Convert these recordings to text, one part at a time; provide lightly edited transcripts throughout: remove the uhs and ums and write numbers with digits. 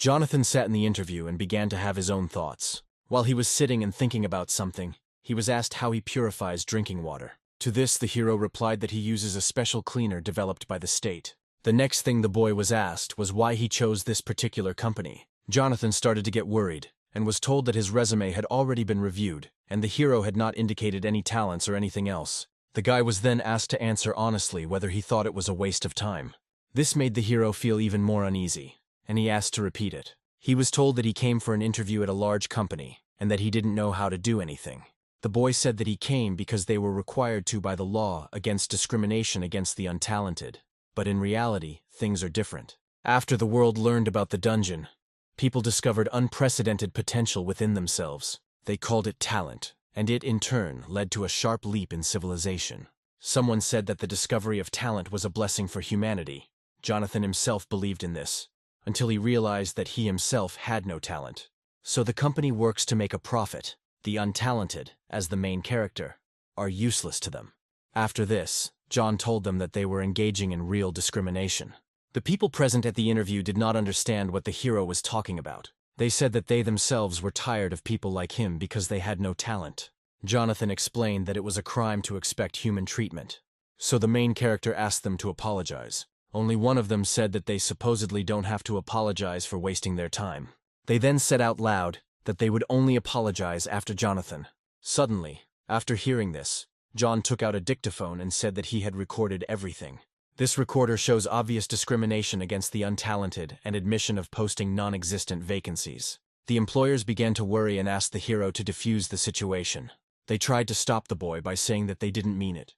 Jonathan sat in the interview and began to have his own thoughts. While he was sitting and thinking about something, he was asked how he purifies drinking water. To this, the hero replied that he uses a special cleaner developed by the state. The next thing the boy was asked was why he chose this particular company. Jonathan started to get worried, and was told that his resume had already been reviewed, and the hero had not indicated any talents or anything else. The guy was then asked to answer honestly whether he thought it was a waste of time. This made the hero feel even more uneasy, and he asked to repeat it. He was told that he came for an interview at a large company, and that he didn't know how to do anything. The boy said that he came because they were required to by the law against discrimination against the untalented. But in reality, things are different. After the world learned about the dungeon, people discovered unprecedented potential within themselves. They called it talent, and it in turn led to a sharp leap in civilization. Someone said that the discovery of talent was a blessing for humanity. Jonathan himself believed in this, until he realized that he himself had no talent. So the company works to make a profit. The untalented, as the main character, are useless to them. After this, John told them that they were engaging in real discrimination. The people present at the interview did not understand what the hero was talking about. They said that they themselves were tired of people like him because they had no talent. Jonathan explained that it was a crime to expect human treatment. So the main character asked them to apologize. Only one of them said that they supposedly don't have to apologize for wasting their time. They then said out loud that they would only apologize after Jonathan. Suddenly, after hearing this, John took out a dictaphone and said that he had recorded everything. This recorder shows obvious discrimination against the untalented and admission of posting non-existent vacancies. The employers began to worry and asked the hero to defuse the situation. They tried to stop the boy by saying that they didn't mean it,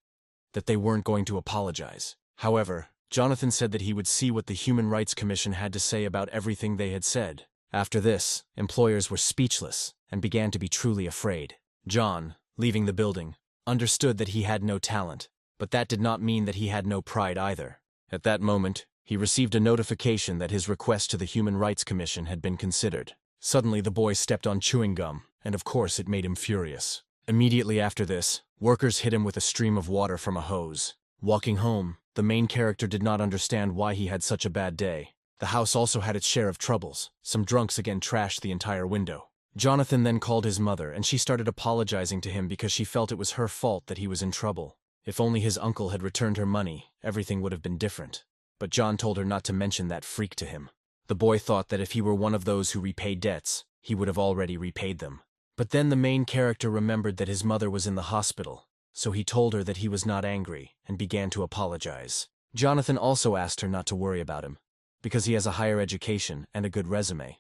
that they weren't going to apologize. However, Jonathan said that he would see what the Human Rights Commission had to say about everything they had said. After this, employers were speechless and began to be truly afraid. John, leaving the building, understood that he had no talent, but that did not mean that he had no pride either. At that moment, he received a notification that his request to the Human Rights Commission had been considered. Suddenly the boy stepped on chewing gum, and of course it made him furious. Immediately after this, workers hit him with a stream of water from a hose. Walking home, the main character did not understand why he had such a bad day. The house also had its share of troubles. Some drunks again trashed the entire window. Jonathan then called his mother, and she started apologizing to him because she felt it was her fault that he was in trouble. If only his uncle had returned her money, everything would have been different. But John told her not to mention that freak to him. The boy thought that if he were one of those who repaid debts, he would have already repaid them. But then the main character remembered that his mother was in the hospital, so he told her that he was not angry and began to apologize. Jonathan also asked her not to worry about him, because he has a higher education and a good resume,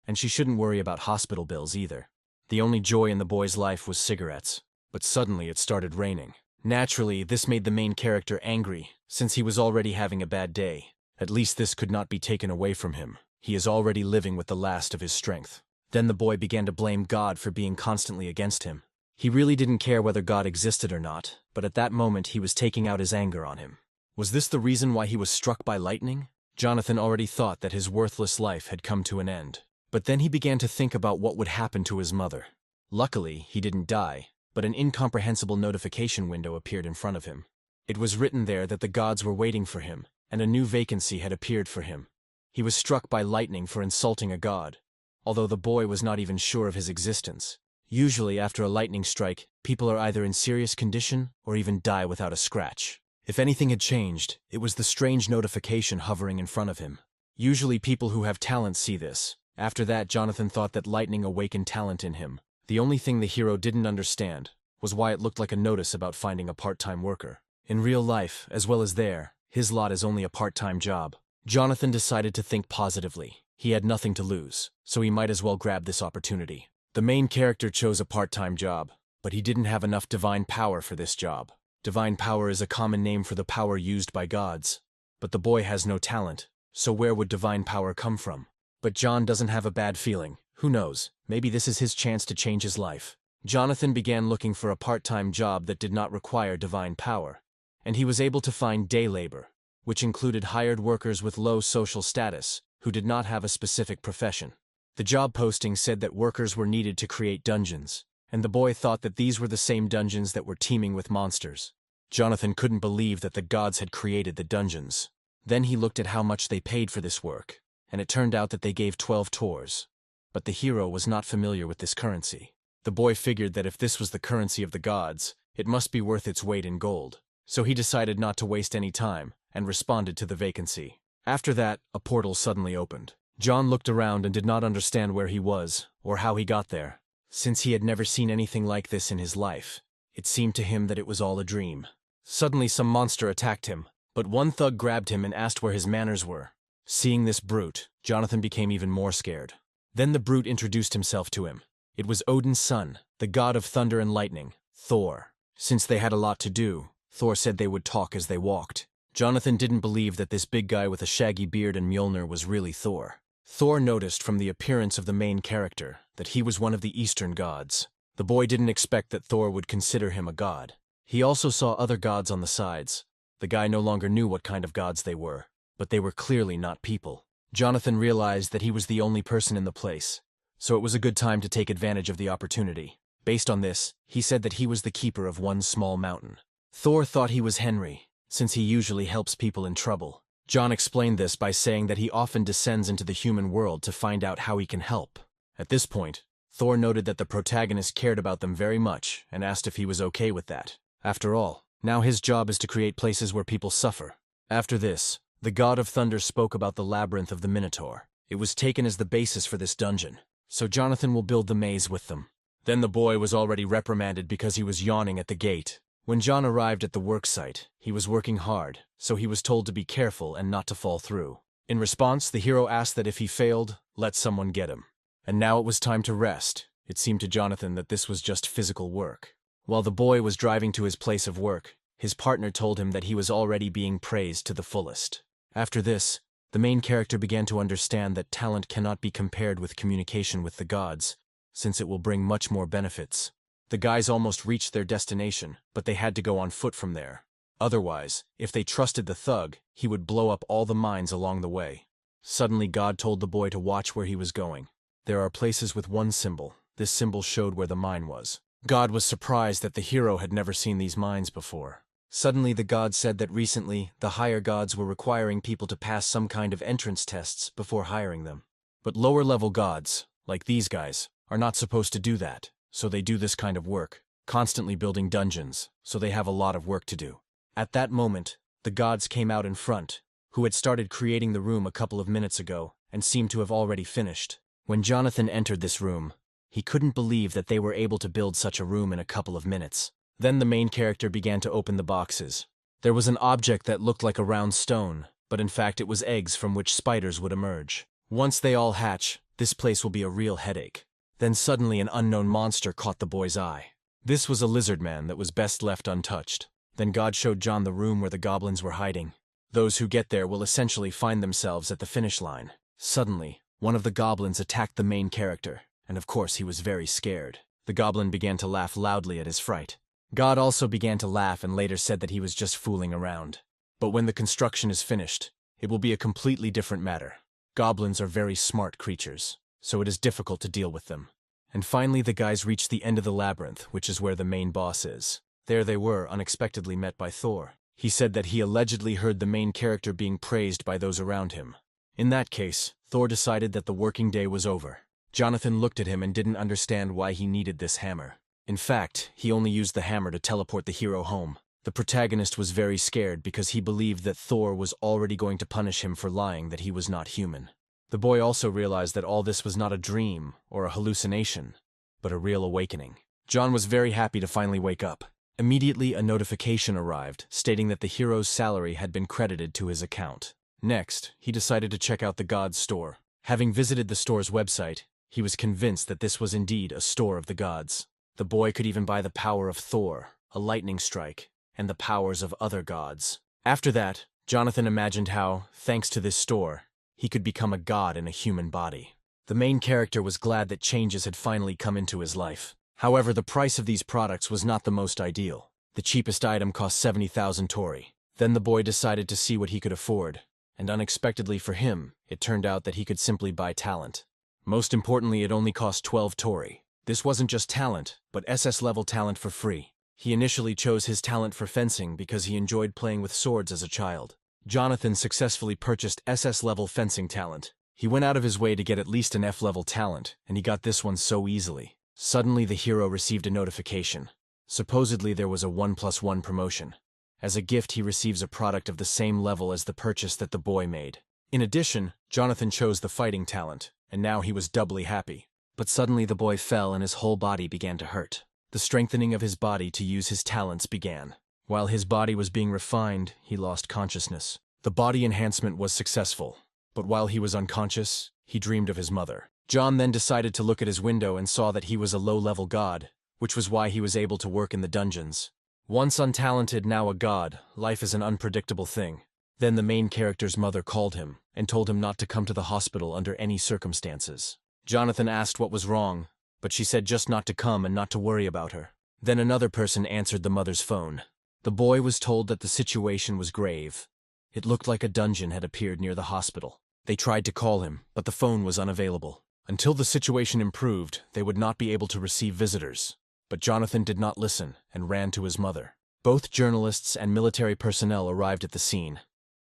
and she shouldn't worry about hospital bills either. The only joy in the boy's life was cigarettes, but suddenly it started raining. Naturally, this made the main character angry, since he was already having a bad day. At least this could not be taken away from him. He is already living with the last of his strength. Then the boy began to blame God for being constantly against him. He really didn't care whether God existed or not, but at that moment he was taking out his anger on him. Was this the reason why he was struck by lightning? Jonathan already thought that his worthless life had come to an end. But then he began to think about what would happen to his mother. Luckily, he didn't die, but an incomprehensible notification window appeared in front of him. It was written there that the gods were waiting for him, and a new vacancy had appeared for him. He was struck by lightning for insulting a god, although the boy was not even sure of his existence. Usually, after a lightning strike, people are either in serious condition or even die without a scratch. If anything had changed, it was the strange notification hovering in front of him. Usually people who have talent see this. After that, Jonathan thought that lightning awakened talent in him. The only thing the hero didn't understand was why it looked like a notice about finding a part-time worker. In real life, as well as there, his lot is only a part-time job. Jonathan decided to think positively. He had nothing to lose, so he might as well grab this opportunity. The main character chose a part-time job, but he didn't have enough divine power for this job. Divine power is a common name for the power used by gods. But the boy has no talent, so where would divine power come from? But John doesn't have a bad feeling. Who knows, maybe this is his chance to change his life. Jonathan began looking for a part-time job that did not require divine power, and he was able to find day labor, which included hired workers with low social status who did not have a specific profession. The job posting said that workers were needed to create dungeons, and the boy thought that these were the same dungeons that were teeming with monsters. Jonathan couldn't believe that the gods had created the dungeons. Then he looked at how much they paid for this work, and it turned out that they gave 12 tors. But the hero was not familiar with this currency. The boy figured that if this was the currency of the gods, it must be worth its weight in gold. So he decided not to waste any time, and responded to the vacancy. After that, a portal suddenly opened. John looked around and did not understand where he was, or how he got there. Since he had never seen anything like this in his life, it seemed to him that it was all a dream. Suddenly some monster attacked him, but one thug grabbed him and asked where his manners were. Seeing this brute, Jonathan became even more scared. Then the brute introduced himself to him. It was Odin's son, the god of thunder and lightning, Thor. Since they had a lot to do, Thor said they would talk as they walked. Jonathan didn't believe that this big guy with a shaggy beard and Mjolnir was really Thor. Thor noticed from the appearance of the main character that he was one of the Eastern gods. The boy didn't expect that Thor would consider him a god. He also saw other gods on the sides. The guy no longer knew what kind of gods they were, but they were clearly not people. Jonathan realized that he was the only person in the place, so it was a good time to take advantage of the opportunity. Based on this, he said that he was the keeper of one small mountain. Thor thought he was Henry, since he usually helps people in trouble. John explained this by saying that he often descends into the human world to find out how he can help. At this point, Thor noted that the protagonist cared about them very much and asked if he was okay with that. After all, now his job is to create places where people suffer. After this, the god of thunder spoke about the labyrinth of the Minotaur. It was taken as the basis for this dungeon, so Jonathan will build the maze with them. Then the boy was already reprimanded because he was yawning at the gate. When John arrived at the worksite, he was working hard, so he was told to be careful and not to fall through. In response, the hero asked that if he failed, let someone get him. And now it was time to rest. It seemed to Jonathan that this was just physical work. While the boy was driving to his place of work, his partner told him that he was already being praised to the fullest. After this, the main character began to understand that talent cannot be compared with communication with the gods, since it will bring much more benefits. The guys almost reached their destination, but they had to go on foot from there. Otherwise, if they trusted the thug, he would blow up all the mines along the way. Suddenly God told the boy to watch where he was going. There are places with one symbol. This symbol showed where the mine was. God was surprised that the hero had never seen these mines before. Suddenly the god said that recently, the higher gods were requiring people to pass some kind of entrance tests before hiring them. But lower-level gods, like these guys, are not supposed to do that, so they do this kind of work, constantly building dungeons, so they have a lot of work to do. At that moment, the gods came out in front, who had started creating the room a couple of minutes ago, and seemed to have already finished. When Jonathan entered this room, he couldn't believe that they were able to build such a room in a couple of minutes. Then the main character began to open the boxes. There was an object that looked like a round stone, but in fact it was eggs from which spiders would emerge. Once they all hatch, this place will be a real headache. Then suddenly an unknown monster caught the boy's eye. This was a lizard man that was best left untouched. Then God showed John the room where the goblins were hiding. Those who get there will essentially find themselves at the finish line. Suddenly, one of the goblins attacked the main character, and of course he was very scared. The goblin began to laugh loudly at his fright. God also began to laugh and later said that he was just fooling around. But when the construction is finished, it will be a completely different matter. Goblins are very smart creatures, so it is difficult to deal with them. And finally the guys reached the end of the labyrinth, which is where the main boss is. There they were, unexpectedly met by Thor. He said that he allegedly heard the main character being praised by those around him. In that case, Thor decided that the working day was over. Jonathan looked at him and didn't understand why he needed this hammer. In fact, he only used the hammer to teleport the hero home. The protagonist was very scared because he believed that Thor was already going to punish him for lying that he was not human. The boy also realized that all this was not a dream or a hallucination, but a real awakening. John was very happy to finally wake up. Immediately, a notification arrived stating that the hero's salary had been credited to his account. Next, he decided to check out the God's store. Having visited the store's website, he was convinced that this was indeed a store of the gods. The boy could even buy the power of Thor, a lightning strike, and the powers of other gods. After that, Jonathan imagined how, thanks to this store, he could become a god in a human body. The main character was glad that changes had finally come into his life. However, the price of these products was not the most ideal. The cheapest item cost 70,000 tori. Then the boy decided to see what he could afford, and unexpectedly for him, it turned out that he could simply buy talent. Most importantly, it only cost 12 tori. This wasn't just talent, but SS-level talent for free. He initially chose his talent for fencing because he enjoyed playing with swords as a child. Jonathan successfully purchased SS-level fencing talent. He went out of his way to get at least an F-level talent, and he got this one so easily. Suddenly the hero received a notification. Supposedly there was a 1+1 promotion. As a gift he receives a product of the same level as the purchase that the boy made. In addition, Jonathan chose the fighting talent, and now he was doubly happy. But suddenly the boy fell and his whole body began to hurt. The strengthening of his body to use his talents began. While his body was being refined, he lost consciousness. The body enhancement was successful, but while he was unconscious, he dreamed of his mother. John then decided to look at his window and saw that he was a low-level god, which was why he was able to work in the dungeons. Once untalented, now a god, life is an unpredictable thing. Then the main character's mother called him and told him not to come to the hospital under any circumstances. Jonathan asked what was wrong, but she said just not to come and not to worry about her. Then another person answered the mother's phone. The boy was told that the situation was grave. It looked like a dungeon had appeared near the hospital. They tried to call him, but the phone was unavailable. Until the situation improved, they would not be able to receive visitors. But Jonathan did not listen and ran to his mother. Both journalists and military personnel arrived at the scene,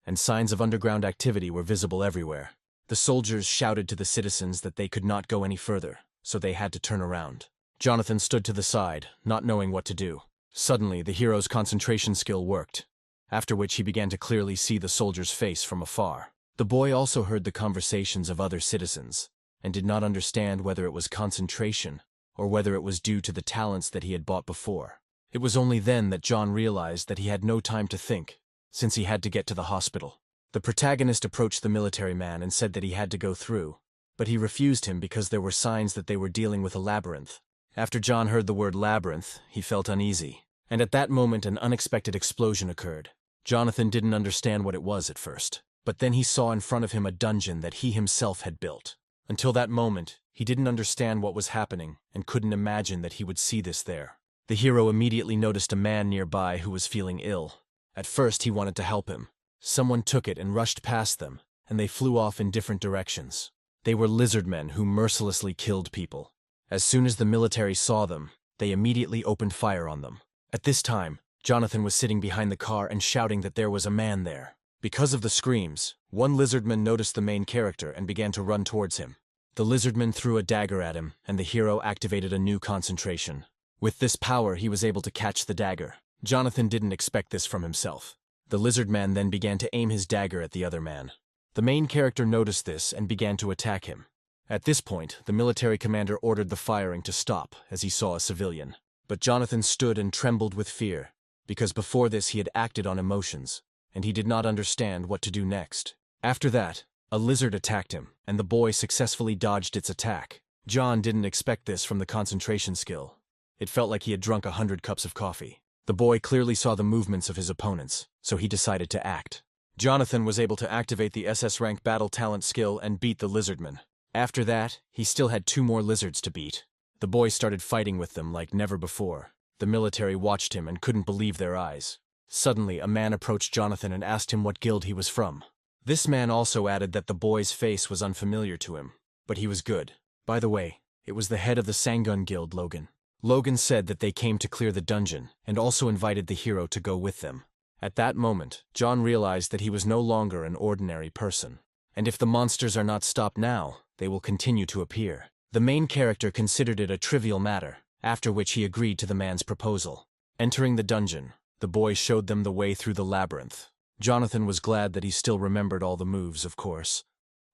and signs of underground activity were visible everywhere. The soldiers shouted to the citizens that they could not go any further, so they had to turn around. Jonathan stood to the side, not knowing what to do. Suddenly, the hero's concentration skill worked, after which he began to clearly see the soldier's face from afar. The boy also heard the conversations of other citizens, and did not understand whether it was concentration or whether it was due to the talents that he had bought before. It was only then that John realized that he had no time to think, since he had to get to the hospital. The protagonist approached the military man and said that he had to go through, but he refused him because there were signs that they were dealing with a labyrinth. After John heard the word labyrinth, he felt uneasy, and at that moment an unexpected explosion occurred. Jonathan didn't understand what it was at first, but then he saw in front of him a dungeon that he himself had built. Until that moment, he didn't understand what was happening and couldn't imagine that he would see this there. The hero immediately noticed a man nearby who was feeling ill. At first he wanted to help him. Someone took it and rushed past them, and they flew off in different directions. They were lizard men who mercilessly killed people. As soon as the military saw them, they immediately opened fire on them. At this time, Jonathan was sitting behind the car and shouting that there was a man there. Because of the screams, one lizardman noticed the main character and began to run towards him. The lizardman threw a dagger at him, and the hero activated a new concentration. With this power, he was able to catch the dagger. Jonathan didn't expect this from himself. The lizard man then began to aim his dagger at the other man. The main character noticed this and began to attack him. At this point, the military commander ordered the firing to stop as he saw a civilian. But Jonathan stood and trembled with fear, because before this he had acted on emotions, and he did not understand what to do next. After that, a lizard attacked him, and the boy successfully dodged its attack. John didn't expect this from the concentration skill. It felt like he had drunk 100 cups of coffee. The boy clearly saw the movements of his opponents, so he decided to act. Jonathan was able to activate the SS rank battle talent skill and beat the lizardman. After that, he still had 2 more lizards to beat. The boy started fighting with them like never before. The military watched him and couldn't believe their eyes. Suddenly, a man approached Jonathan and asked him what guild he was from. This man also added that the boy's face was unfamiliar to him, but he was good. By the way, it was the head of the Sangun Guild, Logan. Logan said that they came to clear the dungeon, and also invited the hero to go with them. At that moment, John realized that he was no longer an ordinary person. And if the monsters are not stopped now, they will continue to appear. The main character considered it a trivial matter, after which he agreed to the man's proposal. Entering the dungeon, the boy showed them the way through the labyrinth. Jonathan was glad that he still remembered all the moves, of course,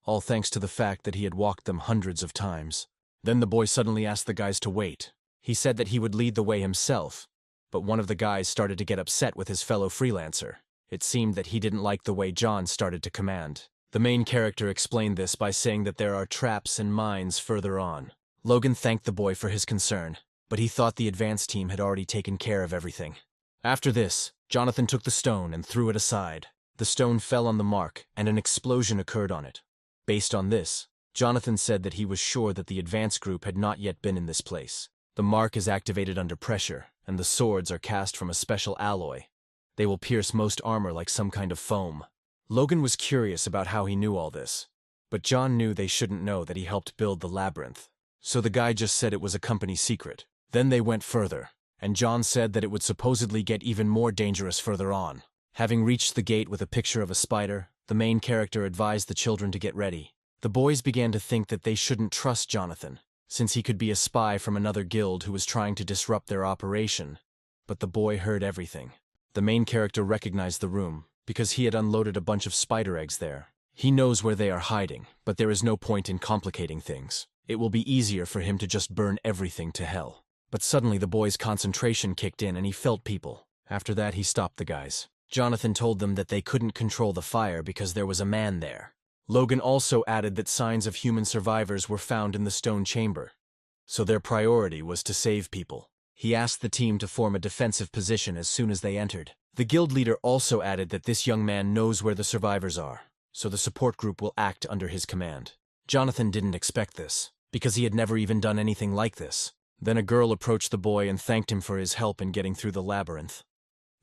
all thanks to the fact that he had walked them hundreds of times. Then the boy suddenly asked the guys to wait. He said that he would lead the way himself, but one of the guys started to get upset with his fellow freelancer. It seemed that he didn't like the way John started to command. The main character explained this by saying that there are traps and mines further on. Logan thanked the boy for his concern, but he thought the advance team had already taken care of everything. After this, Jonathan took the stone and threw it aside. The stone fell on the mark, and an explosion occurred on it. Based on this, Jonathan said that he was sure that the advance group had not yet been in this place. The mark is activated under pressure, and the swords are cast from a special alloy. They will pierce most armor like some kind of foam. Logan was curious about how he knew all this, but John knew they shouldn't know that he helped build the labyrinth. So the guy just said it was a company secret. Then they went further, and John said that it would supposedly get even more dangerous further on. Having reached the gate with a picture of a spider, the main character advised the children to get ready. The boys began to think that they shouldn't trust Jonathan, since he could be a spy from another guild who was trying to disrupt their operation. But the boy heard everything. The main character recognized the room, because he had unloaded a bunch of spider eggs there. He knows where they are hiding, but there is no point in complicating things. It will be easier for him to just burn everything to hell. But suddenly the boy's concentration kicked in and he felt people. After that he stopped the guys. Jonathan told them that they couldn't control the fire because there was a man there. Logan also added that signs of human survivors were found in the stone chamber, so their priority was to save people. He asked the team to form a defensive position as soon as they entered. The guild leader also added that this young man knows where the survivors are, so the support group will act under his command. Jonathan didn't expect this, because he had never even done anything like this. Then a girl approached the boy and thanked him for his help in getting through the labyrinth.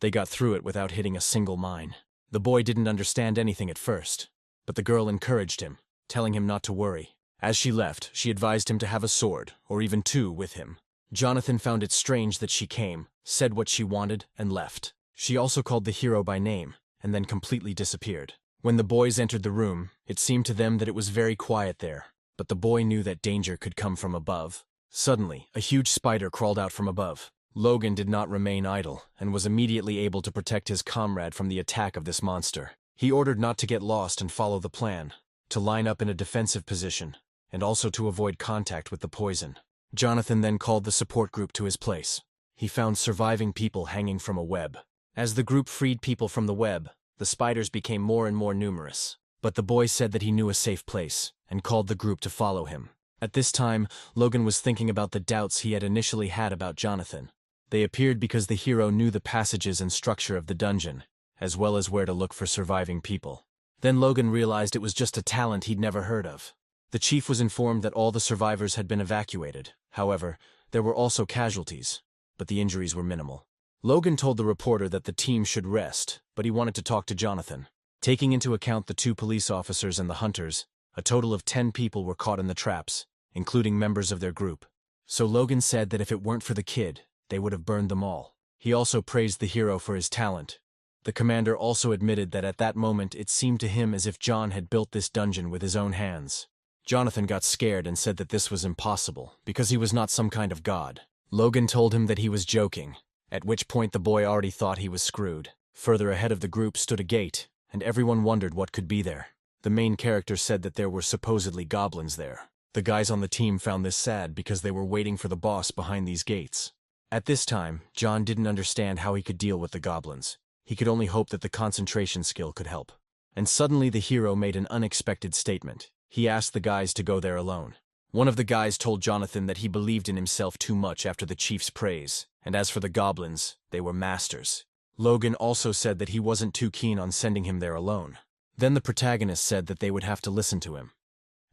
They got through it without hitting a single mine. The boy didn't understand anything at first, but the girl encouraged him, telling him not to worry. As she left, she advised him to have a sword, or even two, with him. Jonathan found it strange that she came, said what she wanted, and left. She also called the hero by name, and then completely disappeared. When the boys entered the room, it seemed to them that it was very quiet there, but the boy knew that danger could come from above. Suddenly, a huge spider crawled out from above. Logan did not remain idle, and was immediately able to protect his comrade from the attack of this monster. He ordered not to get lost and follow the plan, to line up in a defensive position, and also to avoid contact with the poison. Jonathan then called the support group to his place. He found surviving people hanging from a web. As the group freed people from the web, the spiders became more and more numerous. But the boy said that he knew a safe place, and called the group to follow him. At this time, Logan was thinking about the doubts he had initially had about Jonathan. They appeared because the hero knew the passages and structure of the dungeon, as well as where to look for surviving people. Then Logan realized it was just a talent he'd never heard of. The chief was informed that all the survivors had been evacuated. However, there were also casualties, but the injuries were minimal. Logan told the reporter that the team should rest, but he wanted to talk to Jonathan. Taking into account the 2 police officers and the hunters, a total of 10 people were caught in the traps, including members of their group. So Logan said that if it weren't for the kid, they would have burned them all. He also praised the hero for his talent. The commander also admitted that at that moment it seemed to him as if John had built this dungeon with his own hands. Jonathan got scared and said that this was impossible, because he was not some kind of god. Logan told him that he was joking, at which point the boy already thought he was screwed. Further ahead of the group stood a gate, and everyone wondered what could be there. The main character said that there were supposedly goblins there. The guys on the team found this sad because they were waiting for the boss behind these gates. At this time, John didn't understand how he could deal with the goblins. He could only hope that the concentration skill could help. And suddenly the hero made an unexpected statement. He asked the guys to go there alone. One of the guys told Jonathan that he believed in himself too much after the chief's praise, and as for the goblins, they were masters. Logan also said that he wasn't too keen on sending him there alone. Then the protagonist said that they would have to listen to him.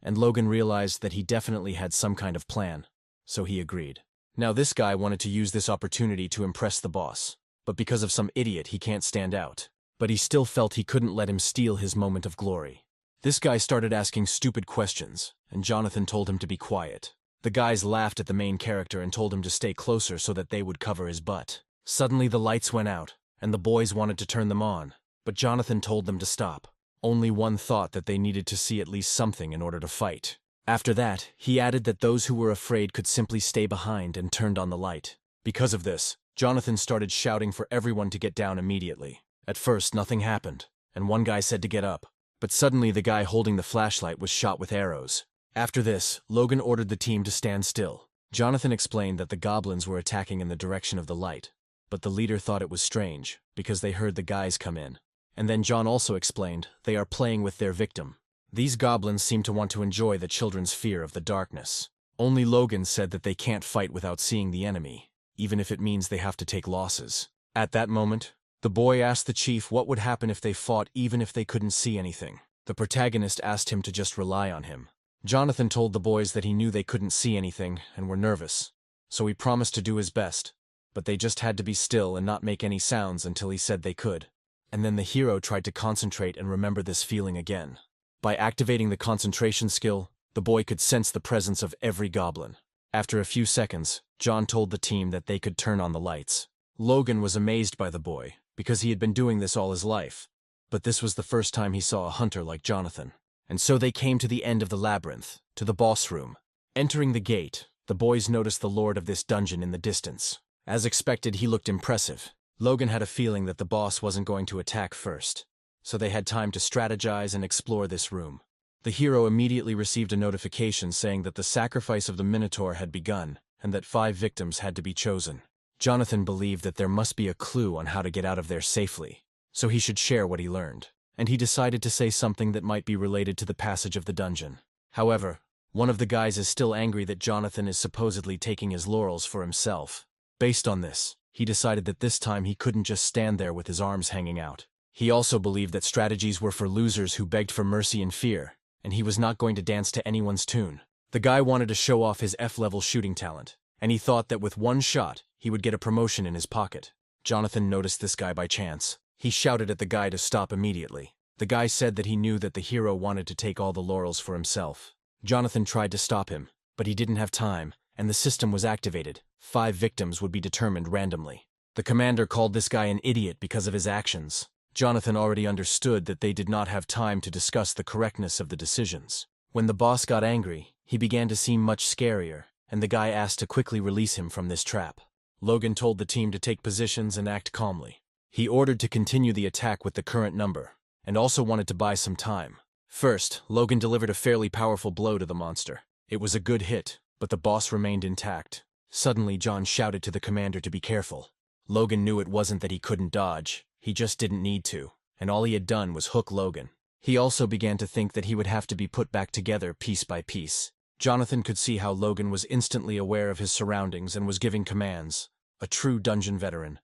And Logan realized that he definitely had some kind of plan, so he agreed. Now this guy wanted to use this opportunity to impress the boss, but because of some idiot he can't stand out. But he still felt he couldn't let him steal his moment of glory. This guy started asking stupid questions, and Jonathan told him to be quiet. The guys laughed at the main character and told him to stay closer so that they would cover his butt. Suddenly the lights went out, and the boys wanted to turn them on, but Jonathan told them to stop. Only one thought that they needed to see at least something in order to fight. After that, he added that those who were afraid could simply stay behind and turned on the light. Because of this, Jonathan started shouting for everyone to get down immediately. At first, nothing happened, and one guy said to get up. But suddenly the guy holding the flashlight was shot with arrows. After this, Logan ordered the team to stand still. Jonathan explained that the goblins were attacking in the direction of the light, but the leader thought it was strange, because they heard the guys come in. And then John also explained they are playing with their victim. These goblins seem to want to enjoy the children's fear of the darkness. Only Logan said that they can't fight without seeing the enemy, even if it means they have to take losses. At that moment, the boy asked the chief what would happen if they fought even if they couldn't see anything. The protagonist asked him to just rely on him. Jonathan told the boys that he knew they couldn't see anything and were nervous, so he promised to do his best, but they just had to be still and not make any sounds until he said they could. And then the hero tried to concentrate and remember this feeling again. By activating the concentration skill, the boy could sense the presence of every goblin. After a few seconds, John told the team that they could turn on the lights. Logan was amazed by the boy, because he had been doing this all his life. But this was the first time he saw a hunter like Jonathan. And so they came to the end of the labyrinth, to the boss room. Entering the gate, the boys noticed the lord of this dungeon in the distance. As expected, he looked impressive. Logan had a feeling that the boss wasn't going to attack first, so they had time to strategize and explore this room. The hero immediately received a notification saying that the sacrifice of the Minotaur had begun, and that 5 victims had to be chosen. Jonathan believed that there must be a clue on how to get out of there safely, so he should share what he learned, and he decided to say something that might be related to the passage of the dungeon. However, one of the guys is still angry that Jonathan is supposedly taking his laurels for himself. Based on this, he decided that this time he couldn't just stand there with his arms hanging out. He also believed that strategies were for losers who begged for mercy and fear, and he was not going to dance to anyone's tune. The guy wanted to show off his F-level shooting talent, and he thought that with one shot, he would get a promotion in his pocket. Jonathan noticed this guy by chance. He shouted at the guy to stop immediately. The guy said that he knew that the hero wanted to take all the laurels for himself. Jonathan tried to stop him, but he didn't have time, and the system was activated. 5 victims would be determined randomly. The commander called this guy an idiot because of his actions. Jonathan already understood that they did not have time to discuss the correctness of the decisions. When the boss got angry, he began to seem much scarier, and the guy asked to quickly release him from this trap. Logan told the team to take positions and act calmly. He ordered to continue the attack with the current number, and also wanted to buy some time. First, Logan delivered a fairly powerful blow to the monster. It was a good hit, but the boss remained intact. Suddenly, John shouted to the commander to be careful. Logan knew it wasn't that he couldn't dodge, he just didn't need to, and all he had done was hook Logan. He also began to think that he would have to be put back together piece by piece. Jonathan could see how Logan was instantly aware of his surroundings and was giving commands. A true dungeon veteran.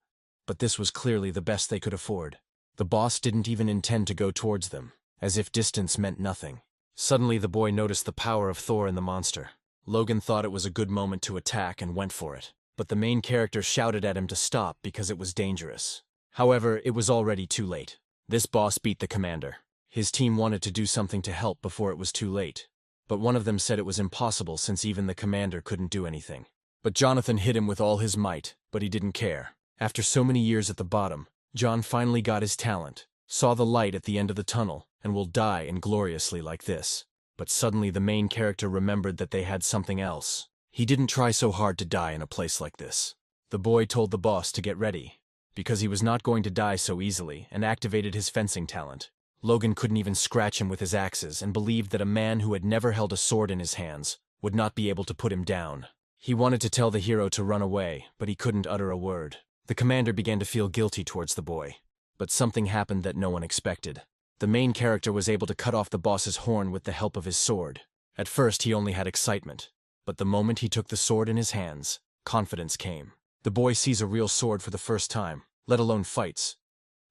But this was clearly the best they could afford. The boss didn't even intend to go towards them, as if distance meant nothing. Suddenly the boy noticed the power of Thor in the monster. Logan thought it was a good moment to attack and went for it, but the main character shouted at him to stop because it was dangerous. However, it was already too late. This boss beat the commander. His team wanted to do something to help before it was too late, but one of them said it was impossible since even the commander couldn't do anything. But Jonathan hit him with all his might, but he didn't care. After so many years at the bottom, John finally got his talent, saw the light at the end of the tunnel, and will die ingloriously like this. But suddenly the main character remembered that they had something else. He didn't try so hard to die in a place like this. The boy told the boss to get ready, because he was not going to die so easily, and activated his fencing talent. Logan couldn't even scratch him with his axes and believed that a man who had never held a sword in his hands would not be able to put him down. He wanted to tell the hero to run away, but he couldn't utter a word. The commander began to feel guilty towards the boy, but something happened that no one expected. The main character was able to cut off the boss's horn with the help of his sword. At first he only had excitement, but the moment he took the sword in his hands, confidence came. The boy sees a real sword for the first time, let alone fights,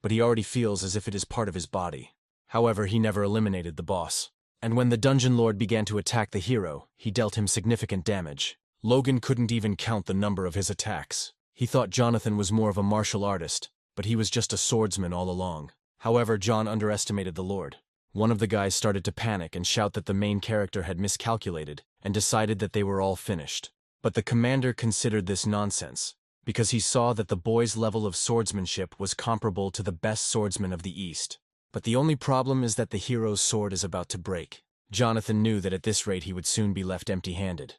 but he already feels as if it is part of his body. However, he never eliminated the boss, and when the dungeon lord began to attack the hero, he dealt him significant damage. Logan couldn't even count the number of his attacks. He thought Jonathan was more of a martial artist, but he was just a swordsman all along. However, John underestimated the lord. One of the guys started to panic and shout that the main character had miscalculated and decided that they were all finished. But the commander considered this nonsense, because he saw that the boy's level of swordsmanship was comparable to the best swordsman of the East. But the only problem is that the hero's sword is about to break. Jonathan knew that at this rate he would soon be left empty-handed,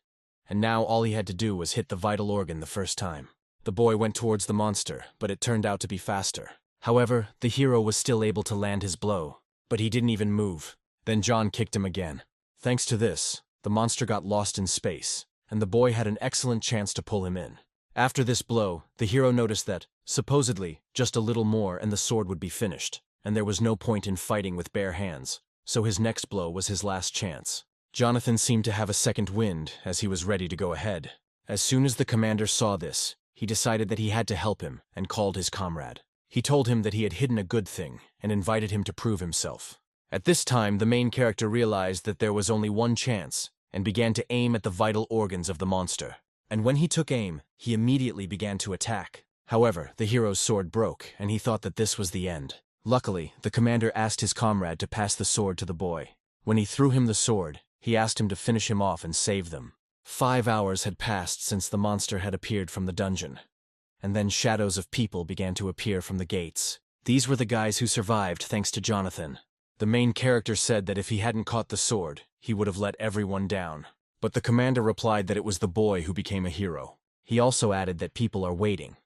and now all he had to do was hit the vital organ the first time. The boy went towards the monster, but it turned out to be faster. However, the hero was still able to land his blow, but he didn't even move. Then John kicked him again. Thanks to this, the monster got lost in space, and the boy had an excellent chance to pull him in. After this blow, the hero noticed that, supposedly, just a little more and the sword would be finished, and there was no point in fighting with bare hands, so his next blow was his last chance. Jonathan seemed to have a second wind as he was ready to go ahead. As soon as the commander saw this, he decided that he had to help him and called his comrade. He told him that he had hidden a good thing and invited him to prove himself. At this time, the main character realized that there was only one chance and began to aim at the vital organs of the monster. And when he took aim, he immediately began to attack. However, the hero's sword broke, and he thought that this was the end. Luckily, the commander asked his comrade to pass the sword to the boy. When he threw him the sword, he asked him to finish him off and save them. 5 hours had passed since the monster had appeared from the dungeon, and then shadows of people began to appear from the gates. These were the guys who survived thanks to Jonathan. The main character said that if he hadn't caught the sword, he would have let everyone down. But the commander replied that it was the boy who became a hero. He also added that people are waiting.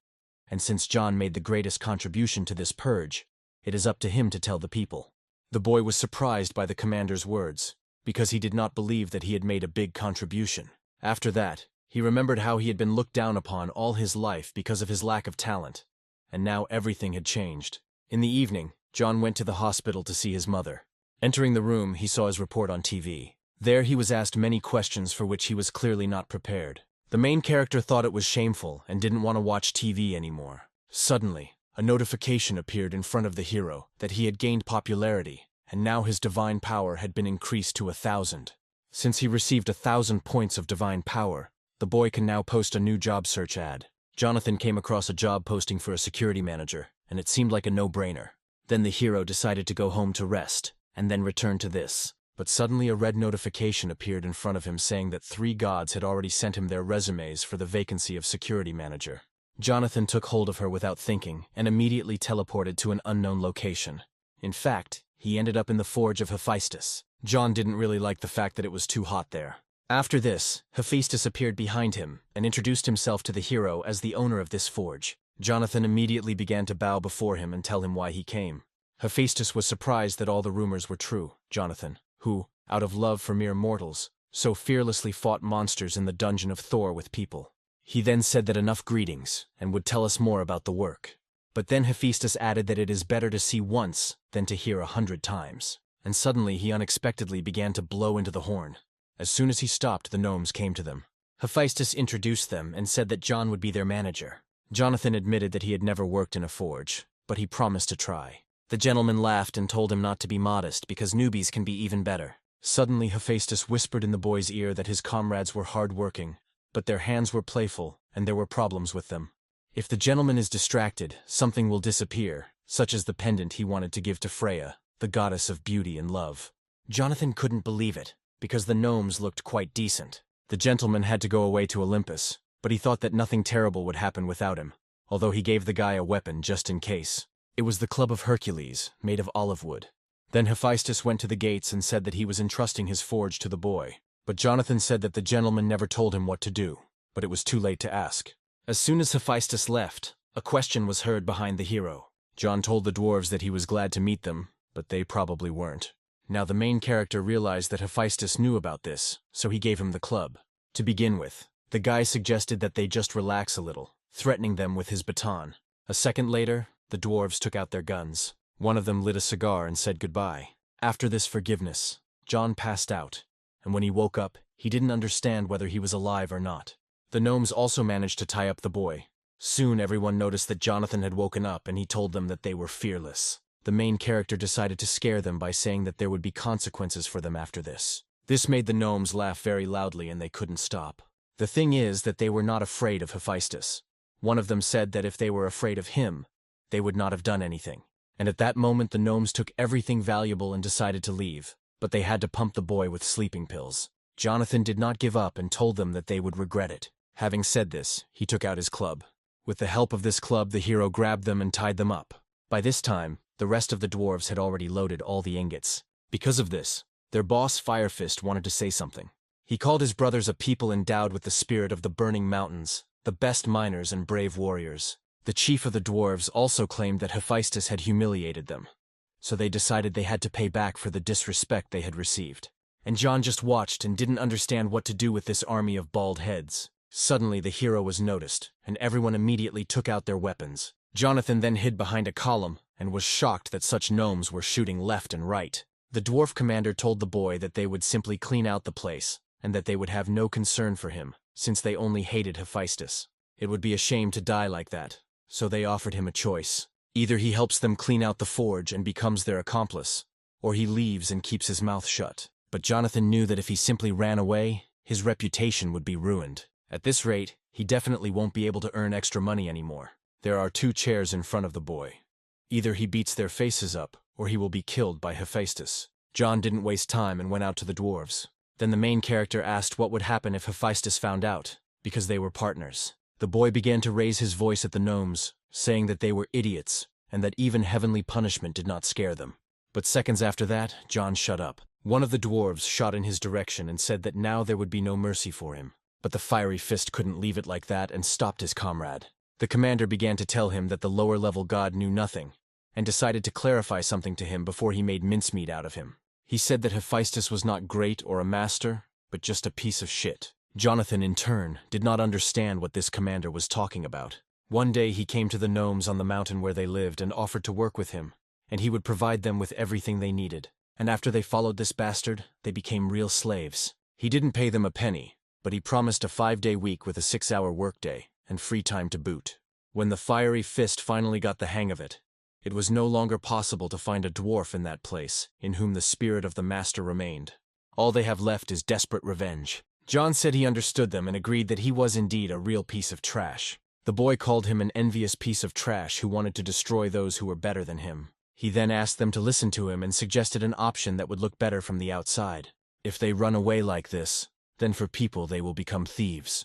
And since John made the greatest contribution to this purge, it is up to him to tell the people. The boy was surprised by the commander's words, because he did not believe that he had made a big contribution. After that, he remembered how he had been looked down upon all his life because of his lack of talent, and now everything had changed. In the evening, John went to the hospital to see his mother. Entering the room, he saw his report on TV. There he was asked many questions for which he was clearly not prepared. The main character thought it was shameful and didn't want to watch TV anymore. Suddenly, a notification appeared in front of the hero that he had gained popularity, and now his divine power had been increased to 1,000. Since he received 1,000 points of divine power, the boy can now post a new job search ad. Jonathan came across a job posting for a security manager, and it seemed like a no-brainer. Then the hero decided to go home to rest, and then return to this. But suddenly a red notification appeared in front of him saying that 3 gods had already sent him their resumes for the vacancy of security manager. Jonathan took hold of her without thinking and immediately teleported to an unknown location. In fact, he ended up in the forge of Hephaestus. John didn't really like the fact that it was too hot there. After this, Hephaestus appeared behind him and introduced himself to the hero as the owner of this forge. Jonathan immediately began to bow before him and tell him why he came. Hephaestus was surprised that all the rumors were true. Jonathan, who, out of love for mere mortals, so fearlessly fought monsters in the dungeon of Thor with people. He then said that enough greetings, and would tell us more about the work. But then Hephaestus added that it is better to see once than to hear 100 times. And suddenly he unexpectedly began to blow into the horn. As soon as he stopped, the gnomes came to them. Hephaestus introduced them and said that John would be their manager. Jonathan admitted that he had never worked in a forge, but he promised to try. The gentleman laughed and told him not to be modest because newbies can be even better. Suddenly Hephaestus whispered in the boy's ear that his comrades were hard-working, but their hands were playful and there were problems with them. If the gentleman is distracted, something will disappear, such as the pendant he wanted to give to Freya, the goddess of beauty and love. Jonathan couldn't believe it, because the gnomes looked quite decent. The gentleman had to go away to Olympus, but he thought that nothing terrible would happen without him, although he gave the guy a weapon just in case. It was the club of Hercules, made of olive wood. Then Hephaestus went to the gates and said that he was entrusting his forge to the boy. But Jonathan said that the gentleman never told him what to do, but it was too late to ask. As soon as Hephaestus left, a question was heard behind the hero. John told the dwarves that he was glad to meet them, but they probably weren't. Now the main character realized that Hephaestus knew about this, so he gave him the club. To begin with, the guy suggested that they just relax a little, threatening them with his baton. A second later, the dwarves took out their guns. One of them lit a cigar and said goodbye. After this forgiveness, John passed out, and when he woke up, he didn't understand whether he was alive or not. The gnomes also managed to tie up the boy. Soon everyone noticed that Jonathan had woken up and he told them that they were fearless. The main character decided to scare them by saying that there would be consequences for them after this. This made the gnomes laugh very loudly and they couldn't stop. The thing is that they were not afraid of Hephaestus. One of them said that if they were afraid of him, they would not have done anything. And at that moment the gnomes took everything valuable and decided to leave, but they had to pump the boy with sleeping pills. Jonathan did not give up and told them that they would regret it. Having said this, he took out his club. With the help of this club, the hero grabbed them and tied them up. By this time, the rest of the dwarves had already loaded all the ingots. Because of this, their boss Firefist wanted to say something. He called his brothers a people endowed with the spirit of the burning mountains, the best miners and brave warriors. The chief of the dwarves also claimed that Hephaestus had humiliated them, so they decided they had to pay back for the disrespect they had received. And John just watched and didn't understand what to do with this army of bald heads. Suddenly the hero was noticed, and everyone immediately took out their weapons. Jonathan then hid behind a column and was shocked that such gnomes were shooting left and right. The dwarf commander told the boy that they would simply clean out the place, and that they would have no concern for him, since they only hated Hephaestus. It would be a shame to die like that, so they offered him a choice. Either he helps them clean out the forge and becomes their accomplice, or he leaves and keeps his mouth shut. But Jonathan knew that if he simply ran away, his reputation would be ruined. At this rate, he definitely won't be able to earn extra money anymore. There are 2 chairs in front of the boy. Either he beats their faces up, or he will be killed by Hephaestus. John didn't waste time and went out to the dwarves. Then the main character asked what would happen if Hephaestus found out, because they were partners. The boy began to raise his voice at the gnomes, saying that they were idiots, and that even heavenly punishment did not scare them. But seconds after that, John shut up. One of the dwarves shot in his direction and said that now there would be no mercy for him. But the fiery fist couldn't leave it like that and stopped his comrade. The commander began to tell him that the lower-level god knew nothing, and decided to clarify something to him before he made mincemeat out of him. He said that Hephaestus was not great or a master, but just a piece of shit. Jonathan, in turn, did not understand what this commander was talking about. One day he came to the gnomes on the mountain where they lived and offered to work with him, and he would provide them with everything they needed. And after they followed this bastard, they became real slaves. He didn't pay them a penny, but he promised a 5-day week with a 6-hour workday, and free time to boot. When the fiery fist finally got the hang of it, it was no longer possible to find a dwarf in that place, in whom the spirit of the master remained. All they have left is desperate revenge. John said he understood them and agreed that he was indeed a real piece of trash. The boy called him an envious piece of trash who wanted to destroy those who were better than him. He then asked them to listen to him and suggested an option that would look better from the outside. If they run away like this, then for people they will become thieves.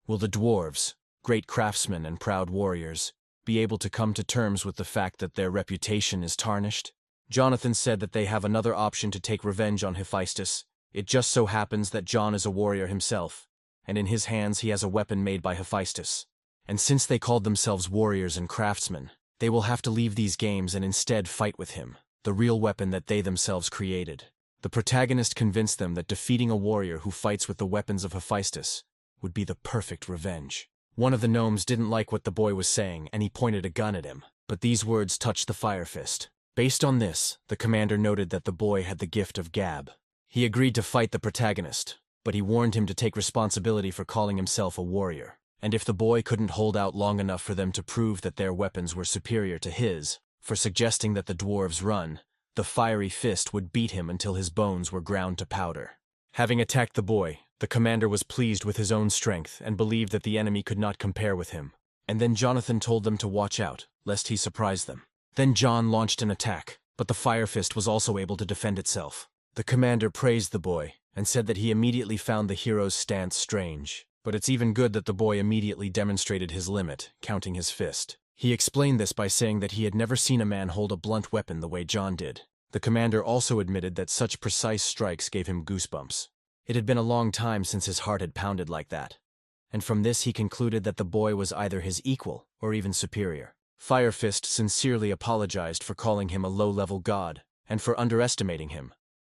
Will the dwarves, great craftsmen and proud warriors, be able to come to terms with the fact that their reputation is tarnished? Jonathan said that they have another option to take revenge on Hephaestus. It just so happens that John is a warrior himself, and in his hands he has a weapon made by Hephaestus. And since they called themselves warriors and craftsmen, they will have to leave these games and instead fight with him, the real weapon that they themselves created. The protagonist convinced them that defeating a warrior who fights with the weapons of Hephaestus would be the perfect revenge. One of the gnomes didn't like what the boy was saying, and he pointed a gun at him, but these words touched the fire fist. Based on this, the commander noted that the boy had the gift of gab. He agreed to fight the protagonist, but he warned him to take responsibility for calling himself a warrior. And if the boy couldn't hold out long enough for them to prove that their weapons were superior to his, for suggesting that the dwarves run, the fiery fist would beat him until his bones were ground to powder. Having attacked the boy, the commander was pleased with his own strength and believed that the enemy could not compare with him. And then Jonathan told them to watch out, lest he surprise them. Then John launched an attack, but the fire fist was also able to defend itself. The commander praised the boy and said that he immediately found the hero's stance strange. But it's even good that the boy immediately demonstrated his limit, counting his fist. He explained this by saying that he had never seen a man hold a blunt weapon the way John did. The commander also admitted that such precise strikes gave him goosebumps. It had been a long time since his heart had pounded like that. And from this he concluded that the boy was either his equal or even superior. Fire Fist sincerely apologized for calling him a low-level god and for underestimating him.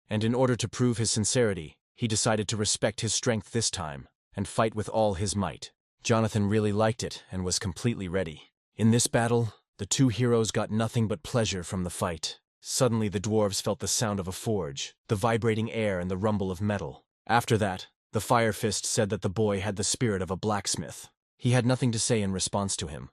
And in order to prove his sincerity, he decided to respect his strength this time and fight with all his might. Jonathan really liked it and was completely ready. In this battle, the two heroes got nothing but pleasure from the fight. Suddenly the dwarves felt the sound of a forge, the vibrating air and the rumble of metal. After that, the Fire Fist said that the boy had the spirit of a blacksmith. He had nothing to say in response to him,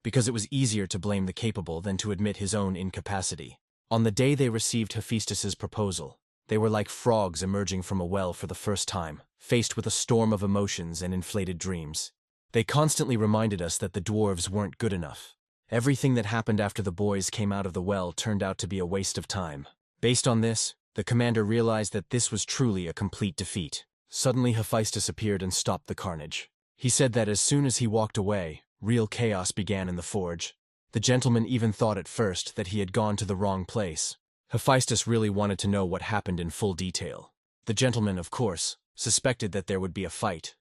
because it was easier to blame the capable than to admit his own incapacity. On the day they received Hephaestus's proposal, they were like frogs emerging from a well for the first time, faced with a storm of emotions and inflated dreams. They constantly reminded us that the dwarves weren't good enough. Everything that happened after the boys came out of the well turned out to be a waste of time. Based on this, the commander realized that this was truly a complete defeat. Suddenly Hephaestus appeared and stopped the carnage. He said that as soon as he walked away, real chaos began in the forge. The gentleman even thought at first that he had gone to the wrong place. Hephaestus really wanted to know what happened in full detail. The gentleman, of course, suspected that there would be a fight,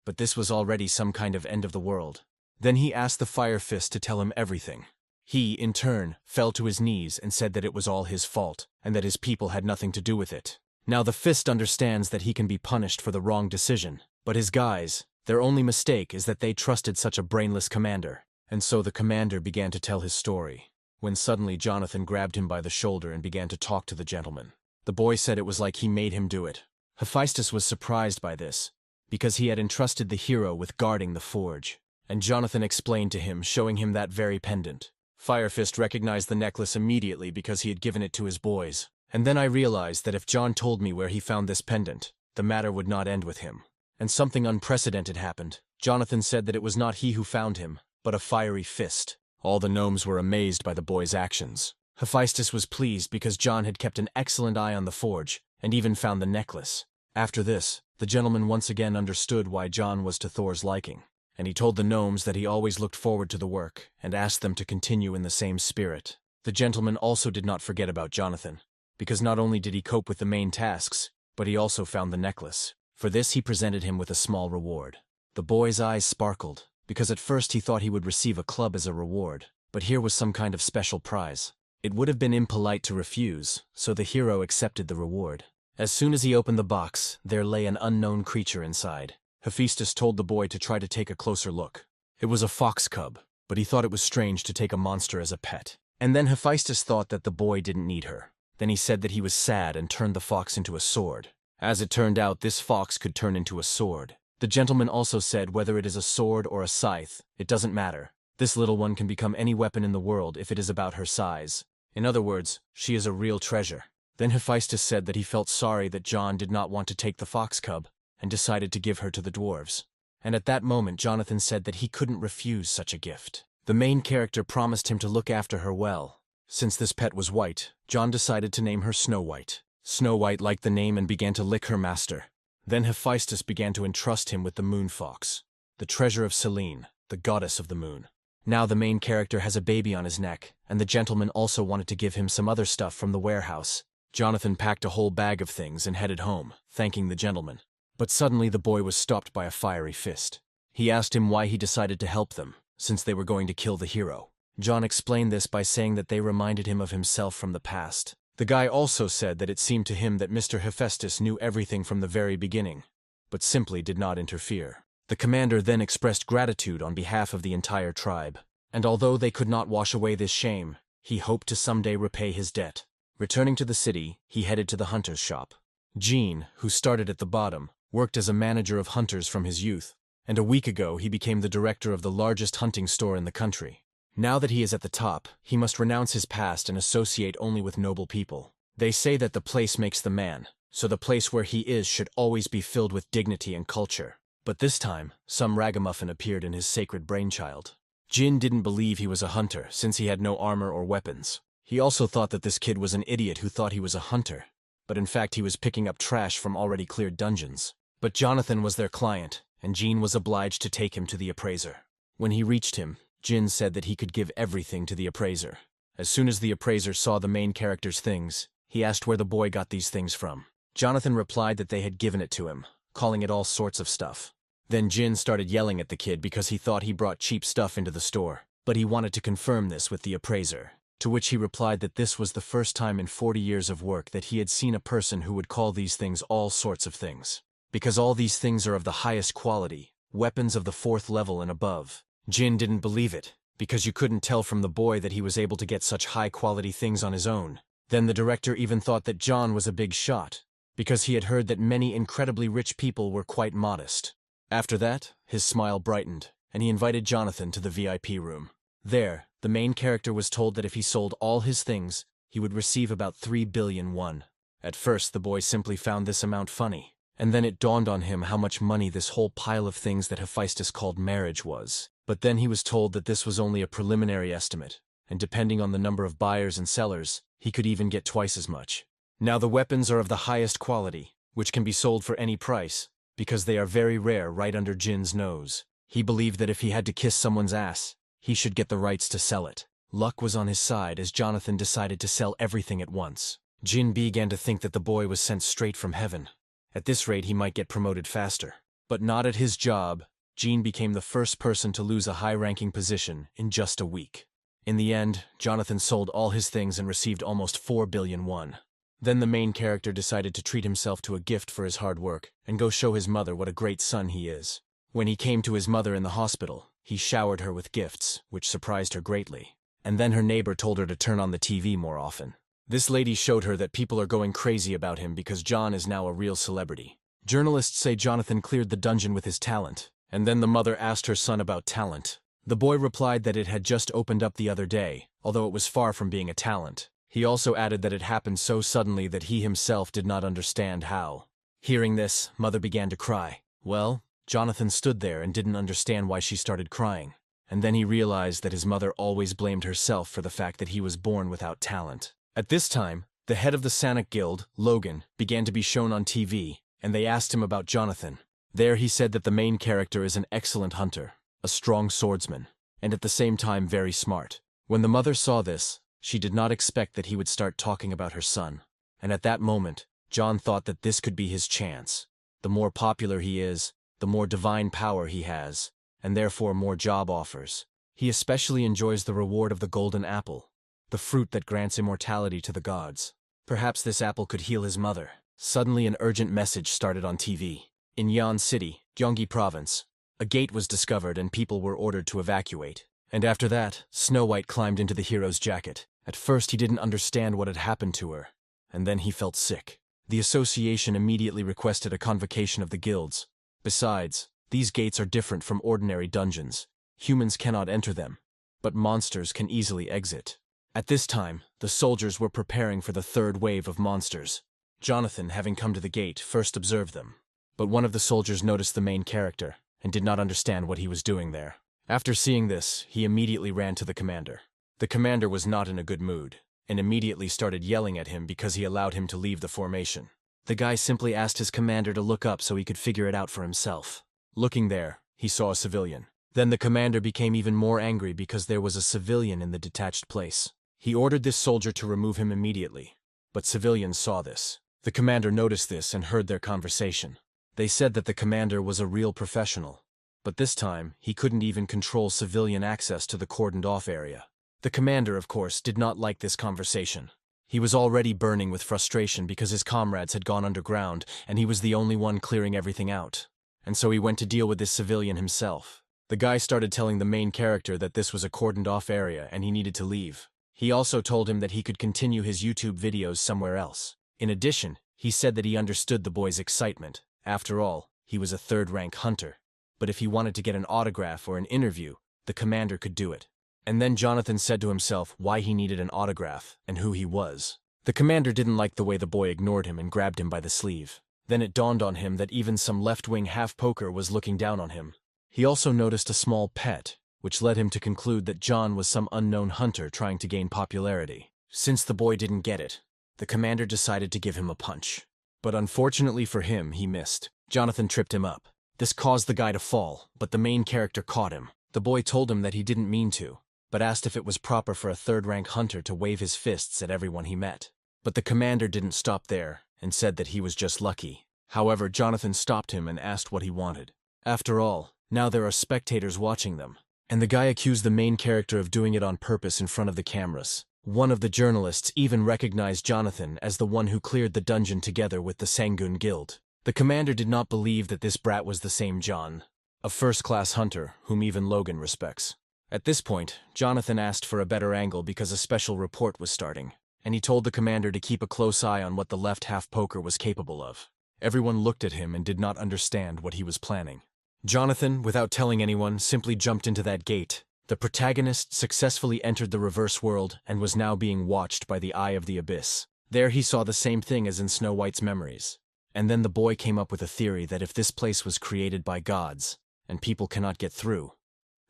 but this was already some kind of end of the world. Then he asked the Fire Fist to tell him everything. He, in turn, fell to his knees and said that it was all his fault, and that his people had nothing to do with it. Now the Fist understands that he can be punished for the wrong decision, but his guys, their only mistake is that they trusted such a brainless commander. And so the commander began to tell his story, when suddenly Jonathan grabbed him by the shoulder and began to talk to the gentleman. The boy said it was like he made him do it. Hephaestus was surprised by this, because he had entrusted the hero with guarding the forge, and Jonathan explained to him, showing him that very pendant. Fire Fist recognized the necklace immediately because he had given it to his boys. And then I realized that if John told me where he found this pendant, the matter would not end with him. And something unprecedented happened. Jonathan said that it was not he who found him, but a fiery fist. All the gnomes were amazed by the boy's actions. Hephaestus was pleased because John had kept an excellent eye on the forge, and even found the necklace. After this, the gentleman once again understood why John was to Thor's liking, and he told the gnomes that he always looked forward to the work, and asked them to continue in the same spirit. The gentleman also did not forget about Jonathan, because not only did he cope with the main tasks, but he also found the necklace. For this he presented him with a small reward. The boy's eyes sparkled, because at first he thought he would receive a club as a reward, but here was some kind of special prize. It would have been impolite to refuse, so the hero accepted the reward. As soon as he opened the box, there lay an unknown creature inside. Hephaestus told the boy to try to take a closer look. It was a fox cub, but he thought it was strange to take a monster as a pet. And then Hephaestus thought that the boy didn't need her. Then he said that he was sad and turned the fox into a sword. As it turned out, this fox could turn into a sword. The gentleman also said whether it is a sword or a scythe, it doesn't matter. This little one can become any weapon in the world if it is about her size. In other words, she is a real treasure. Then Hephaestus said that he felt sorry that John did not want to take the fox cub, and decided to give her to the dwarves. And at that moment Jonathan said that he couldn't refuse such a gift. The main character promised him to look after her well. Since this pet was white, John decided to name her Snow White. Snow White liked the name and began to lick her master. Then Hephaestus began to entrust him with the moon fox, the treasure of Selene, the goddess of the moon. Now the main character has a baby on his neck, and the gentleman also wanted to give him some other stuff from the warehouse. Jonathan packed a whole bag of things and headed home, thanking the gentleman. But suddenly the boy was stopped by a fiery fist. He asked him why he decided to help them, since they were going to kill the hero. John explained this by saying that they reminded him of himself from the past. The guy also said that it seemed to him that Mr. Hephaestus knew everything from the very beginning, but simply did not interfere. The commander then expressed gratitude on behalf of the entire tribe, and although they could not wash away this shame, he hoped to someday repay his debt. Returning to the city, he headed to the hunter's shop. Gene, who started at the bottom, worked as a manager of hunters from his youth, and a week ago he became the director of the largest hunting store in the country. Now that he is at the top, he must renounce his past and associate only with noble people. They say that the place makes the man, so the place where he is should always be filled with dignity and culture. But this time, some ragamuffin appeared in his sacred brainchild. Jin didn't believe he was a hunter, since he had no armor or weapons. He also thought that this kid was an idiot who thought he was a hunter, but in fact he was picking up trash from already cleared dungeons. But Jonathan was their client, and Jin was obliged to take him to the appraiser. When he reached him, Jin said that he could give everything to the appraiser. As soon as the appraiser saw the main character's things, he asked where the boy got these things from. Jonathan replied that they had given it to him, calling it all sorts of stuff. Then Jin started yelling at the kid because he thought he brought cheap stuff into the store, but he wanted to confirm this with the appraiser, to which he replied that this was the first time in 40 years of work that he had seen a person who would call these things all sorts of things. Because all these things are of the highest quality, weapons of the 4th level and above. Jin didn't believe it, because you couldn't tell from the boy that he was able to get such high-quality things on his own. Then the director even thought that John was a big shot, because he had heard that many incredibly rich people were quite modest. After that, his smile brightened, and he invited Jonathan to the VIP room. There, the main character was told that if he sold all his things, he would receive about 3 billion won. At first, the boy simply found this amount funny, and then it dawned on him how much money this whole pile of things that Hephaestus called marriage was. But then he was told that this was only a preliminary estimate, and depending on the number of buyers and sellers, he could even get twice as much. Now the weapons are of the highest quality, which can be sold for any price, because they are very rare right under Jin's nose. He believed that if he had to kiss someone's ass, he should get the rights to sell it. Luck was on his side as Jonathan decided to sell everything at once. Jin began to think that the boy was sent straight from heaven. At this rate he might get promoted faster. But not at his job. Jin became the first person to lose a high-ranking position in just a week. In the end, Jonathan sold all his things and received almost 4 billion won. Then the main character decided to treat himself to a gift for his hard work and go show his mother what a great son he is. When he came to his mother in the hospital, he showered her with gifts, which surprised her greatly. And then her neighbor told her to turn on the TV more often. This lady showed her that people are going crazy about him because John is now a real celebrity. Journalists say Jonathan cleared the dungeon with his talent. And then the mother asked her son about talent. The boy replied that it had just opened up the other day, although it was far from being a talent. He also added that it happened so suddenly that he himself did not understand how. Hearing this, mother began to cry. Well, Jonathan stood there and didn't understand why she started crying. And then he realized that his mother always blamed herself for the fact that he was born without talent. At this time, the head of the Sanic Guild, Logan, began to be shown on TV, and they asked him about Jonathan. There he said that the main character is an excellent hunter, a strong swordsman, and at the same time very smart. When the mother saw this, she did not expect that he would start talking about her son. And at that moment, John thought that this could be his chance. The more popular he is, the more divine power he has, and therefore more job offers. He especially enjoys the reward of the golden apple, the fruit that grants immortality to the gods. Perhaps this apple could heal his mother. Suddenly an urgent message started on TV. In Yan City, Gyeonggi Province, a gate was discovered and people were ordered to evacuate. And after that, Snow White climbed into the hero's jacket. At first he didn't understand what had happened to her, and then he felt sick. The association immediately requested a convocation of the guilds. Besides, these gates are different from ordinary dungeons. Humans cannot enter them, but monsters can easily exit. At this time, the soldiers were preparing for the third wave of monsters. Jonathan, having come to the gate, first observed them. But one of the soldiers noticed the main character and did not understand what he was doing there. After seeing this, he immediately ran to the commander. The commander was not in a good mood, and immediately started yelling at him because he allowed him to leave the formation. The guy simply asked his commander to look up so he could figure it out for himself. Looking there, he saw a civilian. Then the commander became even more angry because there was a civilian in the detached place. He ordered this soldier to remove him immediately, but civilians saw this. The commander noticed this and heard their conversation. They said that the commander was a real professional, but this time he couldn't even control civilian access to the cordoned-off area. The commander, of course, did not like this conversation. He was already burning with frustration because his comrades had gone underground and he was the only one clearing everything out. And so he went to deal with this civilian himself. The guy started telling the main character that this was a cordoned-off area and he needed to leave. He also told him that he could continue his YouTube videos somewhere else. In addition, he said that he understood the boy's excitement. After all, he was a third-rank hunter. But if he wanted to get an autograph or an interview, the commander could do it. And then Jonathan said to himself why he needed an autograph and who he was. The commander didn't like the way the boy ignored him and grabbed him by the sleeve. Then it dawned on him that even some left-wing half-poker was looking down on him. He also noticed a small pet, which led him to conclude that John was some unknown hunter trying to gain popularity. Since the boy didn't get it, the commander decided to give him a punch. But unfortunately for him, he missed. Jonathan tripped him up. This caused the guy to fall, but the main character caught him. The boy told him that he didn't mean to, but asked if it was proper for a third-rank hunter to wave his fists at everyone he met. But the commander didn't stop there and said that he was just lucky. However, Jonathan stopped him and asked what he wanted. After all, now there are spectators watching them. And the guy accused the main character of doing it on purpose in front of the cameras. One of the journalists even recognized Jonathan as the one who cleared the dungeon together with the Sangun Guild. The commander did not believe that this brat was the same John, a first-class hunter whom even Logan respects. At this point, Jonathan asked for a better angle because a special report was starting, and he told the commander to keep a close eye on what the left half-poker was capable of. Everyone looked at him and did not understand what he was planning. Jonathan, without telling anyone, simply jumped into that gate. The protagonist successfully entered the reverse world and was now being watched by the Eye of the Abyss. There he saw the same thing as in Snow White's memories. And then the boy came up with a theory that if this place was created by gods, and people cannot get through,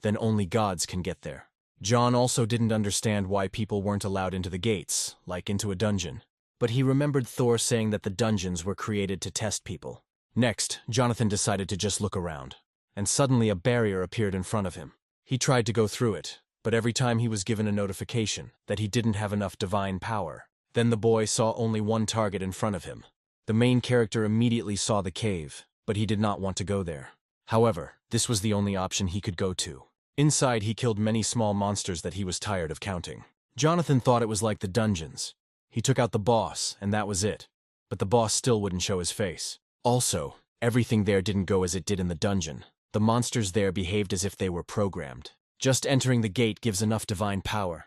then only gods can get there. John also didn't understand why people weren't allowed into the gates, like into a dungeon. But he remembered Thor saying that the dungeons were created to test people. Next, Jonathan decided to just look around. And suddenly a barrier appeared in front of him. He tried to go through it, but every time he was given a notification that he didn't have enough divine power. Then the boy saw only one target in front of him. The main character immediately saw the cave, but he did not want to go there. However, this was the only option he could go to. Inside, he killed many small monsters that he was tired of counting. Jonathan thought it was like the dungeons. He took out the boss, and that was it. But the boss still wouldn't show his face. Also, everything there didn't go as it did in the dungeon. The monsters there behaved as if they were programmed. Just entering the gate gives enough divine power.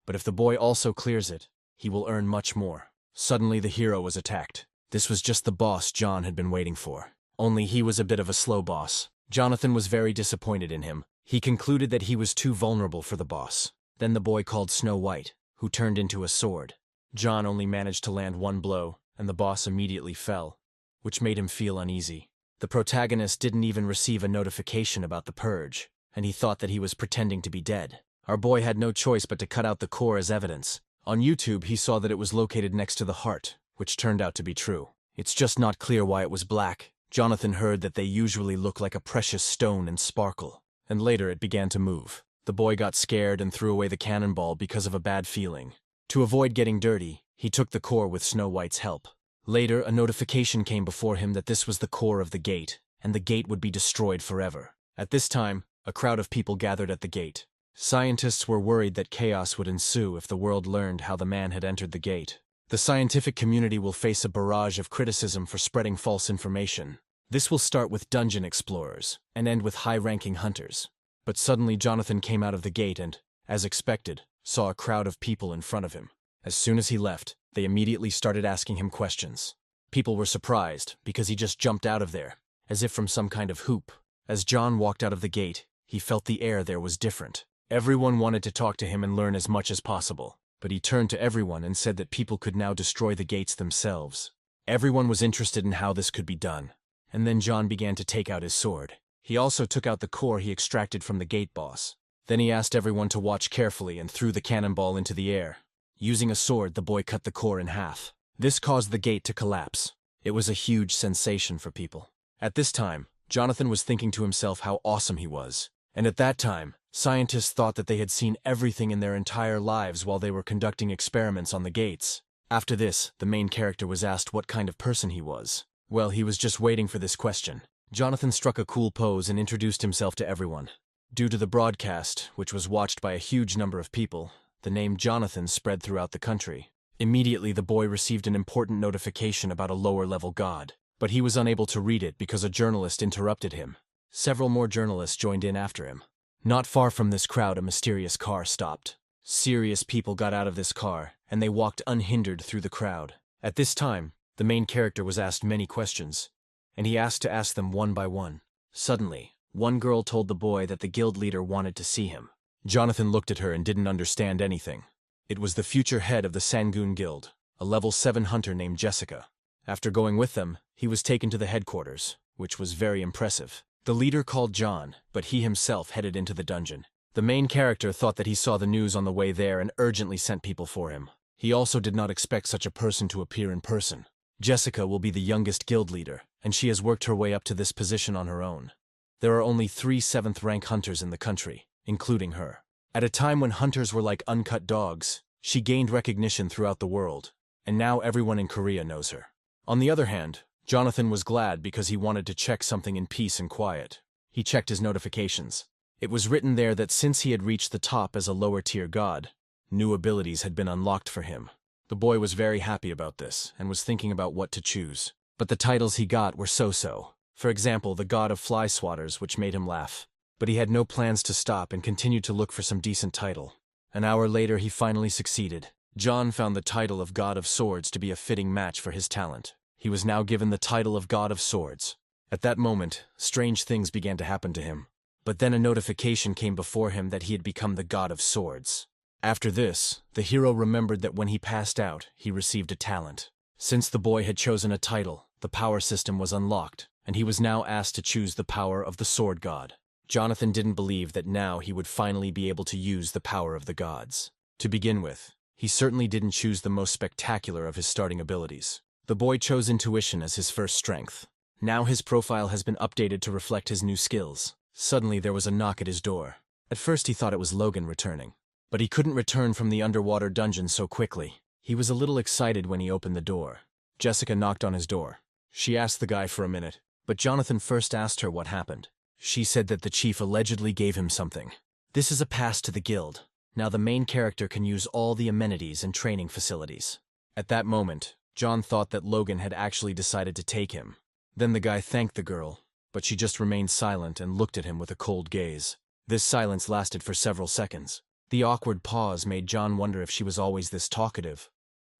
But if the boy also clears it, he will earn much more. Suddenly the hero was attacked. This was just the boss John had been waiting for. Only he was a bit of a slow boss. Jonathan was very disappointed in him. He concluded that he was too vulnerable for the boss. Then the boy called Snow White, who turned into a sword. John only managed to land one blow, and the boss immediately fell, which made him feel uneasy. The protagonist didn't even receive a notification about the purge, and he thought that he was pretending to be dead. Our boy had no choice but to cut out the core as evidence. On YouTube, he saw that it was located next to the heart, which turned out to be true. It's just not clear why it was black. Jonathan heard that they usually look like a precious stone and sparkle, and later it began to move. The boy got scared and threw away the cannonball because of a bad feeling. To avoid getting dirty, He took the core with Snow White's help. Later, a notification came before him that this was the core of the gate, and the gate would be destroyed forever. At this time, a crowd of people gathered at the gate. Scientists were worried that chaos would ensue if the world learned how the man had entered the gate. The scientific community will face a barrage of criticism for spreading false information. This will start with dungeon explorers and end with high-ranking hunters. But suddenly Jonathan came out of the gate and, as expected, saw a crowd of people in front of him. As soon as he left, they immediately started asking him questions. People were surprised because he just jumped out of there, as if from some kind of hoop. As John walked out of the gate, he felt the air there was different. Everyone wanted to talk to him and learn as much as possible, but he turned to everyone and said that people could now destroy the gates themselves. Everyone was interested in how this could be done. And then John began to take out his sword. He also took out the core he extracted from the gate boss. Then he asked everyone to watch carefully and threw the cannonball into the air. Using a sword, the boy cut the core in half. This caused the gate to collapse. It was a huge sensation for people. At this time, Jonathan was thinking to himself how awesome he was. And at that time, scientists thought that they had seen everything in their entire lives while they were conducting experiments on the gates. After this, the main character was asked what kind of person he was. Well, he was just waiting for this question. Jonathan struck a cool pose and introduced himself to everyone. Due to the broadcast, which was watched by a huge number of people, the name Jonathan spread throughout the country. Immediately, the boy received an important notification about a lower-level god, but he was unable to read it because a journalist interrupted him. Several more journalists joined in after him. Not far from this crowd, a mysterious car stopped. Serious people got out of this car, and they walked unhindered through the crowd. At this time, the main character was asked many questions, and he asked to ask them one by one. Suddenly, one girl told the boy that the guild leader wanted to see him. Jonathan looked at her and didn't understand anything. It was the future head of the Sangoon Guild, a level 7 hunter named Jessica. After going with them, he was taken to the headquarters, which was very impressive. The leader called John, but he himself headed into the dungeon. The main character thought that he saw the news on the way there and urgently sent people for him. He also did not expect such a person to appear in person. Jessica will be the youngest guild leader, and she has worked her way up to this position on her own. There are only 3 7th-rank hunters in the country, including her. At a time when hunters were like uncut dogs, she gained recognition throughout the world, and now everyone in Korea knows her. On the other hand, Jonathan was glad because he wanted to check something in peace and quiet. He checked his notifications. It was written there that since he had reached the top as a lower-tier god, new abilities had been unlocked for him. The boy was very happy about this and was thinking about what to choose. But the titles he got were so-so. For example, the God of Fly Swatters, which made him laugh. But he had no plans to stop and continued to look for some decent title. An hour later, he finally succeeded. John found the title of God of Swords to be a fitting match for his talent. He was now given the title of God of Swords. At that moment, strange things began to happen to him. But then a notification came before him that he had become the God of Swords. After this, the hero remembered that when he passed out, he received a talent. Since the boy had chosen a title, the power system was unlocked, and he was now asked to choose the power of the Sword God. Jonathan didn't believe that now he would finally be able to use the power of the gods. To begin with, he certainly didn't choose the most spectacular of his starting abilities. The boy chose intuition as his first strength. Now his profile has been updated to reflect his new skills. Suddenly there was a knock at his door. At first he thought it was Logan returning. But he couldn't return from the underwater dungeon so quickly. He was a little excited when he opened the door. Jessica knocked on his door. She asked the guy for a minute, but Jonathan first asked her what happened. She said that the chief allegedly gave him something. This is a pass to the guild. Now the main character can use all the amenities and training facilities. At that moment, John thought that Logan had actually decided to take him. Then the guy thanked the girl, but she just remained silent and looked at him with a cold gaze. This silence lasted for several seconds. The awkward pause made John wonder if she was always this talkative,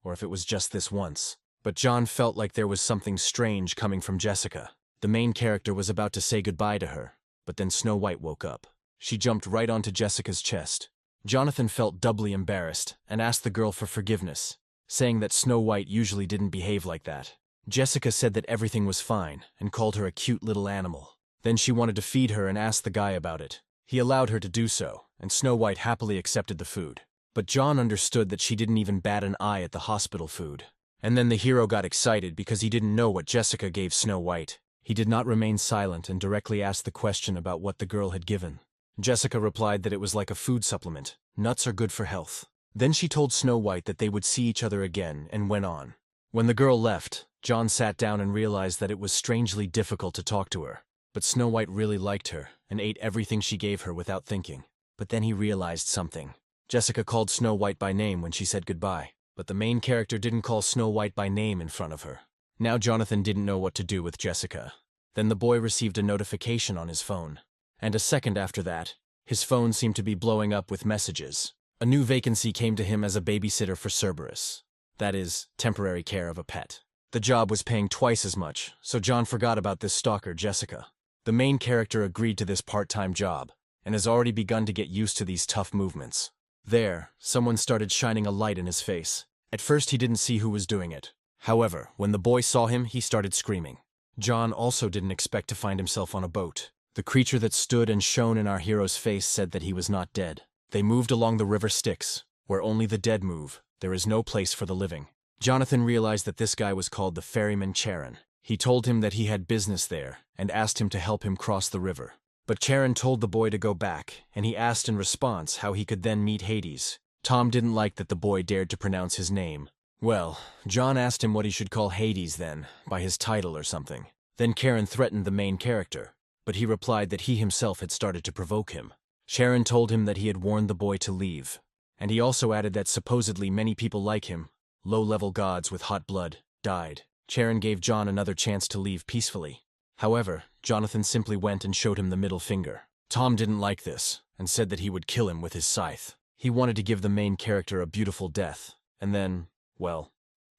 or if it was just this once. But John felt like there was something strange coming from Jessica. The main character was about to say goodbye to her, but then Snow White woke up. She jumped right onto Jessica's chest. Jonathan felt doubly embarrassed and asked the girl for forgiveness, saying that Snow White usually didn't behave like that. Jessica said that everything was fine and called her a cute little animal. Then she wanted to feed her and asked the guy about it. He allowed her to do so, and Snow White happily accepted the food. But John understood that she didn't even bat an eye at the hospital food. And then the hero got excited because he didn't know what Jessica gave Snow White. He did not remain silent and directly asked the question about what the girl had given. Jessica replied that it was like a food supplement. Nuts are good for health. Then she told Snow White that they would see each other again and went on. When the girl left, John sat down and realized that it was strangely difficult to talk to her. But Snow White really liked her and ate everything she gave her without thinking. But then he realized something. Jessica called Snow White by name when she said goodbye, but the main character didn't call Snow White by name in front of her. Now Jonathan didn't know what to do with Jessica. Then the boy received a notification on his phone. And a second after that, his phone seemed to be blowing up with messages. A new vacancy came to him as a babysitter for Cerberus. That is, temporary care of a pet. The job was paying twice as much, so John forgot about this stalker, Jessica. The main character agreed to this part-time job, and has already begun to get used to these tough movements. There, someone started shining a light in his face. At first he didn't see who was doing it. However, when the boy saw him, he started screaming. John also didn't expect to find himself on a boat. The creature that stood and shone in our hero's face said that he was not dead. They moved along the river Styx, where only the dead move. There is no place for the living. Jonathan realized that this guy was called the ferryman Charon. He told him that he had business there and asked him to help him cross the river. But Charon told the boy to go back, and he asked in response how he could then meet Hades. Tom didn't like that the boy dared to pronounce his name. Well, John asked him what he should call Hades then, by his title or something. Then Charon threatened the main character, but he replied that he himself had started to provoke him. Charon told him that he had warned the boy to leave, and he also added that supposedly many people like him, low-level gods with hot blood, died. Charon gave John another chance to leave peacefully. However, Jonathan simply went and showed him the middle finger. Tom didn't like this, and said that he would kill him with his scythe. He wanted to give the main character a beautiful death, and then, well,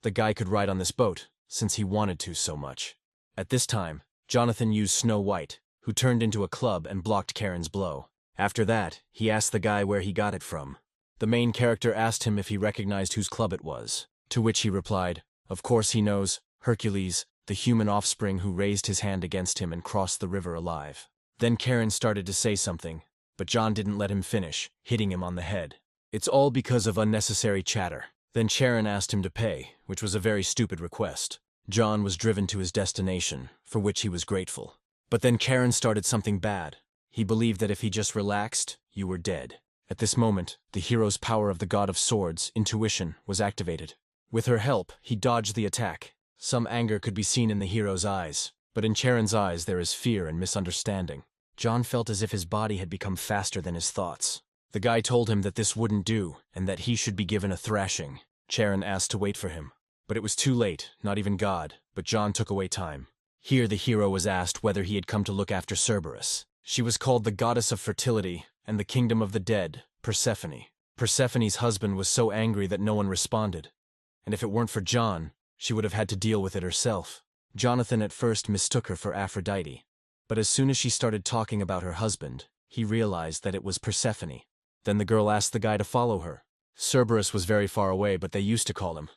the guy could ride on this boat, since he wanted to so much. At this time, Jonathan used Snow White, who turned into a club and blocked Charon's blow. After that, he asked the guy where he got it from. The main character asked him if he recognized whose club it was, to which he replied, of course he knows, Hercules, the human offspring who raised his hand against him and crossed the river alive. Then Charon started to say something, but John didn't let him finish, hitting him on the head. It's all because of unnecessary chatter. Then Charon asked him to pay, which was a very stupid request. John was driven to his destination, for which he was grateful. But then Charon started something bad. He believed that if he just relaxed, you were dead. At this moment, the hero's power of the god of swords, intuition, was activated. With her help, he dodged the attack. Some anger could be seen in the hero's eyes, but in Charon's eyes there is fear and misunderstanding. John felt as if his body had become faster than his thoughts. The guy told him that this wouldn't do, and that he should be given a thrashing. Charon asked to wait for him. But it was too late, not even God, but John took away time. Here the hero was asked whether he had come to look after Cerberus. She was called the goddess of fertility and the kingdom of the dead, Persephone. Persephone's husband was so angry that no one responded, and if it weren't for John, she would have had to deal with it herself. Jonathan at first mistook her for Aphrodite, but as soon as she started talking about her husband, he realized that it was Persephone. Then the girl asked the guy to follow her. Cerberus was very far away, but they used to call him.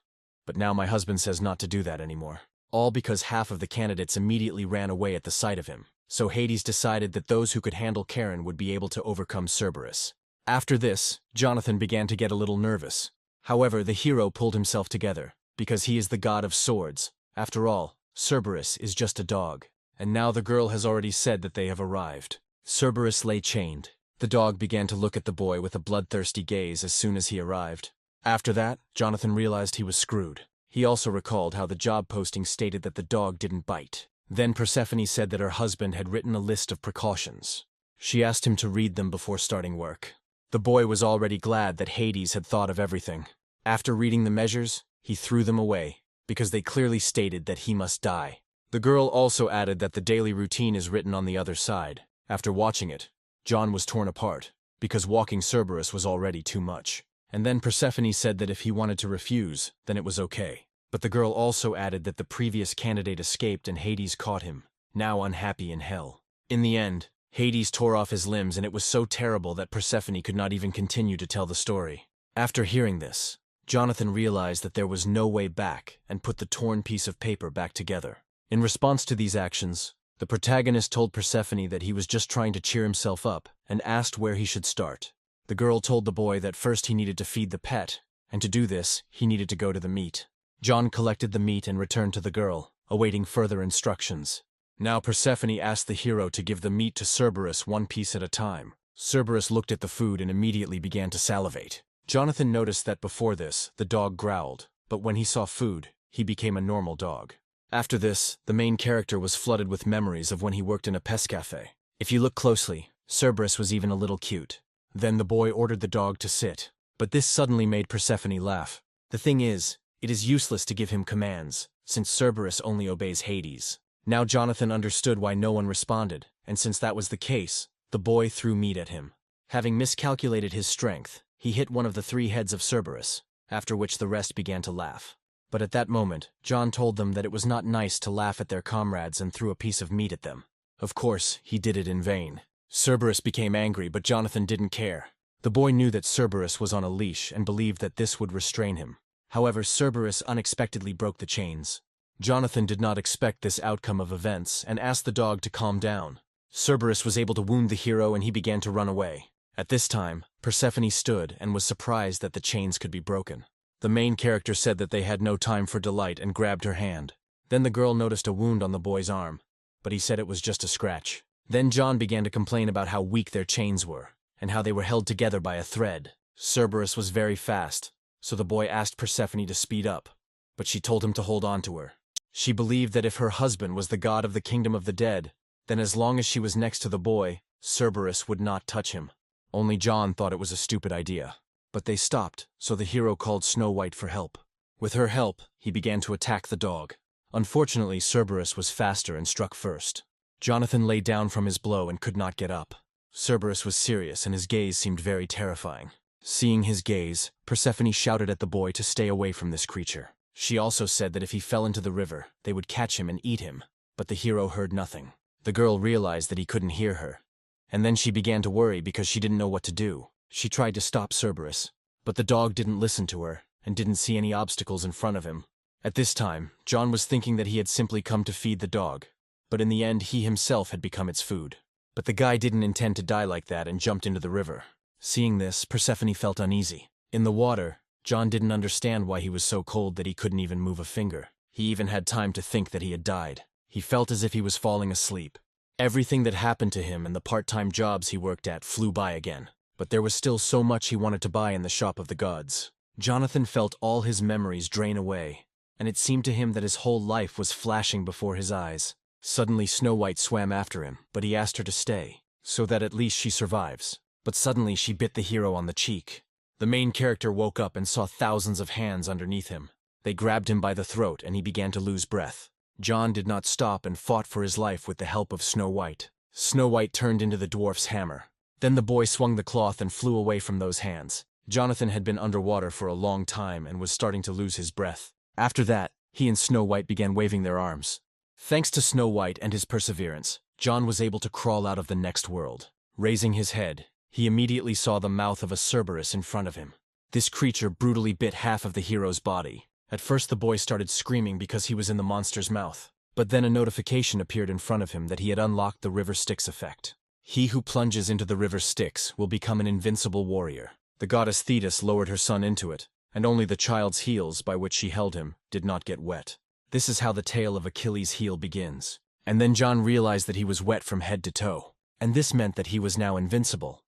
But now my husband says not to do that anymore. All because half of the candidates immediately ran away at the sight of him. So Hades decided that those who could handle Charon would be able to overcome Cerberus. After this, Jonathan began to get a little nervous. However, the hero pulled himself together, because he is the god of swords. After all, Cerberus is just a dog. And now the girl has already said that they have arrived. Cerberus lay chained. The dog began to look at the boy with a bloodthirsty gaze as soon as he arrived. After that, Jonathan realized he was screwed. He also recalled how the job posting stated that the dog didn't bite. Then Persephone said that her husband had written a list of precautions. She asked him to read them before starting work. The boy was already glad that Hades had thought of everything. After reading the measures, he threw them away, because they clearly stated that he must die. The girl also added that the daily routine is written on the other side. After watching it, John was torn apart, because walking Cerberus was already too much. And then Persephone said that if he wanted to refuse, then it was okay. But the girl also added that the previous candidate escaped and Hades caught him, now unhappy in hell. In the end, Hades tore off his limbs and it was so terrible that Persephone could not even continue to tell the story. After hearing this, Jonathan realized that there was no way back and put the torn piece of paper back together. In response to these actions, the protagonist told Persephone that he was just trying to cheer himself up and asked where he should start. The girl told the boy that first he needed to feed the pet, and to do this, he needed to go to the meat. John collected the meat and returned to the girl, awaiting further instructions. Now Persephone asked the hero to give the meat to Cerberus one piece at a time. Cerberus looked at the food and immediately began to salivate. Jonathan noticed that before this, the dog growled, but when he saw food, he became a normal dog. After this, the main character was flooded with memories of when he worked in a pest cafe. If you look closely, Cerberus was even a little cute. Then the boy ordered the dog to sit, but this suddenly made Persephone laugh. The thing is, it is useless to give him commands, since Cerberus only obeys Hades. Now Jonathan understood why no one responded, and since that was the case, the boy threw meat at him. Having miscalculated his strength, he hit one of the 3 heads of Cerberus, after which the rest began to laugh. But at that moment, John told them that it was not nice to laugh at their comrades and threw a piece of meat at them. Of course, he did it in vain. Cerberus became angry, but Jonathan didn't care. The boy knew that Cerberus was on a leash and believed that this would restrain him. However, Cerberus unexpectedly broke the chains. Jonathan did not expect this outcome of events and asked the dog to calm down. Cerberus was able to wound the hero and he began to run away. At this time, Persephone stood and was surprised that the chains could be broken. The main character said that they had no time for delight and grabbed her hand. Then the girl noticed a wound on the boy's arm, but he said it was just a scratch. Then John began to complain about how weak their chains were, and how they were held together by a thread. Cerberus was very fast, so the boy asked Persephone to speed up, but she told him to hold on to her. She believed that if her husband was the god of the kingdom of the dead, then as long as she was next to the boy, Cerberus would not touch him. Only John thought it was a stupid idea. But they stopped, so the hero called Snow White for help. With her help, he began to attack the dog. Unfortunately, Cerberus was faster and struck first. Jonathan lay down from his blow and could not get up. Cerberus was serious and his gaze seemed very terrifying. Seeing his gaze, Persephone shouted at the boy to stay away from this creature. She also said that if he fell into the river, they would catch him and eat him, but the hero heard nothing. The girl realized that he couldn't hear her, and then she began to worry because she didn't know what to do. She tried to stop Cerberus, but the dog didn't listen to her and didn't see any obstacles in front of him. At this time, John was thinking that he had simply come to feed the dog, but in the end he himself had become its food. But the guy didn't intend to die like that and jumped into the river. Seeing this, Persephone felt uneasy. In the water, John didn't understand why he was so cold that he couldn't even move a finger. He even had time to think that he had died. He felt as if he was falling asleep. Everything that happened to him and the part-time jobs he worked at flew by again. But there was still so much he wanted to buy in the shop of the gods. Jonathan felt all his memories drain away, and it seemed to him that his whole life was flashing before his eyes. Suddenly Snow White swam after him, but he asked her to stay, so that at least she survives. But suddenly she bit the hero on the cheek. The main character woke up and saw thousands of hands underneath him. They grabbed him by the throat and he began to lose breath. John did not stop and fought for his life with the help of Snow White. Snow White turned into the dwarf's hammer. Then the boy swung the cloth and flew away from those hands. Jonathan had been underwater for a long time and was starting to lose his breath. After that, he and Snow White began waving their arms. Thanks to Snow White and his perseverance, John was able to crawl out of the next world. Raising his head, he immediately saw the mouth of a Cerberus in front of him. This creature brutally bit half of the hero's body. At first the boy started screaming because he was in the monster's mouth. But then a notification appeared in front of him that he had unlocked the River Styx effect. He who plunges into the River Styx will become an invincible warrior. The goddess Thetis lowered her son into it, and only the child's heels, by which she held him, did not get wet. This is how the tale of Achilles' heel begins. And then John realized that he was wet from head to toe. And this meant that he was now invincible.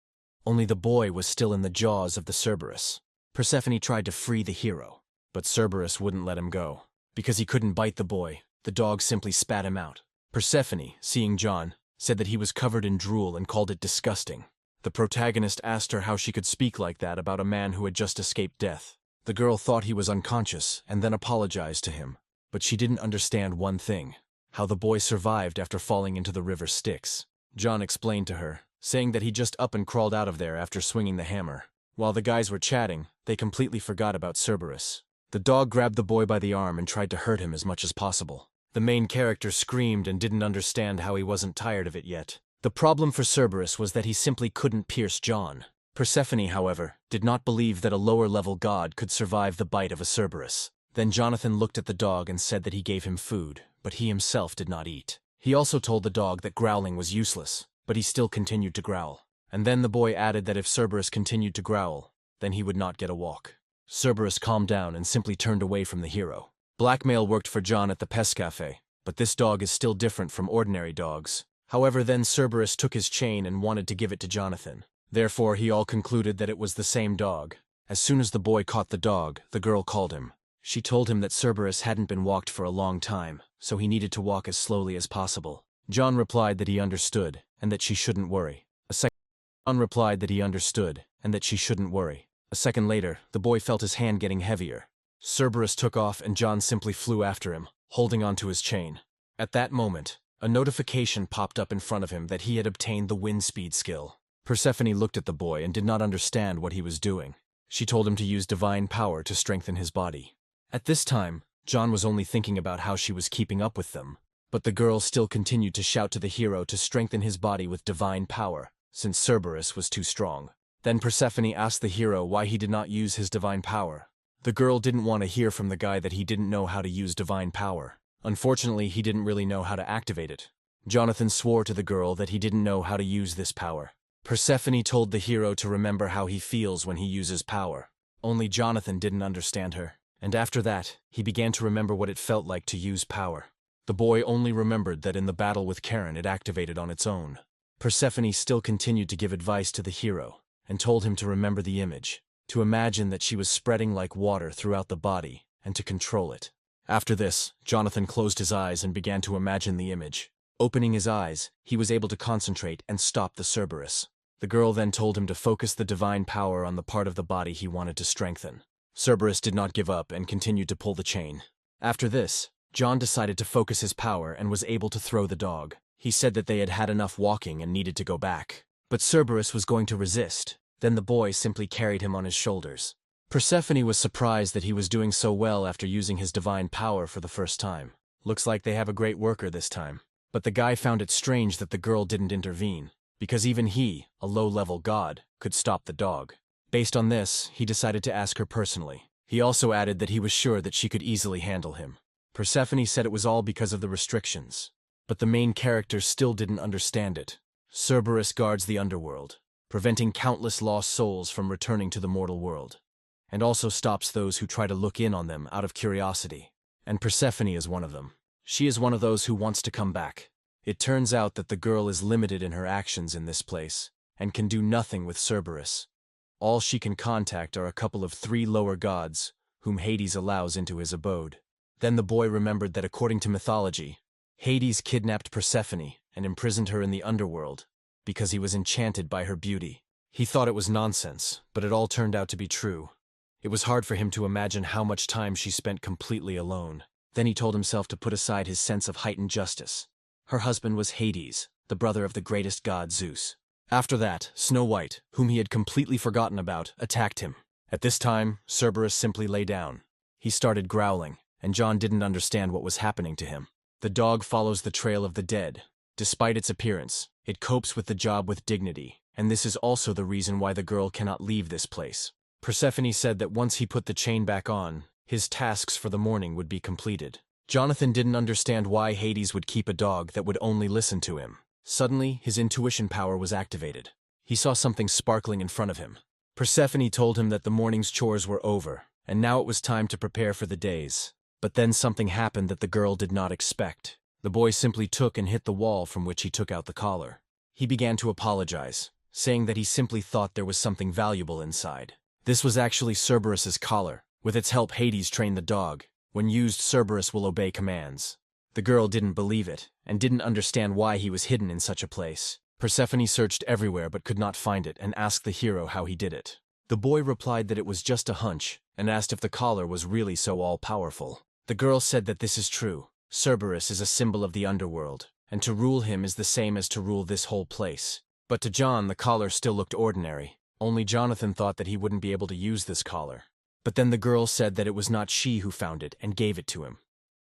Only the boy was still in the jaws of the Cerberus. Persephone tried to free the hero, but Cerberus wouldn't let him go. Because he couldn't bite the boy, the dog simply spat him out. Persephone, seeing John, said that he was covered in drool and called it disgusting. The protagonist asked her how she could speak like that about a man who had just escaped death. The girl thought he was unconscious and then apologized to him. But she didn't understand one thing: how the boy survived after falling into the River Styx. John explained to her, saying that he just up and crawled out of there after swinging the hammer. While the guys were chatting, they completely forgot about Cerberus. The dog grabbed the boy by the arm and tried to hurt him as much as possible. The main character screamed and didn't understand how he wasn't tired of it yet. The problem for Cerberus was that he simply couldn't pierce John. Persephone, however, did not believe that a lower-level god could survive the bite of a Cerberus. Then Jonathan looked at the dog and said that he gave him food, but he himself did not eat. He also told the dog that growling was useless, but he still continued to growl. And then the boy added that if Cerberus continued to growl, then he would not get a walk. Cerberus calmed down and simply turned away from the hero. Blackmail worked for John at the pest cafe, but this dog is still different from ordinary dogs. However, then Cerberus took his chain and wanted to give it to Jonathan. Therefore, he all concluded that it was the same dog. As soon as the boy caught the dog, the girl called him. She told him that Cerberus hadn't been walked for a long time, so he needed to walk as slowly as possible. John replied that he understood, and that she shouldn't worry. John replied that he understood, and that she shouldn't worry. A second later, the boy felt his hand getting heavier. Cerberus took off and John simply flew after him, holding onto his chain. At that moment, a notification popped up in front of him that he had obtained the wind speed skill. Persephone looked at the boy and did not understand what he was doing. She told him to use divine power to strengthen his body. At this time, John was only thinking about how she was keeping up with them, but the girl still continued to shout to the hero to strengthen his body with divine power, since Cerberus was too strong. Then Persephone asked the hero why he did not use his divine power. The girl didn't want to hear from the guy that he didn't know how to use divine power. Unfortunately, he didn't really know how to activate it. Jonathan swore to the girl that he didn't know how to use this power. Persephone told the hero to remember how he feels when he uses power. Only Jonathan didn't understand her, and after that, he began to remember what it felt like to use power. The boy only remembered that in the battle with Karen it activated on its own. Persephone still continued to give advice to the hero, and told him to remember the image, to imagine that she was spreading like water throughout the body, and to control it. After this, Jonathan closed his eyes and began to imagine the image. Opening his eyes, he was able to concentrate and stop the Cerberus. The girl then told him to focus the divine power on the part of the body he wanted to strengthen. Cerberus did not give up and continued to pull the chain. After this, John decided to focus his power and was able to throw the dog. He said that they had had enough walking and needed to go back. But Cerberus was going to resist. Then the boy simply carried him on his shoulders. Persephone was surprised that he was doing so well after using his divine power for the first time. Looks like they have a great worker this time. But the guy found it strange that the girl didn't intervene, because even he, a low-level god, could stop the dog. Based on this, he decided to ask her personally. He also added that he was sure that she could easily handle him. Persephone said it was all because of the restrictions. But the main character still didn't understand it. Cerberus guards the underworld, preventing countless lost souls from returning to the mortal world, and also stops those who try to look in on them out of curiosity. And Persephone is one of them. She is one of those who wants to come back. It turns out that the girl is limited in her actions in this place, and can do nothing with Cerberus. All she can contact are a couple of 3 lower gods, whom Hades allows into his abode. Then the boy remembered that according to mythology, Hades kidnapped Persephone and imprisoned her in the underworld because he was enchanted by her beauty. He thought it was nonsense, but it all turned out to be true. It was hard for him to imagine how much time she spent completely alone. Then he told himself to put aside his sense of heightened justice. Her husband was Hades, the brother of the greatest god Zeus. After that, Snow White, whom he had completely forgotten about, attacked him. At this time, Cerberus simply lay down. He started growling, and John didn't understand what was happening to him. The dog follows the trail of the dead. Despite its appearance, it copes with the job with dignity, and this is also the reason why the girl cannot leave this place. Persephone said that once he put the chain back on, his tasks for the morning would be completed. Jonathan didn't understand why Hades would keep a dog that would only listen to him. Suddenly, his intuition power was activated. He saw something sparkling in front of him. Persephone told him that the morning's chores were over, and now it was time to prepare for the days. But then something happened that the girl did not expect. The boy simply took and hit the wall from which he took out the collar. He began to apologize, saying that he simply thought there was something valuable inside. This was actually Cerberus's collar. With its help, Hades trained the dog. When used, Cerberus will obey commands. The girl didn't believe it, and didn't understand why he was hidden in such a place. Persephone searched everywhere but could not find it and asked the hero how he did it. The boy replied that it was just a hunch, and asked if the collar was really so all-powerful. The girl said that this is true. Cerberus is a symbol of the underworld, and to rule him is the same as to rule this whole place. But to John, the collar still looked ordinary. Only Jonathan thought that he wouldn't be able to use this collar. But then the girl said that it was not she who found it and gave it to him.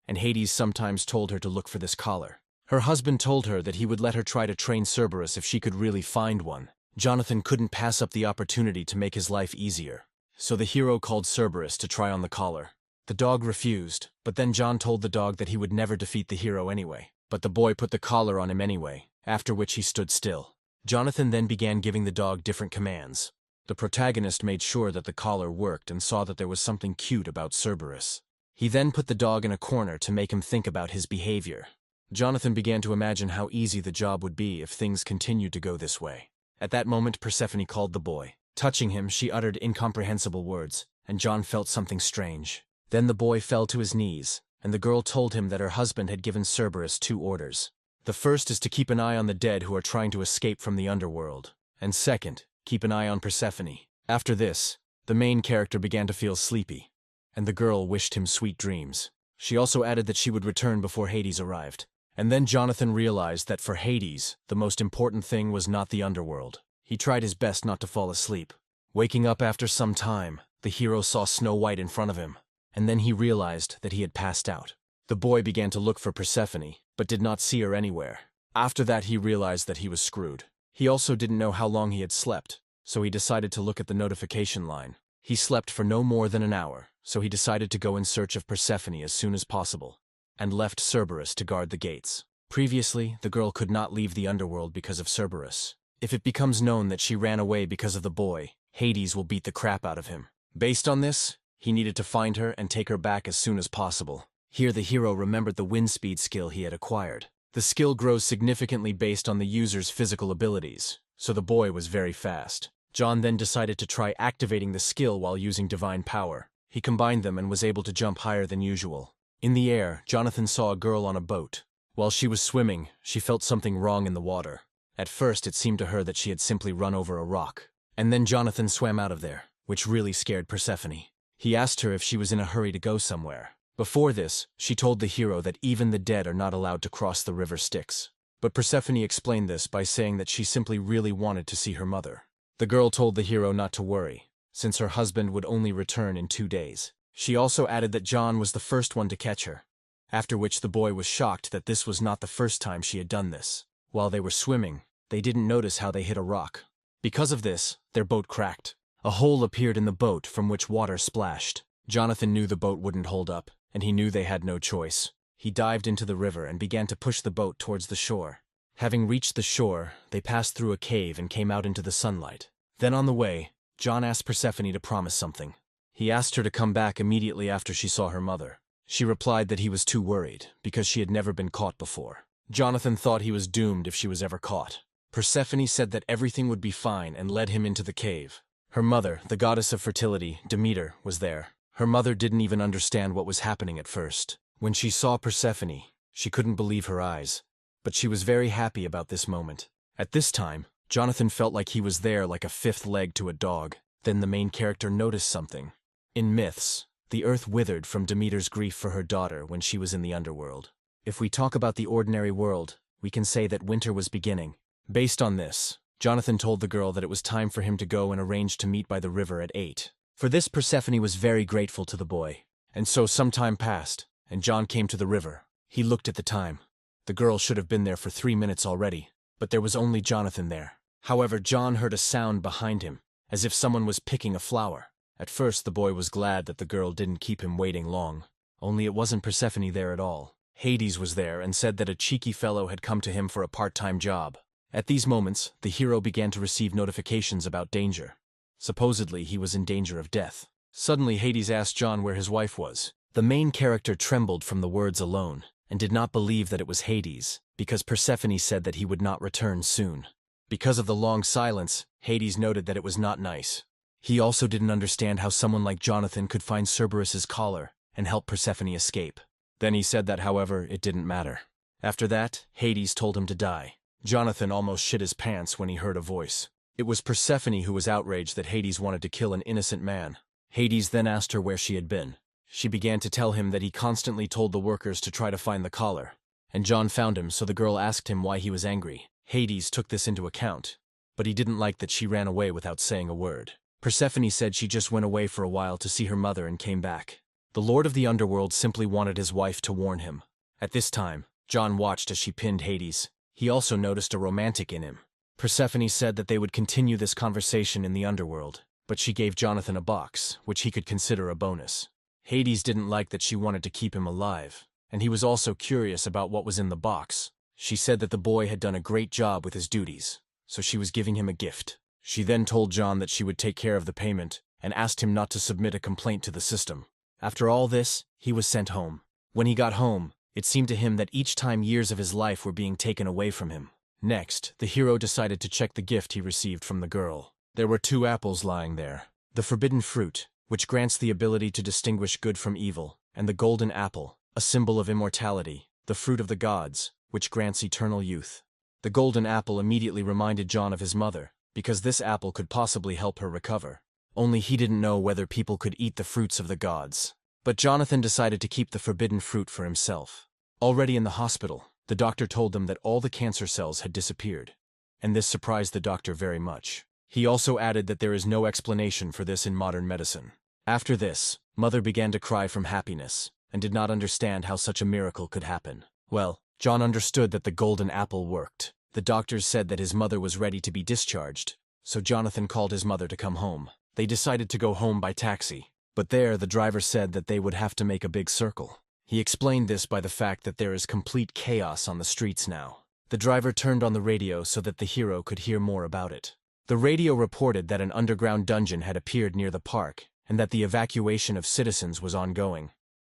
And Hades sometimes told her to look for this collar. Her husband told her that he would let her try to train Cerberus if she could really find one. Jonathan couldn't pass up the opportunity to make his life easier. So the hero called Cerberus to try on the collar. The dog refused, but then John told the dog that he would never defeat the hero anyway. But the boy put the collar on him anyway, after which he stood still. Jonathan then began giving the dog different commands. The protagonist made sure that the collar worked and saw that there was something cute about Cerberus. He then put the dog in a corner to make him think about his behavior. Jonathan began to imagine how easy the job would be if things continued to go this way. At that moment, Persephone called the boy. Touching him, she uttered incomprehensible words, and John felt something strange. Then the boy fell to his knees, and the girl told him that her husband had given Cerberus 2 orders. The first is to keep an eye on the dead who are trying to escape from the underworld, and second, keep an eye on Persephone. After this, the main character began to feel sleepy, and the girl wished him sweet dreams. She also added that she would return before Hades arrived. And then Jonathan realized that for Hades, the most important thing was not the underworld. He tried his best not to fall asleep. Waking up after some time, the hero saw Snow White in front of him, and then he realized that he had passed out. The boy began to look for Persephone, but did not see her anywhere. After that, he realized that he was screwed. He also didn't know how long he had slept, so he decided to look at the notification line. He slept for no more than an hour, so he decided to go in search of Persephone as soon as possible, and left Cerberus to guard the gates. Previously, the girl could not leave the underworld because of Cerberus. If it becomes known that she ran away because of the boy, Hades will beat the crap out of him. Based on this, he needed to find her and take her back as soon as possible. Here the hero remembered the wind speed skill he had acquired. The skill grows significantly based on the user's physical abilities, so the boy was very fast. John then decided to try activating the skill while using divine power. He combined them and was able to jump higher than usual. In the air, Jonathan saw a girl on a boat. While she was swimming, she felt something wrong in the water. At first, it seemed to her that she had simply run over a rock. And then Jonathan swam out of there, which really scared Persephone. He asked her if she was in a hurry to go somewhere. Before this, she told the hero that even the dead are not allowed to cross the river Styx. But Persephone explained this by saying that she simply really wanted to see her mother. The girl told the hero not to worry, since her husband would only return in 2 days. She also added that John was the first one to catch her, after which the boy was shocked that this was not the first time she had done this. While they were swimming, they didn't notice how they hit a rock. Because of this, their boat cracked. A hole appeared in the boat from which water splashed. Jonathan knew the boat wouldn't hold up, and he knew they had no choice. He dived into the river and began to push the boat towards the shore. Having reached the shore, they passed through a cave and came out into the sunlight. Then on the way, John asked Persephone to promise something. He asked her to come back immediately after she saw her mother. She replied that he was too worried, because she had never been caught before. Jonathan thought he was doomed if she was ever caught. Persephone said that everything would be fine and led him into the cave. Her mother, the goddess of fertility, Demeter, was there. Her mother didn't even understand what was happening at first. When she saw Persephone, she couldn't believe her eyes. But she was very happy about this moment. At this time, Jonathan felt like he was there like a fifth leg to a dog. Then the main character noticed something. In myths, the earth withered from Demeter's grief for her daughter when she was in the underworld. If we talk about the ordinary world, we can say that winter was beginning. Based on this, Jonathan told the girl that it was time for him to go and arrange to meet by the river at 8. For this, Persephone was very grateful to the boy. And so some time passed, and John came to the river. He looked at the time. The girl should have been there for 3 minutes already, but there was only Jonathan there. However, John heard a sound behind him, as if someone was picking a flower. At first, the boy was glad that the girl didn't keep him waiting long. Only it wasn't Persephone there at all. Hades was there and said that a cheeky fellow had come to him for a part-time job. At these moments, the hero began to receive notifications about danger. Supposedly, he was in danger of death. Suddenly, Hades asked John where his wife was. The main character trembled from the words alone, and did not believe that it was Hades, because Persephone said that he would not return soon. Because of the long silence, Hades noted that it was not nice. He also didn't understand how someone like Jonathan could find Cerberus's collar and help Persephone escape. Then he said that, however, it didn't matter. After that, Hades told him to die. Jonathan almost shit his pants when he heard a voice. It was Persephone who was outraged that Hades wanted to kill an innocent man. Hades then asked her where she had been. She began to tell him that he constantly told the workers to try to find the collar, and John found him, so the girl asked him why he was angry. Hades took this into account, but he didn't like that she ran away without saying a word. Persephone said she just went away for a while to see her mother and came back. The Lord of the Underworld simply wanted his wife to warn him. At this time, John watched as she pinned Hades. He also noticed a romantic in him. Persephone said that they would continue this conversation in the underworld, but she gave Jonathan a box, which he could consider a bonus. Hades didn't like that she wanted to keep him alive, and he was also curious about what was in the box. She said that the boy had done a great job with his duties, so she was giving him a gift. She then told John that she would take care of the payment, and asked him not to submit a complaint to the system. After all this, he was sent home. When he got home, it seemed to him that each time years of his life were being taken away from him. Next, the hero decided to check the gift he received from the girl. There were 2 apples lying there. The forbidden fruit, which grants the ability to distinguish good from evil, and the golden apple, a symbol of immortality, the fruit of the gods, which grants eternal youth. The golden apple immediately reminded John of his mother, because this apple could possibly help her recover. Only he didn't know whether people could eat the fruits of the gods. But Jonathan decided to keep the forbidden fruit for himself. Already in the hospital, the doctor told them that all the cancer cells had disappeared, and this surprised the doctor very much. He also added that there is no explanation for this in modern medicine. After this, Mother began to cry from happiness, and did not understand how such a miracle could happen. Well, John understood that the golden apple worked. The doctors said that his mother was ready to be discharged, so Jonathan called his mother to come home. They decided to go home by taxi, but there the driver said that they would have to make a big circle. He explained this by the fact that there is complete chaos on the streets now. The driver turned on the radio so that the hero could hear more about it. The radio reported that an underground dungeon had appeared near the park, and that the evacuation of citizens was ongoing.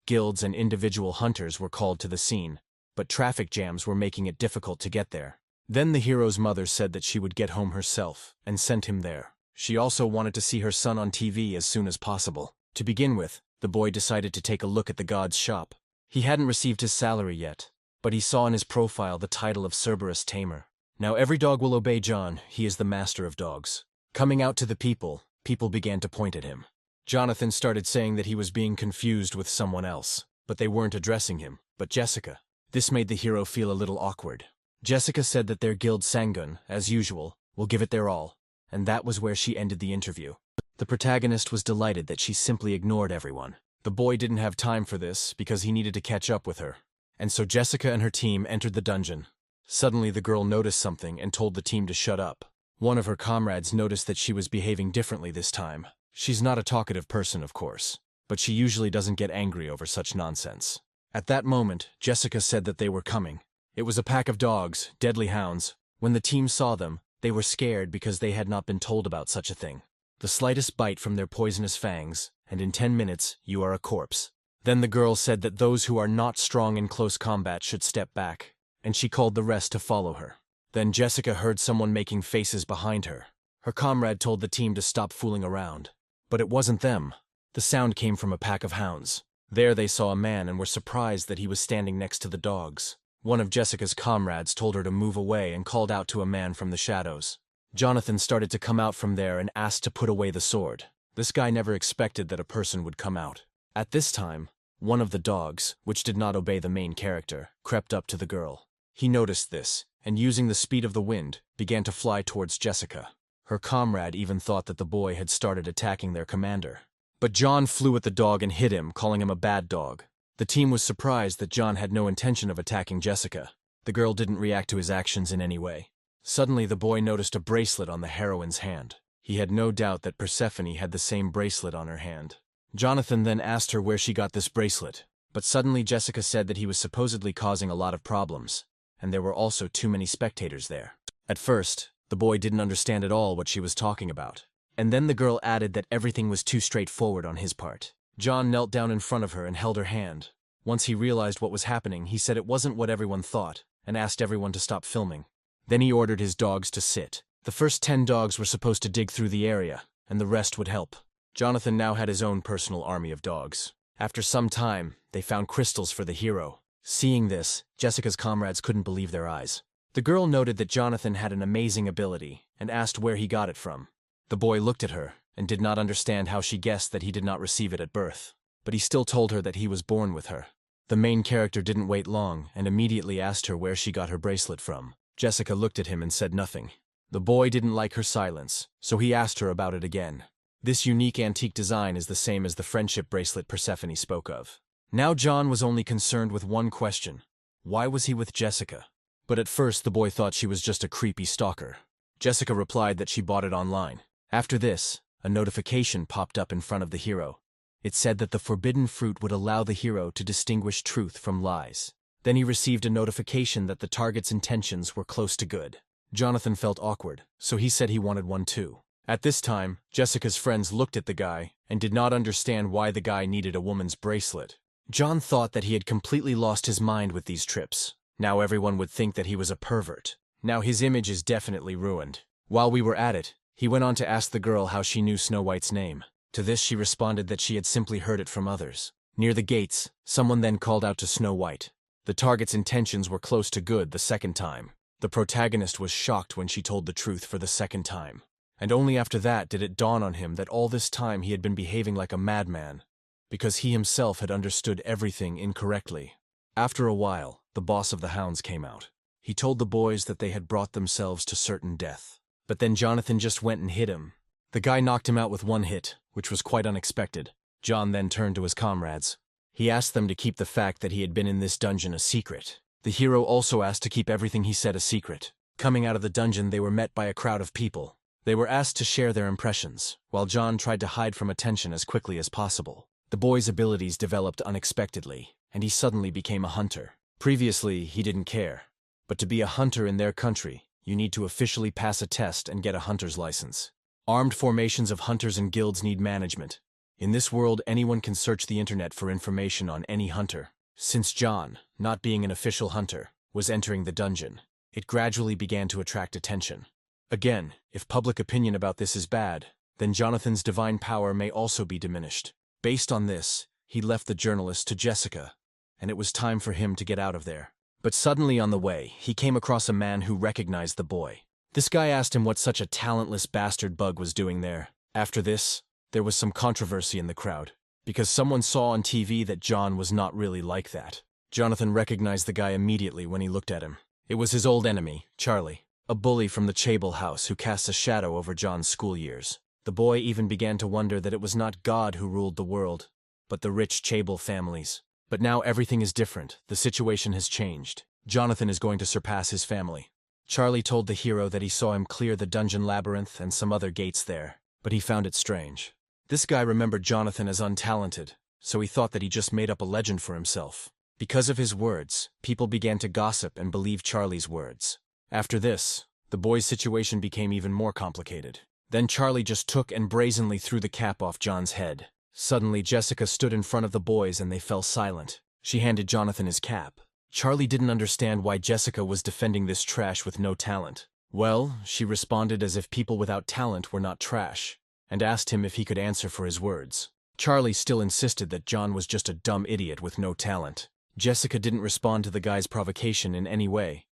Guilds and individual hunters were called to the scene, but traffic jams were making it difficult to get there. Then the hero's mother said that she would get home herself, and sent him there. She also wanted to see her son on TV as soon as possible. To begin with, the boy decided to take a look at the god's shop. He hadn't received his salary yet, but he saw in his profile the title of Cerberus Tamer. Now every dog will obey John, he is the master of dogs. Coming out to the people, people began to point at him. Jonathan started saying that he was being confused with someone else, but they weren't addressing him, but Jessica. This made the hero feel a little awkward. Jessica said that their guild Sangun, as usual, will give it their all, and that was where she ended the interview. The protagonist was delighted that she simply ignored everyone. The boy didn't have time for this because he needed to catch up with her, and so Jessica and her team entered the dungeon. Suddenly the girl noticed something and told the team to shut up. One of her comrades noticed that she was behaving differently this time. She's not a talkative person, of course, but she usually doesn't get angry over such nonsense. At that moment, Jessica said that they were coming. It was a pack of dogs, deadly hounds. When the team saw them, they were scared because they had not been told about such a thing. The slightest bite from their poisonous fangs, and in 10 minutes, you are a corpse. Then the girl said that those who are not strong in close combat should step back, and she called the rest to follow her. Then Jessica heard someone making faces behind her. Her comrade told the team to stop fooling around. But it wasn't them. The sound came from a pack of hounds. There they saw a man and were surprised that he was standing next to the dogs. One of Jessica's comrades told her to move away and called out to a man from the shadows. Jonathan started to come out from there and asked to put away the sword. This guy never expected that a person would come out. At this time, one of the dogs, which did not obey the main character, crept up to the girl. He noticed this, and using the speed of the wind, began to fly towards Jessica. Her comrade even thought that the boy had started attacking their commander. But John flew at the dog and hit him, calling him a bad dog. The team was surprised that John had no intention of attacking Jessica. The girl didn't react to his actions in any way. Suddenly the boy noticed a bracelet on the heroine's hand. He had no doubt that Persephone had the same bracelet on her hand. Jonathan then asked her where she got this bracelet, but suddenly Jessica said that he was supposedly causing a lot of problems, and there were also too many spectators there. At first, the boy didn't understand at all what she was talking about. And then the girl added that everything was too straightforward on his part. John knelt down in front of her and held her hand. Once he realized what was happening, he said it wasn't what everyone thought, and asked everyone to stop filming. Then he ordered his dogs to sit. The first 10 dogs were supposed to dig through the area, and the rest would help. Jonathan now had his own personal army of dogs. After some time, they found crystals for the hero. Seeing this, Jessica's comrades couldn't believe their eyes. The girl noted that Jonathan had an amazing ability, and asked where he got it from. The boy looked at her, and did not understand how she guessed that he did not receive it at birth. But he still told her that he was born with her. The main character didn't wait long, and immediately asked her where she got her bracelet from. Jessica looked at him and said nothing. The boy didn't like her silence, so he asked her about it again. This unique antique design is the same as the friendship bracelet Persephone spoke of. Now John was only concerned with one question. Why was he with Jessica? But at first the boy thought she was just a creepy stalker. Jessica replied that she bought it online. After this, a notification popped up in front of the hero. It said that the forbidden fruit would allow the hero to distinguish truth from lies. Then he received a notification that the target's intentions were close to good. Jonathan felt awkward, so he said he wanted one too. At this time, Jessica's friends looked at the guy and did not understand why the guy needed a woman's bracelet. John thought that he had completely lost his mind with these trips. Now everyone would think that he was a pervert. Now his image is definitely ruined. While we were at it, He went on to ask the girl how she knew Snow White's name. To this she responded that she had simply heard it from others. Near the gates, someone then called out to Snow White. The target's intentions were close to good the second time. The protagonist was shocked when she told the truth for the second time. And only after that did it dawn on him that all this time he had been behaving like a madman, because he himself had understood everything incorrectly. After a while, the boss of the hounds came out. He told the boys that they had brought themselves to certain death. But then Jonathan just went and hit him. The guy knocked him out with one hit, which was quite unexpected. John then turned to his comrades. He asked them to keep the fact that he had been in this dungeon a secret. The hero also asked to keep everything he said a secret. Coming out of the dungeon, they were met by a crowd of people. They were asked to share their impressions, while John tried to hide from attention as quickly as possible. The boy's abilities developed unexpectedly, and he suddenly became a hunter. Previously, he didn't care. But to be a hunter in their country, you need to officially pass a test and get a hunter's license. Armed formations of hunters and guilds need management. In this world, anyone can search the internet for information on any hunter. Since John, not being an official hunter, was entering the dungeon, it gradually began to attract attention. Again, if public opinion about this is bad, then Jonathan's divine power may also be diminished. Based on this, he left the journalist to Jessica, and it was time for him to get out of there. But suddenly on the way, he came across a man who recognized the boy. This guy asked him what such a talentless bastard bug was doing there. After this, there was some controversy in the crowd, because someone saw on TV that John was not really like that. Jonathan recognized the guy immediately when he looked at him. It was his old enemy, Charlie, a bully from the Chable house who casts a shadow over John's school years. The boy even began to wonder that it was not God who ruled the world, but the rich Chable families. But now everything is different. The situation has changed. Jonathan is going to surpass his family. Charlie told the hero that he saw him clear the dungeon labyrinth and some other gates there, but he found it strange. This guy remembered Jonathan as untalented, so he thought that he just made up a legend for himself. Because of his words, people began to gossip and believe Charlie's words. After this, the boy's situation became even more complicated. Then Charlie just took and brazenly threw the cap off John's head. Suddenly, Jessica stood in front of the boys and they fell silent. She handed Jonathan his cap. Charlie didn't understand why Jessica was defending this trash with no talent. Well, she responded as if people without talent were not trash, and asked him if he could answer for his words. Charlie still insisted that John was just a dumb idiot with no talent. Jessica didn't respond to the guy's provocation in any way.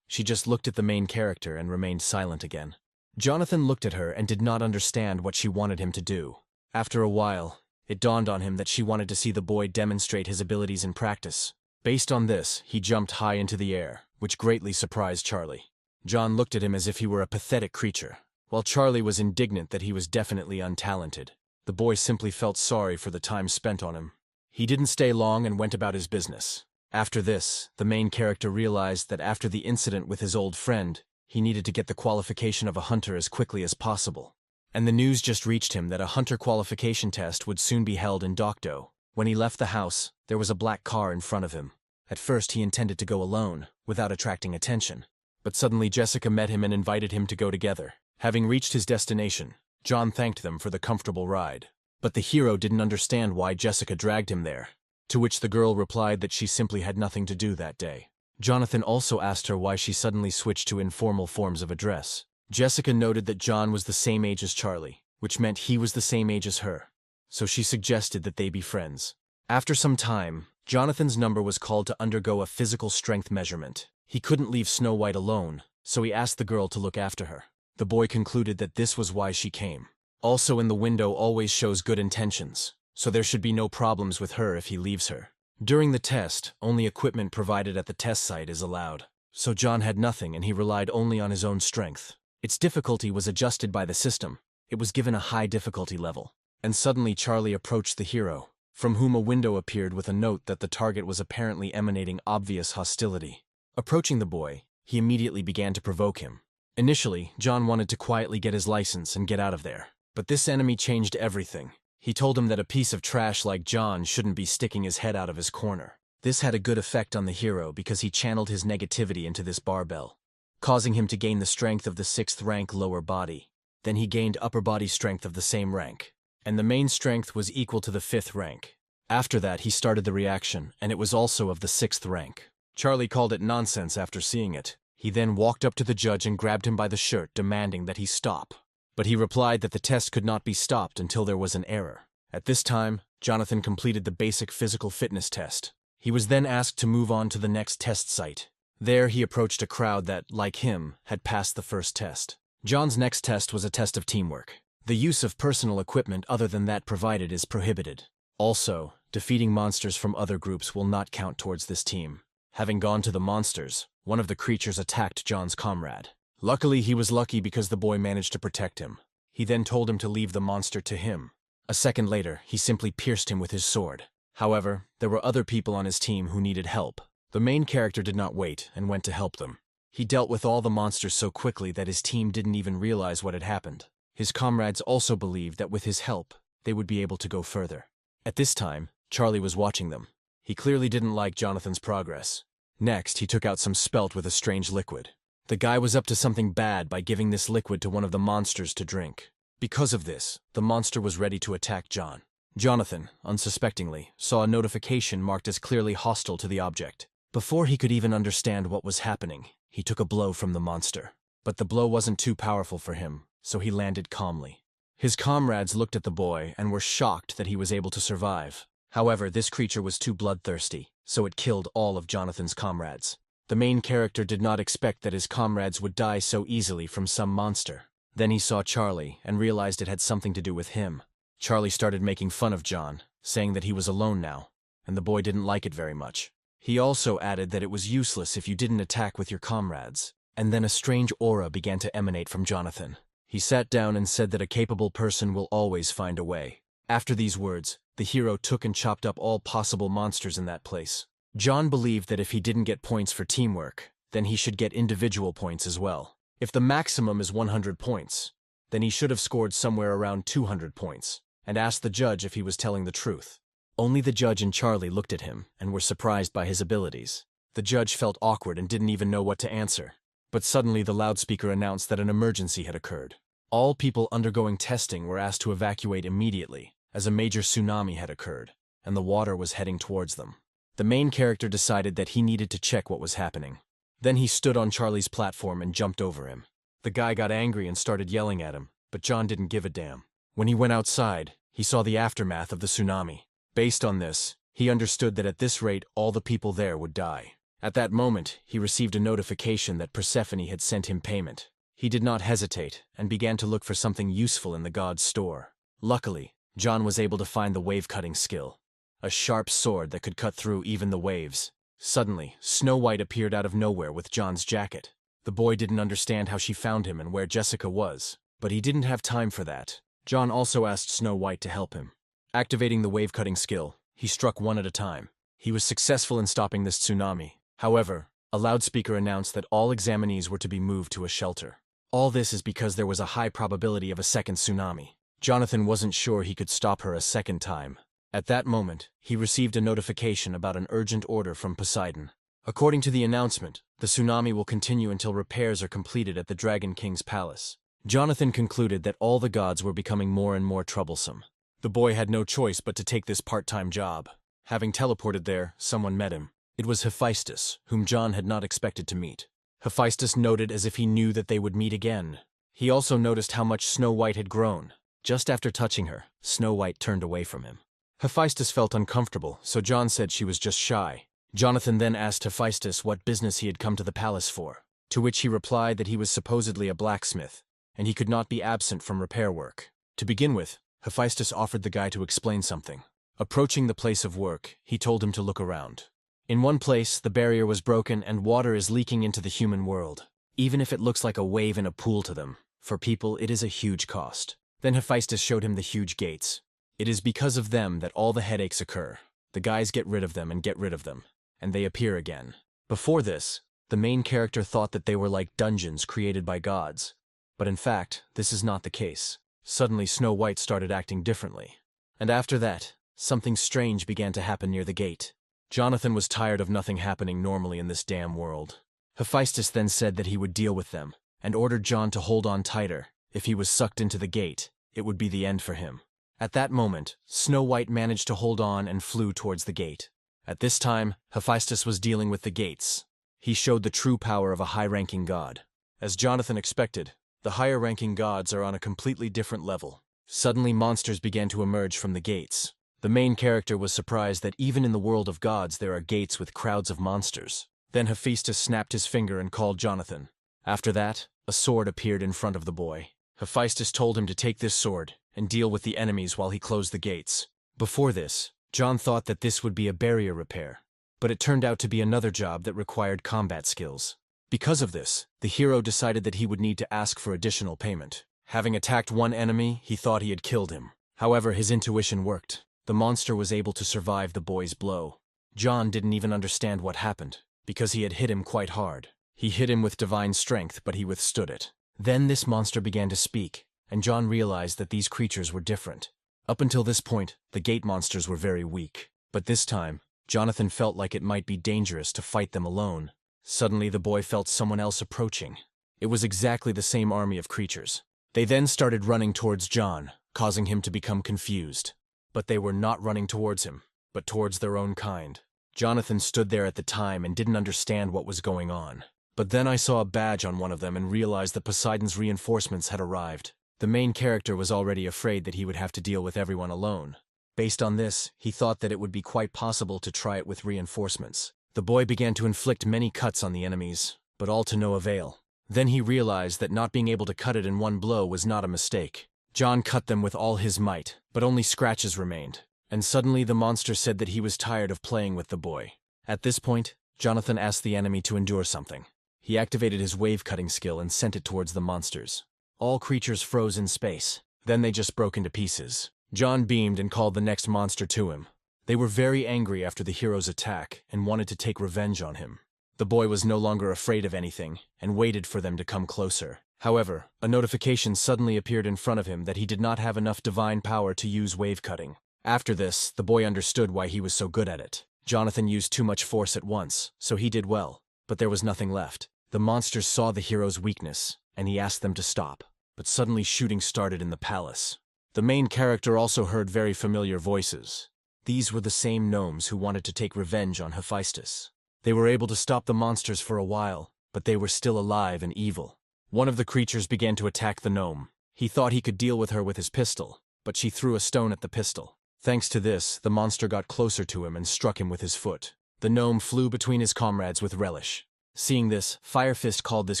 She just looked at the main character and remained silent again. Jonathan looked at her and did not understand what she wanted him to do. After a while, it dawned on him that she wanted to see the boy demonstrate his abilities in practice. Based on this, he jumped high into the air, which greatly surprised Charlie. John looked at him as if he were a pathetic creature, while Charlie was indignant that he was definitely untalented. The boy simply felt sorry for the time spent on him. He didn't stay long and went about his business. After this, the main character realized that after the incident with his old friend, he needed to get the qualification of a hunter as quickly as possible. And the news just reached him that a hunter qualification test would soon be held in Dokdo. When he left the house, there was a black car in front of him. At first he intended to go alone, without attracting attention. But suddenly Jessica met him and invited him to go together. Having reached his destination, John thanked them for the comfortable ride. But the hero didn't understand why Jessica dragged him there, to which the girl replied that she simply had nothing to do that day. Jonathan also asked her why she suddenly switched to informal forms of address. Jessica noted that John was the same age as Charlie, which meant he was the same age as her, so she suggested that they be friends. After some time, Jonathan's number was called to undergo a physical strength measurement. He couldn't leave Snow White alone, so he asked the girl to look after her. The boy concluded that this was why she came. Also, in the window always shows good intentions, so there should be no problems with her if he leaves her. During the test, only equipment provided at the test site is allowed, so John had nothing and he relied only on his own strength. Its difficulty was adjusted by the system. It was given a high difficulty level. And suddenly Charlie approached the hero, from whom a window appeared with a note that the target was apparently emanating obvious hostility. Approaching the boy, he immediately began to provoke him. Initially, John wanted to quietly get his license and get out of there. But this enemy changed everything. He told him that a piece of trash like John shouldn't be sticking his head out of his corner. This had a good effect on the hero because he channeled his negativity into this barbell, causing him to gain the strength of the 6th rank lower body. Then he gained upper body strength of the same rank, and the main strength was equal to the 5th rank. After that, he started the reaction, and it was also of the 6th rank. Charlie called it nonsense after seeing it. He then walked up to the judge and grabbed him by the shirt, demanding that he stop. but he replied that the test could not be stopped until there was an error. At this time, Jonathan completed the basic physical fitness test. He was then asked to move on to the next test site. There he approached a crowd that, like him, had passed the first test. John's next test was a test of teamwork. The use of personal equipment other than that provided is prohibited. Also, defeating monsters from other groups will not count towards this team. Having gone to the monsters, one of the creatures attacked John's comrade. Luckily, he was lucky because the boy managed to protect him. He then told him to leave the monster to him. A second later, he simply pierced him with his sword. However, there were other people on his team who needed help. The main character did not wait and went to help them. He dealt with all the monsters so quickly that his team didn't even realize what had happened. His comrades also believed that with his help, they would be able to go further. At this time, Charlie was watching them. He clearly didn't like Jonathan's progress. Next, he took out some spelt with a strange liquid. The guy was up to something bad by giving this liquid to one of the monsters to drink. Because of this, the monster was ready to attack John. Jonathan, unsuspectingly, saw a notification marked as clearly hostile to the object. Before he could even understand what was happening, he took a blow from the monster. But the blow wasn't too powerful for him, so he landed calmly. His comrades looked at the boy and were shocked that he was able to survive. However, this creature was too bloodthirsty, so it killed all of Jonathan's comrades. The main character did not expect that his comrades would die so easily from some monster. Then he saw Charlie and realized it had something to do with him. Charlie started making fun of John, saying that he was alone now, and the boy didn't like it very much. He also added that it was useless if you didn't attack with your comrades. And then a strange aura began to emanate from Jonathan. He sat down and said that a capable person will always find a way. After these words, the hero took and chopped up all possible monsters in that place. John believed that if he didn't get points for teamwork, then he should get individual points as well. If the maximum is 100 points, then he should have scored somewhere around 200 points, and asked the judge if he was telling the truth. Only the judge and Charlie looked at him and were surprised by his abilities. The judge felt awkward and didn't even know what to answer. But suddenly the loudspeaker announced that an emergency had occurred. All people undergoing testing were asked to evacuate immediately, as a major tsunami had occurred, and the water was heading towards them. The main character decided that he needed to check what was happening. Then he stood on Charlie's platform and jumped over him. The guy got angry and started yelling at him, but John didn't give a damn. When he went outside, he saw the aftermath of the tsunami. Based on this, he understood that at this rate all the people there would die. At that moment, he received a notification that Persephone had sent him payment. He did not hesitate and began to look for something useful in the god's store. Luckily, John was able to find the wave-cutting skill, a sharp sword that could cut through even the waves. Suddenly, Snow White appeared out of nowhere with John's jacket. The boy didn't understand how she found him and where Jessica was, but he didn't have time for that. John also asked Snow White to help him. Activating the wave-cutting skill, he struck one at a time. He was successful in stopping this tsunami. However, a loudspeaker announced that all examinees were to be moved to a shelter. All this is because there was a high probability of a second tsunami. Jonathan wasn't sure he could stop her a second time. At that moment, he received a notification about an urgent order from Poseidon. According to the announcement, the tsunami will continue until repairs are completed at the Dragon King's palace. Jonathan concluded that all the gods were becoming more and more troublesome. The boy had no choice but to take this part-time job. Having teleported there, someone met him. It was Hephaestus, whom John had not expected to meet. Hephaestus noted as if he knew that they would meet again. He also noticed how much Snow White had grown. Just after touching her, Snow White turned away from him. Hephaestus felt uncomfortable, so John said she was just shy. Jonathan then asked Hephaestus what business he had come to the palace for, to which he replied that he was supposedly a blacksmith, and he could not be absent from repair work. To begin with, Hephaestus offered the guy to explain something. Approaching the place of work, he told him to look around. In one place, the barrier was broken and water is leaking into the human world. Even if it looks like a wave in a pool to them, for people it is a huge cost. Then Hephaestus showed him the huge gates. It is because of them that all the headaches occur. The guys get rid of them and get rid of them, and they appear again. Before this, the main character thought that they were like dungeons created by gods. But in fact, this is not the case. Suddenly Snow White started acting differently. And after that, something strange began to happen near the gate. Jonathan was tired of nothing happening normally in this damn world. Hephaestus then said that he would deal with them, and ordered John to hold on tighter. If he was sucked into the gate, it would be the end for him. At that moment, Snow White managed to hold on and flew towards the gate. At this time, Hephaestus was dealing with the gates. He showed the true power of a high-ranking god. As Jonathan expected, The higher-ranking gods are on a completely different level. Suddenly, monsters began to emerge from the gates. The main character was surprised that even in the world of gods there are gates with crowds of monsters. Then Hephaestus snapped his finger and called Jonathan. After that, a sword appeared in front of the boy. Hephaestus told him to take this sword and deal with the enemies while he closed the gates. Before this, John thought that this would be a barrier repair, but it turned out to be another job that required combat skills. Because of this, the hero decided that he would need to ask for additional payment. Having attacked one enemy, he thought he had killed him. However, his intuition worked. The monster was able to survive the boy's blow. John didn't even understand what happened, because he had hit him quite hard. He hit him with divine strength, but he withstood it. Then this monster began to speak, and John realized that these creatures were different. Up until this point, the gate monsters were very weak. But this time, Jonathan felt like it might be dangerous to fight them alone. Suddenly, the boy felt someone else approaching. It was exactly the same army of creatures. They then started running towards John, causing him to become confused. But they were not running towards him, but towards their own kind. Jonathan stood there at the time and didn't understand what was going on. But then I saw a badge on one of them and realized that Poseidon's reinforcements had arrived. The main character was already afraid that he would have to deal with everyone alone. Based on this, he thought that it would be quite possible to try it with reinforcements. The boy began to inflict many cuts on the enemies, but all to no avail. Then he realized that not being able to cut it in one blow was not a mistake. John cut them with all his might, but only scratches remained. And suddenly the monster said that he was tired of playing with the boy. At this point, Jonathan asked the enemy to endure something. He activated his wave-cutting skill and sent it towards the monsters. All creatures froze in space. Then they just broke into pieces. John beamed and called the next monster to him. They were very angry after the hero's attack and wanted to take revenge on him. The boy was no longer afraid of anything and waited for them to come closer. However, a notification suddenly appeared in front of him that he did not have enough divine power to use wave-cutting. After this, the boy understood why he was so good at it. Jonathan used too much force at once, so he did well, but there was nothing left. The monsters saw the hero's weakness, and he asked them to stop. But suddenly shooting started in the palace. The main character also heard very familiar voices. These were the same gnomes who wanted to take revenge on Hephaestus. They were able to stop the monsters for a while, but they were still alive and evil. One of the creatures began to attack the gnome. He thought he could deal with her with his pistol, but she threw a stone at the pistol. Thanks to this, the monster got closer to him and struck him with his foot. The gnome flew between his comrades with relish. Seeing this, Firefist called this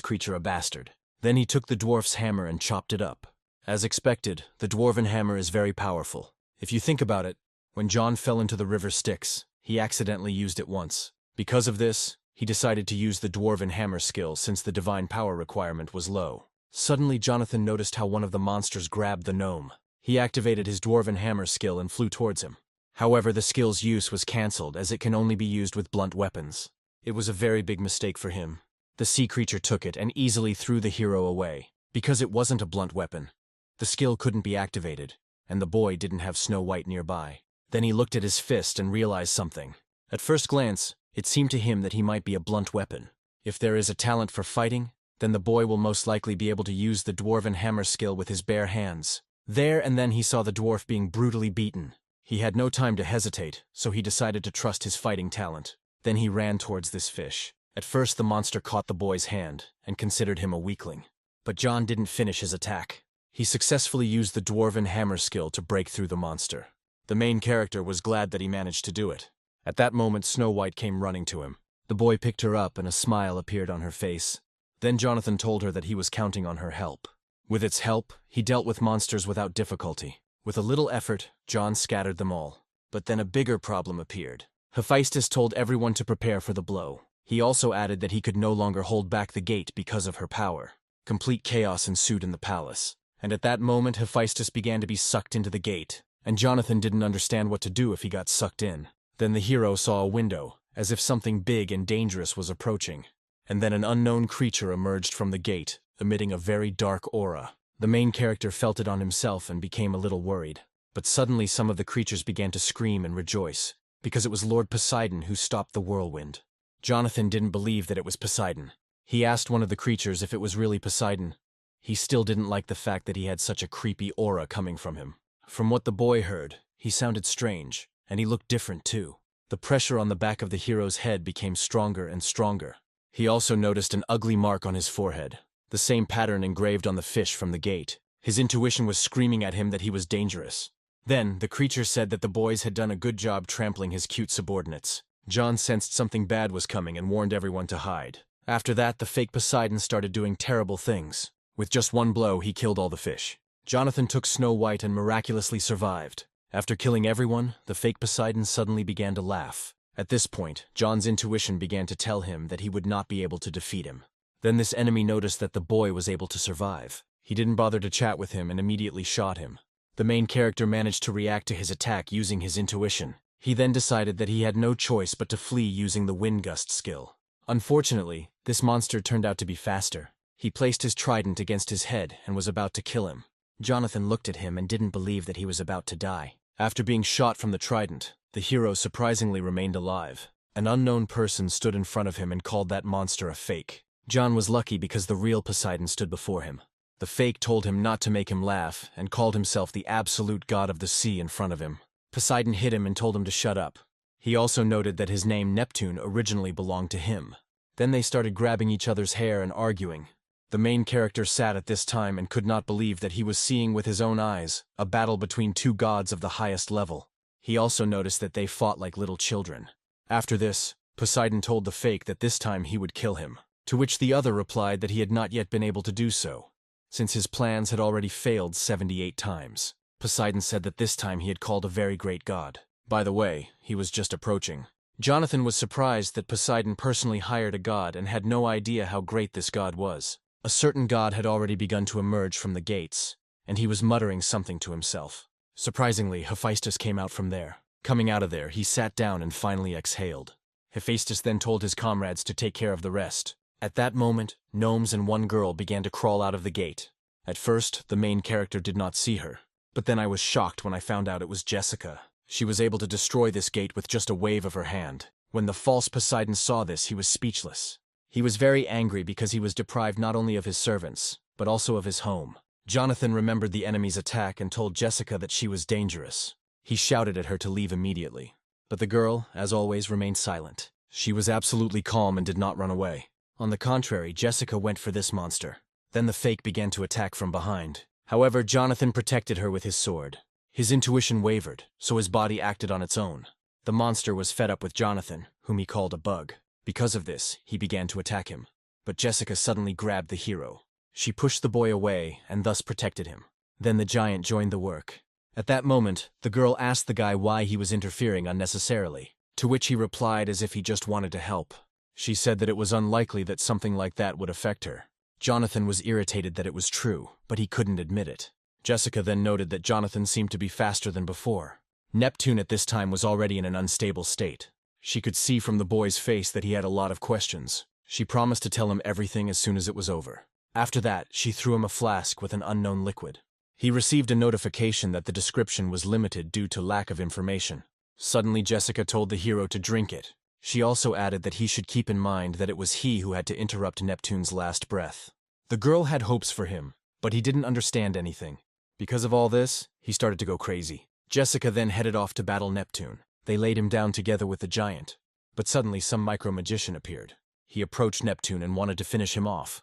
creature a bastard. Then he took the dwarf's hammer and chopped it up. As expected, the dwarven hammer is very powerful. If you think about it, when John fell into the river Styx, he accidentally used it once. Because of this, he decided to use the dwarven hammer skill since the divine power requirement was low. Suddenly, Jonathan noticed how one of the monsters grabbed the gnome. He activated his dwarven hammer skill and flew towards him. However, the skill's use was cancelled as it can only be used with blunt weapons. It was a very big mistake for him. The sea creature took it and easily threw the hero away. Because it wasn't a blunt weapon, the skill couldn't be activated, and the boy didn't have Snow White nearby. Then he looked at his fist and realized something. At first glance, it seemed to him that he might be a blunt weapon. If there is a talent for fighting, then the boy will most likely be able to use the dwarven hammer skill with his bare hands. There and then he saw the dwarf being brutally beaten. He had no time to hesitate, so he decided to trust his fighting talent. Then he ran towards this fish. At first the monster caught the boy's hand and considered him a weakling. But John didn't finish his attack. He successfully used the dwarven hammer skill to break through the monster. The main character was glad that he managed to do it. At that moment, Snow White came running to him. The boy picked her up and a smile appeared on her face. Then Jonathan told her that he was counting on her help. With its help, he dealt with monsters without difficulty. With a little effort, John scattered them all. But then a bigger problem appeared. Hephaestus told everyone to prepare for the blow. He also added that he could no longer hold back the gate because of her power. Complete chaos ensued in the palace. And at that moment, Hephaestus began to be sucked into the gate. And Jonathan didn't understand what to do if he got sucked in. Then the hero saw a window, as if something big and dangerous was approaching. And then an unknown creature emerged from the gate, emitting a very dark aura. The main character felt it on himself and became a little worried. But suddenly some of the creatures began to scream and rejoice, because it was Lord Poseidon who stopped the whirlwind. Jonathan didn't believe that it was Poseidon. He asked one of the creatures if it was really Poseidon. He still didn't like the fact that he had such a creepy aura coming from him. From what the boy heard, he sounded strange, and he looked different too. The pressure on the back of the hero's head became stronger and stronger. He also noticed an ugly mark on his forehead. the same pattern engraved on the fish from the gate. His intuition was screaming at him that he was dangerous. Then, the creature said that the boys had done a good job trampling his cute subordinates. John sensed something bad was coming and warned everyone to hide. After that, the fake Poseidon started doing terrible things. With just one blow, he killed all the fish. Jonathan took Snow White and miraculously survived. After killing everyone, the fake Poseidon suddenly began to laugh. At this point, John's intuition began to tell him that he would not be able to defeat him. Then this enemy noticed that the boy was able to survive. He didn't bother to chat with him and immediately shot him. The main character managed to react to his attack using his intuition. He then decided that he had no choice but to flee using the wind gust skill. Unfortunately, this monster turned out to be faster. He placed his trident against his head and was about to kill him. Jonathan looked at him and didn't believe that he was about to die. After being shot from the trident, the hero surprisingly remained alive. An unknown person stood in front of him and called that monster a fake. John was lucky because the real Poseidon stood before him. The fake told him not to make him laugh and called himself the absolute god of the sea in front of him. Poseidon hit him and told him to shut up. He also noted that his name Neptune originally belonged to him. Then they started grabbing each other's hair and arguing. The main character sat at this time and could not believe that he was seeing with his own eyes a battle between two gods of the highest level. He also noticed that they fought like little children. After this, Poseidon told the fake that this time he would kill him, to which the other replied that he had not yet been able to do so, since his plans had already failed 78 times. Poseidon said that this time he had called a very great god. By the way, he was just approaching. Jonathan was surprised that Poseidon personally hired a god and had no idea how great this god was. A certain god had already begun to emerge from the gates, and he was muttering something to himself. Surprisingly, Hephaestus came out from there. Coming out of there, he sat down and finally exhaled. Hephaestus then told his comrades to take care of the rest. At that moment, gnomes and one girl began to crawl out of the gate. At first, the main character did not see her, but then I was shocked when I found out it was Jessica. She was able to destroy this gate with just a wave of her hand. When the false Poseidon saw this, he was speechless. He was very angry because he was deprived not only of his servants, but also of his home. Jonathan remembered the enemy's attack and told Jessica that she was dangerous. He shouted at her to leave immediately. But the girl, as always, remained silent. She was absolutely calm and did not run away. On the contrary, Jessica went for this monster. Then the fake began to attack from behind. However, Jonathan protected her with his sword. His intuition wavered, so his body acted on its own. The monster was fed up with Jonathan, whom he called a bug. Because of this, he began to attack him. But Jessica suddenly grabbed the hero. She pushed the boy away and thus protected him. Then the giant joined the work. At that moment, the girl asked the guy why he was interfering unnecessarily, to which he replied as if he just wanted to help. She said that it was unlikely that something like that would affect her. Jonathan was irritated that it was true, but he couldn't admit it. Jessica then noted that Jonathan seemed to be faster than before. Neptune at this time was already in an unstable state. She could see from the boy's face that he had a lot of questions. She promised to tell him everything as soon as it was over. After that, she threw him a flask with an unknown liquid. He received a notification that the description was limited due to lack of information. Suddenly, Jessica told the hero to drink it. She also added that he should keep in mind that it was he who had to interrupt Neptune's last breath. The girl had hopes for him, but he didn't understand anything. Because of all this, he started to go crazy. Jessica then headed off to battle Neptune. They laid him down together with the giant. But suddenly some micro-magician appeared. He approached Neptune and wanted to finish him off.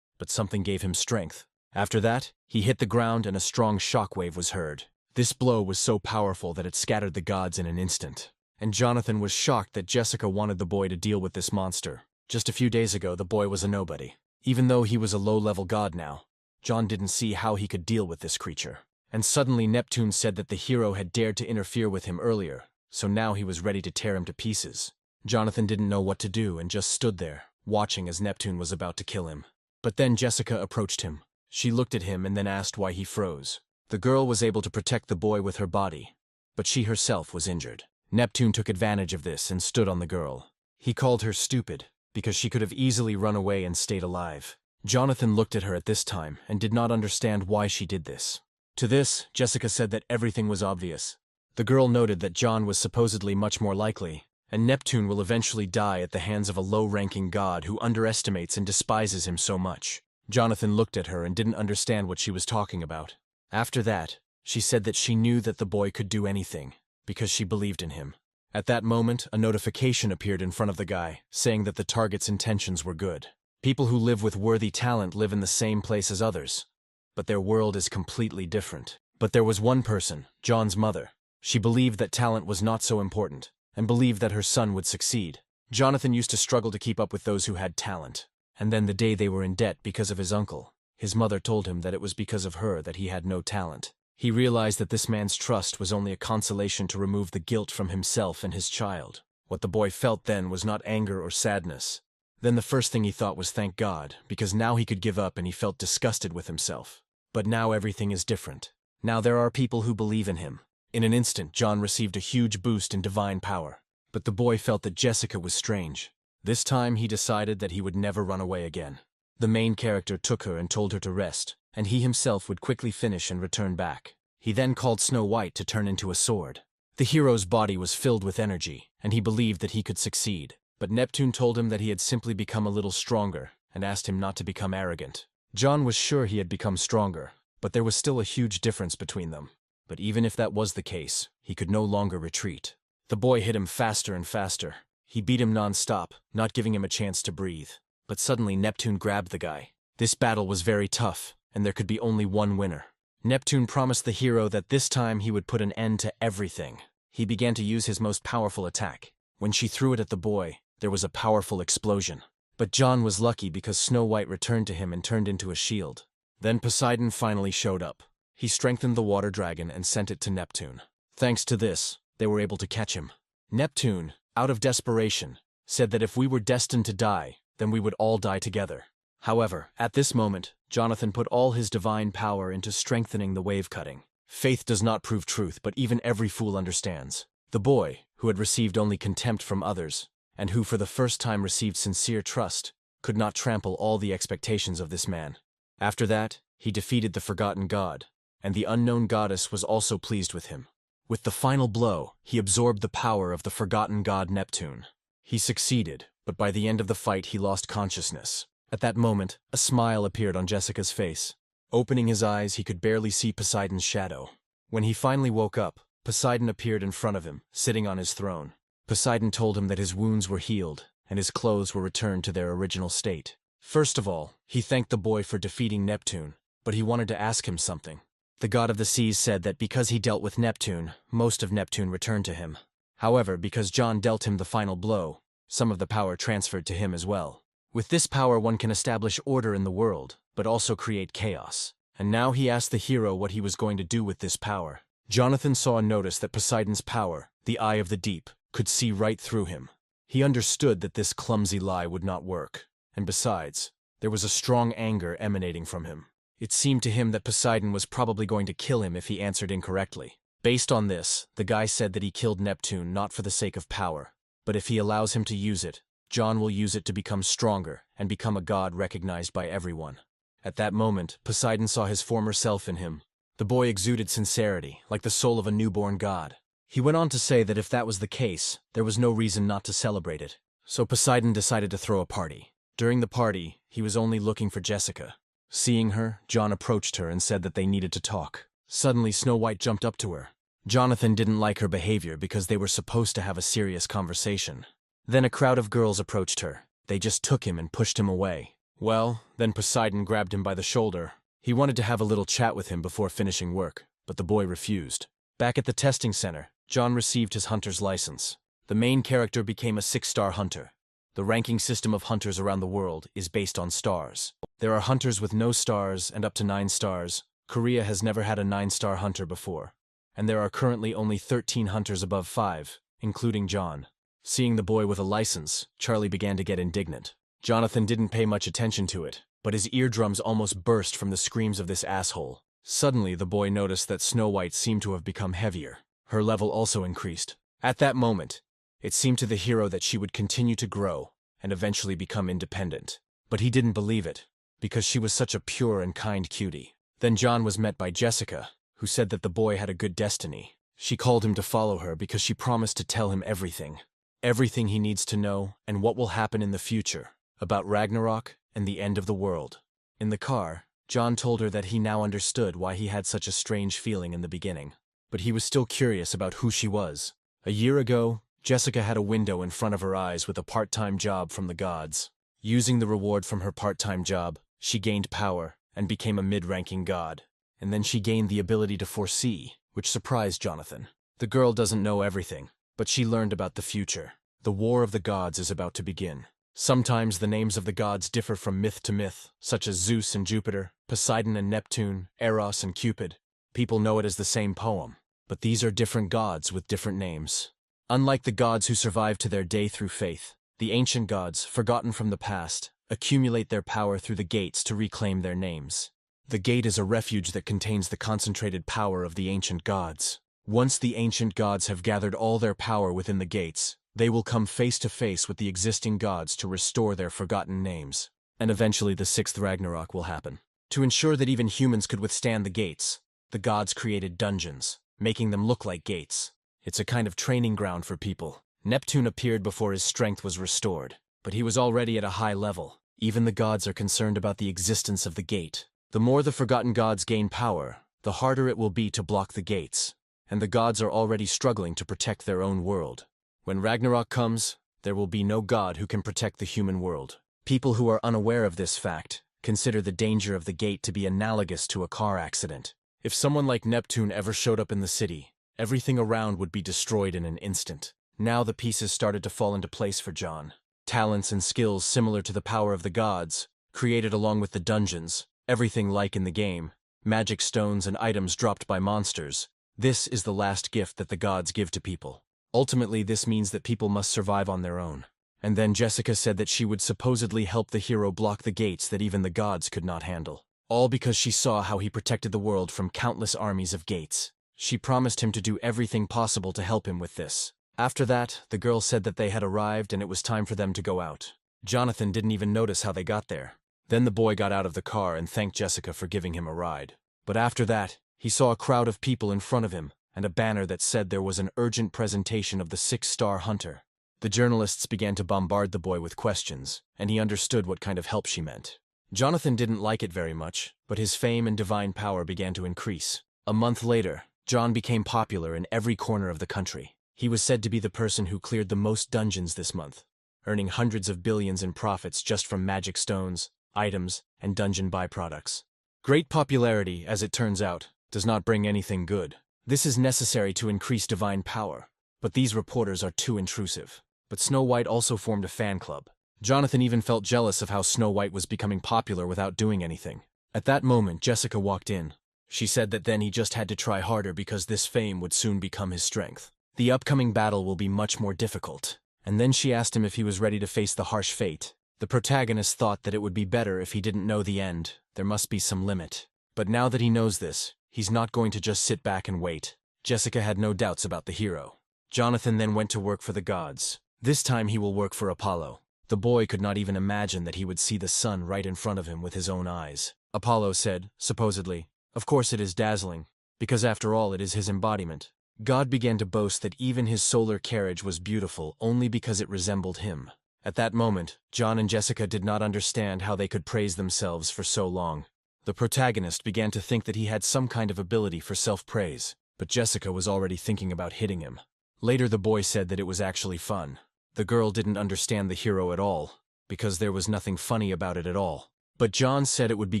But something gave him strength. After that, he hit the ground and a strong shockwave was heard. This blow was so powerful that it scattered the gods in an instant. And Jonathan was shocked that Jessica wanted the boy to deal with this monster. Just a few days ago, the boy was a nobody. Even though he was a low-level god now, John didn't see how he could deal with this creature. And suddenly Neptune said that the hero had dared to interfere with him earlier, so now he was ready to tear him to pieces. Jonathan didn't know what to do and just stood there, watching as Neptune was about to kill him. But then Jessica approached him. She looked at him and then asked why he froze. The girl was able to protect the boy with her body, but she herself was injured. Neptune took advantage of this and stood on the girl. He called her stupid, because she could have easily run away and stayed alive. Jonathan looked at her at this time and did not understand why she did this. To this, Jessica said that everything was obvious. The girl noted that John was supposedly much more likely, and Neptune will eventually die at the hands of a low-ranking god who underestimates and despises him so much. Jonathan looked at her and didn't understand what she was talking about. After that, she said that she knew that the boy could do anything, because she believed in him. At that moment, a notification appeared in front of the guy, saying that the target's intentions were good. People who live with worthy talent live in the same place as others, but their world is completely different. But there was one person, John's mother. She believed that talent was not so important, and believed that her son would succeed. Jonathan used to struggle to keep up with those who had talent. And then the day they were in debt because of his uncle, his mother told him that it was because of her that he had no talent. He realized that this man's trust was only a consolation to remove the guilt from himself and his child. What the boy felt then was not anger or sadness. Then the first thing he thought was thank God, because now he could give up and he felt disgusted with himself. But now everything is different. Now there are people who believe in him. In an instant, John received a huge boost in divine power. But the boy felt that Jessica was strange. This time he decided that he would never run away again. The main character took her and told her to rest, and he himself would quickly finish and return back. He then called Snow White to turn into a sword. The hero's body was filled with energy, and he believed that he could succeed. But Neptune told him that he had simply become a little stronger, and asked him not to become arrogant. John was sure he had become stronger, but there was still a huge difference between them. But even if that was the case, he could no longer retreat. The boy hit him faster and faster. He beat him non-stop, not giving him a chance to breathe. But suddenly Neptune grabbed the guy. This battle was very tough, and there could be only one winner. Neptune promised the hero that this time he would put an end to everything. He began to use his most powerful attack. When she threw it at the boy, there was a powerful explosion. But John was lucky because Snow White returned to him and turned into a shield. Then Poseidon finally showed up. He strengthened the water dragon and sent it to Neptune. Thanks to this, they were able to catch him. Neptune, out of desperation, said that if we were destined to die, then we would all die together. However, at this moment, Jonathan put all his divine power into strengthening the wave cutting. Faith does not prove truth, but even every fool understands. The boy, who had received only contempt from others, and who for the first time received sincere trust, could not trample all the expectations of this man. After that, he defeated the forgotten god, and the unknown goddess was also pleased with him. With the final blow, he absorbed the power of the forgotten god Neptune. He succeeded, but by the end of the fight he lost consciousness. At that moment, a smile appeared on Jessica's face. Opening his eyes, he could barely see Poseidon's shadow. When he finally woke up, Poseidon appeared in front of him, sitting on his throne. Poseidon told him that his wounds were healed, and his clothes were returned to their original state. First of all, he thanked the boy for defeating Neptune, but he wanted to ask him something. The god of the seas said that because he dealt with Neptune, most of Neptune returned to him. However, because John dealt him the final blow, some of the power transferred to him as well. With this power one can establish order in the world, but also create chaos. And now he asked the hero what he was going to do with this power. Jonathan saw and noticed that Poseidon's power, the eye of the deep, could see right through him. He understood that this clumsy lie would not work. And besides, there was a strong anger emanating from him. It seemed to him that Poseidon was probably going to kill him if he answered incorrectly. Based on this, the guy said that he killed Neptune not for the sake of power, but if he allows him to use it, John will use it to become stronger and become a god recognized by everyone. At that moment, Poseidon saw his former self in him. The boy exuded sincerity, like the soul of a newborn god. He went on to say that if that was the case, there was no reason not to celebrate it. So Poseidon decided to throw a party. During the party, he was only looking for Jessica. Seeing her, John approached her and said that they needed to talk. Suddenly, Snow White jumped up to her. Jonathan didn't like her behavior because they were supposed to have a serious conversation. Then a crowd of girls approached her. They just took him and pushed him away. Well, then Poseidon grabbed him by the shoulder. He wanted to have a little chat with him before finishing work, but the boy refused. Back at the testing center, John received his hunter's license. The main character became a 6-star hunter. The ranking system of hunters around the world is based on stars. There are hunters with no stars and up to 9 stars. Korea has never had a 9-star hunter before. And there are currently only 13 hunters above 5, including John. Seeing the boy with a license, Charlie began to get indignant. Jonathan didn't pay much attention to it, but his eardrums almost burst from the screams of this asshole. Suddenly, the boy noticed that Snow White seemed to have become heavier. Her level also increased. At that moment, it seemed to the hero that she would continue to grow and eventually become independent. But he didn't believe it, because she was such a pure and kind cutie. Then John was met by Jessica, who said that the boy had a good destiny. She called him to follow her because she promised to tell him everything. Everything he needs to know and what will happen in the future, about Ragnarok and the end of the world. In the car, John told her that he now understood why he had such a strange feeling in the beginning. But he was still curious about who she was. A year ago, Jessica had a window in front of her eyes with a part-time job from the gods. Using the reward from her part-time job, she gained power and became a mid-ranking god. And then she gained the ability to foresee, which surprised Jonathan. The girl doesn't know everything, but she learned about the future. The war of the gods is about to begin. Sometimes the names of the gods differ from myth to myth, such as Zeus and Jupiter, Poseidon and Neptune, Eros and Cupid. People know it as the same poem, but these are different gods with different names. Unlike the gods who survive to their day through faith, the ancient gods, forgotten from the past, accumulate their power through the gates to reclaim their names. The gate is a refuge that contains the concentrated power of the ancient gods. Once the ancient gods have gathered all their power within the gates, they will come face to face with the existing gods to restore their forgotten names. And eventually the sixth Ragnarok will happen. To ensure that even humans could withstand the gates, the gods created dungeons, making them look like gates. It's a kind of training ground for people. Neptune appeared before his strength was restored, but he was already at a high level. Even the gods are concerned about the existence of the gate. The more the forgotten gods gain power, the harder it will be to block the gates, and the gods are already struggling to protect their own world. When Ragnarok comes, there will be no god who can protect the human world. People who are unaware of this fact consider the danger of the gate to be analogous to a car accident. If someone like Neptune ever showed up in the city, everything around would be destroyed in an instant. Now the pieces started to fall into place for John. Talents and skills similar to the power of the gods, created along with the dungeons, everything like in the game, magic stones and items dropped by monsters. This is the last gift that the gods give to people. Ultimately, this means that people must survive on their own. And then Jessica said that she would supposedly help the hero block the gates that even the gods could not handle. All because she saw how he protected the world from countless armies of gates. She promised him to do everything possible to help him with this. After that, the girl said that they had arrived and it was time for them to go out. Jonathan didn't even notice how they got there. Then the boy got out of the car and thanked Jessica for giving him a ride. But after that, he saw a crowd of people in front of him and a banner that said there was an urgent presentation of the 6-star hunter. The journalists began to bombard the boy with questions, and he understood what kind of help she meant. Jonathan didn't like it very much, but his fame and divine power began to increase. A month later, John became popular in every corner of the country. He was said to be the person who cleared the most dungeons this month, earning hundreds of billions in profits just from magic stones, items, and dungeon byproducts. Great popularity, as it turns out, does not bring anything good. This is necessary to increase divine power, but these reporters are too intrusive. But Snow White also formed a fan club. Jonathan even felt jealous of how Snow White was becoming popular without doing anything. At that moment, Jessica walked in. She said that then he just had to try harder because this fame would soon become his strength. The upcoming battle will be much more difficult. And then she asked him if he was ready to face the harsh fate. The protagonist thought that it would be better if he didn't know the end. There must be some limit. But now that he knows this, he's not going to just sit back and wait. Jessica had no doubts about the hero. Jonathan then went to work for the gods. This time he will work for Apollo. The boy could not even imagine that he would see the sun right in front of him with his own eyes. Apollo said, supposedly, "Of course it is dazzling, because after all it is his embodiment." God began to boast that even his solar carriage was beautiful only because it resembled him. At that moment, John and Jessica did not understand how they could praise themselves for so long. The protagonist began to think that he had some kind of ability for self-praise, but Jessica was already thinking about hitting him. Later the boy said that it was actually fun. The girl didn't understand the hero at all, because there was nothing funny about it at all. But John said it would be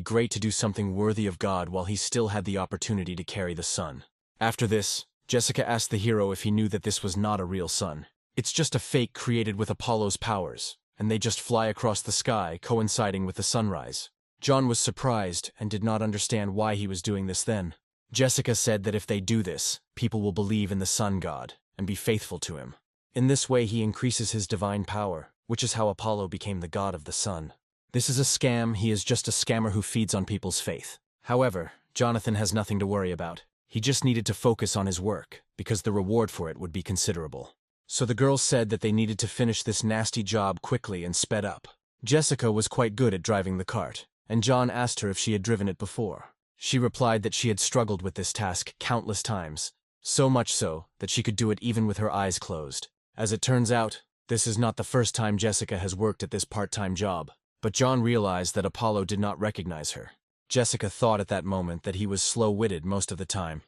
great to do something worthy of God while he still had the opportunity to carry the sun. After this, Jessica asked the hero if he knew that this was not a real sun. It's just a fake created with Apollo's powers, and they just fly across the sky, coinciding with the sunrise. John was surprised and did not understand why he was doing this then. Jessica said that if they do this, people will believe in the sun god and be faithful to him. In this way he increases his divine power, which is how Apollo became the god of the sun. This is a scam. He is just a scammer who feeds on people's faith. However, Jonathan has nothing to worry about. He just needed to focus on his work, because the reward for it would be considerable. So the girl said that they needed to finish this nasty job quickly and sped up. Jessica was quite good at driving the cart, and John asked her if she had driven it before. She replied that she had struggled with this task countless times, so much so that she could do it even with her eyes closed. As it turns out, this is not the first time Jessica has worked at this part-time job, but John realized that Apollo did not recognize her. Jessica thought at that moment that he was slow-witted most of the time,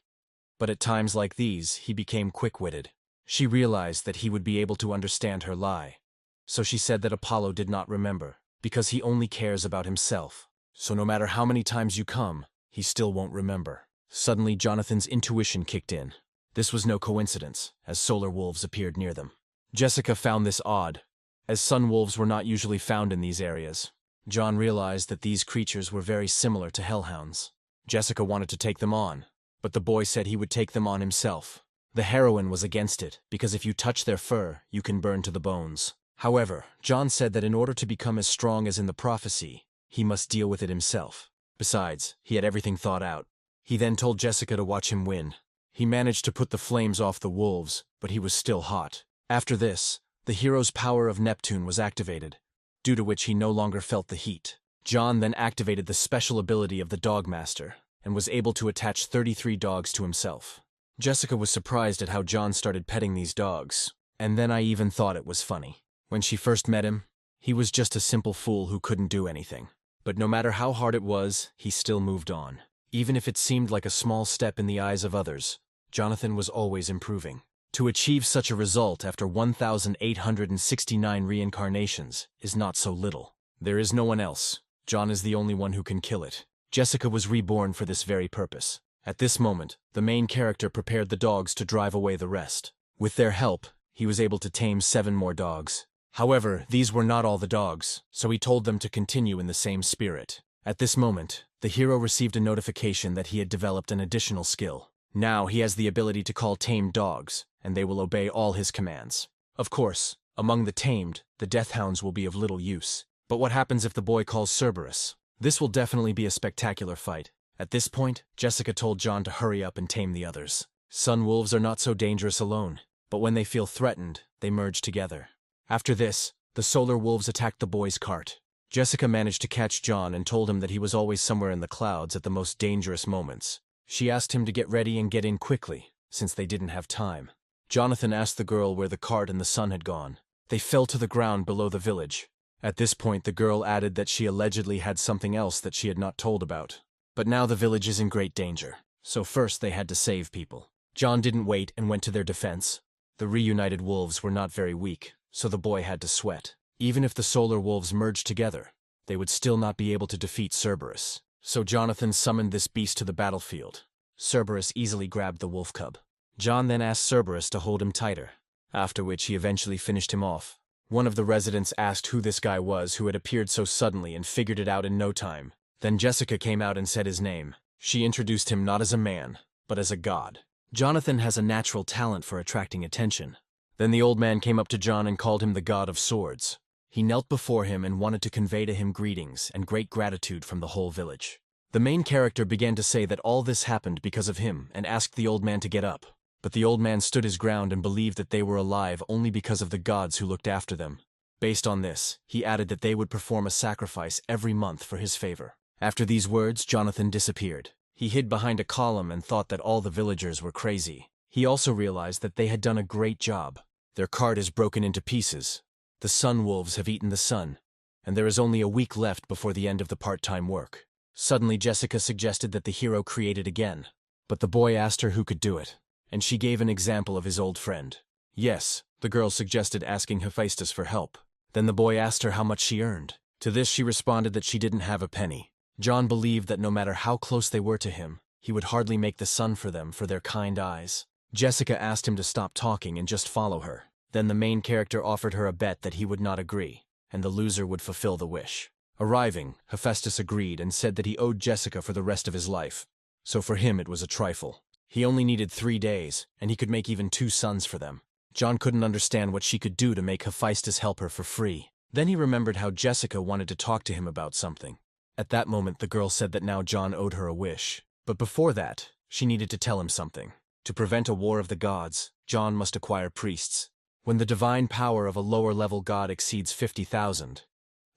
but at times like these, he became quick-witted. She realized that he would be able to understand her lie, so she said that Apollo did not remember, because he only cares about himself. So no matter how many times you come, he still won't remember. Suddenly, Jonathan's intuition kicked in. This was no coincidence, as solar wolves appeared near them. Jessica found this odd, as sun wolves were not usually found in these areas. John realized that these creatures were very similar to hellhounds. Jessica wanted to take them on, but the boy said he would take them on himself. The heroine was against it, because if you touch their fur, you can burn to the bones. However, John said that in order to become as strong as in the prophecy, he must deal with it himself. Besides, he had everything thought out. He then told Jessica to watch him win. He managed to put the flames off the wolves, but he was still hot. After this, the hero's power of Neptune was activated, due to which he no longer felt the heat. John then activated the special ability of the Dog Master, and was able to attach 33 dogs to himself. Jessica was surprised at how John started petting these dogs, and then I even thought it was funny. When she first met him, he was just a simple fool who couldn't do anything. But no matter how hard it was, he still moved on. Even if it seemed like a small step in the eyes of others, Jonathan was always improving. To achieve such a result after 1,869 reincarnations is not so little. There is no one else. John is the only one who can kill it. Jessica was reborn for this very purpose. At this moment, the main character prepared the dogs to drive away the rest. With their help, he was able to tame 7 more dogs. However, these were not all the dogs, so he told them to continue in the same spirit. At this moment, the hero received a notification that he had developed an additional skill. Now he has the ability to call tamed dogs, and they will obey all his commands. Of course, among the tamed, the deathhounds will be of little use. But what happens if the boy calls Cerberus? This will definitely be a spectacular fight. At this point, Jessica told John to hurry up and tame the others. Sun wolves are not so dangerous alone, but when they feel threatened, they merge together. After this, the solar wolves attacked the boy's cart. Jessica managed to catch John and told him that he was always somewhere in the clouds at the most dangerous moments. She asked him to get ready and get in quickly, since they didn't have time. Jonathan asked the girl where the cart and the sun had gone. They fell to the ground below the village. At this point, the girl added that she allegedly had something else that she had not told about. But now the village is in great danger, so first they had to save people. John didn't wait and went to their defense. The reunited wolves were not very weak, so the boy had to sweat. Even if the solar wolves merged together, they would still not be able to defeat Cerberus. So Jonathan summoned this beast to the battlefield. Cerberus easily grabbed the wolf cub. John then asked Cerberus to hold him tighter, after which he eventually finished him off. One of the residents asked who this guy was who had appeared so suddenly and figured it out in no time. Then Jessica came out and said his name. She introduced him not as a man, but as a god. Jonathan has a natural talent for attracting attention. Then the old man came up to John and called him the God of Swords. He knelt before him and wanted to convey to him greetings and great gratitude from the whole village. The main character began to say that all this happened because of him and asked the old man to get up. But the old man stood his ground and believed that they were alive only because of the gods who looked after them. Based on this, he added that they would perform a sacrifice every month for his favor. After these words, Jonathan disappeared. He hid behind a column and thought that all the villagers were crazy. He also realized that they had done a great job. Their cart is broken into pieces. The sun wolves have eaten the sun, and there is only a week left before the end of the part-time work. Suddenly, Jessica suggested that the hero create it again, but the boy asked her who could do it, and she gave an example of his old friend. Yes, the girl suggested asking Hephaestus for help. Then the boy asked her how much she earned. To this she responded that she didn't have a penny. John believed that no matter how close they were to him, he would hardly make the sun for them for their kind eyes. Jessica asked him to stop talking and just follow her. Then the main character offered her a bet that he would not agree, and the loser would fulfill the wish. Arriving, Hephaestus agreed and said that he owed Jessica for the rest of his life. So for him it was a trifle. He only needed 3 days, and he could make even 2 sons for them. John couldn't understand what she could do to make Hephaestus help her for free. Then he remembered how Jessica wanted to talk to him about something. At that moment the girl said that now John owed her a wish. But before that, she needed to tell him something. To prevent a war of the gods, John must acquire priests. When the divine power of a lower-level god exceeds 50,000,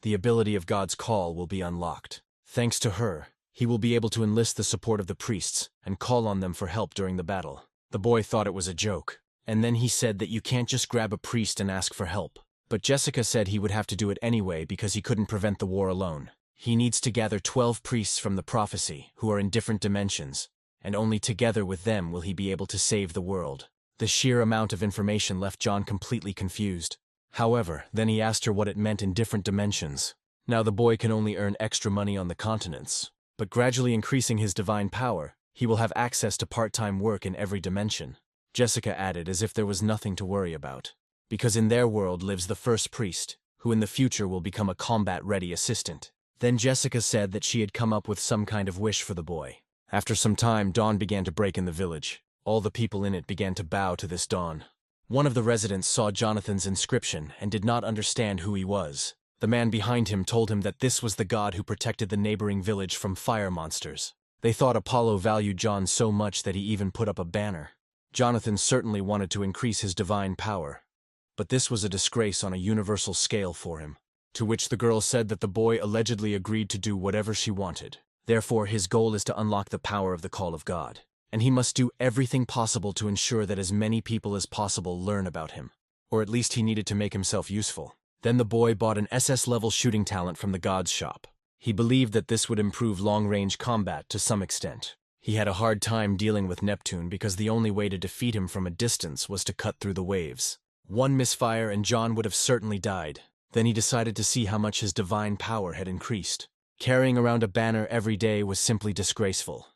the ability of God's call will be unlocked. Thanks to her, he will be able to enlist the support of the priests and call on them for help during the battle. The boy thought it was a joke, and then he said that you can't just grab a priest and ask for help. But Jessica said he would have to do it anyway because he couldn't prevent the war alone. He needs to gather 12 priests from the prophecy who are in different dimensions, and only together with them will he be able to save the world. The sheer amount of information left John completely confused. However, then he asked her what it meant in different dimensions. Now the boy can only earn extra money on the continents, but gradually increasing his divine power, he will have access to part-time work in every dimension. Jessica added as if there was nothing to worry about, because in their world lives the first priest, who in the future will become a combat-ready assistant. Then Jessica said that she had come up with some kind of wish for the boy. After some time, dawn began to break in the village. All the people in it began to bow to this dawn. One of the residents saw Jonathan's inscription and did not understand who he was. The man behind him told him that this was the god who protected the neighboring village from fire monsters. They thought Apollo valued John so much that he even put up a banner. Jonathan certainly wanted to increase his divine power, but this was a disgrace on a universal scale for him. To which the girl said that the boy allegedly agreed to do whatever she wanted. Therefore, his goal is to unlock the power of the call of God, and he must do everything possible to ensure that as many people as possible learn about him. Or at least he needed to make himself useful. Then the boy bought an SS-level shooting talent from the god's shop. He believed that this would improve long-range combat to some extent. He had a hard time dealing with Neptune because the only way to defeat him from a distance was to cut through the waves. One misfire and John would have certainly died. Then he decided to see how much his divine power had increased. Carrying around a banner every day was simply disgraceful,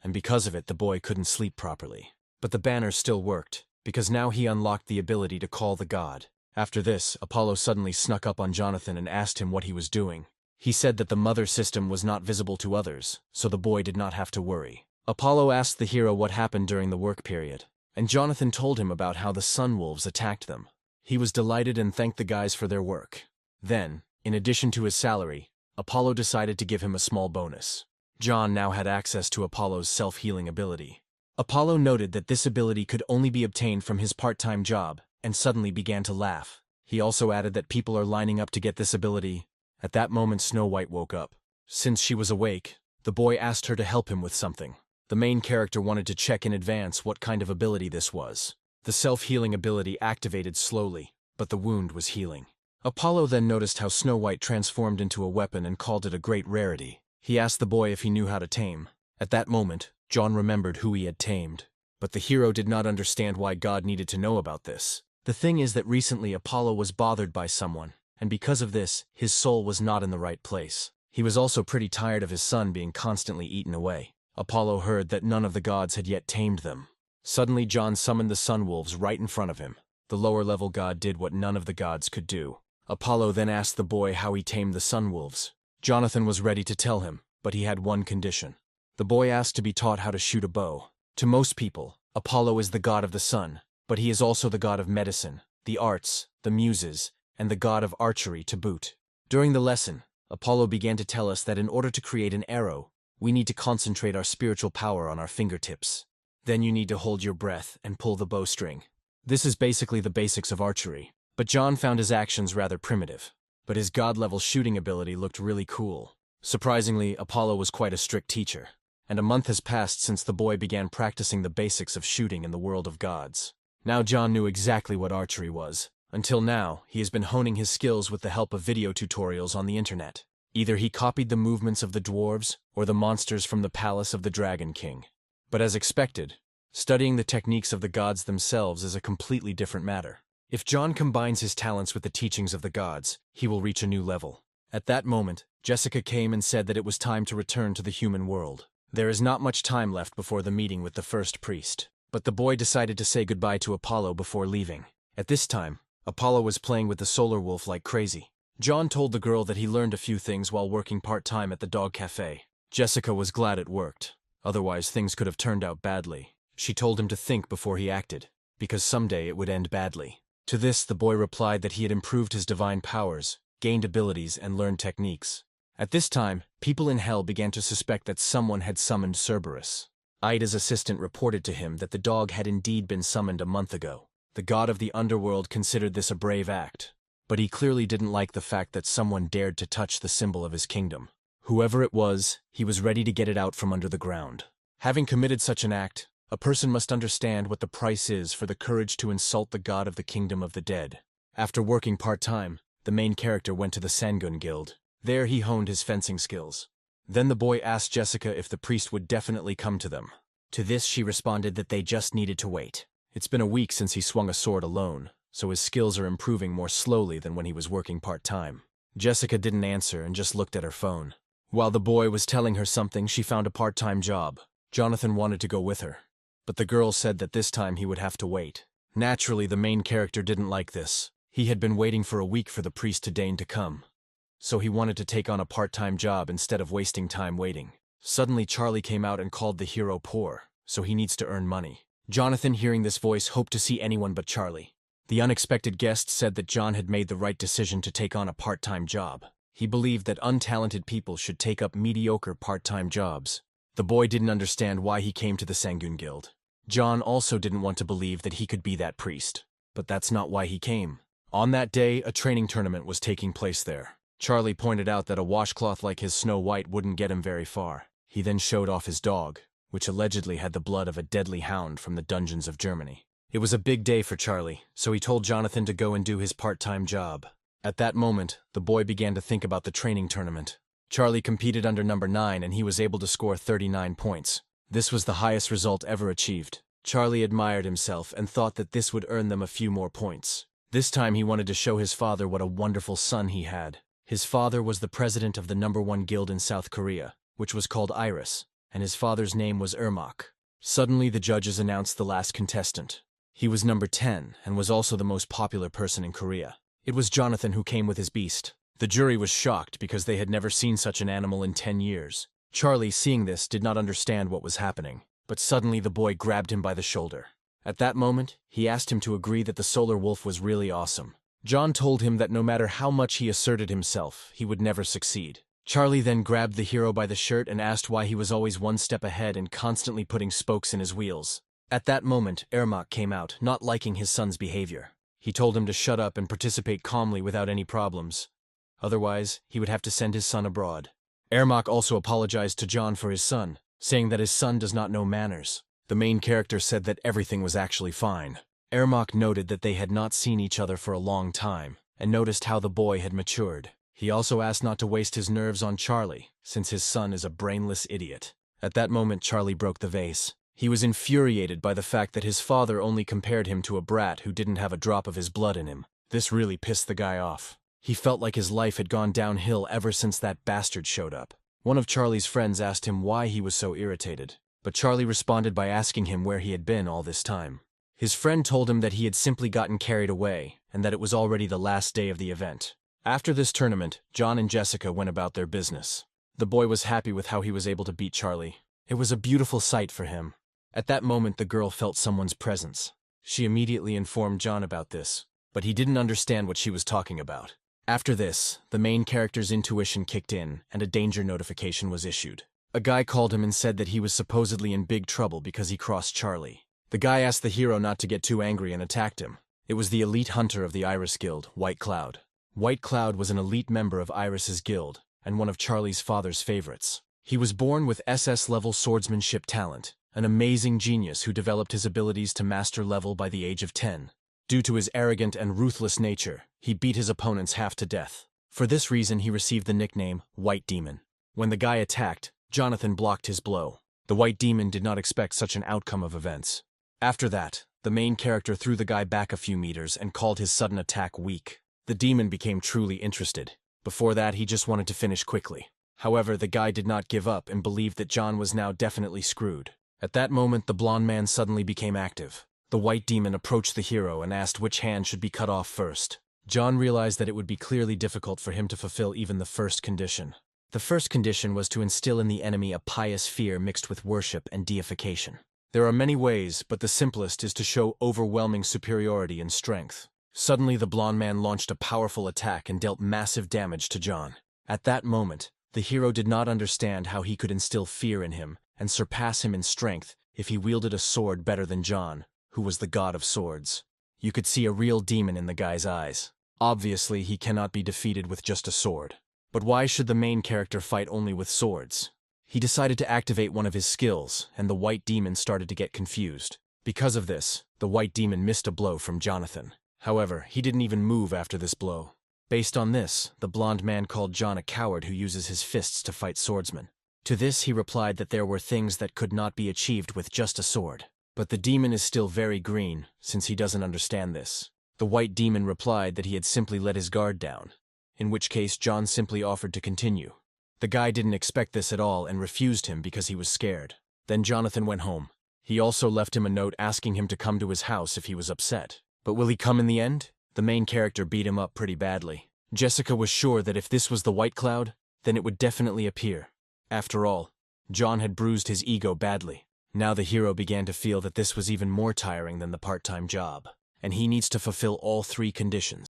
and because of it the boy couldn't sleep properly. But the banner still worked, because now he unlocked the ability to call the god. After this, Apollo suddenly snuck up on Jonathan and asked him what he was doing. He said that the mother system was not visible to others, so the boy did not have to worry. Apollo asked the hero what happened during the work period, and Jonathan told him about how the sun wolves attacked them. He was delighted and thanked the guys for their work. Then, in addition to his salary, Apollo decided to give him a small bonus. John now had access to Apollo's self-healing ability. Apollo noted that this ability could only be obtained from his part-time job, and suddenly began to laugh. He also added that people are lining up to get this ability. At that moment, Snow White woke up. Since she was awake, the boy asked her to help him with something. The main character wanted to check in advance what kind of ability this was. The self-healing ability activated slowly, but the wound was healing. Apollo then noticed how Snow White transformed into a weapon and called it a great rarity. He asked the boy if he knew how to tame. At that moment, John remembered who he had tamed. But the hero did not understand why God needed to know about this. The thing is that recently Apollo was bothered by someone, and because of this, his soul was not in the right place. He was also pretty tired of his son being constantly eaten away. Apollo heard that none of the gods had yet tamed them. Suddenly John summoned the sun wolves right in front of him. The lower-level god did what none of the gods could do. Apollo then asked the boy how he tamed the sun wolves. Jonathan was ready to tell him, but he had one condition. The boy asked to be taught how to shoot a bow. To most people, Apollo is the god of the sun, but he is also the god of medicine, the arts, the muses, and the god of archery to boot. During the lesson, Apollo began to tell us that in order to create an arrow, we need to concentrate our spiritual power on our fingertips. Then you need to hold your breath and pull the bowstring. This is basically the basics of archery, but John found his actions rather primitive. But his god-level shooting ability looked really cool. Surprisingly, Apollo was quite a strict teacher, and a month has passed since the boy began practicing the basics of shooting in the world of gods. Now John knew exactly what archery was. Until now, he has been honing his skills with the help of video tutorials on the internet. Either he copied the movements of the dwarves or the monsters from the palace of the Dragon King. But as expected, studying the techniques of the gods themselves is a completely different matter. If John combines his talents with the teachings of the gods, he will reach a new level. At that moment, Jessica came and said that it was time to return to the human world. There is not much time left before the meeting with the first priest, but the boy decided to say goodbye to Apollo before leaving. At this time, Apollo was playing with the solar wolf like crazy. John told the girl that he learned a few things while working part-time at the dog cafe. Jessica was glad it worked. Otherwise, things could have turned out badly. She told him to think before he acted, because someday it would end badly. To this, the boy replied that he had improved his divine powers, gained abilities, and learned techniques. At this time, people in Hell began to suspect that someone had summoned Cerberus. Ida's assistant reported to him that the dog had indeed been summoned a month ago. The god of the underworld considered this a brave act, but he clearly didn't like the fact that someone dared to touch the symbol of his kingdom. Whoever it was, he was ready to get it out from under the ground. Having committed such an act, a person must understand what the price is for the courage to insult the god of the kingdom of the dead. After working part-time, the main character went to the Sangun Guild. There he honed his fencing skills. Then the boy asked Jessica if the priest would definitely come to them. To this she responded that they just needed to wait. It's been a week since he swung a sword alone, so his skills are improving more slowly than when he was working part-time. Jessica didn't answer and just looked at her phone. While the boy was telling her something, she found a part-time job. Jonathan wanted to go with her, but the girl said that this time he would have to wait. Naturally, the main character didn't like this. He had been waiting for a week for the priest to deign to come, so he wanted to take on a part-time job instead of wasting time waiting. Suddenly, Charlie came out and called the hero poor, so he needs to earn money. Jonathan, hearing this voice, hoped to see anyone but Charlie. The unexpected guest said that John had made the right decision to take on a part-time job. He believed that untalented people should take up mediocre part-time jobs. The boy didn't understand why he came to the Sangoon Guild. John also didn't want to believe that he could be that priest, but that's not why he came. On that day, a training tournament was taking place there. Charlie pointed out that a washcloth like his Snow White wouldn't get him very far. He then showed off his dog, which allegedly had the blood of a deadly hound from the dungeons of Germany. It was a big day for Charlie, so he told Jonathan to go and do his part-time job. At that moment, the boy began to think about the training tournament. Charlie competed under number 9 and he was able to score 39 points. This was the highest result ever achieved. Charlie admired himself and thought that this would earn them a few more points. This time he wanted to show his father what a wonderful son he had. His father was the president of the number 1 guild in South Korea, which was called Iris, and his father's name was Ermak. Suddenly the judges announced the last contestant. He was number 10 and was also the most popular person in Korea. It was Jonathan who came with his beast. The jury was shocked because they had never seen such an animal in 10 years. Charlie, seeing this, did not understand what was happening, but suddenly the boy grabbed him by the shoulder. At that moment, he asked him to agree that the solar wolf was really awesome. John told him that no matter how much he asserted himself, he would never succeed. Charlie then grabbed the hero by the shirt and asked why he was always one step ahead and constantly putting spokes in his wheels. At that moment, Ermak came out, not liking his son's behavior. He told him to shut up and participate calmly without any problems. Otherwise, he would have to send his son abroad. Ermak also apologized to John for his son, saying that his son does not know manners. The main character said that everything was actually fine. Ermak noted that they had not seen each other for a long time, and noticed how the boy had matured. He also asked not to waste his nerves on Charlie, since his son is a brainless idiot. At that moment, Charlie broke the vase. He was infuriated by the fact that his father only compared him to a brat who didn't have a drop of his blood in him. This really pissed the guy off. He felt like his life had gone downhill ever since that bastard showed up. One of Charlie's friends asked him why he was so irritated, but Charlie responded by asking him where he had been all this time. His friend told him that he had simply gotten carried away, and that it was already the last day of the event. After this tournament, John and Jessica went about their business. The boy was happy with how he was able to beat Charlie. It was a beautiful sight for him. At that moment, the girl felt someone's presence. She immediately informed John about this, but he didn't understand what she was talking about. After this, the main character's intuition kicked in, and a danger notification was issued. A guy called him and said that he was supposedly in big trouble because he crossed Charlie. The guy asked the hero not to get too angry and attacked him. It was the elite hunter of the Iris Guild, White Cloud. White Cloud was an elite member of Iris's guild, and one of Charlie's father's favorites. He was born with SS-level swordsmanship talent, an amazing genius who developed his abilities to master level by the age of 10. Due to his arrogant and ruthless nature, he beat his opponents half to death. For this reason, he received the nickname White Demon. When the guy attacked, Jonathan blocked his blow. The White Demon did not expect such an outcome of events. After that, the main character threw the guy back a few meters and called his sudden attack weak. The demon became truly interested. Before that, he just wanted to finish quickly. However, the guy did not give up and believed that John was now definitely screwed. At that moment, the blonde man suddenly became active. The White Demon approached the hero and asked which hand should be cut off first. John realized that it would be clearly difficult for him to fulfill even the first condition. The first condition was to instill in the enemy a pious fear mixed with worship and deification. There are many ways, but the simplest is to show overwhelming superiority in strength. Suddenly, the blonde man launched a powerful attack and dealt massive damage to John. At that moment, the hero did not understand how he could instill fear in him and surpass him in strength if he wielded a sword better than John, who was the god of swords. You could see a real demon in the guy's eyes. Obviously, he cannot be defeated with just a sword. But why should the main character fight only with swords? He decided to activate one of his skills, and the White Demon started to get confused. Because of this, the White Demon missed a blow from Jonathan. However, he didn't even move after this blow. Based on this, the blonde man called John a coward who uses his fists to fight swordsmen. To this, he replied that there were things that could not be achieved with just a sword. But the demon is still very green, since he doesn't understand this. The White Demon replied that he had simply let his guard down. in which case John simply offered to continue. The guy didn't expect this at all and refused him because he was scared. Then Jonathan went home. He also left him a note asking him to come to his house if he was upset. But will he come in the end? The main character beat him up pretty badly. Jessica was sure that if this was the white cloud, then it would definitely appear. After all, John had bruised his ego badly. Now the hero began to feel that this was even more tiring than the part-time job, and he needs to fulfill all three conditions.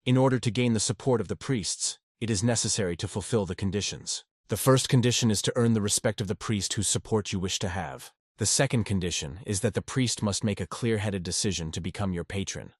In order to gain the support of the priests, it is necessary to fulfill the conditions. The first condition is to earn the respect of the priest whose support you wish to have. The second condition is that the priest must make a clear-headed decision to become your patron.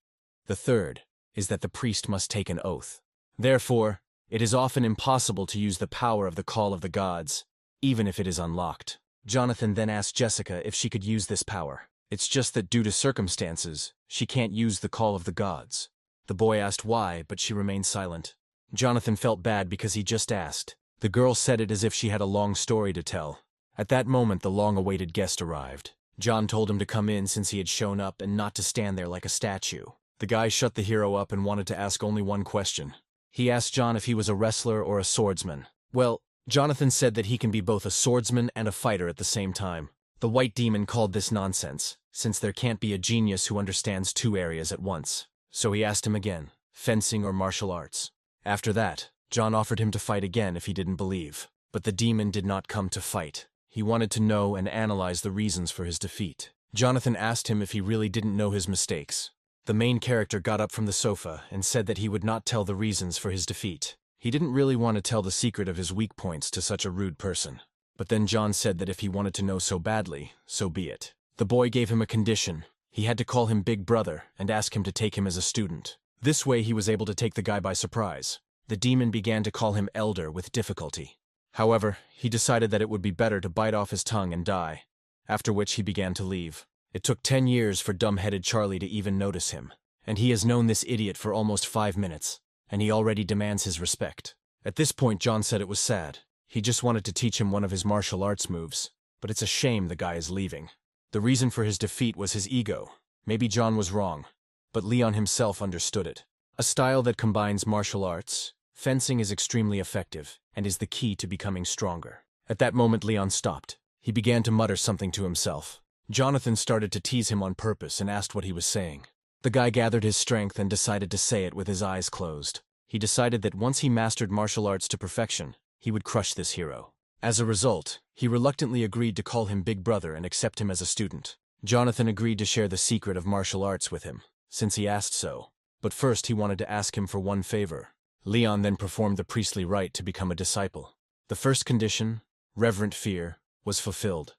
The third is that the priest must take an oath. Therefore, it is often impossible to use the power of the call of the gods, even if it is unlocked. Jonathan then asked Jessica if she could use this power. It's just that due to circumstances, she can't use the call of the gods. The boy asked why, but she remained silent. Jonathan felt bad because he just asked. The girl said it as if she had a long story to tell. At that moment, the long-awaited guest arrived. John told him to come in since he had shown up and not to stand there like a statue. The guy shut the hero up and wanted to ask only one question. He asked John if he was a wrestler or a swordsman. Well, Jonathan said that he can be both a swordsman and a fighter at the same time. The white demon called this nonsense, since there can't be a genius who understands two areas at once. So he asked him again, fencing or martial arts. After that, John offered him to fight again if he didn't believe. But the demon did not come to fight. He wanted to know and analyze the reasons for his defeat. Jonathan asked him if he really didn't know his mistakes. The main character got up from the sofa and said that he would not tell the reasons for his defeat. He didn't really want to tell the secret of his weak points to such a rude person. But then John said that if he wanted to know so badly, so be it. The boy gave him a condition. He had to call him Big Brother and ask him to take him as a student. This way he was able to take the guy by surprise. The demon began to call him Elder with difficulty. However, he decided that it would be better to bite off his tongue and die, after which he began to leave. It took 10 years for dumb-headed Charlie to even notice him, and he has known this idiot for almost 5 minutes, and he already demands his respect. At this point, John said it was sad. He just wanted to teach him one of his martial arts moves, but it's a shame the guy is leaving. The reason for his defeat was his ego. Maybe John was wrong, but Leon himself understood it. A style that combines martial arts, fencing is extremely effective, and is the key to becoming stronger. At that moment, Leon stopped. He began to mutter something to himself. Jonathan started to tease him on purpose and asked what he was saying. The guy gathered his strength and decided to say it with his eyes closed. He decided that once he mastered martial arts to perfection, he would crush this hero. As a result, he reluctantly agreed to call him Big Brother and accept him as a student. Jonathan agreed to share the secret of martial arts with him, since he asked so. But first he wanted to ask him for one favor. Leon then performed the priestly rite to become a disciple. The first condition, reverent fear, was fulfilled.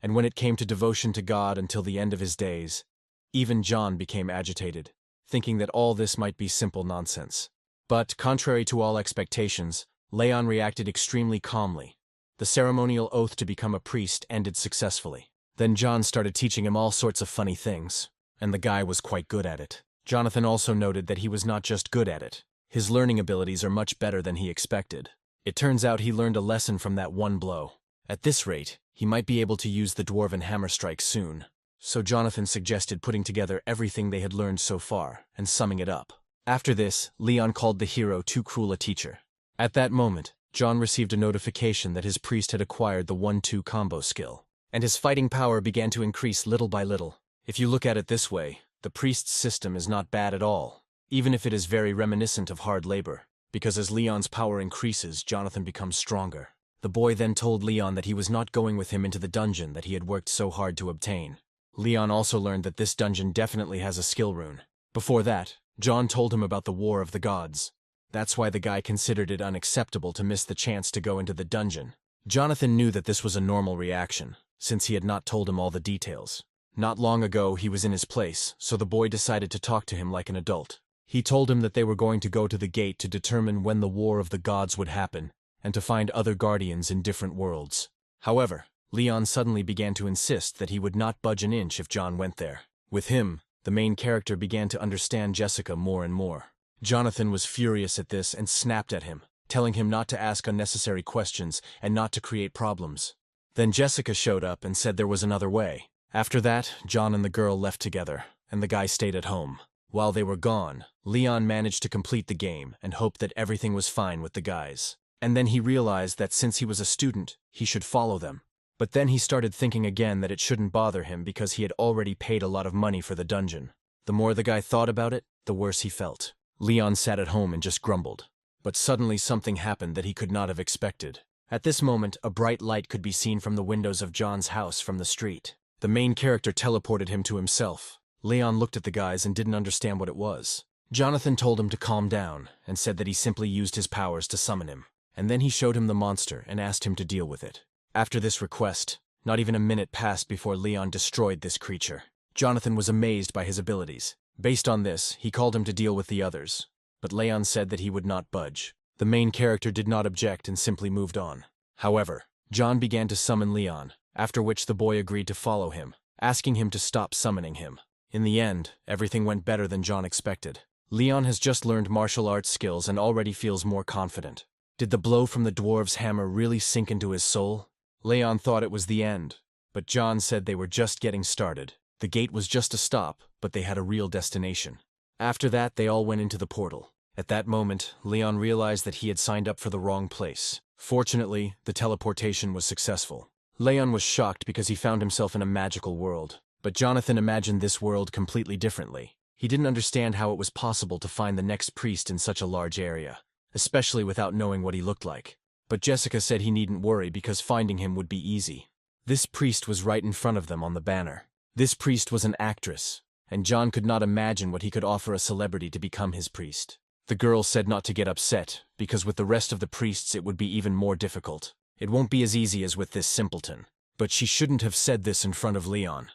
And when it came to devotion to God until the end of his days, even John became agitated, thinking that all this might be simple nonsense. But, contrary to all expectations, Leon reacted extremely calmly. The ceremonial oath to become a priest ended successfully. Then John started teaching him all sorts of funny things, and the guy was quite good at it. Jonathan also noted that he was not just good at it. His learning abilities are much better than he expected. It turns out he learned a lesson from that one blow. At this rate, he might be able to use the dwarven hammer strike soon. So Jonathan suggested putting together everything they had learned so far and summing it up. After this, Leon called the hero too cruel a teacher. At that moment, John received a notification that his priest had acquired the 1-2 combo skill, and his fighting power began to increase little by little. If you look at it this way, the priest's system is not bad at all, even if it is very reminiscent of hard labor, because as Leon's power increases, Jonathan becomes stronger. The boy then told Leon that he was not going with him into the dungeon that he had worked so hard to obtain. Leon also learned that this dungeon definitely has a skill rune. Before that, John told him about the War of the Gods. That's why the guy considered it unacceptable to miss the chance to go into the dungeon. Jonathan knew that this was a normal reaction, since he had not told him all the details. Not long ago, he was in his place, so the boy decided to talk to him like an adult. He told him that they were going to go to the gate to determine when the War of the Gods would happen, and to find other guardians in different worlds. However, Leon suddenly began to insist that he would not budge an inch if John went there. With him, the main character began to understand Jessica more and more. Jonathan was furious at this and snapped at him, telling him not to ask unnecessary questions and not to create problems. Then Jessica showed up and said there was another way. After that, John and the girl left together, and the guy stayed at home. While they were gone, Leon managed to complete the game and hoped that everything was fine with the guys. And then he realized that since he was a student, he should follow them. But then he started thinking again that it shouldn't bother him because he had already paid a lot of money for the dungeon. The more the guy thought about it, the worse he felt. Leon sat at home and just grumbled. But suddenly something happened that he could not have expected. At this moment, a bright light could be seen from the windows of John's house from the street. The main character teleported him to himself. Leon looked at the guys and didn't understand what it was. Jonathan told him to calm down and said that he simply used his powers to summon him. And then he showed him the monster and asked him to deal with it. After this request, not even a minute passed before Leon destroyed this creature. Jonathan was amazed by his abilities. Based on this, he called him to deal with the others. But Leon said that he would not budge. The main character did not object and simply moved on. However, John began to summon Leon, after which the boy agreed to follow him, asking him to stop summoning him. In the end, everything went better than John expected. Leon has just learned martial arts skills and already feels more confident. Did the blow from the dwarf's hammer really sink into his soul? Leon thought it was the end, but John said they were just getting started. The gate was just a stop, but they had a real destination. After that, they all went into the portal. At that moment, Leon realized that he had signed up for the wrong place. Fortunately, the teleportation was successful. Leon was shocked because he found himself in a magical world, but Jonathan imagined this world completely differently. He didn't understand how it was possible to find the next priest in such a large area, especially without knowing what he looked like. But Jessica said he needn't worry because finding him would be easy. This priest was right in front of them on the banner. This priest was an actress, and John could not imagine what he could offer a celebrity to become his priest. The girl said not to get upset, because with the rest of the priests it would be even more difficult. It won't be as easy as with this simpleton. But she shouldn't have said this in front of Leon.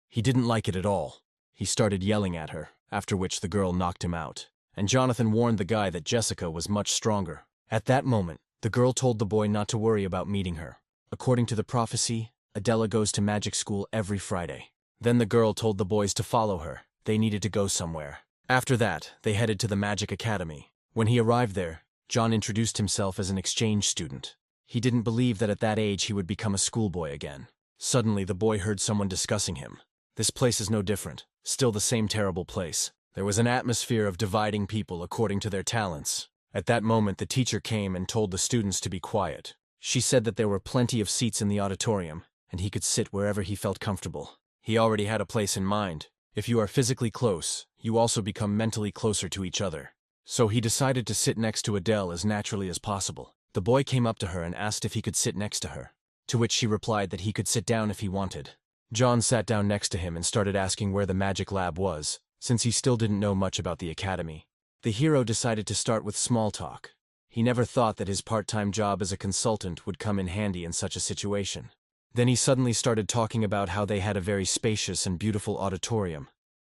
He didn't like it at all. He started yelling at her, after which the girl knocked him out. And Jonathan warned the guy that Jessica was much stronger. At that moment, the girl told the boy not to worry about meeting her. According to the prophecy, Adela goes to magic school every Friday. Then the girl told the boys to follow her. They needed to go somewhere. After that, they headed to the Magic Academy. When he arrived there, John introduced himself as an exchange student. He didn't believe that at that age he would become a schoolboy again. Suddenly, the boy heard someone discussing him. This place is no different, still the same terrible place. There was an atmosphere of dividing people according to their talents. At that moment, the teacher came and told the students to be quiet. She said that there were plenty of seats in the auditorium, and he could sit wherever he felt comfortable. He already had a place in mind. If you are physically close, you also become mentally closer to each other. So he decided to sit next to Adele as naturally as possible. The boy came up to her and asked if he could sit next to her, to which she replied that he could sit down if he wanted. John sat down next to him and started asking where the magic lab was, since he still didn't know much about the academy. The hero decided to start with small talk. He never thought that his part-time job as a consultant would come in handy in such a situation. Then he suddenly started talking about how they had a very spacious and beautiful auditorium,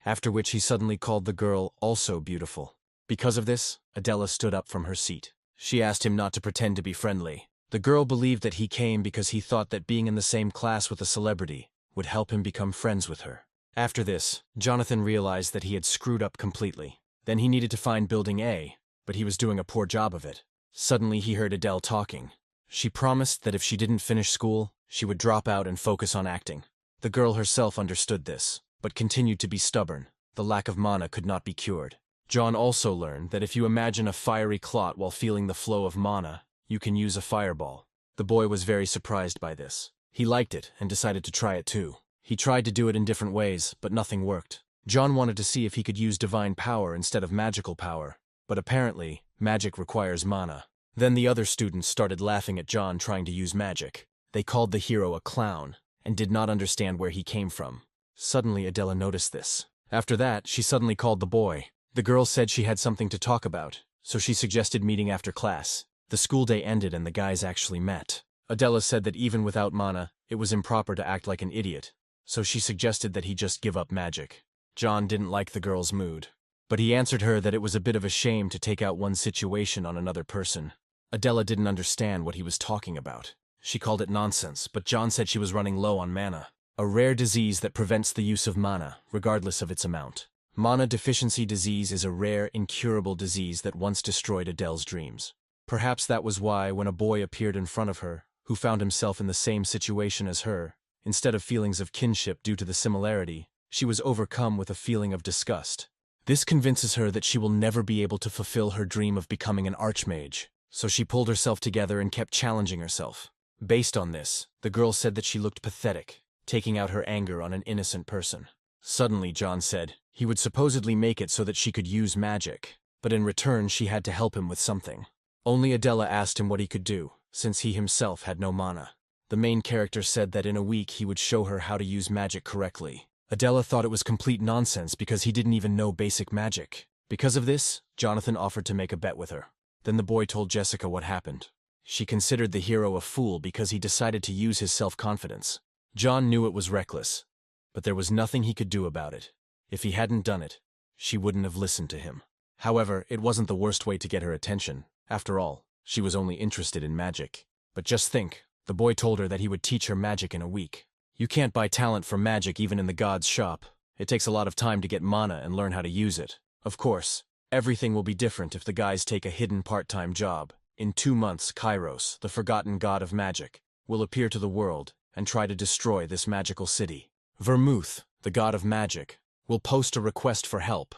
after which he suddenly called the girl also beautiful. Because of this, Adela stood up from her seat. She asked him not to pretend to be friendly. The girl believed that he came because he thought that being in the same class with a celebrity would help him become friends with her. After this, Jonathan realized that he had screwed up completely. Then he needed to find Building A, but he was doing a poor job of it. Suddenly he heard Adele talking. She promised that if she didn't finish school, she would drop out and focus on acting. The girl herself understood this, but continued to be stubborn. The lack of mana could not be cured. John also learned that if you imagine a fiery clot while feeling the flow of mana, you can use a fireball. The boy was very surprised by this. He liked it and decided to try it too. He tried to do it in different ways, but nothing worked. John wanted to see if he could use divine power instead of magical power, but apparently, magic requires mana. Then the other students started laughing at John trying to use magic. They called the hero a clown, and did not understand where he came from. Suddenly Adela noticed this. After that, she suddenly called the boy. The girl said she had something to talk about, so she suggested meeting after class. The school day ended and the guys actually met. Adela said that even without mana, it was improper to act like an idiot, so she suggested that he just give up magic. John didn't like the girl's mood, but he answered her that it was a bit of a shame to take out one situation on another person. Adela didn't understand what he was talking about. She called it nonsense, but John said she was running low on mana, a rare disease that prevents the use of mana, regardless of its amount. Mana deficiency disease is a rare, incurable disease that once destroyed Adele's dreams. Perhaps that was why, when a boy appeared in front of her, who found himself in the same situation as her, instead of feelings of kinship due to the similarity, she was overcome with a feeling of disgust. This convinces her that she will never be able to fulfill her dream of becoming an archmage, so she pulled herself together and kept challenging herself. Based on this, the girl said that she looked pathetic, taking out her anger on an innocent person. Suddenly, John said he would supposedly make it so that she could use magic, but in return she had to help him with something. Only Adela asked him what he could do, since he himself had no mana. The main character said that in a week he would show her how to use magic correctly. Adela thought it was complete nonsense because he didn't even know basic magic. Because of this, Jonathan offered to make a bet with her. Then the boy told Jessica what happened. She considered the hero a fool because he decided to use his self-confidence. John knew it was reckless, but there was nothing he could do about it. If he hadn't done it, she wouldn't have listened to him. However, it wasn't the worst way to get her attention. After all, she was only interested in magic. But just think, the boy told her that he would teach her magic in a week. You can't buy talent for magic even in the god's shop. It takes a lot of time to get mana and learn how to use it. Of course, everything will be different if the guys take a hidden part-time job. In 2 months, Kairos, the forgotten god of magic, will appear to the world and try to destroy this magical city. Vermouth, the god of magic, will post a request for help.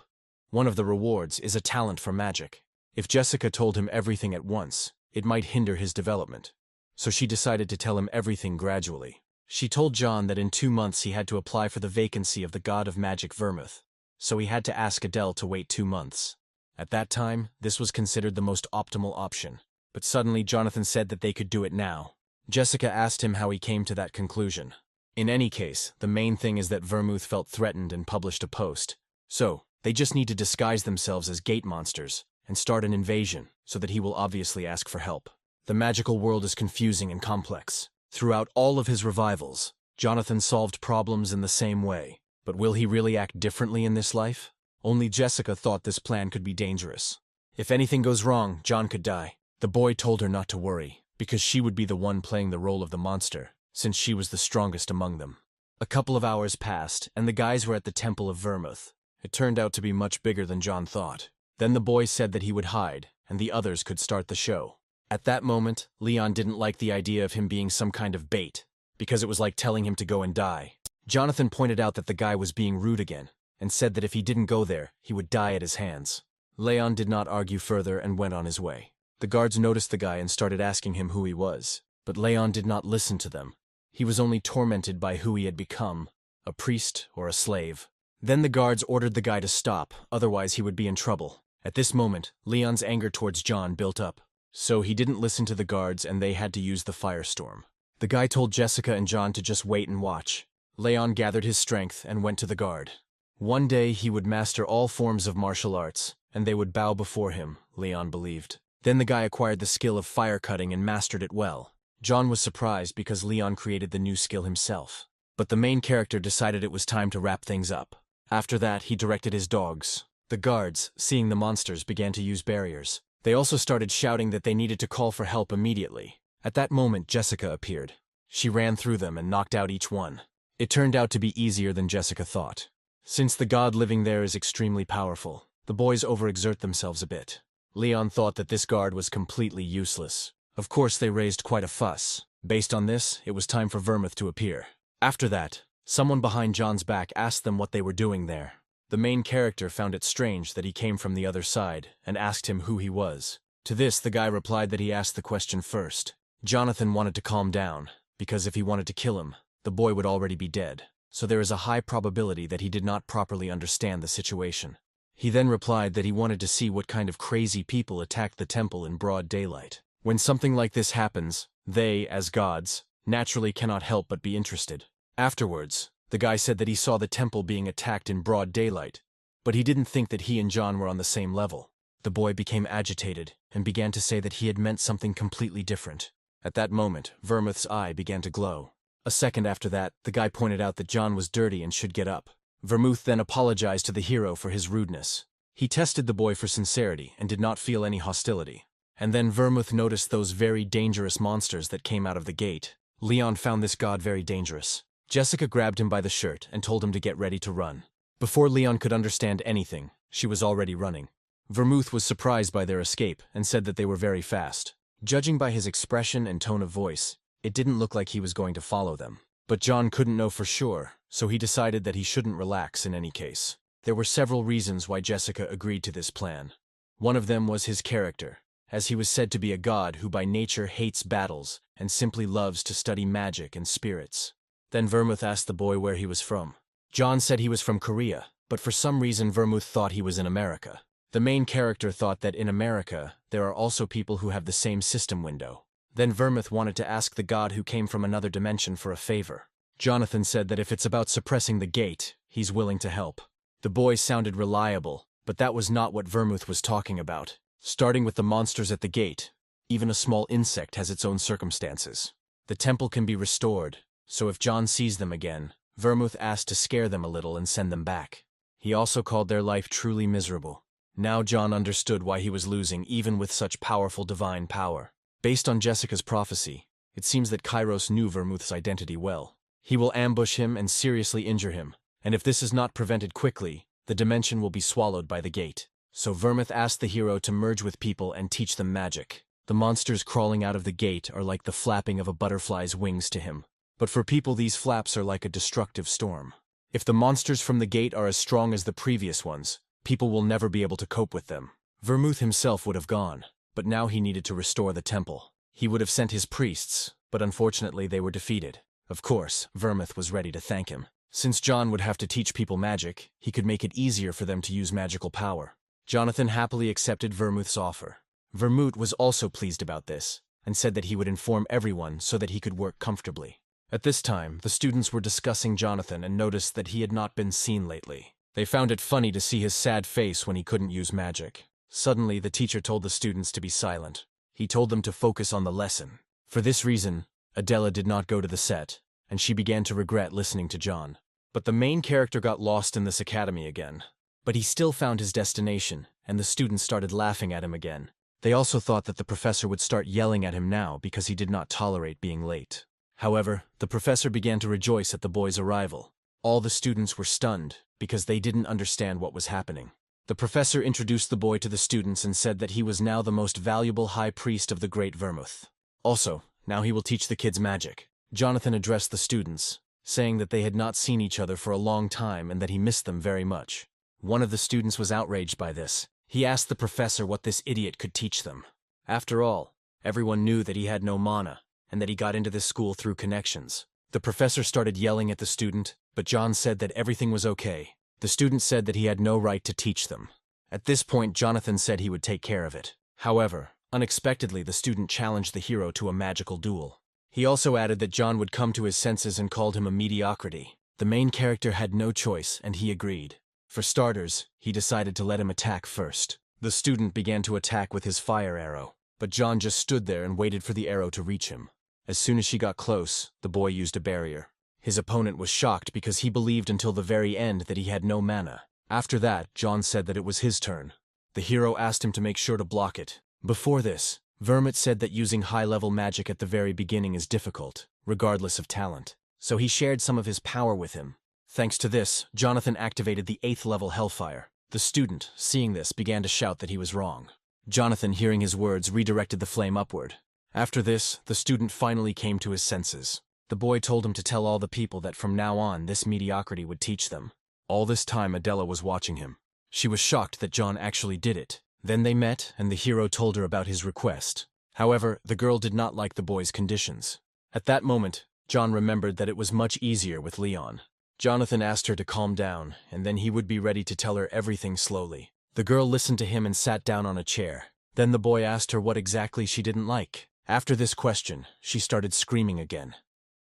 One of the rewards is a talent for magic. If Jessica told him everything at once, it might hinder his development. So she decided to tell him everything gradually. She told John that in 2 months he had to apply for the vacancy of the god of magic Vermouth, so he had to ask Adele to wait 2 months. At that time, this was considered the most optimal option. But suddenly Jonathan said that they could do it now. Jessica asked him how he came to that conclusion. In any case, the main thing is that Vermouth felt threatened and published a post. So, they just need to disguise themselves as gate monsters and start an invasion so that he will obviously ask for help. The magical world is confusing and complex. Throughout all of his revivals, Jonathan solved problems in the same way. But will he really act differently in this life? Only Jessica thought this plan could be dangerous. If anything goes wrong, John could die. The boy told her not to worry, because she would be the one playing the role of the monster, since she was the strongest among them. A couple of hours passed, and the guys were at the Temple of Vermouth. It turned out to be much bigger than John thought. Then the boy said that he would hide, and the others could start the show. At that moment, Leon didn't like the idea of him being some kind of bait, because it was like telling him to go and die. Jonathan pointed out that the guy was being rude again, and said that if he didn't go there, he would die at his hands. Leon did not argue further and went on his way. The guards noticed the guy and started asking him who he was, but Leon did not listen to them. He was only tormented by who he had become, a priest or a slave. Then the guards ordered the guy to stop, otherwise he would be in trouble. At this moment, Leon's anger towards John built up, so he didn't listen to the guards and they had to use the firestorm. The guy told Jessica and John to just wait and watch. Leon gathered his strength and went to the guard. One day he would master all forms of martial arts, and they would bow before him, Leon believed. Then the guy acquired the skill of fire cutting and mastered it well. John was surprised because Leon created the new skill himself. But the main character decided it was time to wrap things up. After that, he directed his dogs. The guards, seeing the monsters, began to use barriers. They also started shouting that they needed to call for help immediately. At that moment, Jessica appeared. She ran through them and knocked out each one. It turned out to be easier than Jessica thought. Since the god living there is extremely powerful, the boys overexert themselves a bit. Leon thought that this guard was completely useless. Of course, they raised quite a fuss. Based on this, it was time for Vermouth to appear. After that, someone behind John's back asked them what they were doing there. The main character found it strange that he came from the other side and asked him who he was. To this, the guy replied that he asked the question first. Jonathan wanted to calm down, because if he wanted to kill him, the boy would already be dead. So there is a high probability that he did not properly understand the situation. He then replied that he wanted to see what kind of crazy people attacked the temple in broad daylight. When something like this happens, they, as gods, naturally cannot help but be interested. Afterwards, the guy said that he saw the temple being attacked in broad daylight, but he didn't think that he and John were on the same level. The boy became agitated and began to say that he had meant something completely different. At that moment, Vermouth's eye began to glow. A second after that, the guy pointed out that John was dirty and should get up. Vermouth then apologized to the hero for his rudeness. He tested the boy for sincerity and did not feel any hostility. And then Vermouth noticed those very dangerous monsters that came out of the gate. Leon found this god very dangerous. Jessica grabbed him by the shirt and told him to get ready to run. Before Leon could understand anything, she was already running. Vermouth was surprised by their escape and said that they were very fast. Judging by his expression and tone of voice, it didn't look like he was going to follow them. But John couldn't know for sure, so he decided that he shouldn't relax in any case. There were several reasons why Jessica agreed to this plan. One of them was his character, as he was said to be a god who by nature hates battles and simply loves to study magic and spirits. Then Vermouth asked the boy where he was from. John said he was from Korea, but for some reason Vermouth thought he was in America. The main character thought that in America, there are also people who have the same system window. Then Vermouth wanted to ask the god who came from another dimension for a favor. Jonathan said that if it's about suppressing the gate, he's willing to help. The boy sounded reliable, but that was not what Vermouth was talking about. Starting with the monsters at the gate, even a small insect has its own circumstances. The temple can be restored, so if John sees them again, Vermouth asked to scare them a little and send them back. He also called their life truly miserable. Now John understood why he was losing even with such powerful divine power. Based on Jessica's prophecy, it seems that Kairos knew Vermouth's identity well. He will ambush him and seriously injure him, and if this is not prevented quickly, the dimension will be swallowed by the gate. So Vermouth asked the hero to merge with people and teach them magic. The monsters crawling out of the gate are like the flapping of a butterfly's wings to him. But for people these flaps are like a destructive storm. If the monsters from the gate are as strong as the previous ones, people will never be able to cope with them. Vermouth himself would have gone, but now he needed to restore the temple. He would have sent his priests, but unfortunately they were defeated. Of course, Vermouth was ready to thank him. Since John would have to teach people magic, he could make it easier for them to use magical power. Jonathan happily accepted Vermouth's offer. Vermouth was also pleased about this, and said that he would inform everyone so that he could work comfortably. At this time, the students were discussing Jonathan and noticed that he had not been seen lately. They found it funny to see his sad face when he couldn't use magic. Suddenly, the teacher told the students to be silent. He told them to focus on the lesson. For this reason, Adela did not go to the set, and she began to regret listening to John. But the main character got lost in this academy again. But he still found his destination, and the students started laughing at him again. They also thought that the professor would start yelling at him now because he did not tolerate being late. However, the professor began to rejoice at the boy's arrival. All the students were stunned, because they didn't understand what was happening. The professor introduced the boy to the students and said that he was now the most valuable high priest of the great Vermouth. Also, now he will teach the kids magic. Jonathan addressed the students, saying that they had not seen each other for a long time and that he missed them very much. One of the students was outraged by this. He asked the professor what this idiot could teach them. After all, everyone knew that he had no mana, and that he got into this school through connections. The professor started yelling at the student, but John said that everything was okay. The student said that he had no right to teach them. At this point, Jonathan said he would take care of it. However, unexpectedly the student challenged the hero to a magical duel. He also added that John would come to his senses and called him a mediocrity. The main character had no choice, and he agreed. For starters, he decided to let him attack first. The student began to attack with his fire arrow, but John just stood there and waited for the arrow to reach him. As soon as she got close, the boy used a barrier. His opponent was shocked because he believed until the very end that he had no mana. After that, John said that it was his turn. The hero asked him to make sure to block it. Before this, Vermouth said that using high-level magic at the very beginning is difficult, regardless of talent. So he shared some of his power with him. Thanks to this, Jonathan activated the 8th level Hellfire. The student, seeing this, began to shout that he was wrong. Jonathan, hearing his words, redirected the flame upward. After this, the student finally came to his senses. The boy told him to tell all the people that from now on this mediocrity would teach them. All this time Adela was watching him. She was shocked that John actually did it. Then they met, and the hero told her about his request. However, the girl did not like the boy's conditions. At that moment, John remembered that it was much easier with Leon. Jonathan asked her to calm down, and then he would be ready to tell her everything slowly. The girl listened to him and sat down on a chair. Then the boy asked her what exactly she didn't like. After this question, she started screaming again,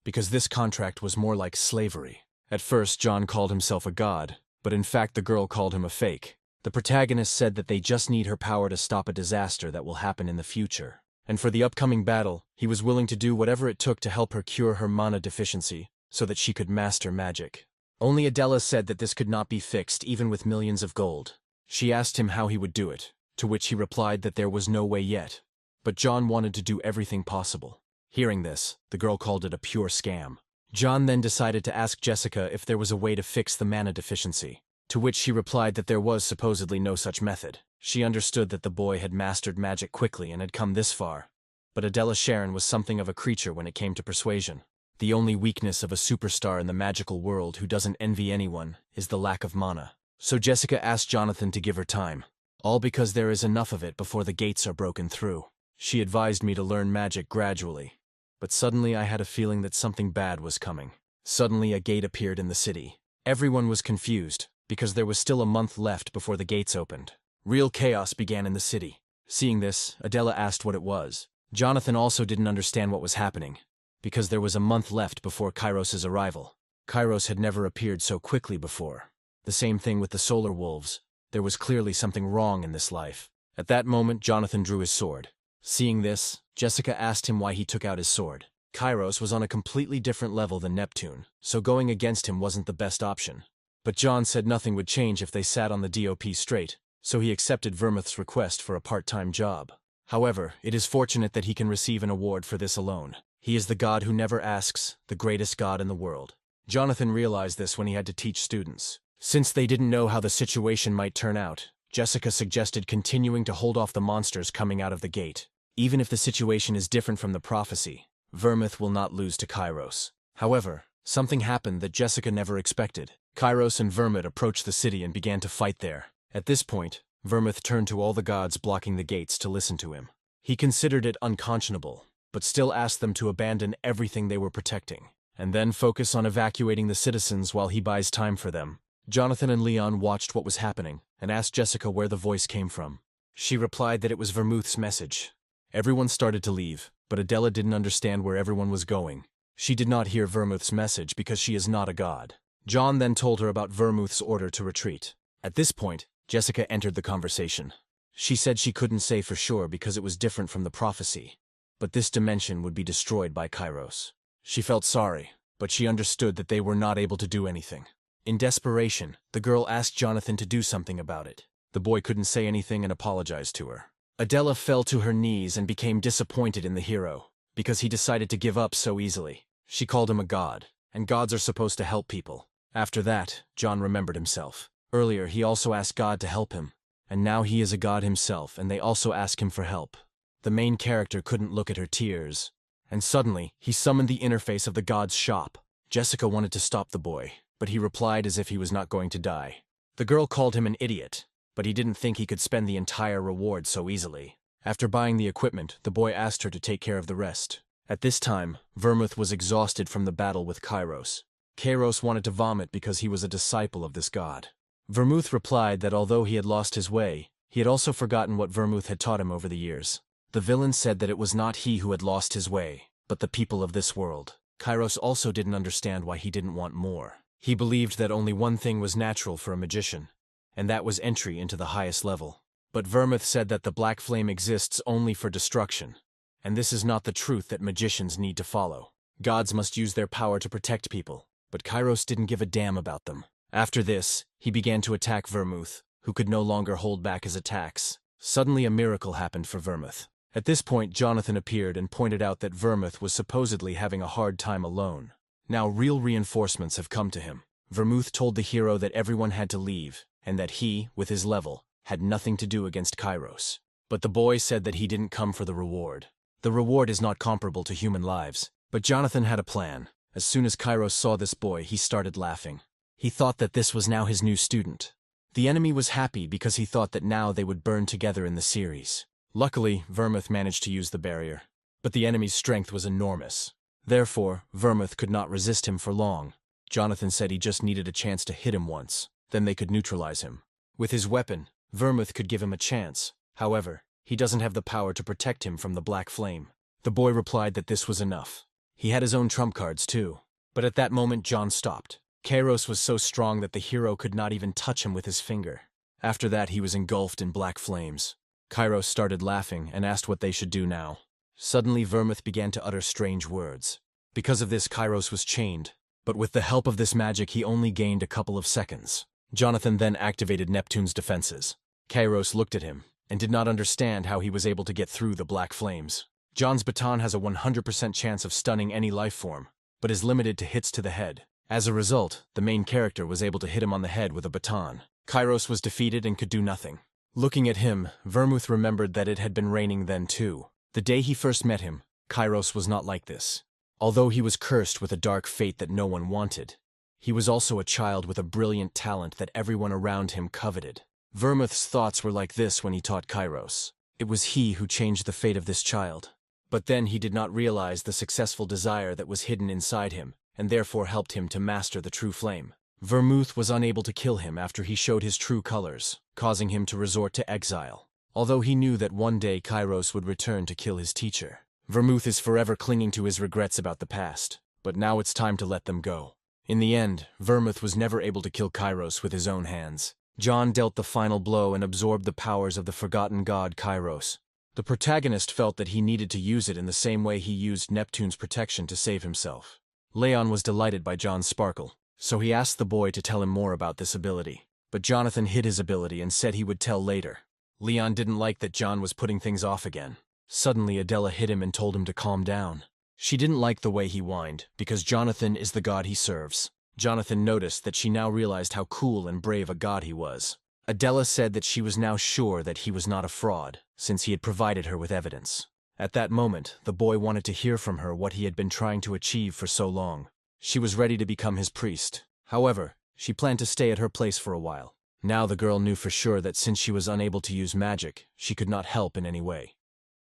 because this contract was more like slavery. At first, John called himself a god, but in fact the girl called him a fake. The protagonist said that they just need her power to stop a disaster that will happen in the future. And for the upcoming battle, he was willing to do whatever it took to help her cure her mana deficiency, so that she could master magic. Only Adela said that this could not be fixed even with millions of gold. She asked him how he would do it, to which he replied that there was no way yet. But John wanted to do everything possible. Hearing this, the girl called it a pure scam. John then decided to ask Jessica if there was a way to fix the mana deficiency, to which she replied that there was supposedly no such method. She understood that the boy had mastered magic quickly and had come this far. But Adela Sharon was something of a creature when it came to persuasion. The only weakness of a superstar in the magical world who doesn't envy anyone is the lack of mana. So Jessica asked Jonathan to give her time, all because there is enough of it before the gates are broken through. She advised me to learn magic gradually, but suddenly I had a feeling that something bad was coming. Suddenly a gate appeared in the city. Everyone was confused, because there was still a month left before the gates opened. Real chaos began in the city. Seeing this, Adela asked what it was. Jonathan also didn't understand what was happening, because there was a month left before Kairos' arrival. Kairos had never appeared so quickly before. The same thing with the solar wolves. There was clearly something wrong in this life. At that moment, Jonathan drew his sword. Seeing this, Jessica asked him why he took out his sword. Kairos was on a completely different level than Neptune, so going against him wasn't the best option. But John said nothing would change if they sat on the DOP straight, so he accepted Vermouth's request for a part-time job. However, it is fortunate that he can receive an award for this alone. He is the god who never asks, the greatest god in the world. Jonathan realized this when he had to teach students. Since they didn't know how the situation might turn out, Jessica suggested continuing to hold off the monsters coming out of the gate. Even if the situation is different from the prophecy, Vermouth will not lose to Kairos. However, something happened that Jessica never expected. Kairos and Vermouth approached the city and began to fight there. At this point, Vermouth turned to all the gods blocking the gates to listen to him. He considered it unconscionable, but still asked them to abandon everything they were protecting, and then focus on evacuating the citizens while he buys time for them. Jonathan and Leon watched what was happening and asked Jessica where the voice came from. She replied that it was Vermouth's message. Everyone started to leave, but Adela didn't understand where everyone was going. She did not hear Vermouth's message because she is not a god. John then told her about Vermouth's order to retreat. At this point, Jessica entered the conversation. She said she couldn't say for sure because it was different from the prophecy, but this dimension would be destroyed by Kairos. She felt sorry, but she understood that they were not able to do anything. In desperation, the girl asked Jonathan to do something about it. The boy couldn't say anything and apologized to her. Adela fell to her knees and became disappointed in the hero, because he decided to give up so easily. She called him a god, and gods are supposed to help people. After that, John remembered himself. Earlier, he also asked God to help him, and now he is a god himself, and they also ask him for help. The main character couldn't look at her tears, and suddenly, he summoned the interface of the god's shop. Jessica wanted to stop the boy, but he replied as if he was not going to die. The girl called him an idiot, but he didn't think he could spend the entire reward so easily. After buying the equipment, the boy asked her to take care of the rest. At this time, Vermouth was exhausted from the battle with Kairos. Kairos wanted to vomit because he was a disciple of this god. Vermouth replied that although he had lost his way, he had also forgotten what Vermouth had taught him over the years. The villain said that it was not he who had lost his way, but the people of this world. Kairos also didn't understand why he didn't want more. He believed that only one thing was natural for a magician, and that was entry into the highest level. But Vermouth said that the black flame exists only for destruction, and this is not the truth that magicians need to follow. Gods must use their power to protect people, but Kairos didn't give a damn about them. After this, he began to attack Vermouth, who could no longer hold back his attacks. Suddenly a miracle happened for Vermouth. At this point, Jonathan appeared and pointed out that Vermouth was supposedly having a hard time alone. Now real reinforcements have come to him. Vermouth told the hero that everyone had to leave, and that he, with his level, had nothing to do against Kairos. But the boy said that he didn't come for the reward. The reward is not comparable to human lives. But Jonathan had a plan. As soon as Kairos saw this boy, he started laughing. He thought that this was now his new student. The enemy was happy because he thought that now they would burn together in the series. Luckily, Vermouth managed to use the barrier, but the enemy's strength was enormous. Therefore, Vermouth could not resist him for long. Jonathan said he just needed a chance to hit him once, then they could neutralize him. With his weapon, Vermouth could give him a chance. However, he doesn't have the power to protect him from the black flame. The boy replied that this was enough. He had his own trump cards too. But at that moment, John stopped. Kairos was so strong that the hero could not even touch him with his finger. After that, he was engulfed in black flames. Kairos started laughing and asked what they should do now. Suddenly, Vermouth began to utter strange words. Because of this, Kairos was chained, but with the help of this magic, he only gained a couple of seconds. Jonathan then activated Neptune's defenses. Kairos looked at him and did not understand how he was able to get through the black flames. John's baton has a 100% chance of stunning any life form, but is limited to hits to the head. As a result, the main character was able to hit him on the head with a baton. Kairos was defeated and could do nothing. Looking at him, Vermouth remembered that it had been raining then too. The day he first met him, Kairos was not like this. Although he was cursed with a dark fate that no one wanted, He was also a child with a brilliant talent that everyone around him coveted. Vermouth's thoughts were like this when he taught Kairos. It was he who changed the fate of this child. But then he did not realize the successful desire that was hidden inside him, and therefore helped him to master the true flame. Vermouth was unable to kill him after he showed his true colors, causing him to resort to exile. Although he knew that one day Kairos would return to kill his teacher. Vermouth is forever clinging to his regrets about the past, but now it's time to let them go. In the end, Vermouth was never able to kill Kairos with his own hands. John dealt the final blow and absorbed the powers of the forgotten god Kairos. The protagonist felt that he needed to use it in the same way he used Neptune's protection to save himself. Leon was delighted by John's sparkle, so he asked the boy to tell him more about this ability. But Jonathan hid his ability and said he would tell later. Leon didn't like that John was putting things off again. Suddenly Adela hit him and told him to calm down. She didn't like the way he whined, because Jonathan is the god he serves. Jonathan noticed that she now realized how cool and brave a god he was. Adela said that she was now sure that he was not a fraud, since he had provided her with evidence. At that moment, the boy wanted to hear from her what he had been trying to achieve for so long. She was ready to become his priest. However, she planned to stay at her place for a while. Now the girl knew for sure that since she was unable to use magic, she could not help in any way.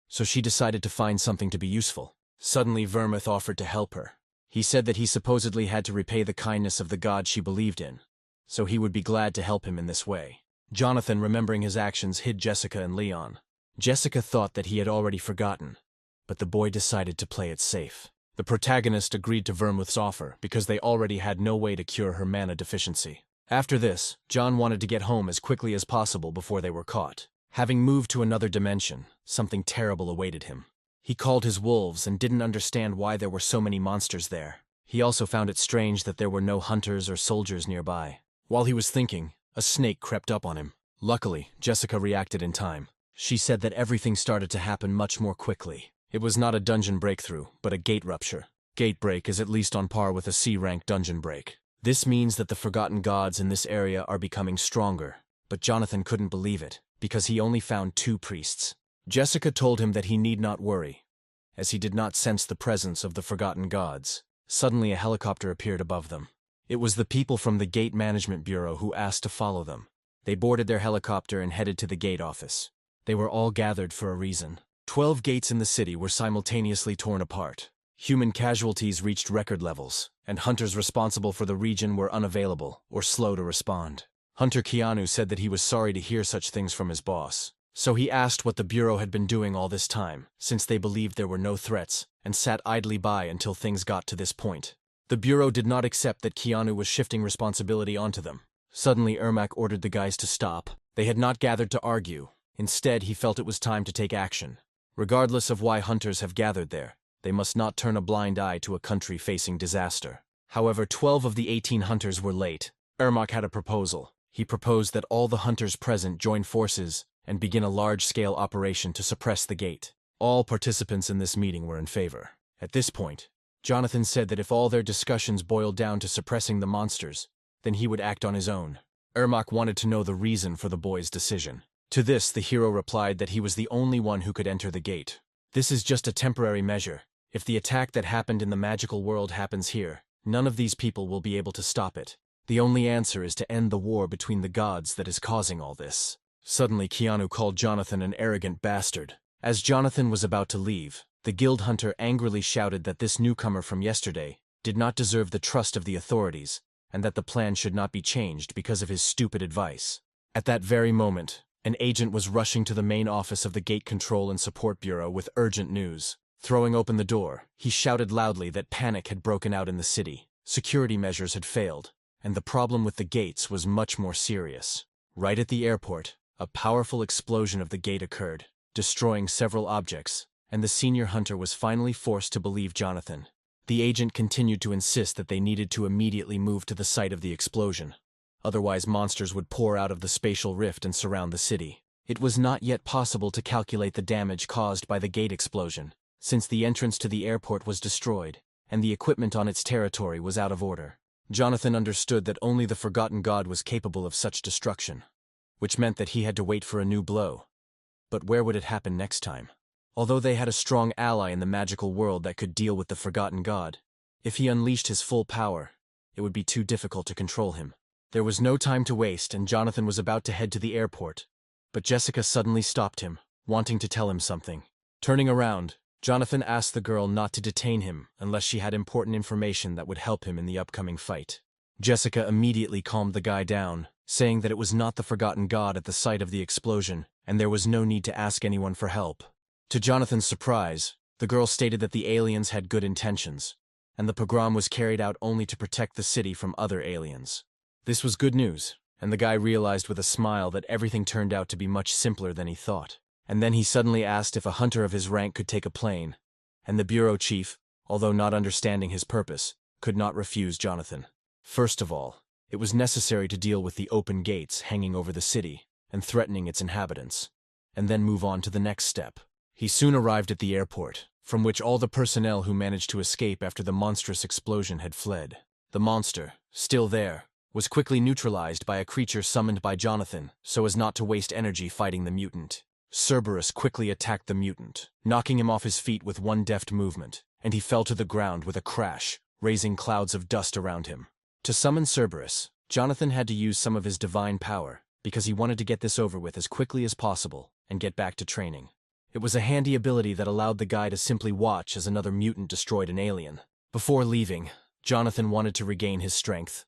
So she decided to find something to be useful. Suddenly Vermouth offered to help her. He said that he supposedly had to repay the kindness of the god she believed in, so he would be glad to help him in this way. Jonathan, remembering his actions, hid Jessica and Leon. Jessica thought that he had already forgotten, but the boy decided to play it safe. The protagonist agreed to Vermouth's offer because they already had no way to cure her mana deficiency. After this, John wanted to get home as quickly as possible before they were caught. Having moved to another dimension, something terrible awaited him. He called his wolves and didn't understand why there were so many monsters there. He also found it strange that there were no hunters or soldiers nearby. While he was thinking, a snake crept up on him. Luckily, Jessica reacted in time. She said that everything started to happen much more quickly. It was not a dungeon breakthrough, but a gate rupture. Gate break is at least on par with a C-rank dungeon break. This means that the forgotten gods in this area are becoming stronger, but Jonathan couldn't believe it, because he only found 2 priests. Jessica told him that he need not worry, as he did not sense the presence of the forgotten gods. Suddenly a helicopter appeared above them. It was the people from the Gate Management Bureau who asked to follow them. They boarded their helicopter and headed to the gate office. They were all gathered for a reason. 12 gates in the city were simultaneously torn apart. Human casualties reached record levels, and hunters responsible for the region were unavailable or slow to respond. Hunter Keanu said that he was sorry to hear such things from his boss. So he asked what the Bureau had been doing all this time, since they believed there were no threats, and sat idly by until things got to this point. The Bureau did not accept that Keanu was shifting responsibility onto them. Suddenly Ermac ordered the guys to stop. They had not gathered to argue. Instead, he felt it was time to take action. Regardless of why hunters have gathered there, they must not turn a blind eye to a country facing disaster. However, 12 of the 18 hunters were late. Ermac had a proposal. He proposed that all the hunters present join forces and begin a large-scale operation to suppress the gate. All participants in this meeting were in favor. At this point, Jonathan said that if all their discussions boiled down to suppressing the monsters, then he would act on his own. Ermac wanted to know the reason for the boy's decision. To this, the hero replied that he was the only one who could enter the gate. This is just a temporary measure. If the attack that happened in the magical world happens here, none of these people will be able to stop it. The only answer is to end the war between the gods that is causing all this. Suddenly, Keanu called Jonathan an arrogant bastard. As Jonathan was about to leave, the guild hunter angrily shouted that this newcomer from yesterday did not deserve the trust of the authorities, and that the plan should not be changed because of his stupid advice. At that very moment, an agent was rushing to the main office of the Gate Control and Support Bureau with urgent news. Throwing open the door, he shouted loudly that panic had broken out in the city. Security measures had failed, and the problem with the gates was much more serious. Right at the airport, a powerful explosion of the gate occurred, destroying several objects, and the senior hunter was finally forced to believe Jonathan. The agent continued to insist that they needed to immediately move to the site of the explosion. Otherwise, monsters would pour out of the spatial rift and surround the city. It was not yet possible to calculate the damage caused by the gate explosion, since the entrance to the airport was destroyed, and the equipment on its territory was out of order. Jonathan understood that only the forgotten god was capable of such destruction, which meant that he had to wait for a new blow. But where would it happen next time? Although they had a strong ally in the magical world that could deal with the forgotten god, if he unleashed his full power, it would be too difficult to control him. There was no time to waste, and Jonathan was about to head to the airport. But Jessica suddenly stopped him, wanting to tell him something. Turning around, Jonathan asked the girl not to detain him unless she had important information that would help him in the upcoming fight. Jessica immediately calmed the guy down, saying that it was not the forgotten god at the site of the explosion, and there was no need to ask anyone for help. To Jonathan's surprise, the girl stated that the aliens had good intentions, and the pogrom was carried out only to protect the city from other aliens. This was good news, and the guy realized with a smile that everything turned out to be much simpler than he thought. And then he suddenly asked if a hunter of his rank could take a plane, and the bureau chief, although not understanding his purpose, could not refuse Jonathan. First of all, it was necessary to deal with the open gates hanging over the city and threatening its inhabitants, and then move on to the next step. He soon arrived at the airport, from which all the personnel who managed to escape after the monstrous explosion had fled. The monster, still there, was quickly neutralized by a creature summoned by Jonathan so as not to waste energy fighting the mutant. Cerberus quickly attacked the mutant, knocking him off his feet with one deft movement, and he fell to the ground with a crash, raising clouds of dust around him. To summon Cerberus, Jonathan had to use some of his divine power, because he wanted to get this over with as quickly as possible and get back to training. It was a handy ability that allowed the guy to simply watch as another mutant destroyed an alien. Before leaving, Jonathan wanted to regain his strength.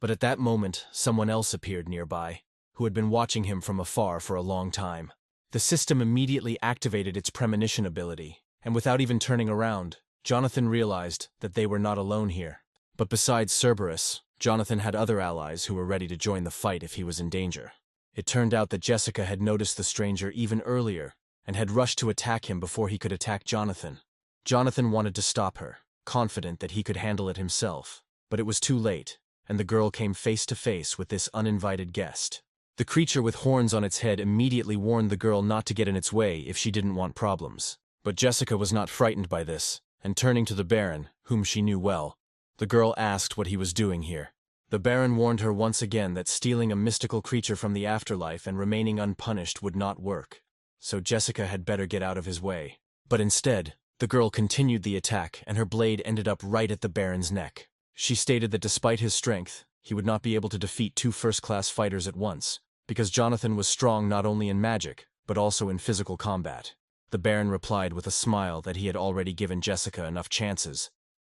But at that moment, someone else appeared nearby, who had been watching him from afar for a long time. The system immediately activated its premonition ability, and without even turning around, Jonathan realized that they were not alone here. But besides Cerberus, Jonathan had other allies who were ready to join the fight if he was in danger. It turned out that Jessica had noticed the stranger even earlier, and had rushed to attack him before he could attack Jonathan. Jonathan wanted to stop her, confident that he could handle it himself, but it was too late, and the girl came face to face with this uninvited guest. The creature with horns on its head immediately warned the girl not to get in its way if she didn't want problems. But Jessica was not frightened by this, and turning to the Baron, whom she knew well, the girl asked what he was doing here. The Baron warned her once again that stealing a mystical creature from the afterlife and remaining unpunished would not work, so Jessica had better get out of his way. But instead, the girl continued the attack, and her blade ended up right at the Baron's neck. She stated that despite his strength, he would not be able to defeat two first-class fighters at once, because Jonathan was strong not only in magic, but also in physical combat. The Baron replied with a smile that he had already given Jessica enough chances,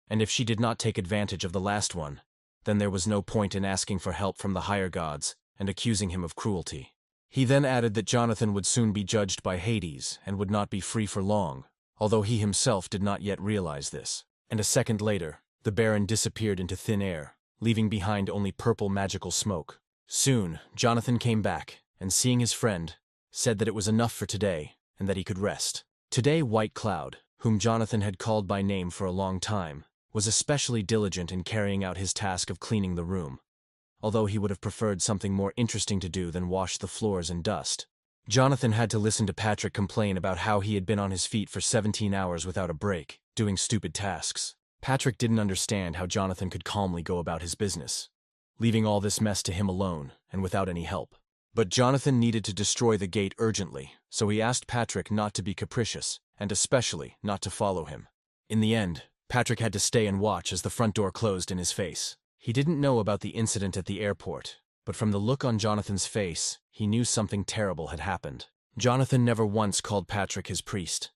and if she did not take advantage of the last one, then there was no point in asking for help from the higher gods and accusing him of cruelty. He then added that Jonathan would soon be judged by Hades and would not be free for long, although he himself did not yet realize this. And a second later, the Baron disappeared into thin air, leaving behind only purple magical smoke. Soon, Jonathan came back, and seeing his friend, said that it was enough for today, and that he could rest. Today, White Cloud, whom Jonathan had called by name for a long time, was especially diligent in carrying out his task of cleaning the room, although he would have preferred something more interesting to do than wash the floors in dust. Jonathan had to listen to Patrick complain about how he had been on his feet for 17 hours without a break, doing stupid tasks. Patrick didn't understand how Jonathan could calmly go about his business, leaving all this mess to him alone and without any help. But Jonathan needed to destroy the gate urgently, so he asked Patrick not to be capricious, and especially not to follow him. In the end, Patrick had to stay and watch as the front door closed in his face. He didn't know about the incident at the airport, but from the look on Jonathan's face, he knew something terrible had happened. Jonathan never once called Patrick his priest,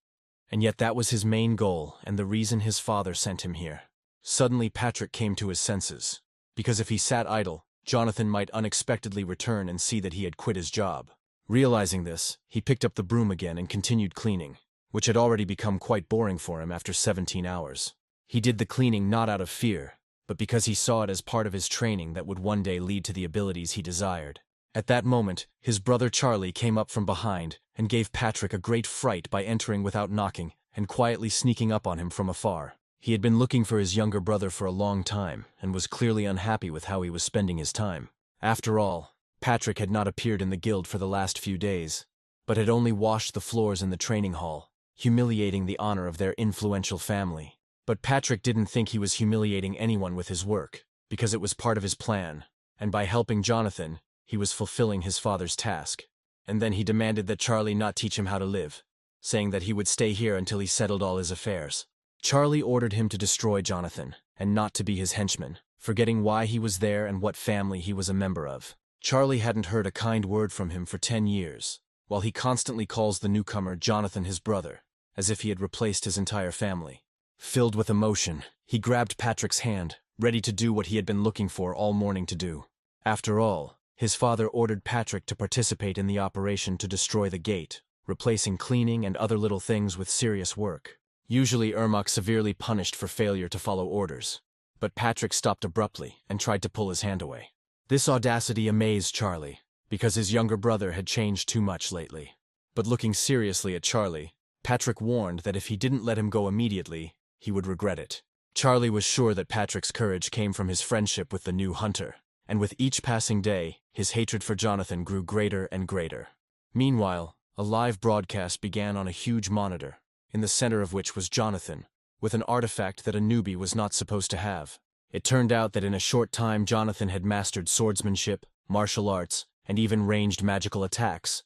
and yet that was his main goal and the reason his father sent him here. Suddenly Patrick came to his senses, because if he sat idle, Jonathan might unexpectedly return and see that he had quit his job. Realizing this, he picked up the broom again and continued cleaning, which had already become quite boring for him after 17 hours. He did the cleaning not out of fear, but because he saw it as part of his training that would one day lead to the abilities he desired. At that moment, his brother Charlie came up from behind and gave Patrick a great fright by entering without knocking and quietly sneaking up on him from afar. He had been looking for his younger brother for a long time and was clearly unhappy with how he was spending his time. After all, Patrick had not appeared in the guild for the last few days, but had only washed the floors in the training hall, humiliating the honor of their influential family. But Patrick didn't think he was humiliating anyone with his work, because it was part of his plan, and by helping Jonathan, he was fulfilling his father's task. And then he demanded that Charlie not teach him how to live, saying that he would stay here until he settled all his affairs. Charlie ordered him to destroy Jonathan, and not to be his henchman, forgetting why he was there and what family he was a member of. Charlie hadn't heard a kind word from him for 10 years, while he constantly calls the newcomer Jonathan his brother, as if he had replaced his entire family. Filled with emotion, he grabbed Patrick's hand, ready to do what he had been looking for all morning to do. After all, his father ordered Patrick to participate in the operation to destroy the gate, replacing cleaning and other little things with serious work. Usually Ermac severely punished for failure to follow orders, but Patrick stopped abruptly and tried to pull his hand away. This audacity amazed Charlie, because his younger brother had changed too much lately. But looking seriously at Charlie, Patrick warned that if he didn't let him go immediately, he would regret it. Charlie was sure that Patrick's courage came from his friendship with the new hunter, and with each passing day, his hatred for Jonathan grew greater and greater. Meanwhile, a live broadcast began on a huge monitor, in the center of which was Jonathan, with an artifact that a newbie was not supposed to have. It turned out that in a short time Jonathan had mastered swordsmanship, martial arts, and even ranged magical attacks.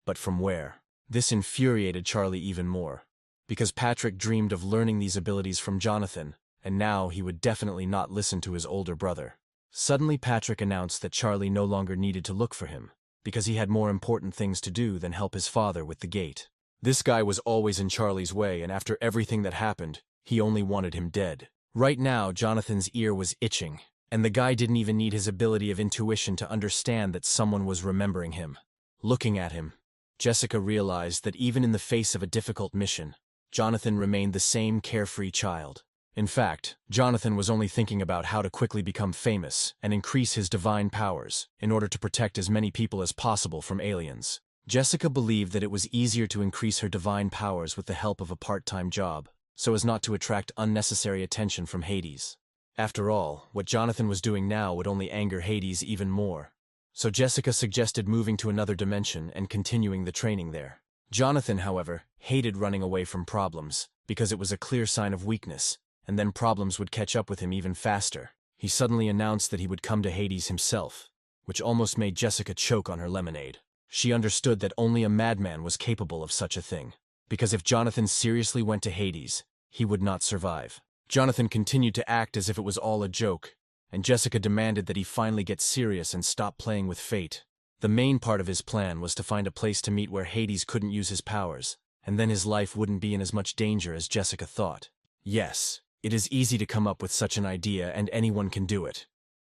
But from where? This infuriated Charlie even more, because Patrick dreamed of learning these abilities from Jonathan, and now he would definitely not listen to his older brother. Suddenly Patrick announced that Charlie no longer needed to look for him, because he had more important things to do than help his father with the gate. This guy was always in Charlie's way, and after everything that happened, he only wanted him dead. Right now, Jonathan's ear was itching, and the guy didn't even need his ability of intuition to understand that someone was remembering him. Looking at him, Jessica realized that even in the face of a difficult mission, Jonathan remained the same carefree child. In fact, Jonathan was only thinking about how to quickly become famous and increase his divine powers in order to protect as many people as possible from aliens. Jessica believed that it was easier to increase her divine powers with the help of a part-time job, so as not to attract unnecessary attention from Hades. After all, what Jonathan was doing now would only anger Hades even more. So Jessica suggested moving to another dimension and continuing the training there. Jonathan, however, hated running away from problems, because it was a clear sign of weakness, and then problems would catch up with him even faster. He suddenly announced that he would come to Hades himself, which almost made Jessica choke on her lemonade. She understood that only a madman was capable of such a thing, because if Jonathan seriously went to Hades, he would not survive. Jonathan continued to act as if it was all a joke, and Jessica demanded that he finally get serious and stop playing with fate. The main part of his plan was to find a place to meet where Hades couldn't use his powers, and then his life wouldn't be in as much danger as Jessica thought. Yes, it is easy to come up with such an idea and anyone can do it.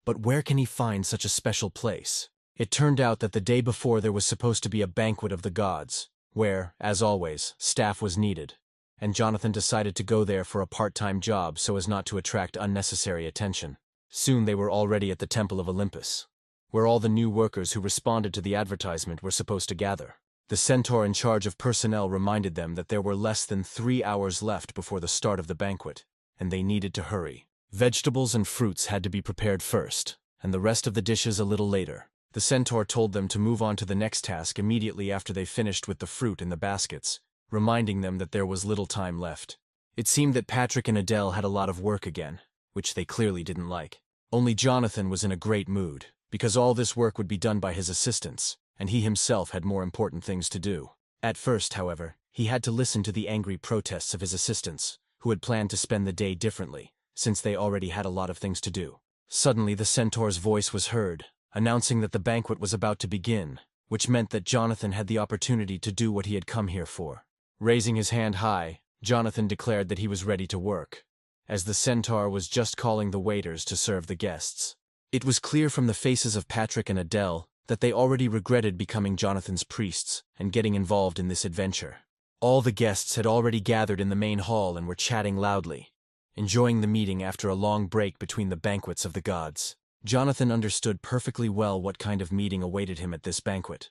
But where can he find such a special place? It turned out that the day before there was supposed to be a banquet of the gods, where, as always, staff was needed, and Jonathan decided to go there for a part-time job so as not to attract unnecessary attention. Soon they were already at the Temple of Olympus, where all the new workers who responded to the advertisement were supposed to gather. The centaur in charge of personnel reminded them that there were less than 3 hours left before the start of the banquet, and they needed to hurry. Vegetables and fruits had to be prepared first, and the rest of the dishes a little later. The centaur told them to move on to the next task immediately after they finished with the fruit in the baskets, reminding them that there was little time left. It seemed that Patrick and Adele had a lot of work again, which they clearly didn't like. Only Jonathan was in a great mood, because all this work would be done by his assistants, and he himself had more important things to do. At first, however, he had to listen to the angry protests of his assistants, who had planned to spend the day differently, since they already had a lot of things to do. Suddenly the centaur's voice was heard, announcing that the banquet was about to begin, which meant that Jonathan had the opportunity to do what he had come here for. Raising his hand high, Jonathan declared that he was ready to work, as the centaur was just calling the waiters to serve the guests. It was clear from the faces of Patrick and Adele that they already regretted becoming Jonathan's priests and getting involved in this adventure. All the guests had already gathered in the main hall and were chatting loudly, enjoying the meeting after a long break between the banquets of the gods. Jonathan understood perfectly well what kind of meeting awaited him at this banquet,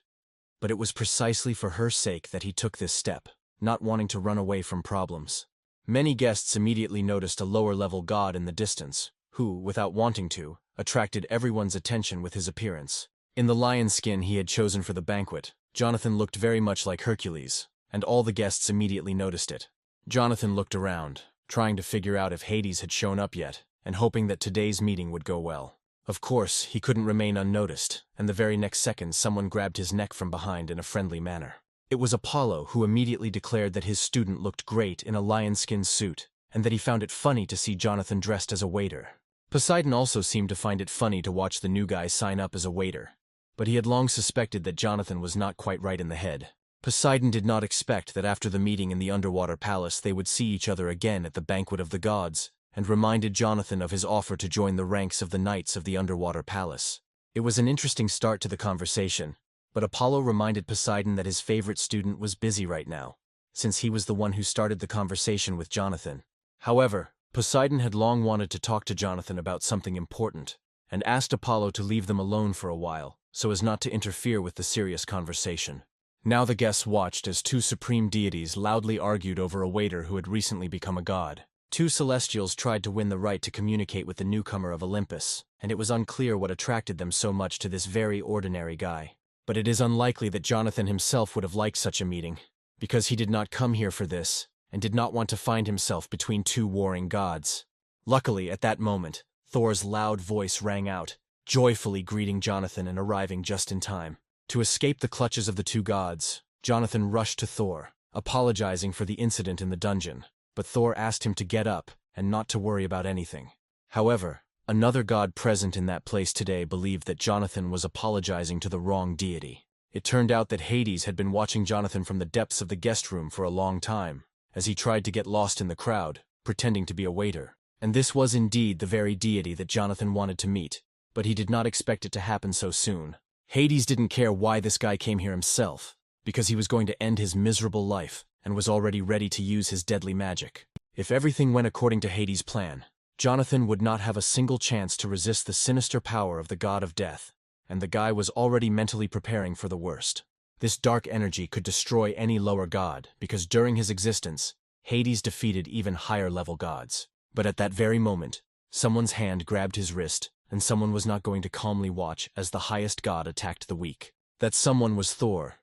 but it was precisely for her sake that he took this step, not wanting to run away from problems. Many guests immediately noticed a lower-level god in the distance, who, without wanting to, attracted everyone's attention with his appearance. In the lion skin he had chosen for the banquet, Jonathan looked very much like Hercules, and all the guests immediately noticed it. Jonathan looked around, trying to figure out if Hades had shown up yet, and hoping that today's meeting would go well. Of course, he couldn't remain unnoticed, and the very next second someone grabbed his neck from behind in a friendly manner. It was Apollo, who immediately declared that his student looked great in a lion skin suit, and that he found it funny to see Jonathan dressed as a waiter. Poseidon also seemed to find it funny to watch the new guy sign up as a waiter, but he had long suspected that Jonathan was not quite right in the head. Poseidon did not expect that after the meeting in the underwater palace they would see each other again at the banquet of the gods, and reminded Jonathan of his offer to join the ranks of the knights of the underwater palace. It was an interesting start to the conversation, but Apollo reminded Poseidon that his favorite student was busy right now, since he was the one who started the conversation with Jonathan. However, Poseidon had long wanted to talk to Jonathan about something important, and asked Apollo to leave them alone for a while, so as not to interfere with the serious conversation. Now the guests watched as two supreme deities loudly argued over a waiter who had recently become a god. Two celestials tried to win the right to communicate with the newcomer of Olympus, and it was unclear what attracted them so much to this very ordinary guy. But it is unlikely that Jonathan himself would have liked such a meeting, because he did not come here for this, and did not want to find himself between two warring gods. Luckily, at that moment, Thor's loud voice rang out, joyfully greeting Jonathan and arriving just in time. To escape the clutches of the two gods, Jonathan rushed to Thor, apologizing for the incident in the dungeon, but Thor asked him to get up and not to worry about anything. However, another god present in that place today believed that Jonathan was apologizing to the wrong deity. It turned out that Hades had been watching Jonathan from the depths of the guest room for a long time, as he tried to get lost in the crowd, pretending to be a waiter. And this was indeed the very deity that Jonathan wanted to meet, but he did not expect it to happen so soon. Hades didn't care why this guy came here himself, because he was going to end his miserable life, and was already ready to use his deadly magic. If everything went according to Hades' plan, Jonathan would not have a single chance to resist the sinister power of the god of death, and the guy was already mentally preparing for the worst. This dark energy could destroy any lower god, because during his existence, Hades defeated even higher-level gods. But at that very moment, someone's hand grabbed his wrist, and someone was not going to calmly watch as the highest god attacked the weak. That someone was Thor,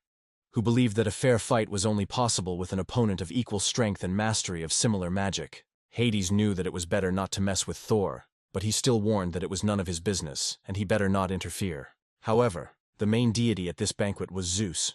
who believed that a fair fight was only possible with an opponent of equal strength and mastery of similar magic. Hades knew that it was better not to mess with Thor, but he still warned that it was none of his business, and he better not interfere. However, the main deity at this banquet was Zeus,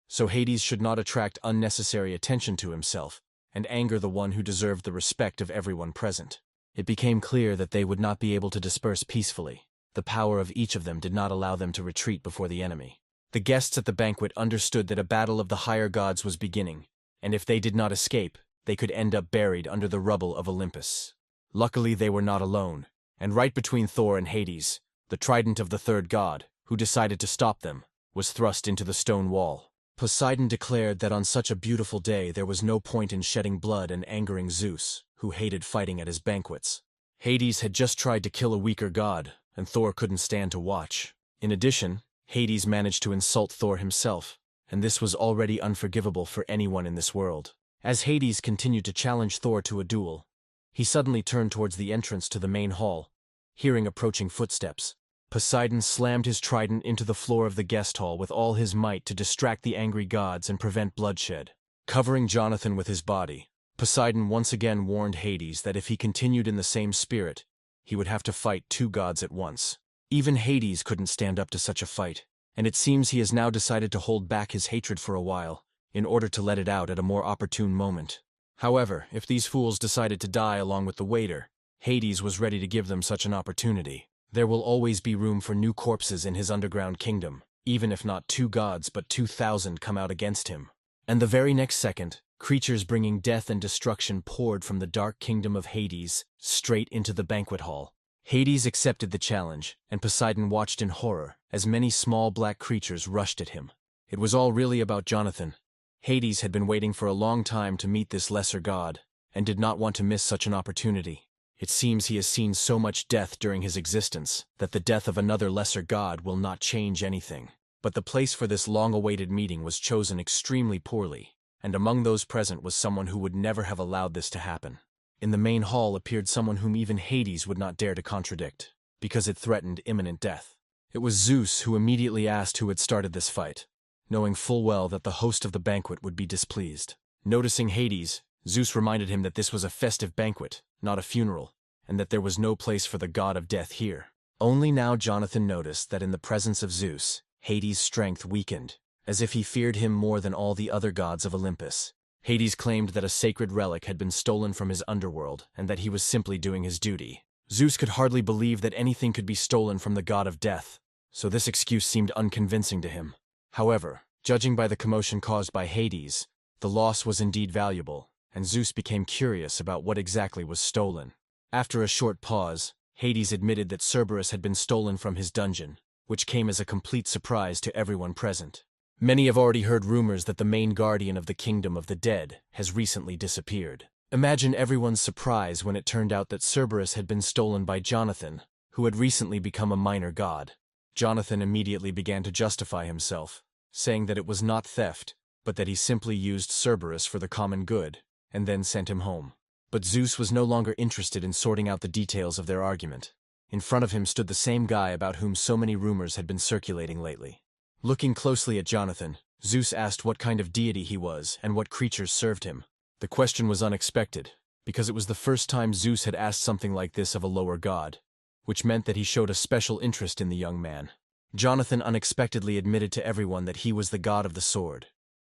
so Hades should not attract unnecessary attention to himself and anger the one who deserved the respect of everyone present. It became clear that they would not be able to disperse peacefully. The power of each of them did not allow them to retreat before the enemy. The guests at the banquet understood that a battle of the higher gods was beginning, and if they did not escape, they could end up buried under the rubble of Olympus. Luckily, they were not alone, and right between Thor and Hades, the trident of the third god, who decided to stop them, was thrust into the stone wall. Poseidon declared that on such a beautiful day there was no point in shedding blood and angering Zeus, who hated fighting at his banquets. Hades had just tried to kill a weaker god, and Thor couldn't stand to watch. In addition, Hades managed to insult Thor himself, and this was already unforgivable for anyone in this world. As Hades continued to challenge Thor to a duel, he suddenly turned towards the entrance to the main hall, hearing approaching footsteps. Poseidon slammed his trident into the floor of the guest hall with all his might to distract the angry gods and prevent bloodshed. Covering Jonathan with his body, Poseidon once again warned Hades that if he continued in the same spirit, he would have to fight two gods at once. Even Hades couldn't stand up to such a fight, and it seems he has now decided to hold back his hatred for a while, in order to let it out at a more opportune moment. However, if these fools decided to die along with the waiter, Hades was ready to give them such an opportunity. There will always be room for new corpses in his underground kingdom, even if not two gods but 2,000 come out against him. And the very next second, creatures bringing death and destruction poured from the dark kingdom of Hades straight into the banquet hall. Hades accepted the challenge, and Poseidon watched in horror as many small black creatures rushed at him. It was all really about Jonathan. Hades had been waiting for a long time to meet this lesser god, and did not want to miss such an opportunity. It seems he has seen so much death during his existence that the death of another lesser god will not change anything. But the place for this long-awaited meeting was chosen extremely poorly, and among those present was someone who would never have allowed this to happen. In the main hall appeared someone whom even Hades would not dare to contradict, because it threatened imminent death. It was Zeus who immediately asked who had started this fight, knowing full well that the host of the banquet would be displeased. Noticing Hades, Zeus reminded him that this was a festive banquet, not a funeral, and that there was no place for the god of death here. Only now Jonathan noticed that in the presence of Zeus, Hades' strength weakened, as if he feared him more than all the other gods of Olympus. Hades claimed that a sacred relic had been stolen from his underworld and that he was simply doing his duty. Zeus could hardly believe that anything could be stolen from the god of death, so this excuse seemed unconvincing to him. However, judging by the commotion caused by Hades, the loss was indeed valuable, and Zeus became curious about what exactly was stolen. After a short pause, Hades admitted that Cerberus had been stolen from his dungeon, which came as a complete surprise to everyone present. Many have already heard rumors that the main guardian of the kingdom of the dead has recently disappeared. Imagine everyone's surprise when it turned out that Cerberus had been stolen by Jonathan, who had recently become a minor god. Jonathan immediately began to justify himself, saying that it was not theft, but that he simply used Cerberus for the common good, and then sent him home. But Zeus was no longer interested in sorting out the details of their argument. In front of him stood the same guy about whom so many rumors had been circulating lately. Looking closely at Jonathan, Zeus asked what kind of deity he was and what creatures served him. The question was unexpected, because it was the first time Zeus had asked something like this of a lower god, which meant that he showed a special interest in the young man. Jonathan unexpectedly admitted to everyone that he was the god of the sword,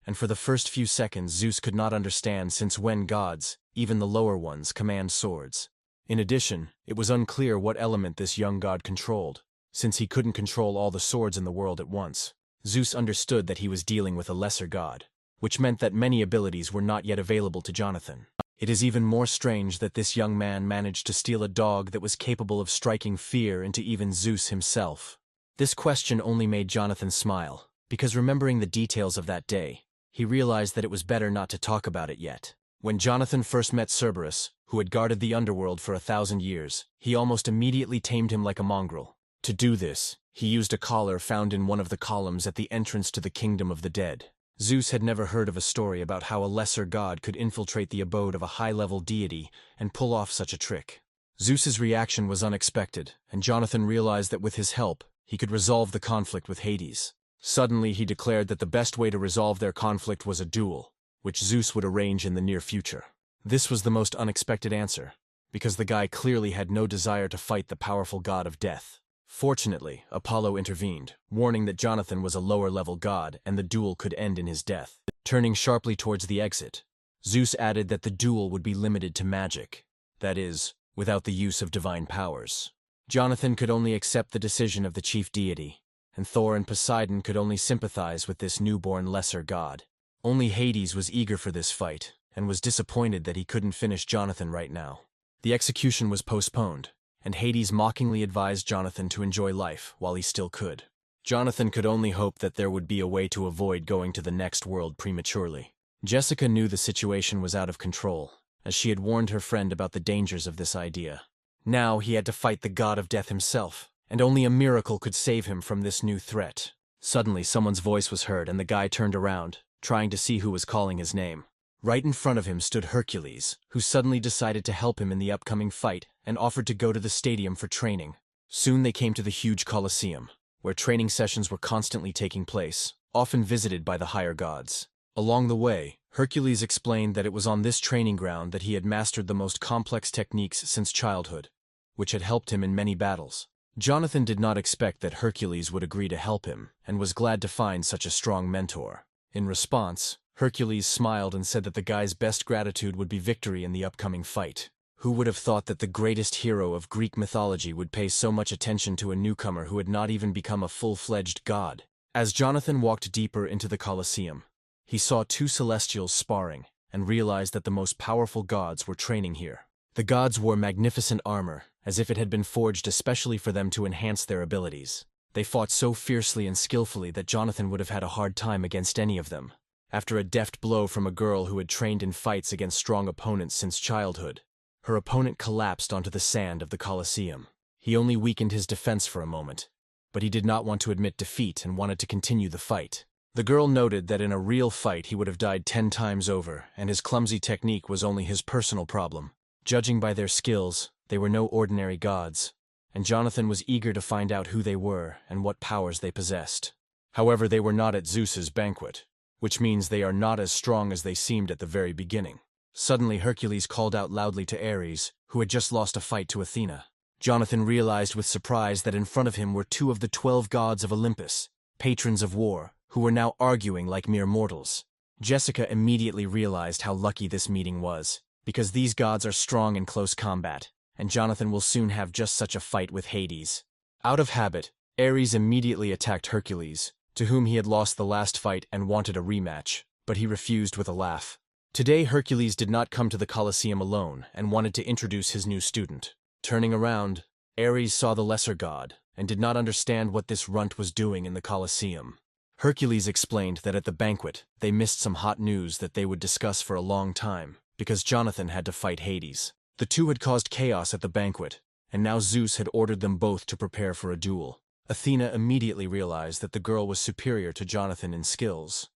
and for the first few seconds Zeus could not understand since when gods, even the lower ones, command swords. In addition, it was unclear what element this young god controlled, since he couldn't control all the swords in the world at once. Zeus understood that he was dealing with a lesser god, which meant that many abilities were not yet available to Jonathan. It is even more strange that this young man managed to steal a dog that was capable of striking fear into even Zeus himself. This question only made Jonathan smile, because remembering the details of that day, he realized that it was better not to talk about it yet. When Jonathan first met Cerberus, who had guarded the underworld for 1,000 years, he almost immediately tamed him like a mongrel. To do this, he used a collar found in one of the columns at the entrance to the kingdom of the dead. Zeus had never heard of a story about how a lesser god could infiltrate the abode of a high-level deity and pull off such a trick. Zeus's reaction was unexpected, and Jonathan realized that with his help, he could resolve the conflict with Hades. Suddenly, he declared that the best way to resolve their conflict was a duel, which Zeus would arrange in the near future. This was the most unexpected answer, because the guy clearly had no desire to fight the powerful god of death. Fortunately, Apollo intervened, warning that Jonathan was a lower-level god and the duel could end in his death. Turning sharply towards the exit, Zeus added that the duel would be limited to magic, that is, without the use of divine powers. Jonathan could only accept the decision of the chief deity, and Thor and Poseidon could only sympathize with this newborn lesser god. Only Hades was eager for this fight, and was disappointed that he couldn't finish Jonathan right now. The execution was postponed, and Hades mockingly advised Jonathan to enjoy life while he still could. Jonathan could only hope that there would be a way to avoid going to the next world prematurely. Jessica knew the situation was out of control, as she had warned her friend about the dangers of this idea. Now he had to fight the god of death himself, and only a miracle could save him from this new threat. Suddenly someone's voice was heard and the guy turned around, trying to see who was calling his name. Right in front of him stood Hercules, who suddenly decided to help him in the upcoming fight and offered to go to the stadium for training. Soon they came to the huge Colosseum, where training sessions were constantly taking place, often visited by the higher gods. Along the way, Hercules explained that it was on this training ground that he had mastered the most complex techniques since childhood, which had helped him in many battles. Jonathan did not expect that Hercules would agree to help him, and was glad to find such a strong mentor. In response, Hercules smiled and said that the guy's best gratitude would be victory in the upcoming fight. Who would have thought that the greatest hero of Greek mythology would pay so much attention to a newcomer who had not even become a full-fledged god? As Jonathan walked deeper into the Colosseum, he saw two celestials sparring and realized that the most powerful gods were training here. The gods wore magnificent armor, as if it had been forged especially for them to enhance their abilities. They fought so fiercely and skillfully that Jonathan would have had a hard time against any of them. After a deft blow from a girl who had trained in fights against strong opponents since childhood, her opponent collapsed onto the sand of the Colosseum. He only weakened his defense for a moment, but he did not want to admit defeat and wanted to continue the fight. The girl noted that in a real fight he would have died 10 times over, and his clumsy technique was only his personal problem. Judging by their skills, they were no ordinary gods, and Jonathan was eager to find out who they were and what powers they possessed. However, they were not at Zeus's banquet, which means they are not as strong as they seemed at the very beginning. Suddenly Hercules called out loudly to Ares, who had just lost a fight to Athena. Jonathan realized with surprise that in front of him were 2 of the 12 gods of Olympus, patrons of war, who were now arguing like mere mortals. Jessica immediately realized how lucky this meeting was, because these gods are strong in close combat, and Jonathan will soon have just such a fight with Hades. Out of habit, Ares immediately attacked Hercules, to whom he had lost the last fight and wanted a rematch, but he refused with a laugh. Today Hercules did not come to the Colosseum alone and wanted to introduce his new student. Turning around, Ares saw the lesser god and did not understand what this runt was doing in the Colosseum. Hercules explained that at the banquet they missed some hot news that they would discuss for a long time, because Jonathan had to fight Hades. The two had caused chaos at the banquet, and now Zeus had ordered them both to prepare for a duel. Athena immediately realized that the girl was superior to Jonathan in skills,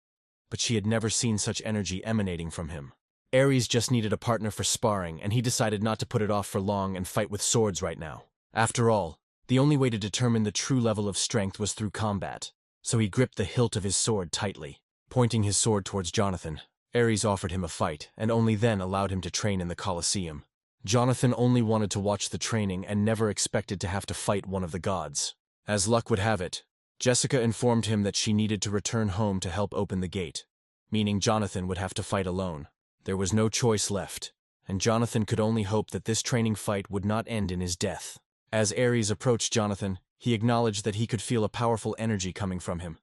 but she had never seen such energy emanating from him. Ares just needed a partner for sparring, and he decided not to put it off for long and fight with swords right now. After all, the only way to determine the true level of strength was through combat, so he gripped the hilt of his sword tightly. Pointing his sword towards Jonathan, Ares offered him a fight, and only then allowed him to train in the Colosseum. Jonathan only wanted to watch the training and never expected to have to fight one of the gods. As luck would have it, Jessica informed him that she needed to return home to help open the gate, meaning Jonathan would have to fight alone. There was no choice left, and Jonathan could only hope that this training fight would not end in his death. As Ares approached Jonathan, he acknowledged that he could feel a powerful energy coming from him,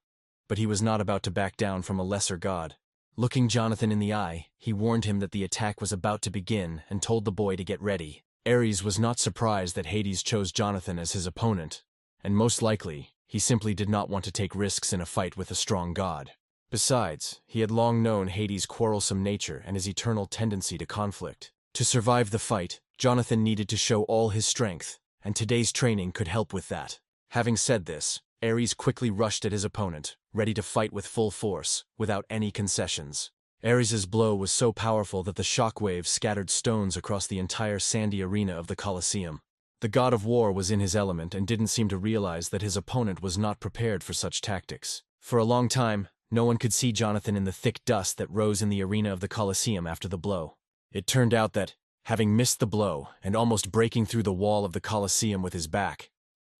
but he was not about to back down from a lesser god. Looking Jonathan in the eye, he warned him that the attack was about to begin and told the boy to get ready. Ares was not surprised that Hades chose Jonathan as his opponent, and most likely, he simply did not want to take risks in a fight with a strong god. Besides, he had long known Hades' quarrelsome nature and his eternal tendency to conflict. To survive the fight, Jonathan needed to show all his strength, and today's training could help with that. Having said this, Ares quickly rushed at his opponent, ready to fight with full force, without any concessions. Ares's blow was so powerful that the shockwaves scattered stones across the entire sandy arena of the Colosseum. The god of war was in his element and didn't seem to realize that his opponent was not prepared for such tactics. For a long time, no one could see Jonathan in the thick dust that rose in the arena of the Colosseum after the blow. It turned out that, having missed the blow and almost breaking through the wall of the Colosseum with his back,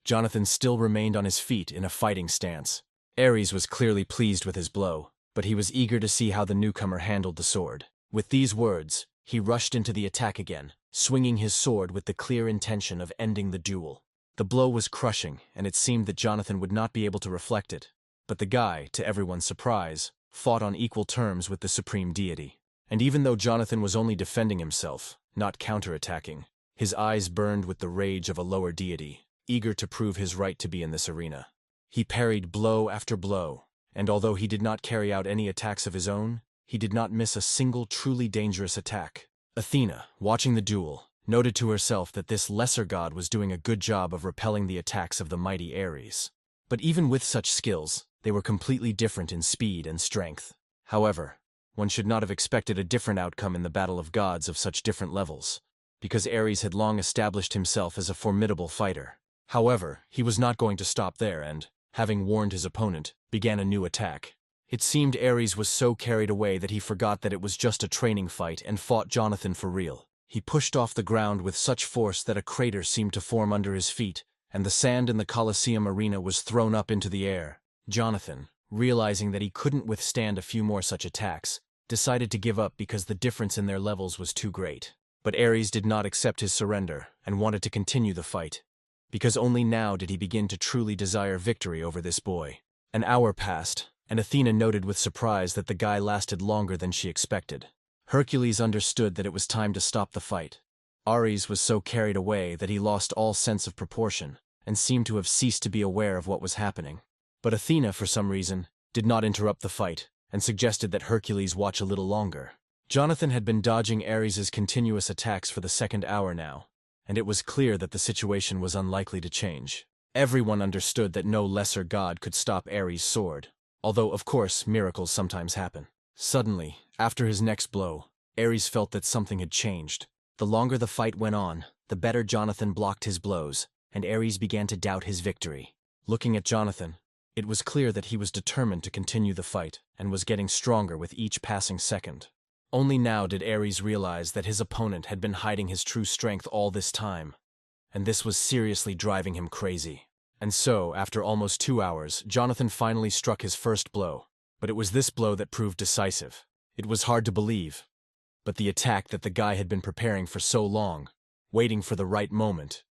Jonathan still remained on his feet in a fighting stance. Ares was clearly pleased with his blow, but he was eager to see how the newcomer handled the sword. With these words, he rushed into the attack again, swinging his sword with the clear intention of ending the duel. The blow was crushing, and it seemed that Jonathan would not be able to reflect it. But the guy, to everyone's surprise, fought on equal terms with the supreme deity. And even though Jonathan was only defending himself, not counterattacking, his eyes burned with the rage of a lower deity, eager to prove his right to be in this arena. He parried blow after blow, and although he did not carry out any attacks of his own, he did not miss a single truly dangerous attack. Athena, watching the duel, noted to herself that this lesser god was doing a good job of repelling the attacks of the mighty Ares. But even with such skills, they were completely different in speed and strength. However, one should not have expected a different outcome in the battle of gods of such different levels, because Ares had long established himself as a formidable fighter. However, he was not going to stop there and, having warned his opponent, began a new attack. It seemed Ares was so carried away that he forgot that it was just a training fight and fought Jonathan for real. He pushed off the ground with such force that a crater seemed to form under his feet, and the sand in the Colosseum arena was thrown up into the air. Jonathan, realizing that he couldn't withstand a few more such attacks, decided to give up because the difference in their levels was too great. But Ares did not accept his surrender and wanted to continue the fight, because only now did he begin to truly desire victory over this boy. An hour passed, and Athena noted with surprise that the guy lasted longer than she expected. Hercules understood that it was time to stop the fight. Ares was so carried away that he lost all sense of proportion and seemed to have ceased to be aware of what was happening. But Athena, for some reason, did not interrupt the fight and suggested that Hercules watch a little longer. Jonathan had been dodging Ares's continuous attacks for the second hour now, and it was clear that the situation was unlikely to change. Everyone understood that no lesser god could stop Ares' sword, although, of course, miracles sometimes happen. Suddenly, after his next blow, Ares felt that something had changed. The longer the fight went on, the better Jonathan blocked his blows, and Ares began to doubt his victory. Looking at Jonathan, it was clear that he was determined to continue the fight and was getting stronger with each passing second. Only now did Ares realize that his opponent had been hiding his true strength all this time, and this was seriously driving him crazy. And so, after almost 2 hours, Jonathan finally struck his first blow, but it was this blow that proved decisive. It was hard to believe, but the attack that the guy had been preparing for so long waiting for the right moment,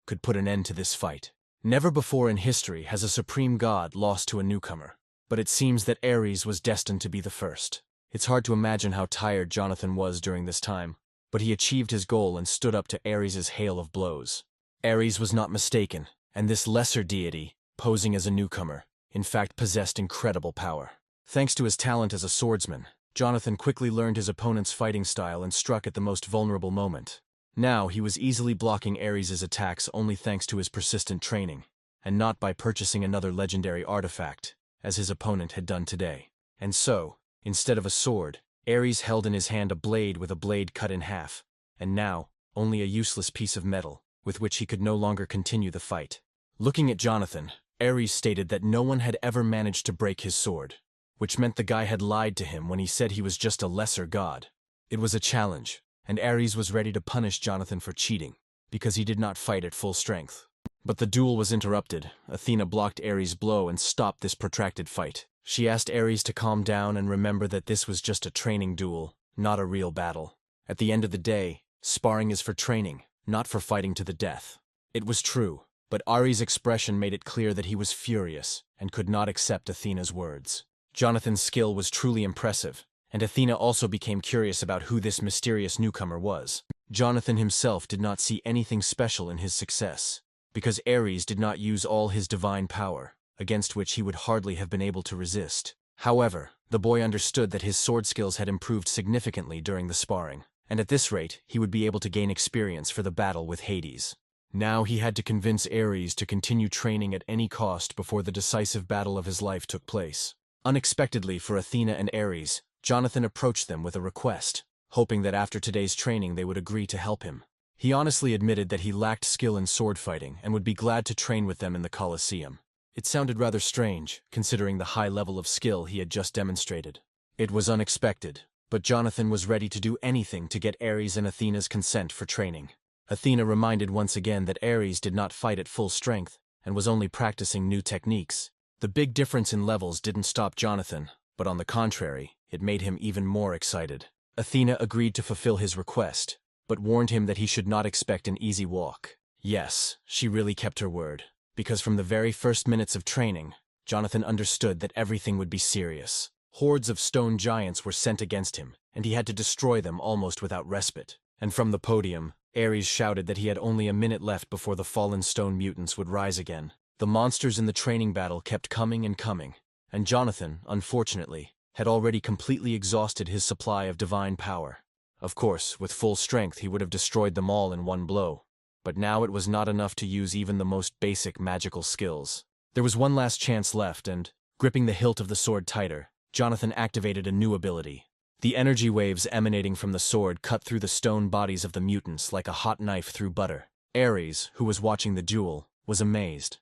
could put an end to this fight. Never before in history has a supreme god lost to a newcomer, but it seems that Ares was destined to be the first. It's hard to imagine how tired Jonathan was during this time, but he achieved his goal and stood up to Ares' hail of blows. Ares was not mistaken, and this lesser deity, posing as a newcomer, in fact possessed incredible power. Thanks to his talent as a swordsman, Jonathan quickly learned his opponent's fighting style and struck at the most vulnerable moment. Now he was easily blocking Ares' attacks only thanks to his persistent training, and not by purchasing another legendary artifact, as his opponent had done today. And so, instead of a sword, Ares held in his hand a blade with a blade cut in half, and now, only a useless piece of metal, with which he could no longer continue the fight. Looking at Jonathan, Ares stated that no one had ever managed to break his sword, which meant the guy had lied to him when he said he was just a lesser god. It was a challenge, and Ares was ready to punish Jonathan for cheating, because he did not fight at full strength. But the duel was interrupted. Athena blocked Ares' blow and stopped this protracted fight. She asked Ares to calm down and remember that this was just a training duel, not a real battle. At the end of the day, sparring is for training, not for fighting to the death. It was true, but Ares' expression made it clear that he was furious and could not accept Athena's words. Jonathan's skill was truly impressive, and Athena also became curious about who this mysterious newcomer was. Jonathan himself did not see anything special in his success, because Ares did not use all his divine power, against which he would hardly have been able to resist. However, the boy understood that his sword skills had improved significantly during the sparring, and at this rate he would be able to gain experience for the battle with Hades. Now he had to convince Ares to continue training at any cost before the decisive battle of his life took place. Unexpectedly for Athena and Ares, Jonathan approached them with a request, hoping that after today's training they would agree to help him. He honestly admitted that he lacked skill in sword fighting and would be glad to train with them in the Colosseum. It sounded rather strange, considering the high level of skill he had just demonstrated. It was unexpected, but Jonathan was ready to do anything to get Ares and Athena's consent for training. Athena reminded once again that Ares did not fight at full strength and was only practicing new techniques. The big difference in levels didn't stop Jonathan, but on the contrary, it made him even more excited. Athena agreed to fulfill his request, but warned him that he should not expect an easy walk. Yes, she really kept her word, because from the very first minutes of training, Jonathan understood that everything would be serious. Hordes of stone giants were sent against him, and he had to destroy them almost without respite. And from the podium, Ares shouted that he had only a minute left before the fallen stone mutants would rise again. The monsters in the training battle kept coming and coming, and Jonathan, unfortunately, had already completely exhausted his supply of divine power. Of course, with full strength he would have destroyed them all in one blow, but now it was not enough to use even the most basic magical skills. There was one last chance left, and, gripping the hilt of the sword tighter, Jonathan activated a new ability. The energy waves emanating from the sword cut through the stone bodies of the mutants like a hot knife through butter. Ares, who was watching the duel, was amazed,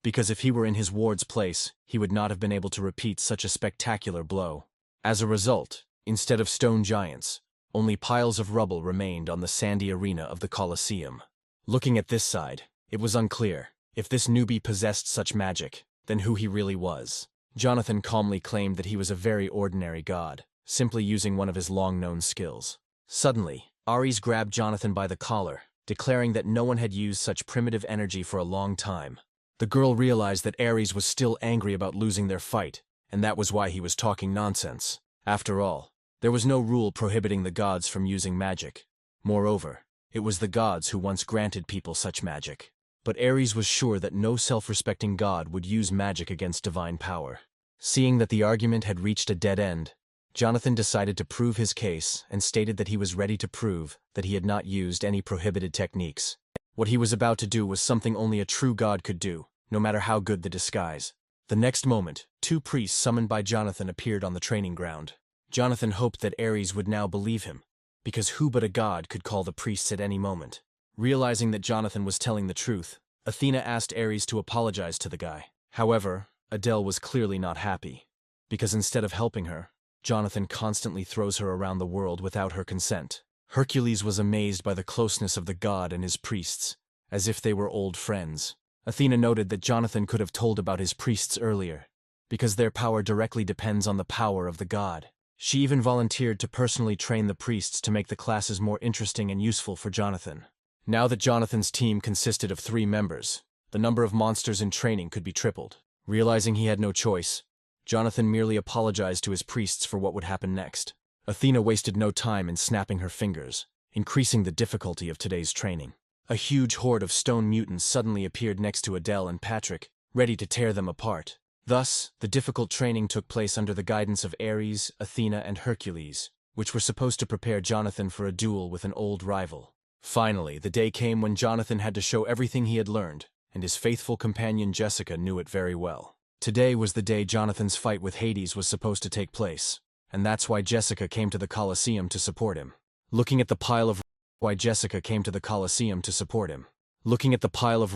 because if he were in his ward's place, he would not have been able to repeat such a spectacular blow. As a result, instead of stone giants, only piles of rubble remained on the sandy arena of the Colosseum. Looking at this side, it was unclear. If this newbie possessed such magic, then who he really was. Jonathan calmly claimed that he was a very ordinary god, simply using one of his long-known skills. Suddenly, Ares grabbed Jonathan by the collar, declaring that no one had used such primitive energy for a long time. The girl realized that Ares was still angry about losing their fight, and that was why he was talking nonsense. After all, there was no rule prohibiting the gods from using magic. Moreover, it was the gods who once granted people such magic. But Ares was sure that no self-respecting god would use magic against divine power. Seeing that the argument had reached a dead end, Jonathan decided to prove his case and stated that he was ready to prove that he had not used any prohibited techniques. What he was about to do was something only a true god could do, no matter how good the disguise. The next moment, two priests summoned by Jonathan appeared on the training ground. Jonathan hoped that Ares would now believe him, because who but a god could call the priests at any moment? Realizing that Jonathan was telling the truth, Athena asked Ares to apologize to the guy. However, Adele was clearly not happy, because instead of helping her, Jonathan constantly throws her around the world without her consent. Hercules was amazed by the closeness of the god and his priests, as if they were old friends. Athena noted that Jonathan could have told about his priests earlier, because their power directly depends on the power of the god. She even volunteered to personally train the priests to make the classes more interesting and useful for Jonathan. Now that Jonathan's team consisted of 3 members, the number of monsters in training could be tripled. Realizing he had no choice, Jonathan merely apologized to his priests for what would happen next. Athena wasted no time in snapping her fingers, increasing the difficulty of today's training. A huge horde of stone mutants suddenly appeared next to Adele and Patrick, ready to tear them apart. Thus, the difficult training took place under the guidance of Ares, Athena, and Hercules, which were supposed to prepare Jonathan for a duel with an old rival. Finally, the day came when Jonathan had to show everything he had learned, and his faithful companion Jessica knew it very well. Today was the day Jonathan's fight with Hades was supposed to take place, and that's why Jessica came to the Colosseum to support him. Looking at the pile of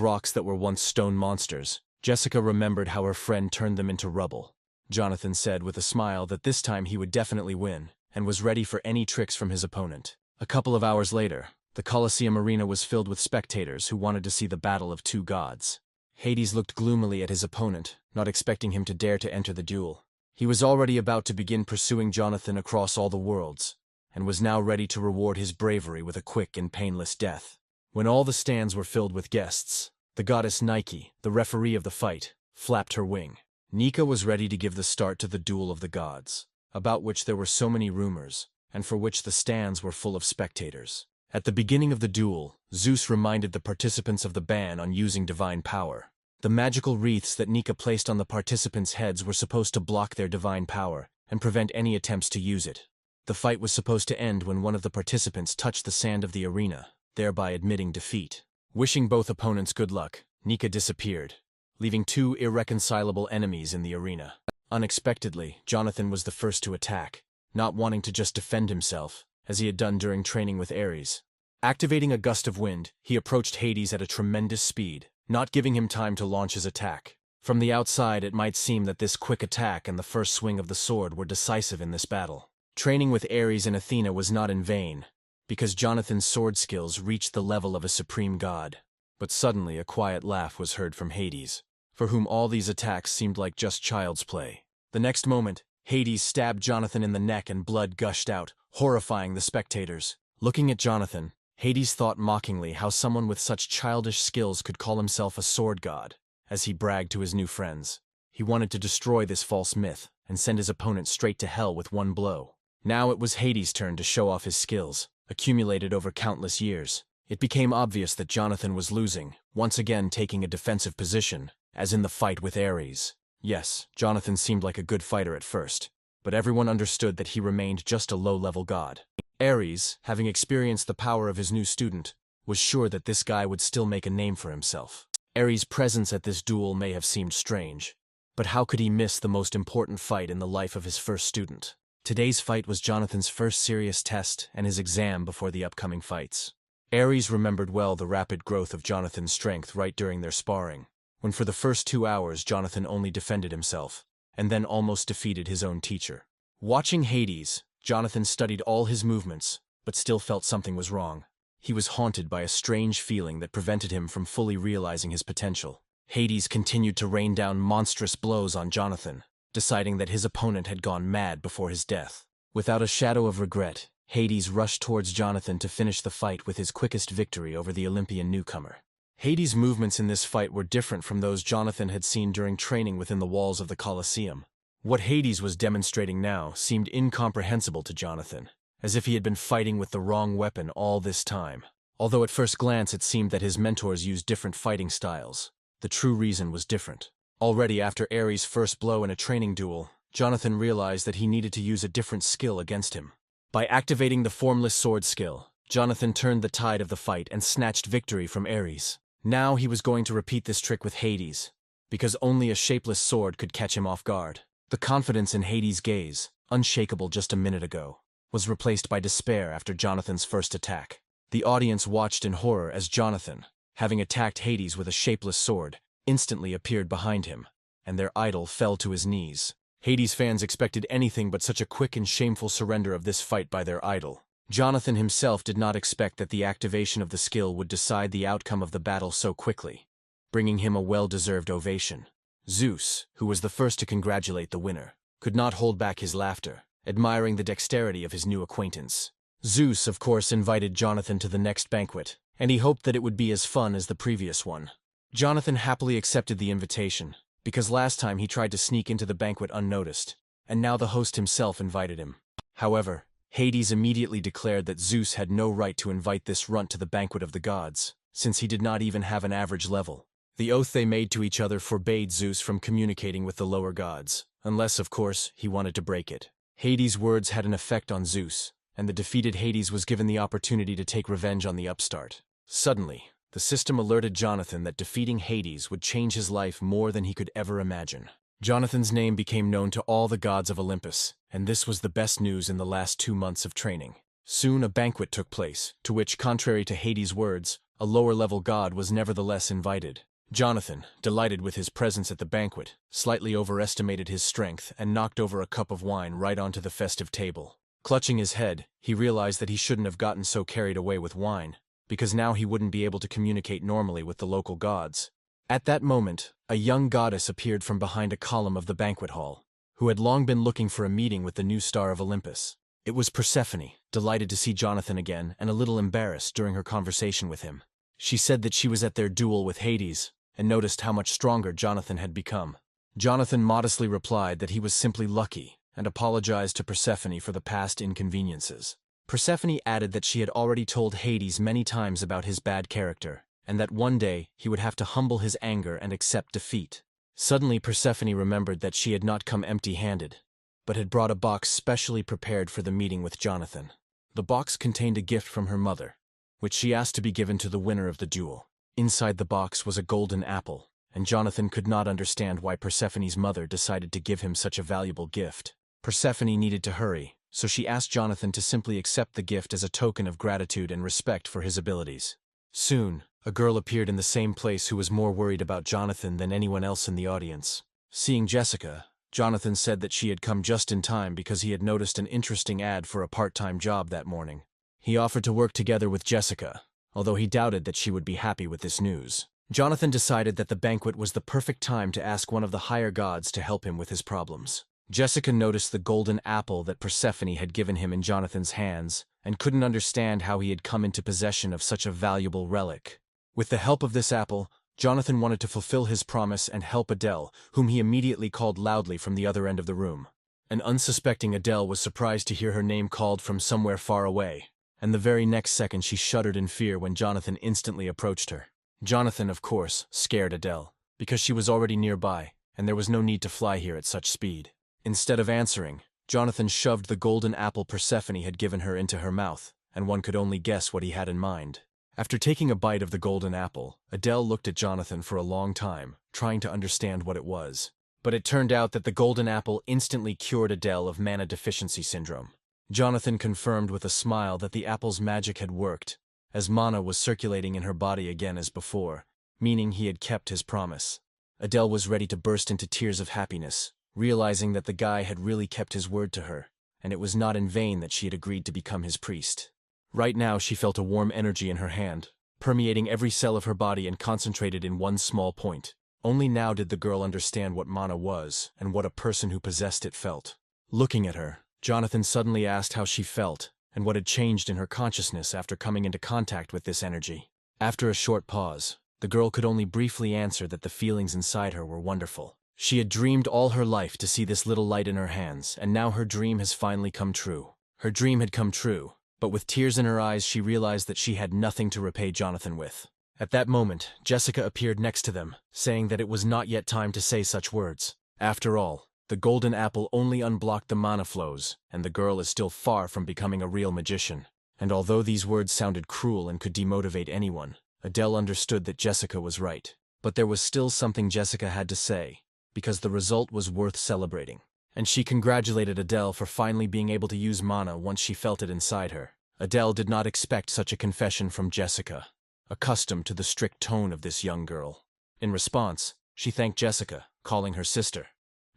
rocks that were once stone monsters, Jessica remembered how her friend turned them into rubble. Jonathan said with a smile that this time he would definitely win, and was ready for any tricks from his opponent. A couple of hours later, the Colosseum arena was filled with spectators who wanted to see the battle of 2 gods. Hades looked gloomily at his opponent, not expecting him to dare to enter the duel. He was already about to begin pursuing Jonathan across all the worlds, and was now ready to reward his bravery with a quick and painless death. When all the stands were filled with guests, the goddess Nike, the referee of the fight, flapped her wing. Nika was ready to give the start to the duel of the gods, about which there were so many rumors, and for which the stands were full of spectators. At the beginning of the duel, Zeus reminded the participants of the ban on using divine power. The magical wreaths that Nika placed on the participants' heads were supposed to block their divine power and prevent any attempts to use it. The fight was supposed to end when one of the participants touched the sand of the arena, thereby admitting defeat. Wishing both opponents good luck, Nika disappeared, leaving 2 irreconcilable enemies in the arena. Unexpectedly, Jonathan was the first to attack, not wanting to just defend himself, as he had done during training with Ares. Activating a gust of wind, he approached Hades at a tremendous speed, not giving him time to launch his attack. From the outside, it might seem that this quick attack and the first swing of the sword were decisive in this battle. Training with Ares and Athena was not in vain, because Jonathan's sword skills reached the level of a supreme god. But suddenly a quiet laugh was heard from Hades, for whom all these attacks seemed like just child's play. The next moment, Hades stabbed Jonathan in the neck and blood gushed out, horrifying the spectators. Looking at Jonathan, Hades thought mockingly how someone with such childish skills could call himself a sword god, as he bragged to his new friends. He wanted to destroy this false myth and send his opponent straight to hell with one blow. Now it was Hades' turn to show off his skills, accumulated over countless years. It became obvious that Jonathan was losing, once again taking a defensive position, as in the fight with Ares. Yes, Jonathan seemed like a good fighter at first, but everyone understood that he remained just a low-level god. Ares, having experienced the power of his new student, was sure that this guy would still make a name for himself. Ares' presence at this duel may have seemed strange, but how could he miss the most important fight in the life of his first student? Today's fight was Jonathan's first serious test and his exam before the upcoming fights. Ares remembered well the rapid growth of Jonathan's strength right during their sparring, when for the first 2 hours Jonathan only defended himself, and then almost defeated his own teacher. Watching Hades, Jonathan studied all his movements, but still felt something was wrong. He was haunted by a strange feeling that prevented him from fully realizing his potential. Hades continued to rain down monstrous blows on Jonathan, deciding that his opponent had gone mad before his death. Without a shadow of regret, Hades rushed towards Jonathan to finish the fight with his quickest victory over the Olympian newcomer. Hades' movements in this fight were different from those Jonathan had seen during training within the walls of the Colosseum. What Hades was demonstrating now seemed incomprehensible to Jonathan, as if he had been fighting with the wrong weapon all this time. Although at first glance it seemed that his mentors used different fighting styles, the true reason was different. Already after Ares' first blow in a training duel, Jonathan realized that he needed to use a different skill against him. By activating the formless sword skill, Jonathan turned the tide of the fight and snatched victory from Ares. Now he was going to repeat this trick with Hades, because only a shapeless sword could catch him off guard. The confidence in Hades' gaze, unshakable just a minute ago, was replaced by despair after Jonathan's first attack. The audience watched in horror as Jonathan, having attacked Hades with a shapeless sword, instantly appeared behind him, and their idol fell to his knees. Hades fans expected anything but such a quick and shameful surrender of this fight by their idol. Jonathan himself did not expect that the activation of the skill would decide the outcome of the battle so quickly, bringing him a well-deserved ovation. Zeus, who was the first to congratulate the winner, could not hold back his laughter, admiring the dexterity of his new acquaintance. Zeus, of course, invited Jonathan to the next banquet, and he hoped that it would be as fun as the previous one. Jonathan happily accepted the invitation, because last time he tried to sneak into the banquet unnoticed, and now the host himself invited him. However, Hades immediately declared that Zeus had no right to invite this runt to the banquet of the gods, since he did not even have an average level. The oath they made to each other forbade Zeus from communicating with the lower gods, unless, of course, he wanted to break it. Hades' words had an effect on Zeus, and the defeated Hades was given the opportunity to take revenge on the upstart. Suddenly, the system alerted Jonathan that defeating Hades would change his life more than he could ever imagine. Jonathan's name became known to all the gods of Olympus, and this was the best news in the last 2 months of training. Soon a banquet took place, to which, contrary to Hades' words, a lower-level god was nevertheless invited. Jonathan, delighted with his presence at the banquet, slightly overestimated his strength and knocked over a cup of wine right onto the festive table. Clutching his head, he realized that he shouldn't have gotten so carried away with wine, because now he wouldn't be able to communicate normally with the local gods. At that moment, a young goddess appeared from behind a column of the banquet hall, who had long been looking for a meeting with the new star of Olympus. It was Persephone, delighted to see Jonathan again and a little embarrassed during her conversation with him. She said that she was at their duel with Hades, and noticed how much stronger Jonathan had become. Jonathan modestly replied that he was simply lucky, and apologized to Persephone for the past inconveniences. Persephone added that she had already told Hades many times about his bad character, and that one day he would have to humble his anger and accept defeat. Suddenly Persephone remembered that she had not come empty-handed, but had brought a box specially prepared for the meeting with Jonathan. The box contained a gift from her mother, which she asked to be given to the winner of the duel. Inside the box was a golden apple, and Jonathan could not understand why Persephone's mother decided to give him such a valuable gift. Persephone needed to hurry, so she asked Jonathan to simply accept the gift as a token of gratitude and respect for his abilities. Soon, a girl appeared in the same place who was more worried about Jonathan than anyone else in the audience. Seeing Jessica, Jonathan said that she had come just in time because he had noticed an interesting ad for a part-time job that morning. He offered to work together with Jessica, although he doubted that she would be happy with this news. Jonathan decided that the banquet was the perfect time to ask one of the higher gods to help him with his problems. Jessica noticed the golden apple that Persephone had given him in Jonathan's hands, and couldn't understand how he had come into possession of such a valuable relic. With the help of this apple, Jonathan wanted to fulfill his promise and help Adele, whom he immediately called loudly from the other end of the room. An unsuspecting Adele was surprised to hear her name called from somewhere far away, and the very next second she shuddered in fear when Jonathan instantly approached her. Jonathan, of course, scared Adele, because she was already nearby, and there was no need to fly here at such speed. Instead of answering, Jonathan shoved the golden apple Persephone had given her into her mouth, and one could only guess what he had in mind. After taking a bite of the golden apple, Adele looked at Jonathan for a long time, trying to understand what it was. But it turned out that the golden apple instantly cured Adele of mana deficiency syndrome. Jonathan confirmed with a smile that the apple's magic had worked, as mana was circulating in her body again as before, meaning he had kept his promise. Adele was ready to burst into tears of happiness, realizing that the guy had really kept his word to her, and it was not in vain that she had agreed to become his priest. Right now she felt a warm energy in her hand, permeating every cell of her body and concentrated in one small point. Only now did the girl understand what mana was, and what a person who possessed it felt. Looking at her, Jonathan suddenly asked how she felt, and what had changed in her consciousness after coming into contact with this energy. After a short pause, the girl could only briefly answer that the feelings inside her were wonderful. She had dreamed all her life to see this little light in her hands, and now her dream has finally come true. Her dream had come true, but with tears in her eyes she realized that she had nothing to repay Jonathan with. At that moment, Jessica appeared next to them, saying that it was not yet time to say such words. After all, the golden apple only unblocked the mana flows, and the girl is still far from becoming a real magician. And although these words sounded cruel and could demotivate anyone, Adele understood that Jessica was right. But there was still something Jessica had to say, because the result was worth celebrating. And she congratulated Adele for finally being able to use mana once she felt it inside her. Adele did not expect such a confession from Jessica, accustomed to the strict tone of this young girl. In response, she thanked Jessica, calling her sister.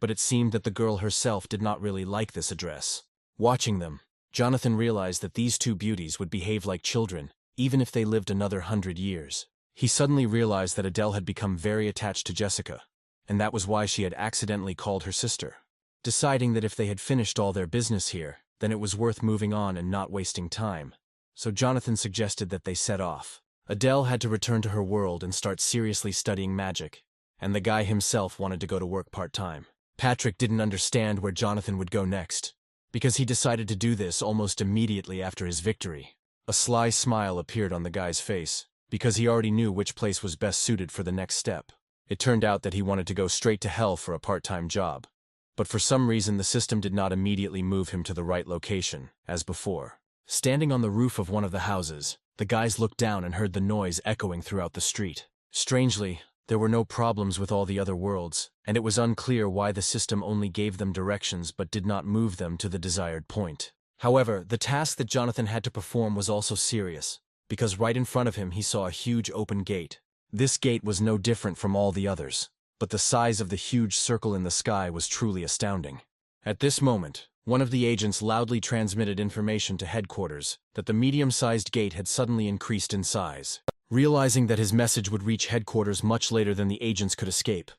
But it seemed that the girl herself did not really like this address. Watching them, Jonathan realized that these two beauties would behave like children, even if they lived another 100 years. He suddenly realized that Adele had become very attached to Jessica, and that was why she had accidentally called her sister. Deciding that if they had finished all their business here, then it was worth moving on and not wasting time. So Jonathan suggested that they set off. Adele had to return to her world and start seriously studying magic, and the guy himself wanted to go to work part-time. Patrick didn't understand where Jonathan would go next, because he decided to do this almost immediately after his victory. A sly smile appeared on the guy's face, because he already knew which place was best suited for the next step. It turned out that he wanted to go straight to hell for a part-time job. But for some reason the system did not immediately move him to the right location, as before. Standing on the roof of one of the houses, the guys looked down and heard the noise echoing throughout the street. Strangely, there were no problems with all the other worlds, and it was unclear why the system only gave them directions but did not move them to the desired point. However, the task that Jonathan had to perform was also serious, because right in front of him he saw a huge open gate. This gate was no different from all the others, but the size of the huge circle in the sky was truly astounding. At this moment, one of the agents loudly transmitted information to headquarters that the medium-sized gate had suddenly increased in size. Realizing that his message would reach headquarters much later than the agents could escape,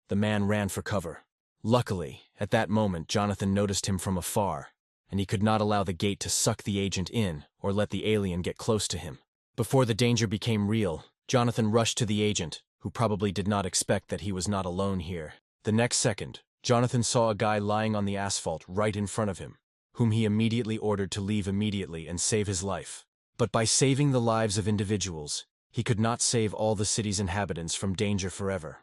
the man ran for cover. Luckily, at that moment Jonathan noticed him from afar, and he could not allow the gate to suck the agent in or let the alien get close to him. Before the danger became real, Jonathan rushed to the agent, who probably did not expect that he was not alone here. The next second, Jonathan saw a guy lying on the asphalt right in front of him, whom he immediately ordered to leave immediately and save his life. But by saving the lives of individuals, he could not save all the city's inhabitants from danger forever.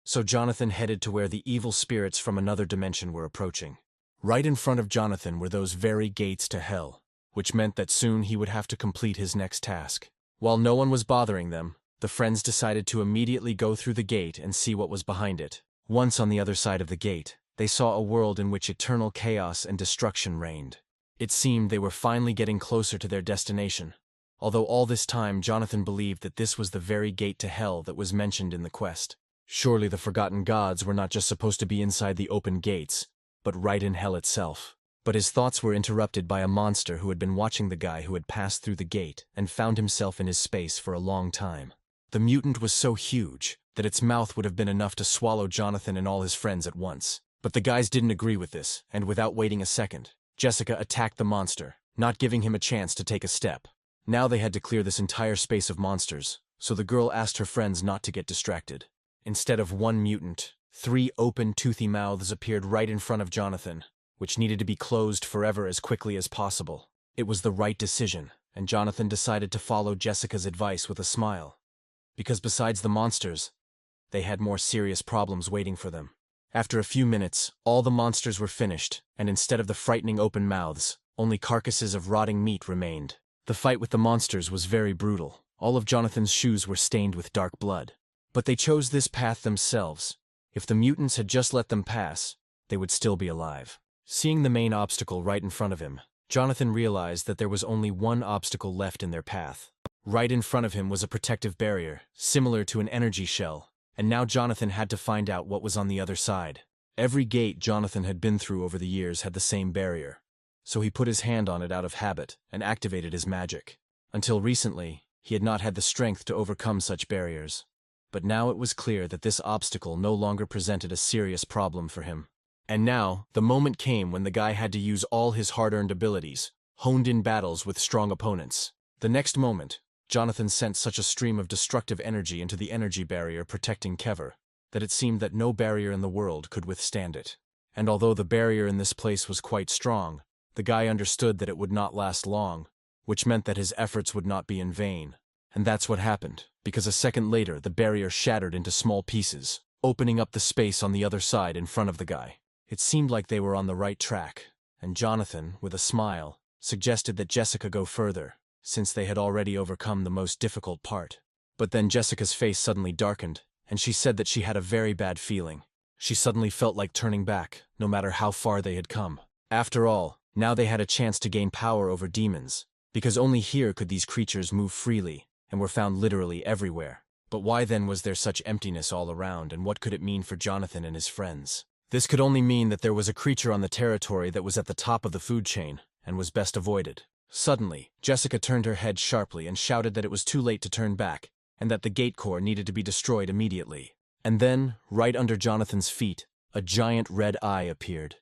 So Jonathan headed to where the evil spirits from another dimension were approaching. Right in front of Jonathan were those very gates to hell, which meant that soon he would have to complete his next task. While no one was bothering them, the friends decided to immediately go through the gate and see what was behind it. Once on the other side of the gate, they saw a world in which eternal chaos and destruction reigned. It seemed they were finally getting closer to their destination, although all this time Jonathan believed that this was the very gate to hell that was mentioned in the quest. Surely the forgotten gods were not just supposed to be inside the open gates, but right in hell itself. But his thoughts were interrupted by a monster who had been watching the guy who had passed through the gate and found himself in his space for a long time. The mutant was so huge that its mouth would have been enough to swallow Jonathan and all his friends at once. But the guys didn't agree with this, and without waiting a second, Jessica attacked the monster, not giving him a chance to take a step. Now they had to clear this entire space of monsters, so the girl asked her friends not to get distracted. Instead of one mutant, 3 open, toothy mouths appeared right in front of Jonathan, which needed to be closed forever as quickly as possible. It was the right decision, and Jonathan decided to follow Jessica's advice with a smile. Because besides the monsters, they had more serious problems waiting for them. After a few minutes, all the monsters were finished, and instead of the frightening open mouths, only carcasses of rotting meat remained. The fight with the monsters was very brutal. All of Jonathan's shoes were stained with dark blood. But they chose this path themselves. If the mutants had just let them pass, they would still be alive. Seeing the main obstacle right in front of him, Jonathan realized that there was only one obstacle left in their path. Right in front of him was a protective barrier, similar to an energy shell, and now Jonathan had to find out what was on the other side. Every gate Jonathan had been through over the years had the same barrier, so he put his hand on it out of habit and activated his magic. Until recently, he had not had the strength to overcome such barriers. But now it was clear that this obstacle no longer presented a serious problem for him. And now, the moment came when the guy had to use all his hard-earned abilities, honed in battles with strong opponents. The next moment, Jonathan sent such a stream of destructive energy into the energy barrier protecting Kever, that it seemed that no barrier in the world could withstand it. And although the barrier in this place was quite strong, the guy understood that it would not last long, which meant that his efforts would not be in vain. And that's what happened, because a second later the barrier shattered into small pieces, opening up the space on the other side in front of the guy. It seemed like they were on the right track, and Jonathan, with a smile, suggested that Jessica go further, since they had already overcome the most difficult part. But then Jessica's face suddenly darkened, and she said that she had a very bad feeling. She suddenly felt like turning back, no matter how far they had come. After all, now they had a chance to gain power over demons, because only here could these creatures move freely, and were found literally everywhere. But why then was there such emptiness all around, and what could it mean for Jonathan and his friends? This could only mean that there was a creature on the territory that was at the top of the food chain, and was best avoided. Suddenly, Jessica turned her head sharply and shouted that it was too late to turn back, and that the gate core needed to be destroyed immediately. And then, right under Jonathan's feet, a giant red eye appeared.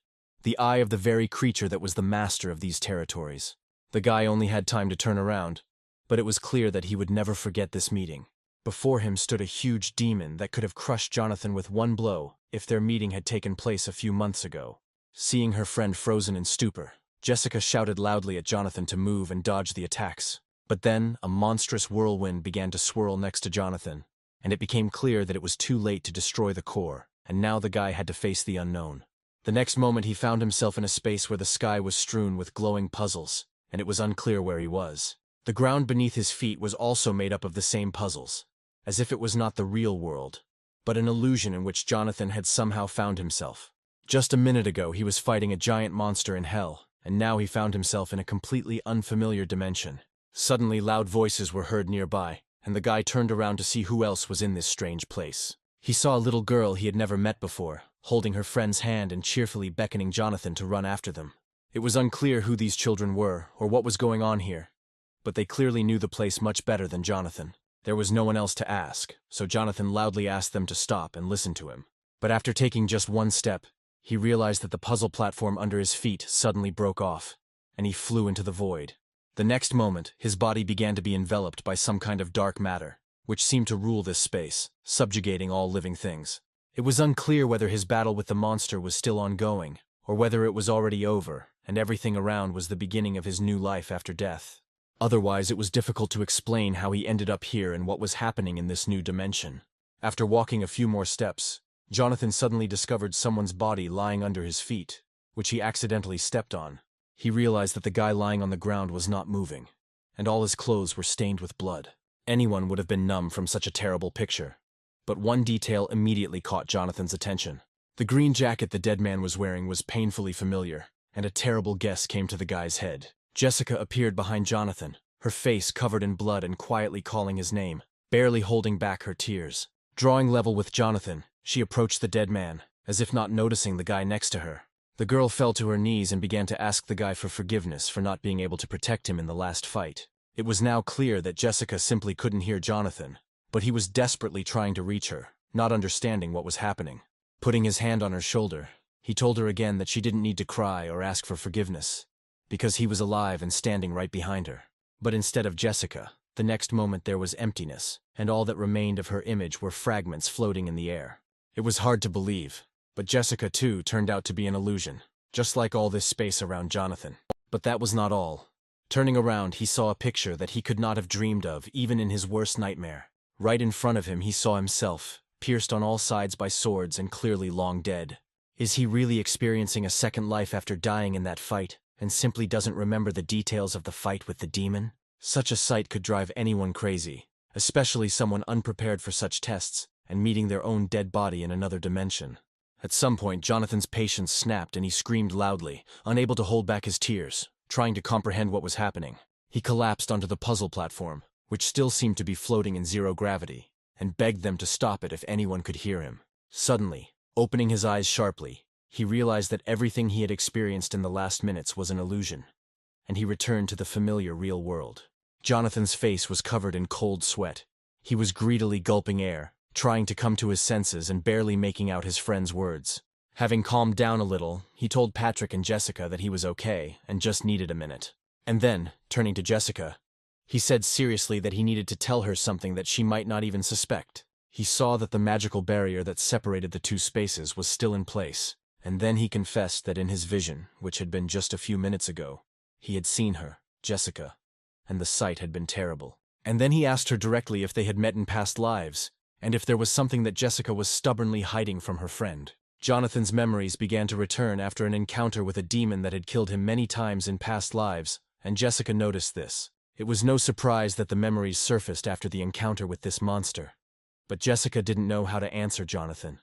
The eye of the very creature that was the master of these territories. The guy only had time to turn around, but it was clear that he would never forget this meeting. Before him stood a huge demon that could have crushed Jonathan with one blow if their meeting had taken place a few months ago. Seeing her friend frozen in stupor, Jessica shouted loudly at Jonathan to move and dodge the attacks. But then, a monstrous whirlwind began to swirl next to Jonathan, and it became clear that it was too late to destroy the core, and now the guy had to face the unknown. The next moment he found himself in a space where the sky was strewn with glowing puzzles, and it was unclear where he was. The ground beneath his feet was also made up of the same puzzles, as if it was not the real world, but an illusion in which Jonathan had somehow found himself. Just a minute ago he was fighting a giant monster in hell, and now he found himself in a completely unfamiliar dimension. Suddenly loud voices were heard nearby, and the guy turned around to see who else was in this strange place. He saw a little girl he had never met before, holding her friend's hand and cheerfully beckoning Jonathan to run after them. It was unclear who these children were or what was going on here, but they clearly knew the place much better than Jonathan. There was no one else to ask, so Jonathan loudly asked them to stop and listen to him. But after taking just one step, he realized that the puzzle platform under his feet suddenly broke off, and he flew into the void. The next moment, his body began to be enveloped by some kind of dark matter, which seemed to rule this space, subjugating all living things. It was unclear whether his battle with the monster was still ongoing, or whether it was already over, and everything around was the beginning of his new life after death. Otherwise, it was difficult to explain how he ended up here and what was happening in this new dimension. After walking a few more steps, Jonathan suddenly discovered someone's body lying under his feet, which he accidentally stepped on. He realized that the guy lying on the ground was not moving, and all his clothes were stained with blood. Anyone would have been numb from such a terrible picture. But one detail immediately caught Jonathan's attention. The green jacket the dead man was wearing was painfully familiar, and a terrible guess came to the guy's head. Jessica appeared behind Jonathan, her face covered in blood and quietly calling his name, barely holding back her tears. Drawing level with Jonathan, she approached the dead man, as if not noticing the guy next to her. The girl fell to her knees and began to ask the guy for forgiveness for not being able to protect him in the last fight. It was now clear that Jessica simply couldn't hear Jonathan, but he was desperately trying to reach her, not understanding what was happening. Putting his hand on her shoulder, he told her again that she didn't need to cry or ask for forgiveness, because he was alive and standing right behind her. But instead of Jessica, the next moment there was emptiness, and all that remained of her image were fragments floating in the air. It was hard to believe, but Jessica too turned out to be an illusion, just like all this space around Jonathan. But that was not all. Turning around, he saw a picture that he could not have dreamed of even in his worst nightmare. Right in front of him he saw himself, pierced on all sides by swords and clearly long dead. Is he really experiencing a second life after dying in that fight, and simply doesn't remember the details of the fight with the demon? Such a sight could drive anyone crazy, especially someone unprepared for such tests and meeting their own dead body in another dimension. At some point, Jonathan's patience snapped and he screamed loudly, unable to hold back his tears, trying to comprehend what was happening. He collapsed onto the puzzle platform, which still seemed to be floating in zero gravity, and begged them to stop it if anyone could hear him. Suddenly, opening his eyes sharply, he realized that everything he had experienced in the last minutes was an illusion, and he returned to the familiar real world. Jonathan's face was covered in cold sweat. He was greedily gulping air, trying to come to his senses and barely making out his friend's words. Having calmed down a little, he told Patrick and Jessica that he was okay and just needed a minute. And then, turning to Jessica, he said seriously that he needed to tell her something that she might not even suspect. He saw that the magical barrier that separated the two spaces was still in place, and then he confessed that in his vision, which had been just a few minutes ago, he had seen her, Jessica, and the sight had been terrible. And then he asked her directly if they had met in past lives, and if there was something that Jessica was stubbornly hiding from her friend. Jonathan's memories began to return after an encounter with a demon that had killed him many times in past lives, and Jessica noticed this. It was no surprise that the memories surfaced after the encounter with this monster. But Jessica didn't know how to answer Jonathan,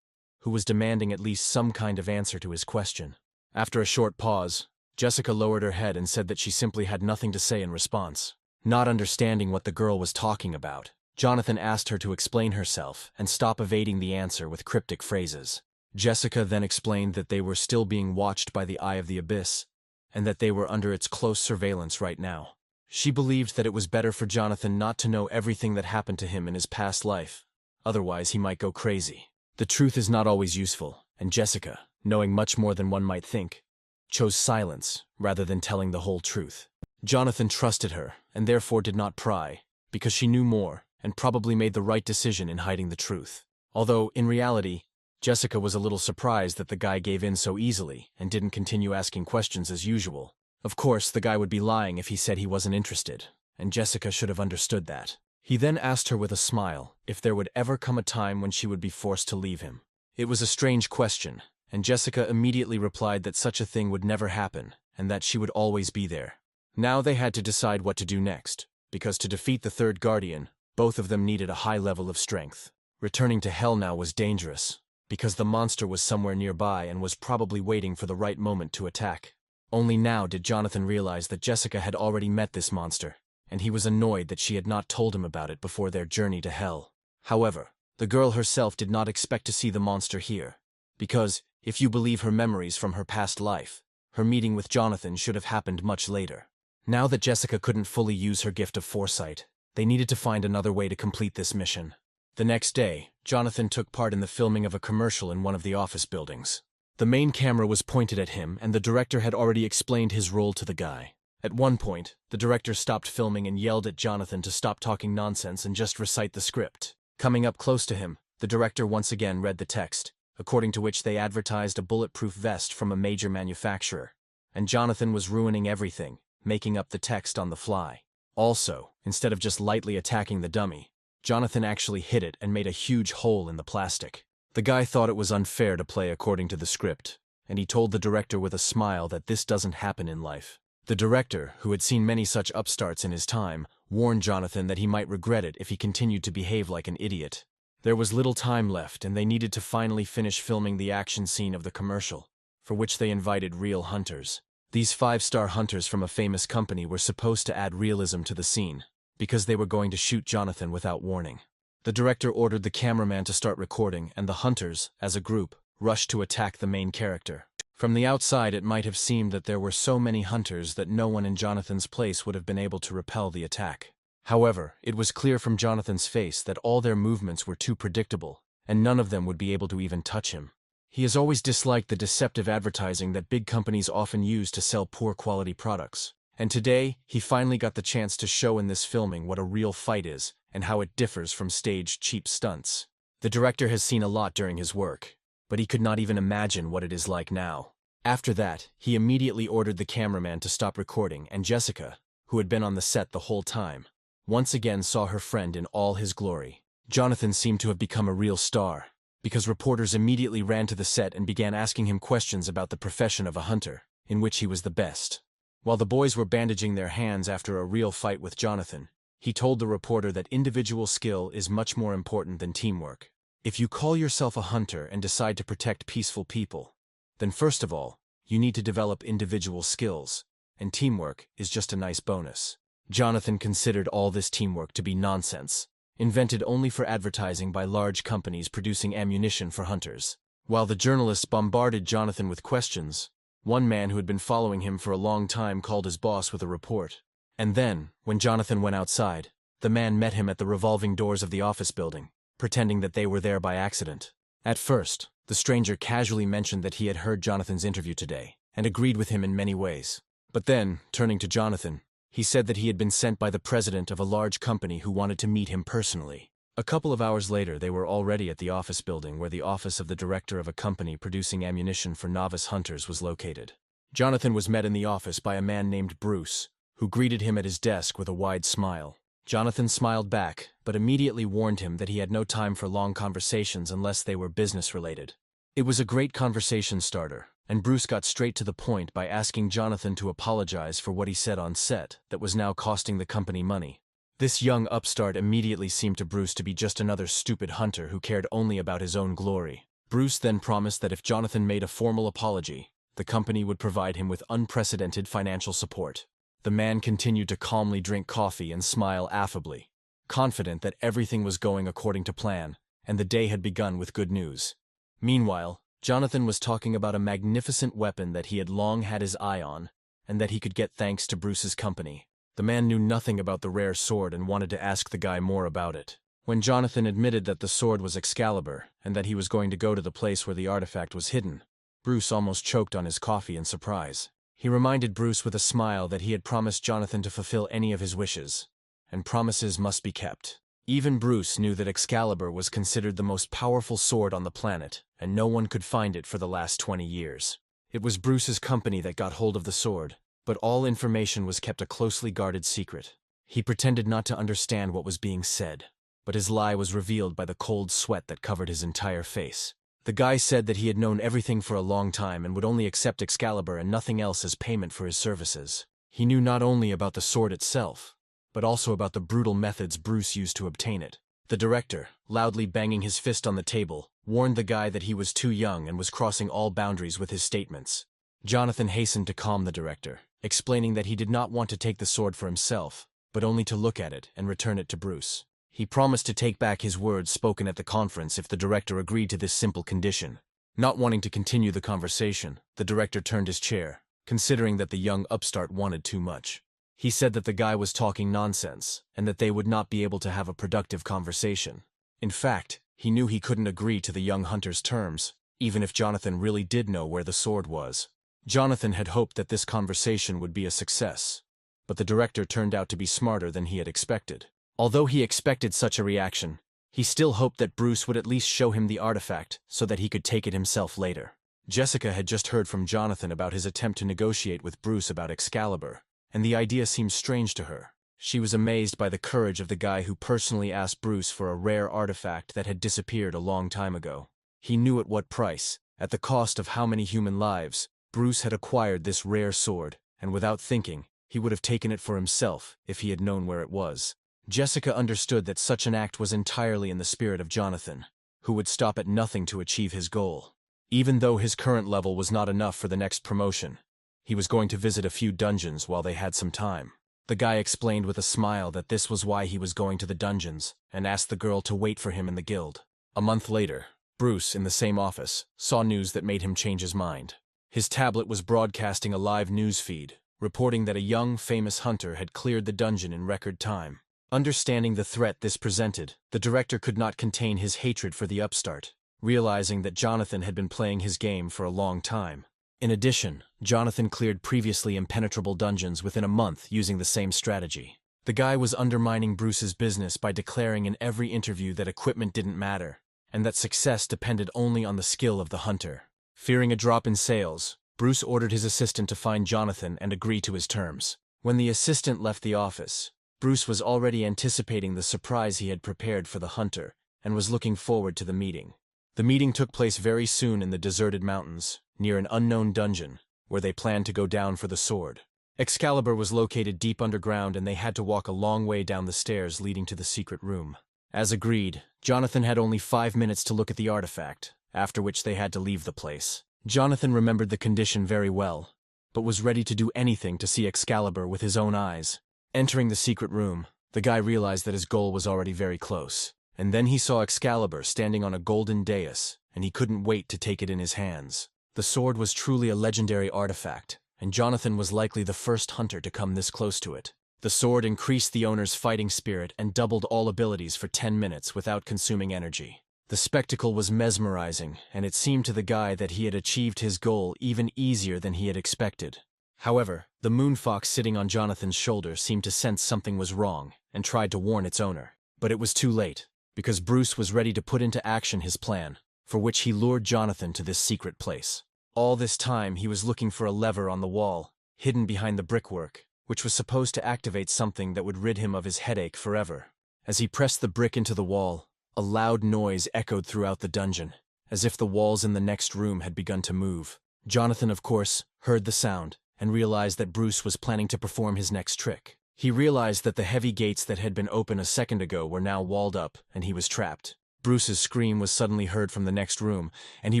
who was demanding at least some kind of answer to his question. After a short pause, Jessica lowered her head and said that she simply had nothing to say in response. Not understanding what the girl was talking about, Jonathan asked her to explain herself and stop evading the answer with cryptic phrases. Jessica then explained that they were still being watched by the Eye of the Abyss, and that they were under its close surveillance right now. She believed that it was better for Jonathan not to know everything that happened to him in his past life, otherwise he might go crazy. The truth is not always useful, and Jessica, knowing much more than one might think, chose silence rather than telling the whole truth. Jonathan trusted her, and therefore did not pry, because she knew more, and probably made the right decision in hiding the truth. Although, in reality, Jessica was a little surprised that the guy gave in so easily and didn't continue asking questions as usual. Of course, the guy would be lying if he said he wasn't interested, and Jessica should have understood that. He then asked her with a smile if there would ever come a time when she would be forced to leave him. It was a strange question, and Jessica immediately replied that such a thing would never happen, and that she would always be there. Now they had to decide what to do next, because to defeat the third guardian, both of them needed a high level of strength. Returning to hell now was dangerous, because the monster was somewhere nearby and was probably waiting for the right moment to attack. Only now did Jonathan realize that Jessica had already met this monster, and he was annoyed that she had not told him about it before their journey to hell. However, the girl herself did not expect to see the monster here, because, if you believe her memories from her past life, her meeting with Jonathan should have happened much later. Now that Jessica couldn't fully use her gift of foresight, they needed to find another way to complete this mission. The next day, Jonathan took part in the filming of a commercial in one of the office buildings. The main camera was pointed at him, and the director had already explained his role to the guy. At one point, the director stopped filming and yelled at Jonathan to stop talking nonsense and just recite the script. Coming up close to him, the director once again read the text, according to which they advertised a bulletproof vest from a major manufacturer. And Jonathan was ruining everything, making up the text on the fly. Also, instead of just lightly attacking the dummy, Jonathan actually hit it and made a huge hole in the plastic. The guy thought it was unfair to play according to the script, and he told the director with a smile that this doesn't happen in life. The director, who had seen many such upstarts in his time, warned Jonathan that he might regret it if he continued to behave like an idiot. There was little time left, and they needed to finally finish filming the action scene of the commercial, for which they invited real hunters. These 5-star hunters from a famous company were supposed to add realism to the scene, because they were going to shoot Jonathan without warning. The director ordered the cameraman to start recording, and the hunters, as a group, rushed to attack the main character. From the outside, it might have seemed that there were so many hunters that no one in Jonathan's place would have been able to repel the attack. However, it was clear from Jonathan's face that all their movements were too predictable, and none of them would be able to even touch him. He has always disliked the deceptive advertising that big companies often use to sell poor-quality products. And today, he finally got the chance to show in this filming what a real fight is, and how it differs from staged cheap stunts. The director has seen a lot during his work, but he could not even imagine what it is like now. After that, he immediately ordered the cameraman to stop recording, and Jessica, who had been on the set the whole time, once again saw her friend in all his glory. Jonathan seemed to have become a real star, because reporters immediately ran to the set and began asking him questions about the profession of a hunter, in which he was the best. While the boys were bandaging their hands after a real fight with Jonathan, he told the reporter that individual skill is much more important than teamwork. If you call yourself a hunter and decide to protect peaceful people, then first of all, you need to develop individual skills, and teamwork is just a nice bonus. Jonathan considered all this teamwork to be nonsense, invented only for advertising by large companies producing ammunition for hunters. While the journalists bombarded Jonathan with questions, one man who had been following him for a long time called his boss with a report. And then, when Jonathan went outside, the man met him at the revolving doors of the office building, pretending that they were there by accident. At first, the stranger casually mentioned that he had heard Jonathan's interview today, and agreed with him in many ways. But then, turning to Jonathan, he said that he had been sent by the president of a large company who wanted to meet him personally. A couple of hours later, they were already at the office building where the office of the director of a company producing ammunition for novice hunters was located. Jonathan was met in the office by a man named Bruce, who greeted him at his desk with a wide smile. Jonathan smiled back, but immediately warned him that he had no time for long conversations unless they were business-related. It was a great conversation starter, and Bruce got straight to the point by asking Jonathan to apologize for what he said on set that was now costing the company money. This young upstart immediately seemed to Bruce to be just another stupid hunter who cared only about his own glory. Bruce then promised that if Jonathan made a formal apology, the company would provide him with unprecedented financial support. The man continued to calmly drink coffee and smile affably, confident that everything was going according to plan, and the day had begun with good news. Meanwhile, Jonathan was talking about a magnificent weapon that he had long had his eye on, and that he could get thanks to Bruce's company. The man knew nothing about the rare sword and wanted to ask the guy more about it. When Jonathan admitted that the sword was Excalibur, and that he was going to go to the place where the artifact was hidden, Bruce almost choked on his coffee in surprise. He reminded Bruce with a smile that he had promised Jonathan to fulfill any of his wishes, and promises must be kept. Even Bruce knew that Excalibur was considered the most powerful sword on the planet, and no one could find it for the last 20 years. It was Bruce's company that got hold of the sword, but all information was kept a closely guarded secret. He pretended not to understand what was being said, but his lie was revealed by the cold sweat that covered his entire face. The guy said that he had known everything for a long time and would only accept Excalibur and nothing else as payment for his services. He knew not only about the sword itself, but also about the brutal methods Bruce used to obtain it. The director, loudly banging his fist on the table, warned the guy that he was too young and was crossing all boundaries with his statements. Jonathan hastened to calm the director, explaining that he did not want to take the sword for himself, but only to look at it and return it to Bruce. He promised to take back his words spoken at the conference if the director agreed to this simple condition. Not wanting to continue the conversation, the director turned his chair, considering that the young upstart wanted too much. He said that the guy was talking nonsense, and that they would not be able to have a productive conversation. In fact, he knew he couldn't agree to the young hunter's terms, even if Jonathan really did know where the sword was. Jonathan had hoped that this conversation would be a success, but the director turned out to be smarter than he had expected. Although he expected such a reaction, he still hoped that Bruce would at least show him the artifact so that he could take it himself later. Jessica had just heard from Jonathan about his attempt to negotiate with Bruce about Excalibur, and the idea seemed strange to her. She was amazed by the courage of the guy who personally asked Bruce for a rare artifact that had disappeared a long time ago. He knew at what price, at the cost of how many human lives, Bruce had acquired this rare sword, and without thinking, he would have taken it for himself if he had known where it was. Jessica understood that such an act was entirely in the spirit of Jonathan, who would stop at nothing to achieve his goal. Even though his current level was not enough for the next promotion, he was going to visit a few dungeons while they had some time. The guy explained with a smile that this was why he was going to the dungeons, and asked the girl to wait for him in the guild. A month later, Bruce, in the same office, saw news that made him change his mind. His tablet was broadcasting a live news feed, reporting that a young, famous hunter had cleared the dungeon in record time. Understanding the threat this presented, the director could not contain his hatred for the upstart, realizing that Jonathan had been playing his game for a long time. In addition, Jonathan cleared previously impenetrable dungeons within a month using the same strategy. The guy was undermining Bruce's business by declaring in every interview that equipment didn't matter, and that success depended only on the skill of the hunter. Fearing a drop in sales, Bruce ordered his assistant to find Jonathan and agree to his terms. When the assistant left the office, Bruce was already anticipating the surprise he had prepared for the hunter and was looking forward to the meeting. The meeting took place very soon in the deserted mountains, near an unknown dungeon, where they planned to go down for the sword. Excalibur was located deep underground and they had to walk a long way down the stairs leading to the secret room. As agreed, Jonathan had only 5 minutes to look at the artifact, after which they had to leave the place. Jonathan remembered the condition very well, but was ready to do anything to see Excalibur with his own eyes. Entering the secret room, the guy realized that his goal was already very close, and then he saw Excalibur standing on a golden dais, and he couldn't wait to take it in his hands. The sword was truly a legendary artifact, and Jonathan was likely the first hunter to come this close to it. The sword increased the owner's fighting spirit and doubled all abilities for 10 minutes without consuming energy. The spectacle was mesmerizing, and it seemed to the guy that he had achieved his goal even easier than he had expected. However, the moonfox sitting on Jonathan's shoulder seemed to sense something was wrong and tried to warn its owner. But it was too late, because Bruce was ready to put into action his plan, for which he lured Jonathan to this secret place. All this time he was looking for a lever on the wall, hidden behind the brickwork, which was supposed to activate something that would rid him of his headache forever. As he pressed the brick into the wall, a loud noise echoed throughout the dungeon, as if the walls in the next room had begun to move. Jonathan, of course, heard the sound, and realized that Bruce was planning to perform his next trick. He realized that the heavy gates that had been open a second ago were now walled up, and he was trapped. Bruce's scream was suddenly heard from the next room, and he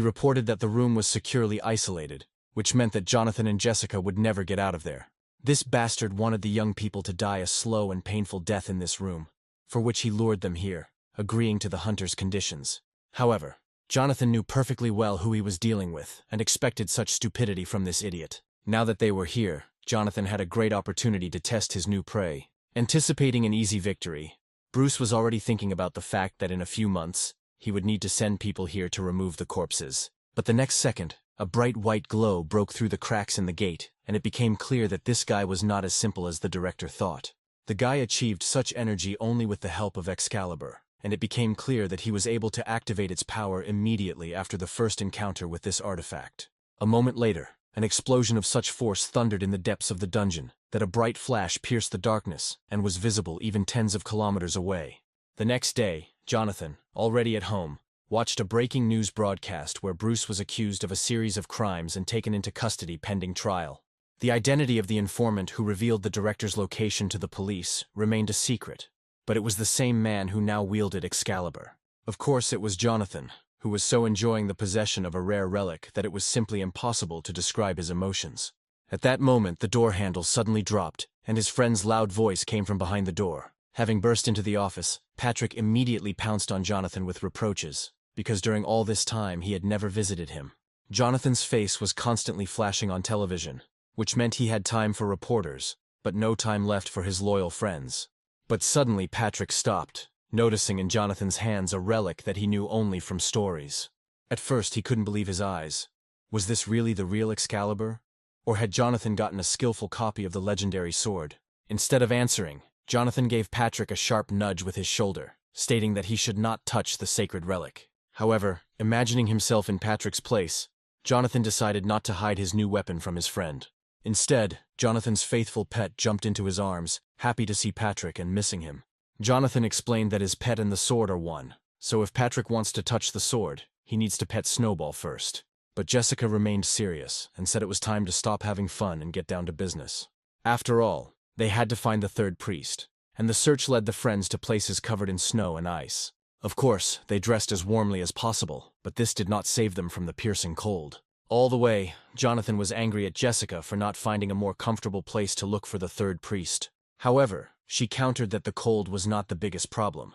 reported that the room was securely isolated, which meant that Jonathan and Jessica would never get out of there. This bastard wanted the young people to die a slow and painful death in this room, for which he lured them here, agreeing to the hunter's conditions. However, Jonathan knew perfectly well who he was dealing with, and expected such stupidity from this idiot. Now that they were here, Jonathan had a great opportunity to test his new prey. Anticipating an easy victory, Bruce was already thinking about the fact that in a few months, he would need to send people here to remove the corpses. But the next second, A bright white glow broke through the cracks in the gate, and it became clear that this guy was not as simple as the director thought. The guy achieved such energy only with the help of Excalibur, and it became clear that he was able to activate its power immediately after the first encounter with this artifact. A moment later, an explosion of such force thundered in the depths of the dungeon that a bright flash pierced the darkness and was visible even tens of kilometers away. The next day, Jonathan, already at home, watched a breaking news broadcast where Bruce was accused of a series of crimes and taken into custody pending trial. The identity of the informant who revealed the director's location to the police remained a secret, but it was the same man who now wielded Excalibur. Of course, it was Jonathan, who was so enjoying the possession of a rare relic that it was simply impossible to describe his emotions. At that moment, the door handle suddenly dropped, and his friend's loud voice came from behind the door. Having burst into the office, Patrick immediately pounced on Jonathan with reproaches, because during all this time he had never visited him. Jonathan's face was constantly flashing on television, which meant he had time for reporters, but no time left for his loyal friends. But suddenly Patrick stopped, noticing in Jonathan's hands a relic that he knew only from stories. At first he couldn't believe his eyes. Was this really the real Excalibur? Or had Jonathan gotten a skillful copy of the legendary sword? Instead of answering, Jonathan gave Patrick a sharp nudge with his shoulder, stating that he should not touch the sacred relic. However, imagining himself in Patrick's place, Jonathan decided not to hide his new weapon from his friend. Instead, Jonathan's faithful pet jumped into his arms, happy to see Patrick and missing him. Jonathan explained that his pet and the sword are one, so if Patrick wants to touch the sword, he needs to pet Snowball first. But Jessica remained serious and said it was time to stop having fun and get down to business. After all, they had to find the third priest, and the search led the friends to places covered in snow and ice. Of course, they dressed as warmly as possible, but this did not save them from the piercing cold. All the way, Jonathan was angry at Jessica for not finding a more comfortable place to look for the third priest. However, she countered that the cold was not the biggest problem,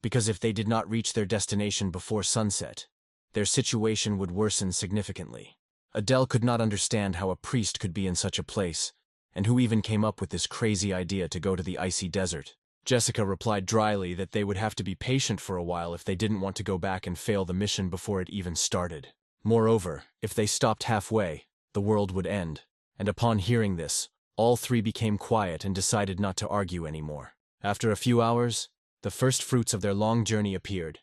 because if they did not reach their destination before sunset, their situation would worsen significantly. Adele could not understand how a priest could be in such a place, and who even came up with this crazy idea to go to the icy desert. Jessica replied dryly that they would have to be patient for a while if they didn't want to go back and fail the mission before it even started. Moreover, if they stopped halfway, the world would end, and upon hearing this, all three became quiet and decided not to argue anymore. After a few hours, the first fruits of their long journey appeared,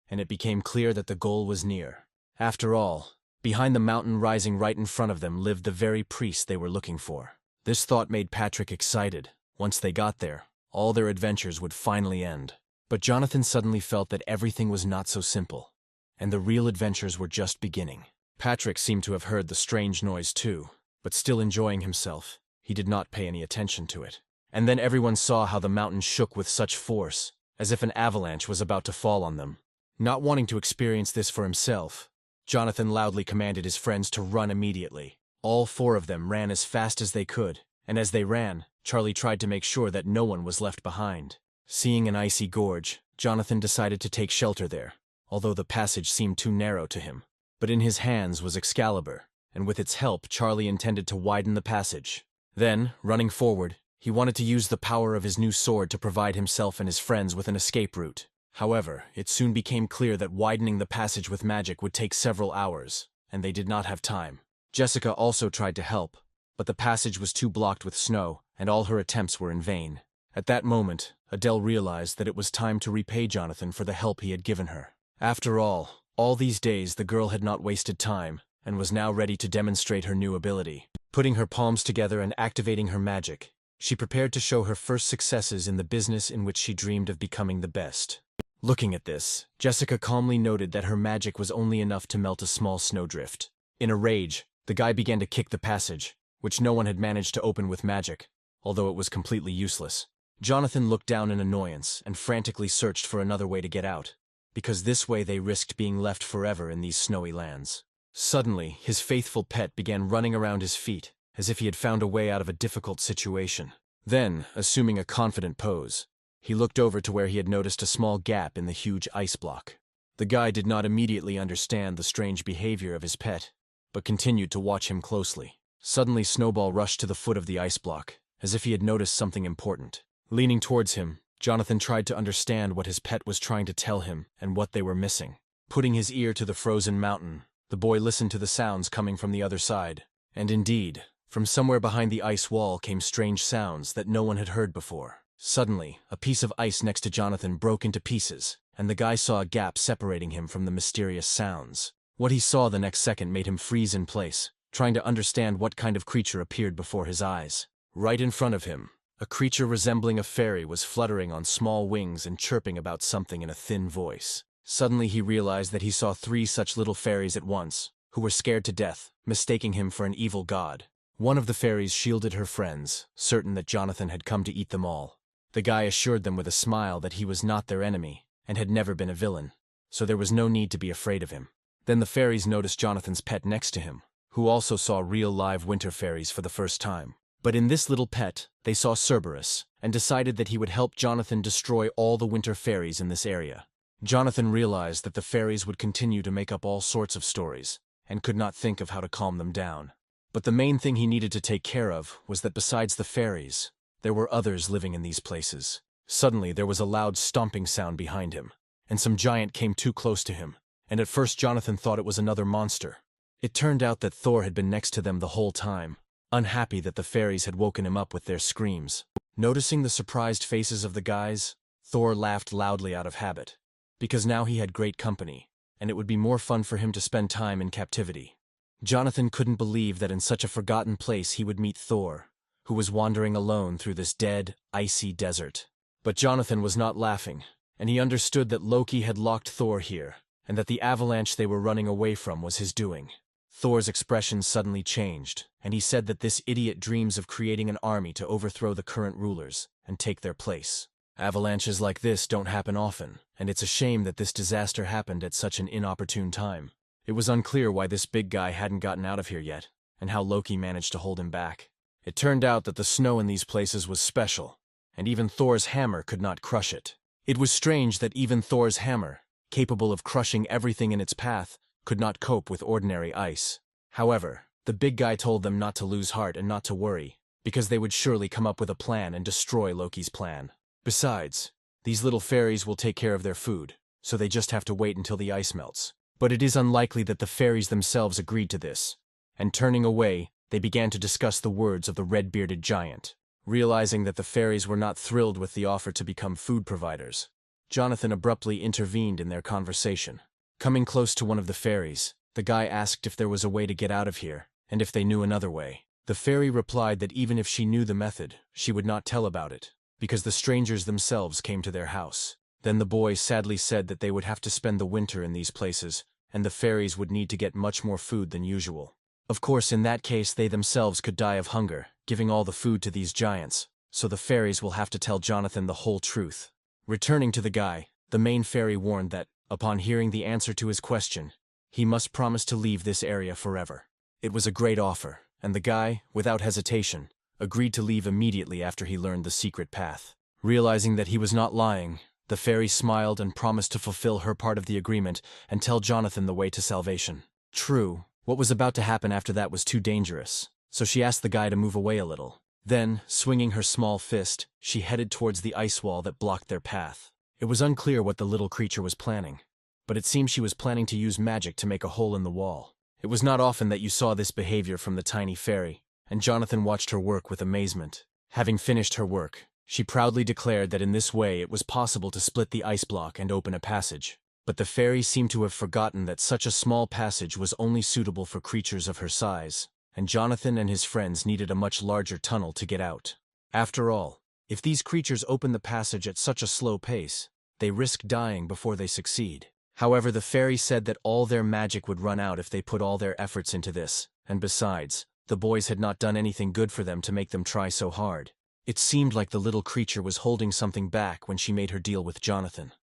and it became clear that the goal was near. After all, behind the mountain rising right in front of them lived the very priest they were looking for. This thought made Patrick excited. Once they got there, all their adventures would finally end. But Jonathan suddenly felt that everything was not so simple, and the real adventures were just beginning. Patrick seemed to have heard the strange noise too, but still enjoying himself, he did not pay any attention to it. And then everyone saw how the mountain shook with such force, as if an avalanche was about to fall on them. Not wanting to experience this for himself, Jonathan loudly commanded his friends to run immediately. All four of them ran as fast as they could, and as they ran, Charlie tried to make sure that no one was left behind. Seeing an icy gorge, Jonathan decided to take shelter there, although the passage seemed too narrow to him. But in his hands was Excalibur, and with its help Charlie intended to widen the passage. Then, running forward, he wanted to use the power of his new sword to provide himself and his friends with an escape route. However, it soon became clear that widening the passage with magic would take several hours, and they did not have time. Jessica also tried to help, but the passage was too blocked with snow, and all her attempts were in vain. At that moment, Adele realized that it was time to repay Jonathan for the help he had given her. After all these days the girl had not wasted time, and was now ready to demonstrate her new ability. Putting her palms together and activating her magic, she prepared to show her first successes in the business in which she dreamed of becoming the best. Looking at this, Jessica calmly noted that her magic was only enough to melt a small snowdrift. In a rage, the guy began to kick the passage, which no one had managed to open with magic, although it was completely useless. Jonathan looked down in annoyance and frantically searched for another way to get out, because this way they risked being left forever in these snowy lands. Suddenly, his faithful pet began running around his feet, as if he had found a way out of a difficult situation. Then, assuming a confident pose, he looked over to where he had noticed a small gap in the huge ice block. The guy did not immediately understand the strange behavior of his pet, but continued to watch him closely. Suddenly, Snowball rushed to the foot of the ice block, as if he had noticed something important. Leaning towards him, Jonathan tried to understand what his pet was trying to tell him and what they were missing. Putting his ear to the frozen mountain, The boy listened to the sounds coming from the other side. And indeed, from somewhere behind the ice wall came strange sounds that no one had heard before. Suddenly, a piece of ice next to Jonathan broke into pieces, and the guy saw a gap separating him from the mysterious sounds. What he saw the next second made him freeze in place, trying to understand what kind of creature appeared before his eyes. Right in front of him, a creature resembling a fairy was fluttering on small wings and chirping about something in a thin voice. Suddenly he realized that he saw 3 such little fairies at once, who were scared to death, mistaking him for an evil god. One of the fairies shielded her friends, certain that Jonathan had come to eat them all. The guy assured them with a smile that he was not their enemy, and had never been a villain, so there was no need to be afraid of him. Then the fairies noticed Jonathan's pet next to him, who also saw real live winter fairies for the first time. But in this little pet, they saw Cerberus, and decided that he would help Jonathan destroy all the winter fairies in this area. Jonathan realized that the fairies would continue to make up all sorts of stories, and could not think of how to calm them down. But the main thing he needed to take care of was that besides the fairies, there were others living in these places. Suddenly there was a loud stomping sound behind him, and some giant came too close to him, and at first Jonathan thought it was another monster. It turned out that Thor had been next to them the whole time, unhappy that the fairies had woken him up with their screams. Noticing the surprised faces of the guys, Thor laughed loudly out of habit, because now he had great company, and it would be more fun for him to spend time in captivity. Jonathan couldn't believe that in such a forgotten place he would meet Thor, who was wandering alone through this dead, icy desert. But Jonathan was not laughing, and he understood that Loki had locked Thor here, and that the avalanche they were running away from was his doing. Thor's expression suddenly changed, and he said that this idiot dreams of creating an army to overthrow the current rulers and take their place. Avalanches like this don't happen often, and it's a shame that this disaster happened at such an inopportune time. It was unclear why this big guy hadn't gotten out of here yet, and how Loki managed to hold him back. It turned out that the snow in these places was special, and even Thor's hammer could not crush it. It was strange that even Thor's hammer, capable of crushing everything in its path, could not cope with ordinary ice. However, the big guy told them not to lose heart and not to worry, because they would surely come up with a plan and destroy Loki's plan. Besides, these little fairies will take care of their food, so they just have to wait until the ice melts. But it is unlikely that the fairies themselves agreed to this, and turning away, they began to discuss the words of the red-bearded giant. Realizing that the fairies were not thrilled with the offer to become food providers, Jonathan abruptly intervened in their conversation. Coming close to one of the fairies, the guy asked if there was a way to get out of here, and if they knew another way. The fairy replied that even if she knew the method, she would not tell about it, because the strangers themselves came to their house. Then the boy sadly said that they would have to spend the winter in these places, and the fairies would need to get much more food than usual. Of course, in that case they themselves could die of hunger, giving all the food to these giants, so the fairies will have to tell Jonathan the whole truth. Returning to the guy, the main fairy warned that, upon hearing the answer to his question, he must promise to leave this area forever. It was a great offer, and the guy, without hesitation, agreed to leave immediately after he learned the secret path. Realizing that he was not lying, the fairy smiled and promised to fulfill her part of the agreement and tell Jonathan the way to salvation. True, what was about to happen after that was too dangerous, so she asked the guy to move away a little. Then, swinging her small fist, she headed towards the ice wall that blocked their path. It was unclear what the little creature was planning, but it seemed she was planning to use magic to make a hole in the wall. It was not often that you saw this behavior from the tiny fairy, and Jonathan watched her work with amazement. Having finished her work, she proudly declared that in this way it was possible to split the ice block and open a passage. But the fairy seemed to have forgotten that such a small passage was only suitable for creatures of her size, and Jonathan and his friends needed a much larger tunnel to get out. After all, if these creatures open the passage at such a slow pace, they risk dying before they succeed. However, the fairy said that all their magic would run out if they put all their efforts into this, and besides, the boys had not done anything good for them to make them try so hard. It seemed like the little creature was holding something back when she made her deal with Jonathan.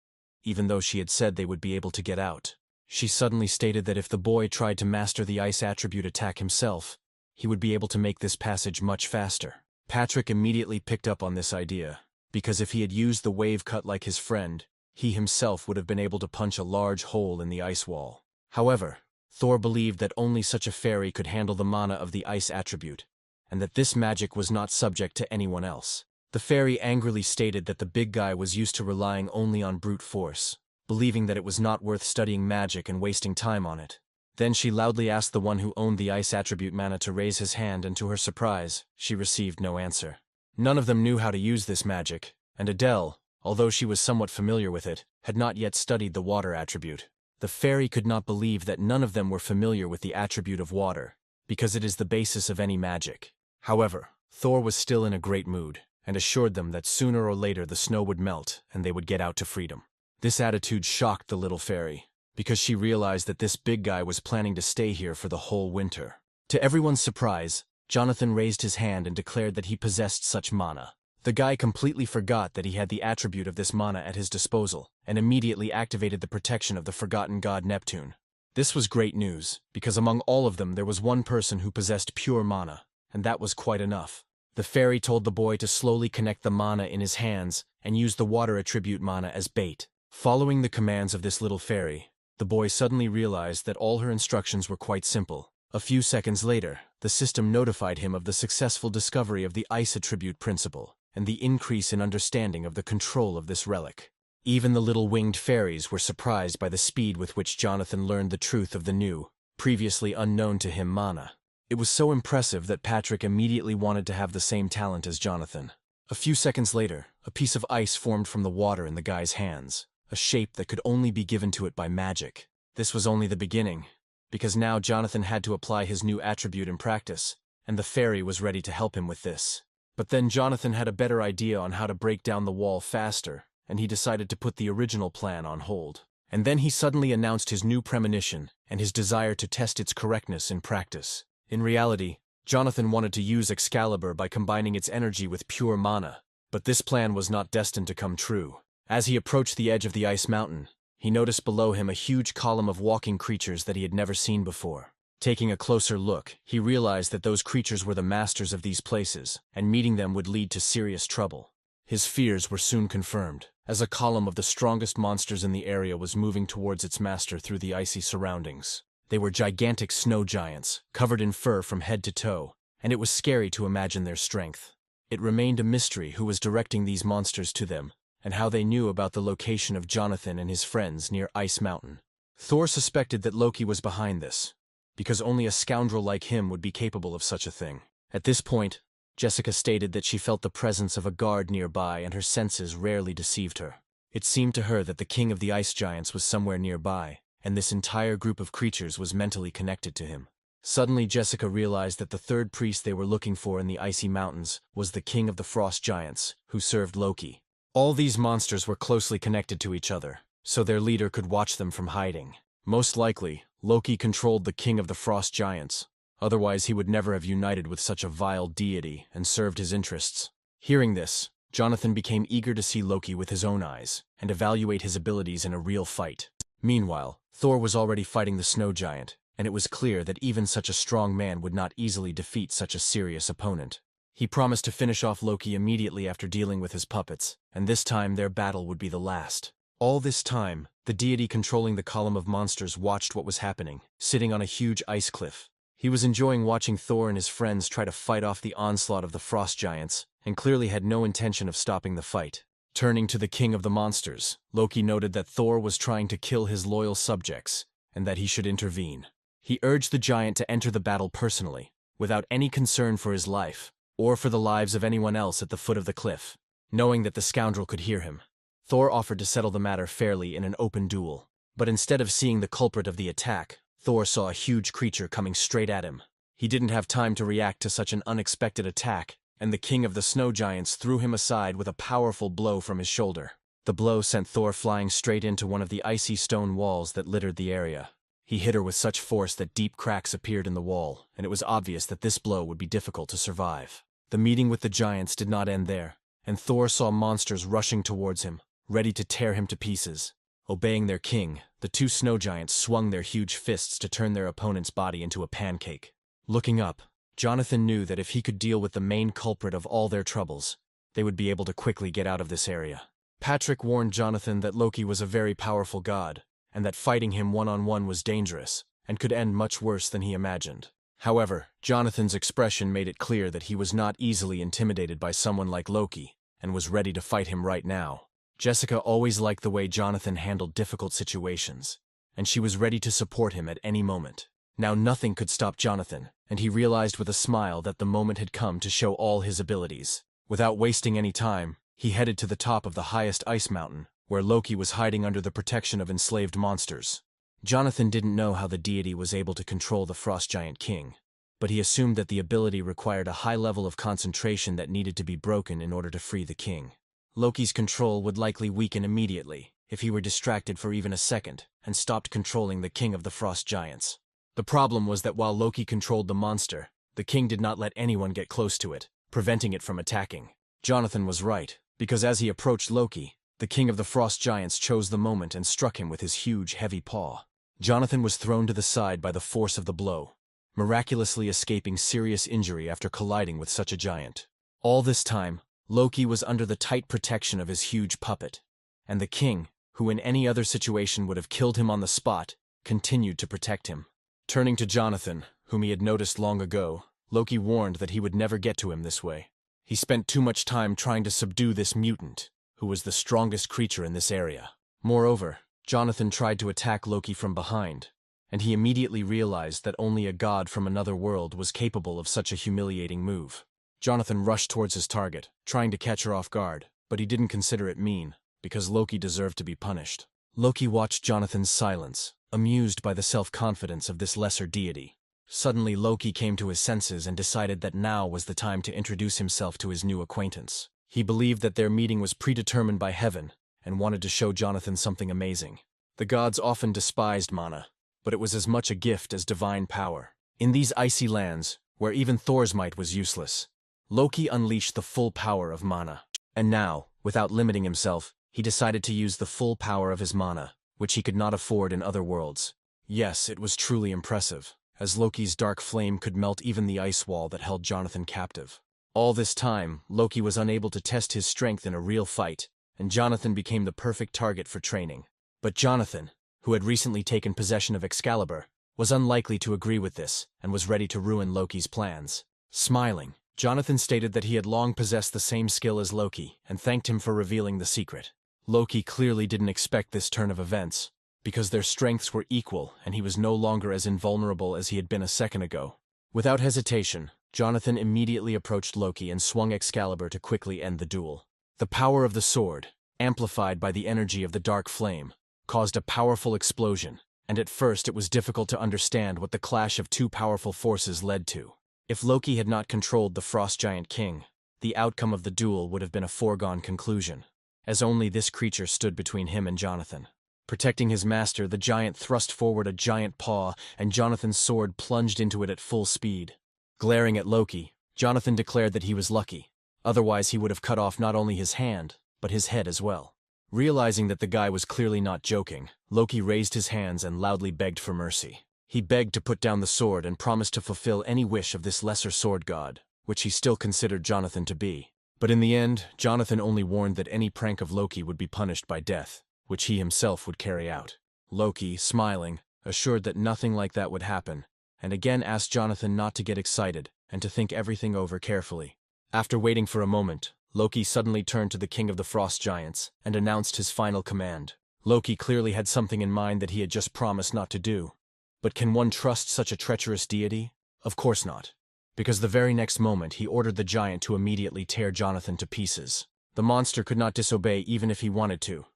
Even though she had said they would be able to get out, she suddenly stated that if the boy tried to master the ice attribute attack himself, he would be able to make this passage much faster. Patrick immediately picked up on this idea, because if he had used the wave cut like his friend, he himself would have been able to punch a large hole in the ice wall. However, Thor believed that only such a fairy could handle the mana of the ice attribute, and that this magic was not subject to anyone else. The fairy angrily stated that the big guy was used to relying only on brute force, believing that it was not worth studying magic and wasting time on it. Then she loudly asked the one who owned the ice attribute mana to raise his hand, and to her surprise, she received no answer. None of them knew how to use this magic, and Adele, although she was somewhat familiar with it, had not yet studied the water attribute. The fairy could not believe that none of them were familiar with the attribute of water, because it is the basis of any magic. However, Thor was still in a great mood, and assured them that sooner or later the snow would melt and they would get out to freedom. This attitude shocked the little fairy, because she realized that this big guy was planning to stay here for the whole winter. To everyone's surprise, Jonathan raised his hand and declared that he possessed such mana. The guy completely forgot that he had the attribute of this mana at his disposal, and immediately activated the protection of the forgotten god Neptune. This was great news, because among all of them there was one person who possessed pure mana, and that was quite enough. The fairy told the boy to slowly connect the mana in his hands and use the water attribute mana as bait. Following the commands of this little fairy, the boy suddenly realized that all her instructions were quite simple. A few seconds later, the system notified him of the successful discovery of the ice attribute principle, and the increase in understanding of the control of this relic. Even the little winged fairies were surprised by the speed with which Jonathan learned the truth of the new, previously unknown to him mana. It was so impressive that Patrick immediately wanted to have the same talent as Jonathan. A few seconds later, a piece of ice formed from the water in the guy's hands, a shape that could only be given to it by magic. This was only the beginning, because now Jonathan had to apply his new attribute in practice, and the fairy was ready to help him with this. But then Jonathan had a better idea on how to break down the wall faster, and he decided to put the original plan on hold. And then he suddenly announced his new premonition and his desire to test its correctness in practice. In reality, Jonathan wanted to use Excalibur by combining its energy with pure mana, but this plan was not destined to come true. As he approached the edge of the ice mountain, he noticed below him a huge column of walking creatures that he had never seen before. Taking a closer look, he realized that those creatures were the masters of these places, and meeting them would lead to serious trouble. His fears were soon confirmed, as a column of the strongest monsters in the area was moving towards its master through the icy surroundings. They were gigantic snow giants, covered in fur from head to toe, and it was scary to imagine their strength. It remained a mystery who was directing these monsters to them, and how they knew about the location of Jonathan and his friends near Ice Mountain. Thor suspected that Loki was behind this, because only a scoundrel like him would be capable of such a thing. At this point, Jessica stated that she felt the presence of a guard nearby and her senses rarely deceived her. It seemed to her that the king of the ice giants was somewhere nearby, and this entire group of creatures was mentally connected to him. Suddenly Jessica realized that the third priest they were looking for in the icy mountains was the king of the frost giants, who served Loki. All these monsters were closely connected to each other, so their leader could watch them from hiding. Most likely, Loki controlled the king of the frost giants. Otherwise he would never have united with such a vile deity and served his interests. Hearing this, Jonathan became eager to see Loki with his own eyes and evaluate his abilities in a real fight. Meanwhile, Thor was already fighting the snow giant, and it was clear that even such a strong man would not easily defeat such a serious opponent. He promised to finish off Loki immediately after dealing with his puppets, and this time their battle would be the last. All this time, the deity controlling the column of monsters watched what was happening, sitting on a huge ice cliff. He was enjoying watching Thor and his friends try to fight off the onslaught of the frost giants, and clearly had no intention of stopping the fight. Turning to the king of the monsters, Loki noted that Thor was trying to kill his loyal subjects, and that he should intervene. He urged the giant to enter the battle personally, without any concern for his life, or for the lives of anyone else at the foot of the cliff. Knowing that the scoundrel could hear him, Thor offered to settle the matter fairly in an open duel. But instead of seeing the culprit of the attack, Thor saw a huge creature coming straight at him. He didn't have time to react to such an unexpected attack, and the king of the snow giants threw him aside with a powerful blow from his shoulder. The blow sent Thor flying straight into one of the icy stone walls that littered the area. He hit her with such force that deep cracks appeared in the wall, and it was obvious that this blow would be difficult to survive. The meeting with the giants did not end there, and Thor saw monsters rushing towards him, ready to tear him to pieces. Obeying their king, the two snow giants swung their huge fists to turn their opponent's body into a pancake. Looking up, Jonathan knew that if he could deal with the main culprit of all their troubles, they would be able to quickly get out of this area. Patrick warned Jonathan that Loki was a very powerful god, and that fighting him one-on-one was dangerous, and could end much worse than he imagined. However, Jonathan's expression made it clear that he was not easily intimidated by someone like Loki, and was ready to fight him right now. Jessica always liked the way Jonathan handled difficult situations, and she was ready to support him at any moment. Now nothing could stop Jonathan, and he realized with a smile that the moment had come to show all his abilities. Without wasting any time, he headed to the top of the highest ice mountain, where Loki was hiding under the protection of enslaved monsters. Jonathan didn't know how the deity was able to control the Frost Giant King, but he assumed that the ability required a high level of concentration that needed to be broken in order to free the king. Loki's control would likely weaken immediately if he were distracted for even a second and stopped controlling the king of the Frost Giants. The problem was that while Loki controlled the monster, the king did not let anyone get close to it, preventing it from attacking. Jonathan was right, because as he approached Loki, the king of the Frost Giants chose the moment and struck him with his huge, heavy paw. Jonathan was thrown to the side by the force of the blow, miraculously escaping serious injury after colliding with such a giant. All this time, Loki was under the tight protection of his huge puppet, and the king, who in any other situation would have killed him on the spot, continued to protect him. Turning to Jonathan, whom he had noticed long ago, Loki warned that he would never get to him this way. He spent too much time trying to subdue this mutant, who was the strongest creature in this area. Moreover, Jonathan tried to attack Loki from behind, and he immediately realized that only a god from another world was capable of such a humiliating move. Jonathan rushed towards his target, trying to catch her off guard, but he didn't consider it mean, because Loki deserved to be punished. Loki watched Jonathan's silence, amused by the self-confidence of this lesser deity. Suddenly Loki came to his senses and decided that now was the time to introduce himself to his new acquaintance. He believed that their meeting was predetermined by heaven and wanted to show Jonathan something amazing. The gods often despised mana, but it was as much a gift as divine power. In these icy lands, where even Thor's might was useless, Loki unleashed the full power of mana. And now, without limiting himself, he decided to use the full power of his mana, which he could not afford in other worlds. Yes, it was truly impressive, as Loki's dark flame could melt even the ice wall that held Jonathan captive. All this time, Loki was unable to test his strength in a real fight, and Jonathan became the perfect target for training. But Jonathan, who had recently taken possession of Excalibur, was unlikely to agree with this and was ready to ruin Loki's plans. Smiling, Jonathan stated that he had long possessed the same skill as Loki and thanked him for revealing the secret. Loki clearly didn't expect this turn of events, because their strengths were equal and he was no longer as invulnerable as he had been a second ago. Without hesitation, Jonathan immediately approached Loki and swung Excalibur to quickly end the duel. The power of the sword, amplified by the energy of the dark flame, caused a powerful explosion, and at first it was difficult to understand what the clash of two powerful forces led to. If Loki had not controlled the Frost Giant King, the outcome of the duel would have been a foregone conclusion, as only this creature stood between him and Jonathan. Protecting his master, the giant thrust forward a giant paw, and Jonathan's sword plunged into it at full speed. Glaring at Loki, Jonathan declared that he was lucky. Otherwise he would have cut off not only his hand, but his head as well. Realizing that the guy was clearly not joking, Loki raised his hands and loudly begged for mercy. He begged to put down the sword and promised to fulfill any wish of this lesser sword god, which he still considered Jonathan to be. But in the end, Jonathan only warned that any prank of Loki would be punished by death, which he himself would carry out. Loki, smiling, assured that nothing like that would happen, and again asked Jonathan not to get excited and to think everything over carefully. After waiting for a moment, Loki suddenly turned to the king of the Frost Giants and announced his final command. Loki clearly had something in mind that he had just promised not to do. But can one trust such a treacherous deity? Of course not. Because the very next moment he ordered the giant to immediately tear Jonathan to pieces. The monster could not disobey even if he wanted to,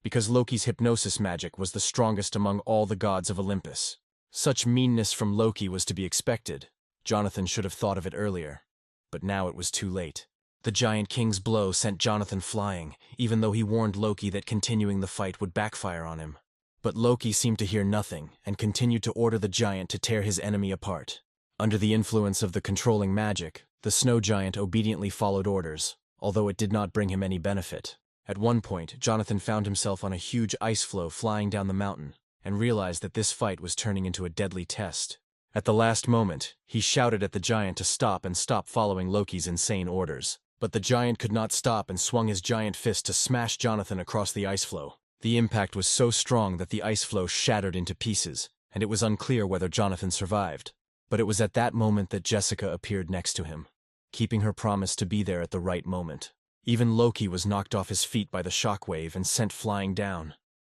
because Loki's hypnosis magic was the strongest among all the gods of Olympus. Such meanness from Loki was to be expected. Jonathan should have thought of it earlier. But now it was too late. The Giant King's blow sent Jonathan flying, even though he warned Loki that continuing the fight would backfire on him. But Loki seemed to hear nothing and continued to order the giant to tear his enemy apart. Under the influence of the controlling magic, the snow giant obediently followed orders, although it did not bring him any benefit. At one point, Jonathan found himself on a huge ice floe flying down the mountain and realized that this fight was turning into a deadly test. At the last moment, he shouted at the giant to stop and stop following Loki's insane orders. But the giant could not stop and swung his giant fist to smash Jonathan across the ice floe. The impact was so strong that the ice floe shattered into pieces, and it was unclear whether Jonathan survived. But it was at that moment that Jessica appeared next to him, keeping her promise to be there at the right moment. Even Loki was knocked off his feet by the shockwave and sent flying down.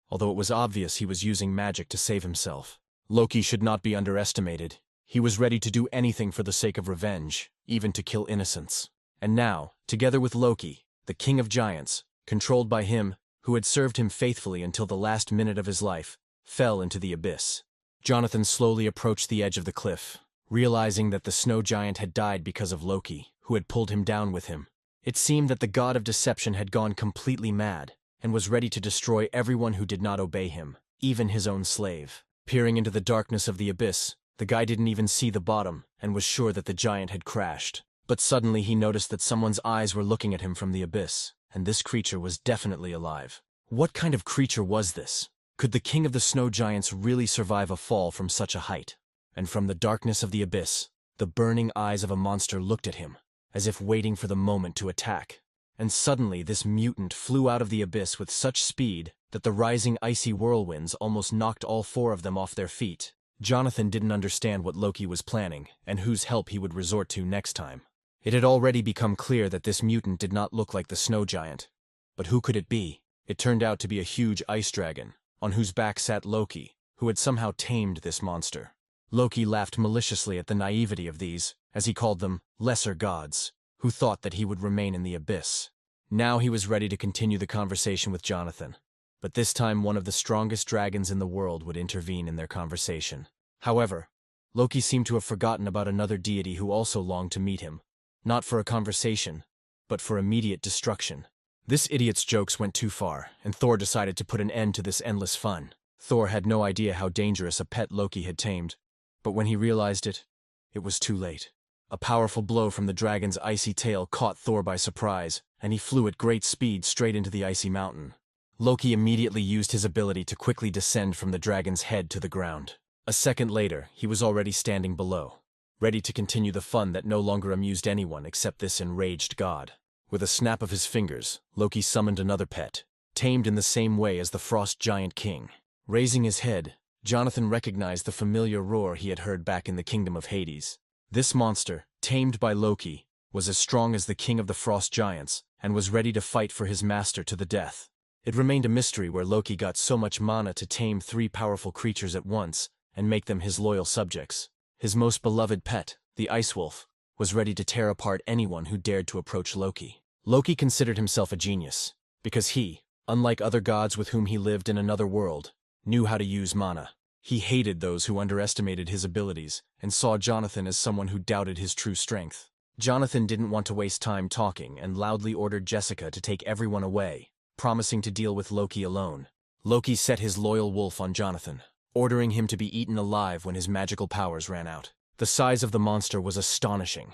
although it was obvious he was using magic to save himself. Loki should not be underestimated. He was ready to do anything for the sake of revenge, even to kill innocents. And now, together with Loki, the king of giants, controlled by him, who had served him faithfully until the last minute of his life, fell into the abyss. Jonathan slowly approached the edge of the cliff, realizing that the snow giant had died because of Loki, who had pulled him down with him. It seemed that the god of deception had gone completely mad, and was ready to destroy everyone who did not obey him, even his own slave. Peering into the darkness of the abyss, the guy didn't even see the bottom, and was sure that the giant had crashed. But suddenly he noticed that someone's eyes were looking at him from the abyss, and this creature was definitely alive. What kind of creature was this? Could the king of the snow giants really survive a fall from such a height? And from the darkness of the abyss, the burning eyes of a monster looked at him, as if waiting for the moment to attack. And suddenly this mutant flew out of the abyss with such speed that the rising icy whirlwinds almost knocked all four of them off their feet. Jonathan didn't understand what Loki was planning and whose help he would resort to next time. It had already become clear that this mutant did not look like the snow giant. But who could it be? It turned out to be a huge ice dragon, on whose back sat Loki, who had somehow tamed this monster. Loki laughed maliciously at the naivety of these, as he called them, lesser gods, who thought that he would remain in the abyss. Now he was ready to continue the conversation with Jonathan. But this time one of the strongest dragons in the world would intervene in their conversation. However, Loki seemed to have forgotten about another deity who also longed to meet him, not for a conversation, but for immediate destruction. This idiot's jokes went too far, and Thor decided to put an end to this endless fun. Thor had no idea how dangerous a pet Loki had tamed, but when he realized it, it was too late. A powerful blow from the dragon's icy tail caught Thor by surprise, and he flew at great speed straight into the icy mountain. Loki immediately used his ability to quickly descend from the dragon's head to the ground. A second later, he was already standing below, ready to continue the fun that no longer amused anyone except this enraged god. With a snap of his fingers, Loki summoned another pet, tamed in the same way as the Frost Giant King. Raising his head, Jonathan recognized the familiar roar he had heard back in the kingdom of Hades. This monster, tamed by Loki, was as strong as the king of the Frost Giants, and was ready to fight for his master to the death. It remained a mystery where Loki got so much mana to tame three powerful creatures at once and make them his loyal subjects. His most beloved pet, the Ice Wolf, was ready to tear apart anyone who dared to approach Loki. Loki considered himself a genius, because he, unlike other gods with whom he lived in another world, knew how to use mana. He hated those who underestimated his abilities and saw Jonathan as someone who doubted his true strength. Jonathan didn't want to waste time talking and loudly ordered Jessica to take everyone away, promising to deal with Loki alone. Loki set his loyal wolf on Jonathan, ordering him to be eaten alive when his magical powers ran out. The size of the monster was astonishing,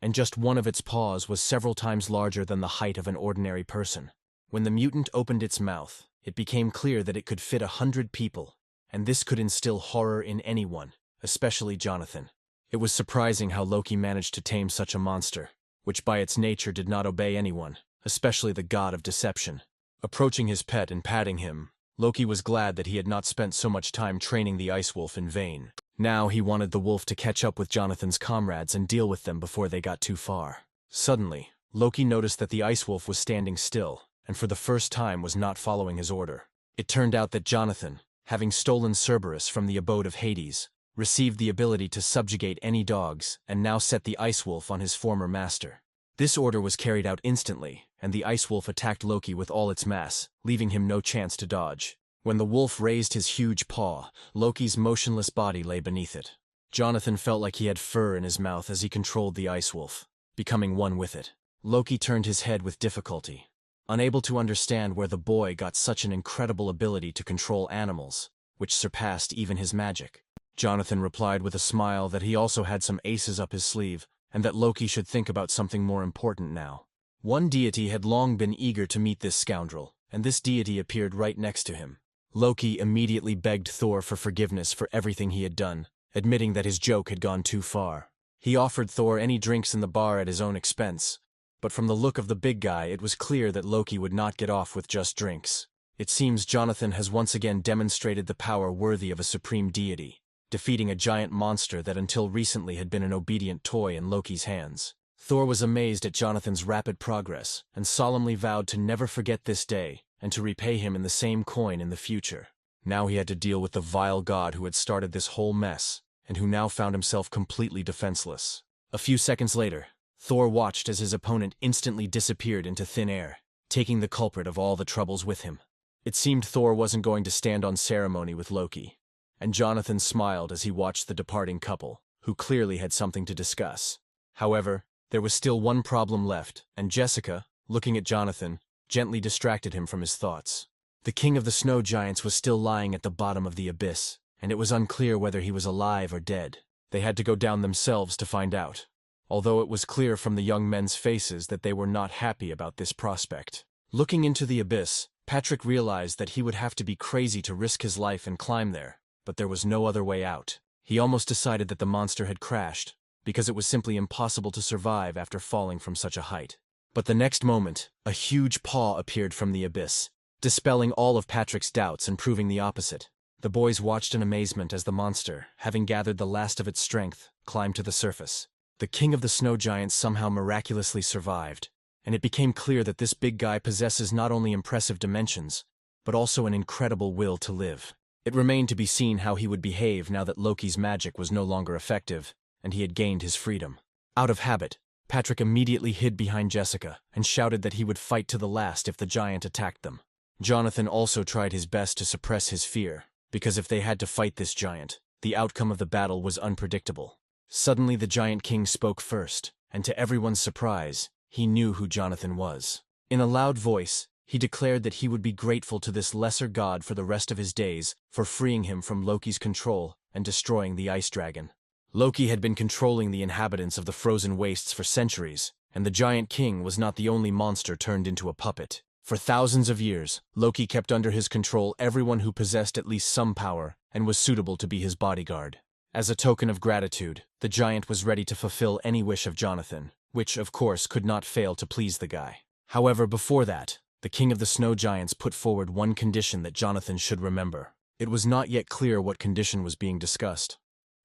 and just one of its paws was several times larger than the height of an ordinary person. When the mutant opened its mouth, it became clear that it could fit 100 people, and this could instill horror in anyone, especially Jonathan. It was surprising how Loki managed to tame such a monster, which by its nature did not obey anyone, especially the god of deception. Approaching his pet and patting him, Loki was glad that he had not spent so much time training the Ice Wolf in vain. Now he wanted the wolf to catch up with Jonathan's comrades and deal with them before they got too far. Suddenly, Loki noticed that the Ice Wolf was standing still, and for the first time was not following his order. It turned out that Jonathan, having stolen Cerberus from the abode of Hades, received the ability to subjugate any dogs and now set the Ice Wolf on his former master. This order was carried out instantly, and the Ice Wolf attacked Loki with all its mass, leaving him no chance to dodge. When the wolf raised his huge paw, Loki's motionless body lay beneath it. Jonathan felt like he had fur in his mouth as he controlled the Ice Wolf, becoming one with it. Loki turned his head with difficulty, unable to understand where the boy got such an incredible ability to control animals, which surpassed even his magic. Jonathan replied with a smile that he also had some aces up his sleeve, and that Loki should think about something more important now. One deity had long been eager to meet this scoundrel, and this deity appeared right next to him. Loki immediately begged Thor for forgiveness for everything he had done, admitting that his joke had gone too far. He offered Thor any drinks in the bar at his own expense, but from the look of the big guy it was clear that Loki would not get off with just drinks. It seems Jonathan has once again demonstrated the power worthy of a supreme deity, defeating a giant monster that until recently had been an obedient toy in Loki's hands. Thor was amazed at Jonathan's rapid progress and solemnly vowed to never forget this day and to repay him in the same coin in the future. Now he had to deal with the vile god who had started this whole mess, and who now found himself completely defenseless. A few seconds later, Thor watched as his opponent instantly disappeared into thin air, taking the culprit of all the troubles with him. It seemed Thor wasn't going to stand on ceremony with Loki, and Jonathan smiled as he watched the departing couple, who clearly had something to discuss. However, there was still one problem left, and Jessica, looking at Jonathan, gently distracted him from his thoughts. The king of the snow giants was still lying at the bottom of the abyss, and it was unclear whether he was alive or dead. They had to go down themselves to find out, although it was clear from the young men's faces that they were not happy about this prospect. Looking into the abyss, Patrick realized that he would have to be crazy to risk his life and climb there, but there was no other way out. He almost decided that the monster had crashed, because it was simply impossible to survive after falling from such a height. But the next moment, a huge paw appeared from the abyss, dispelling all of Patrick's doubts and proving the opposite. The boys watched in amazement as the monster, having gathered the last of its strength, climbed to the surface. The king of the snow giants somehow miraculously survived, and it became clear that this big guy possesses not only impressive dimensions, but also an incredible will to live. It remained to be seen how he would behave now that Loki's magic was no longer effective, and he had gained his freedom. Out of habit, Patrick immediately hid behind Jessica and shouted that he would fight to the last if the giant attacked them. Jonathan also tried his best to suppress his fear, because if they had to fight this giant, the outcome of the battle was unpredictable. Suddenly the giant king spoke first, and to everyone's surprise, he knew who Jonathan was. In a loud voice, he declared that he would be grateful to this lesser god for the rest of his days for freeing him from Loki's control and destroying the ice dragon. Loki had been controlling the inhabitants of the frozen wastes for centuries, and the giant king was not the only monster turned into a puppet. For thousands of years, Loki kept under his control everyone who possessed at least some power and was suitable to be his bodyguard. As a token of gratitude, the giant was ready to fulfill any wish of Jonathan, which, of course, could not fail to please the guy. However, before that, the king of the snow giants put forward one condition that Jonathan should remember. It was not yet clear what condition was being discussed,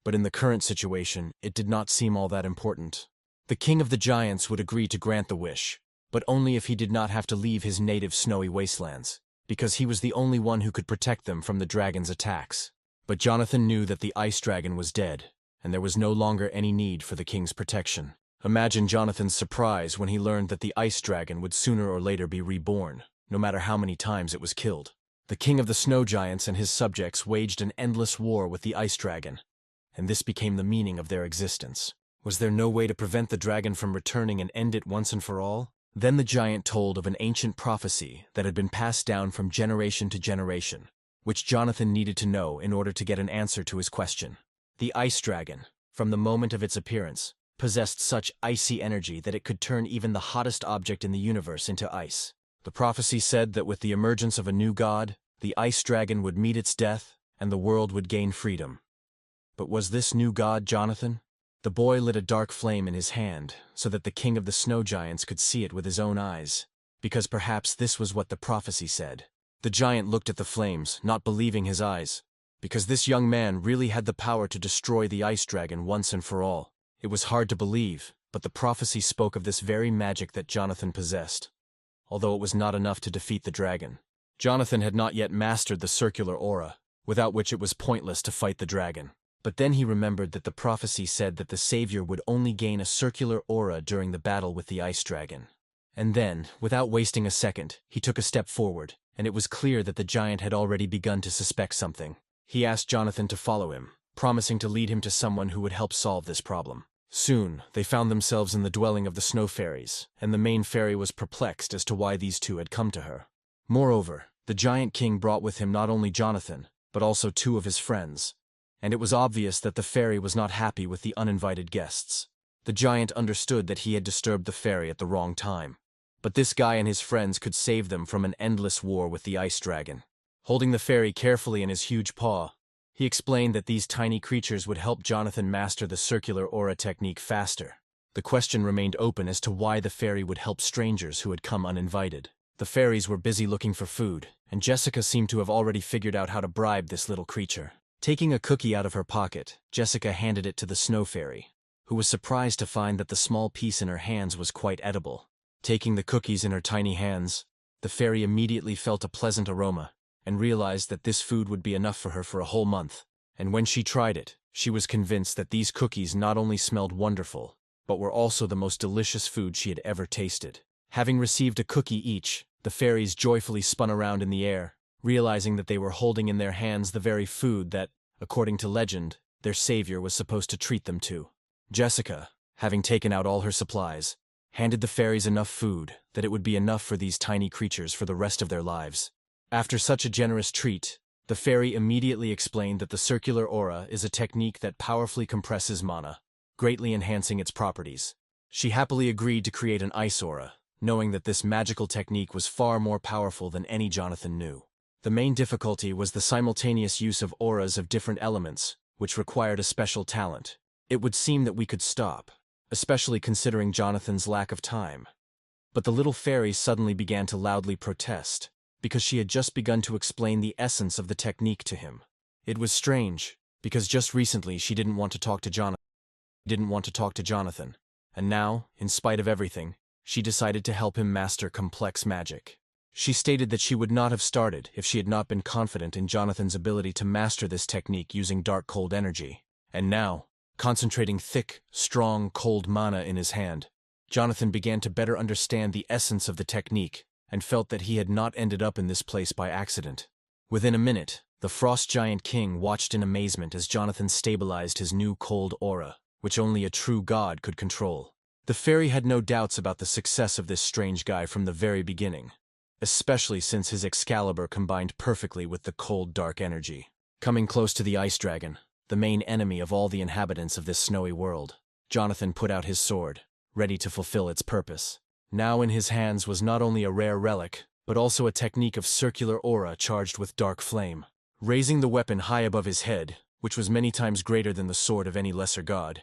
but in the current situation, it did not seem all that important. The king of the giants would agree to grant the wish, but only if he did not have to leave his native snowy wastelands, because he was the only one who could protect them from the dragon's attacks. But Jonathan knew that the ice dragon was dead, and there was no longer any need for the king's protection. Imagine Jonathan's surprise when he learned that the ice dragon would sooner or later be reborn, no matter how many times it was killed. The king of the snow giants and his subjects waged an endless war with the ice dragon, and this became the meaning of their existence. Was there no way to prevent the dragon from returning and end it once and for all? Then the giant told of an ancient prophecy that had been passed down from generation to generation, which Jonathan needed to know in order to get an answer to his question. The ice dragon, from the moment of its appearance, possessed such icy energy that it could turn even the hottest object in the universe into ice. The prophecy said that with the emergence of a new god, the ice dragon would meet its death, and the world would gain freedom. But was this new god Jonathan? The boy lit a dark flame in his hand, so that the king of the snow giants could see it with his own eyes, because perhaps this was what the prophecy said. The giant looked at the flames, not believing his eyes, because this young man really had the power to destroy the ice dragon once and for all. It was hard to believe, but the prophecy spoke of this very magic that Jonathan possessed, although it was not enough to defeat the dragon. Jonathan had not yet mastered the circular aura, without which it was pointless to fight the dragon. But then he remembered that the prophecy said that the savior would only gain a circular aura during the battle with the ice dragon. And then, without wasting a second, he took a step forward, and it was clear that the giant had already begun to suspect something. He asked Jonathan to follow him, promising to lead him to someone who would help solve this problem. Soon, they found themselves in the dwelling of the snow fairies, and the main fairy was perplexed as to why these two had come to her. Moreover, the giant king brought with him not only Jonathan, but also two of his friends, and it was obvious that the fairy was not happy with the uninvited guests. The giant understood that he had disturbed the fairy at the wrong time, but this guy and his friends could save them from an endless war with the ice dragon. Holding the fairy carefully in his huge paw, he explained that these tiny creatures would help Jonathan master the circular aura technique faster. The question remained open as to why the fairy would help strangers who had come uninvited. The fairies were busy looking for food, and Jessica seemed to have already figured out how to bribe this little creature. Taking a cookie out of her pocket, Jessica handed it to the snow fairy, who was surprised to find that the small piece in her hands was quite edible. Taking the cookies in her tiny hands, The fairy immediately felt a pleasant aroma and realized that this food would be enough for her for a whole month. And when she tried it, she was convinced that these cookies not only smelled wonderful, but were also the most delicious food she had ever tasted. Having received a cookie each, the fairies joyfully spun around in the air, realizing that they were holding in their hands the very food that, according to legend, their savior was supposed to treat them to. Jessica, having taken out all her supplies, handed the fairies enough food that it would be enough for these tiny creatures for the rest of their lives. After such a generous treat, the fairy immediately explained that the circular aura is a technique that powerfully compresses mana, greatly enhancing its properties. She happily agreed to create an ice aura, knowing that this magical technique was far more powerful than any Jonathan knew. The main difficulty was the simultaneous use of auras of different elements, which required a special talent. It would seem that we could stop, especially considering Jonathan's lack of time. But the little fairy suddenly began to loudly protest, because she had just begun to explain the essence of the technique to him. It was strange, because just recently she didn't want to talk to Jonathan, and now, in spite of everything, she decided to help him master complex magic. She stated that she would not have started if she had not been confident in Jonathan's ability to master this technique using dark cold energy. And now, concentrating thick, strong, cold mana in his hand, Jonathan began to better understand the essence of the technique and felt that he had not ended up in this place by accident. Within a minute, the Frost Giant King watched in amazement as Jonathan stabilized his new cold aura, which only a true god could control. The fairy had no doubts about the success of this strange guy from the very beginning, especially since his Excalibur combined perfectly with the cold dark energy. Coming close to the ice dragon, the main enemy of all the inhabitants of this snowy world, Jonathan put out his sword, ready to fulfill its purpose. Now in his hands was not only a rare relic, but also a technique of circular aura charged with dark flame. Raising the weapon high above his head, which was many times greater than the sword of any lesser god,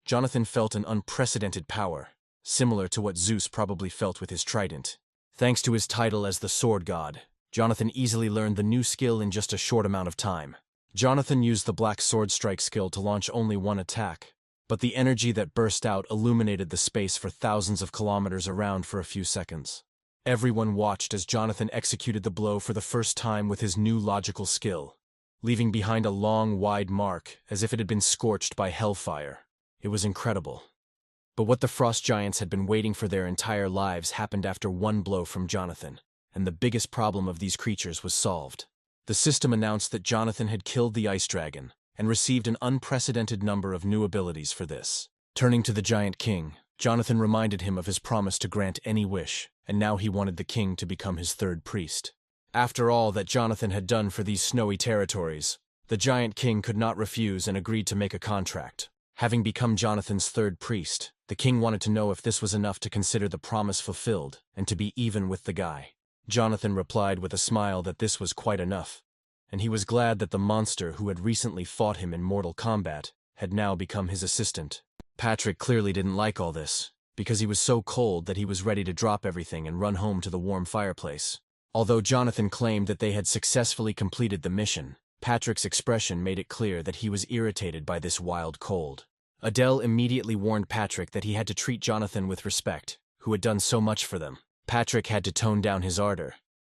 Jonathan felt an unprecedented power, similar to what Zeus probably felt with his trident. Thanks to his title as the Sword God, Jonathan easily learned the new skill in just a short amount of time. Jonathan used the Black Sword Strike skill to launch only one attack, but the energy that burst out illuminated the space for thousands of kilometers around for a few seconds. Everyone watched as Jonathan executed the blow for the first time with his new logical skill, leaving behind a long, wide mark as if it had been scorched by hellfire. It was incredible. But what the Frost Giants had been waiting for their entire lives happened after one blow from Jonathan, and the biggest problem of these creatures was solved. The system announced that Jonathan had killed the Ice Dragon, and received an unprecedented number of new abilities for this. Turning to the Giant King, Jonathan reminded him of his promise to grant any wish, and now he wanted the king to become his third priest. After all that Jonathan had done for these snowy territories, the Giant King could not refuse and agreed to make a contract. Having become Jonathan's third priest, the king wanted to know if this was enough to consider the promise fulfilled and to be even with the guy. Jonathan replied with a smile that this was quite enough, and he was glad that the monster who had recently fought him in mortal combat had now become his assistant. Patrick clearly didn't like all this, because he was so cold that he was ready to drop everything and run home to the warm fireplace. Although Jonathan claimed that they had successfully completed the mission, Patrick's expression made it clear that he was irritated by this wild cold. Adele immediately warned Patrick that he had to treat Jonathan with respect, who had done so much for them. Patrick had to tone down his ardor,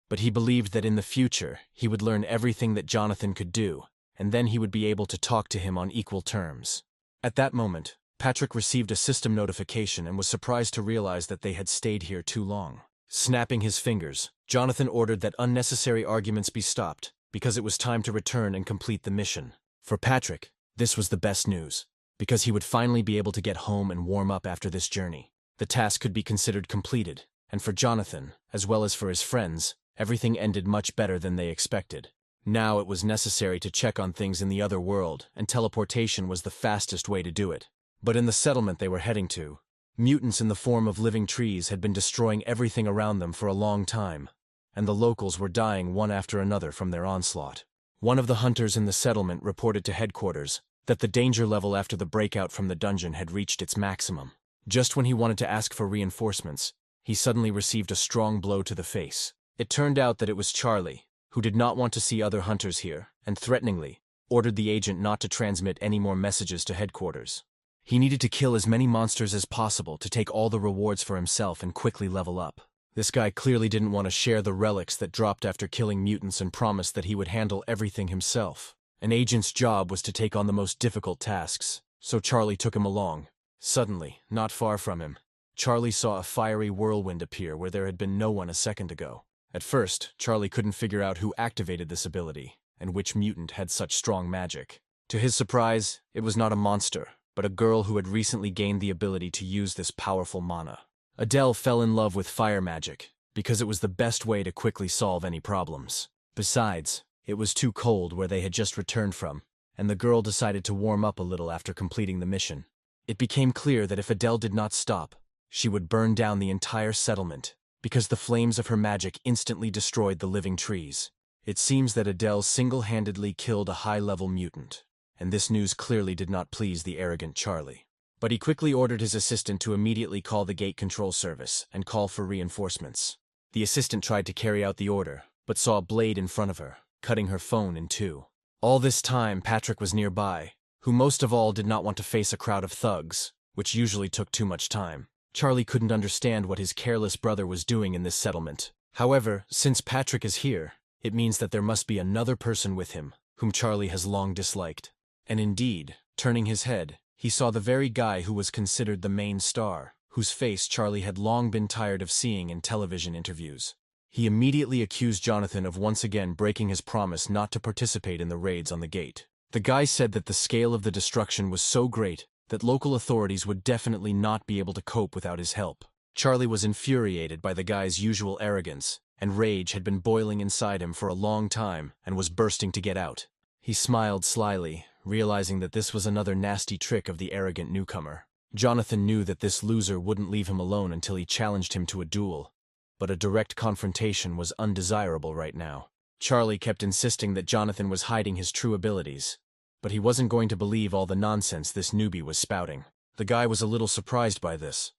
but he believed that in the future he would learn everything that Jonathan could do, and then he would be able to talk to him on equal terms. At that moment, Patrick received a system notification and was surprised to realize that they had stayed here too long. Snapping his fingers, Jonathan ordered that unnecessary arguments be stopped, because it was time to return and complete the mission. For Patrick, this was the best news, because he would finally be able to get home and warm up after this journey. The task could be considered completed, and for Jonathan, as well as for his friends, everything ended much better than they expected. Now it was necessary to check on things in the other world, and teleportation was the fastest way to do it. But in the settlement they were heading to, mutants in the form of living trees had been destroying everything around them for a long time, and the locals were dying one after another from their onslaught. One of the hunters in the settlement reported to headquarters that the danger level after the breakout from the dungeon had reached its maximum. Just when he wanted to ask for reinforcements, he suddenly received a strong blow to the face. It turned out that it was Charlie, who did not want to see other hunters here, and threateningly ordered the agent not to transmit any more messages to headquarters. He needed to kill as many monsters as possible to take all the rewards for himself and quickly level up. This guy clearly didn't want to share the relics that dropped after killing mutants and promised that he would handle everything himself. An agent's job was to take on the most difficult tasks, so Charlie took him along. Suddenly, not far from him, Charlie saw a fiery whirlwind appear where there had been no one a second ago. At first, Charlie couldn't figure out who activated this ability, and which mutant had such strong magic. To his surprise, it was not a monster, but a girl who had recently gained the ability to use this powerful mana. Adele fell in love with fire magic, because it was the best way to quickly solve any problems. Besides, it was too cold where they had just returned from, and the girl decided to warm up a little after completing the mission. It became clear that if Adele did not stop, she would burn down the entire settlement, because the flames of her magic instantly destroyed the living trees. It seems that Adele single-handedly killed a high-level mutant, and this news clearly did not please the arrogant Charlie. But he quickly ordered his assistant to immediately call the gate control service and call for reinforcements. The assistant tried to carry out the order, but saw a blade in front of her, cutting her phone in two. All this time, Patrick was nearby, who most of all did not want to face a crowd of thugs, which usually took too much time. Charlie couldn't understand what his careless brother was doing in this settlement. However, since Patrick is here, it means that there must be another person with him, whom Charlie has long disliked. And indeed, turning his head, he saw the very guy who was considered the main star, whose face Charlie had long been tired of seeing in television interviews. He immediately accused Jonathan of once again breaking his promise not to participate in the raids on the gate. The guy said that the scale of the destruction was so great that local authorities would definitely not be able to cope without his help. Charlie was infuriated by the guy's usual arrogance, and rage had been boiling inside him for a long time and was bursting to get out. He smiled slyly, realizing that this was another nasty trick of the arrogant newcomer. Jonathan knew that this loser wouldn't leave him alone until he challenged him to a duel, but a direct confrontation was undesirable right now. Charlie kept insisting that Jonathan was hiding his true abilities, but he wasn't going to believe all the nonsense this newbie was spouting. The guy was a little surprised by this,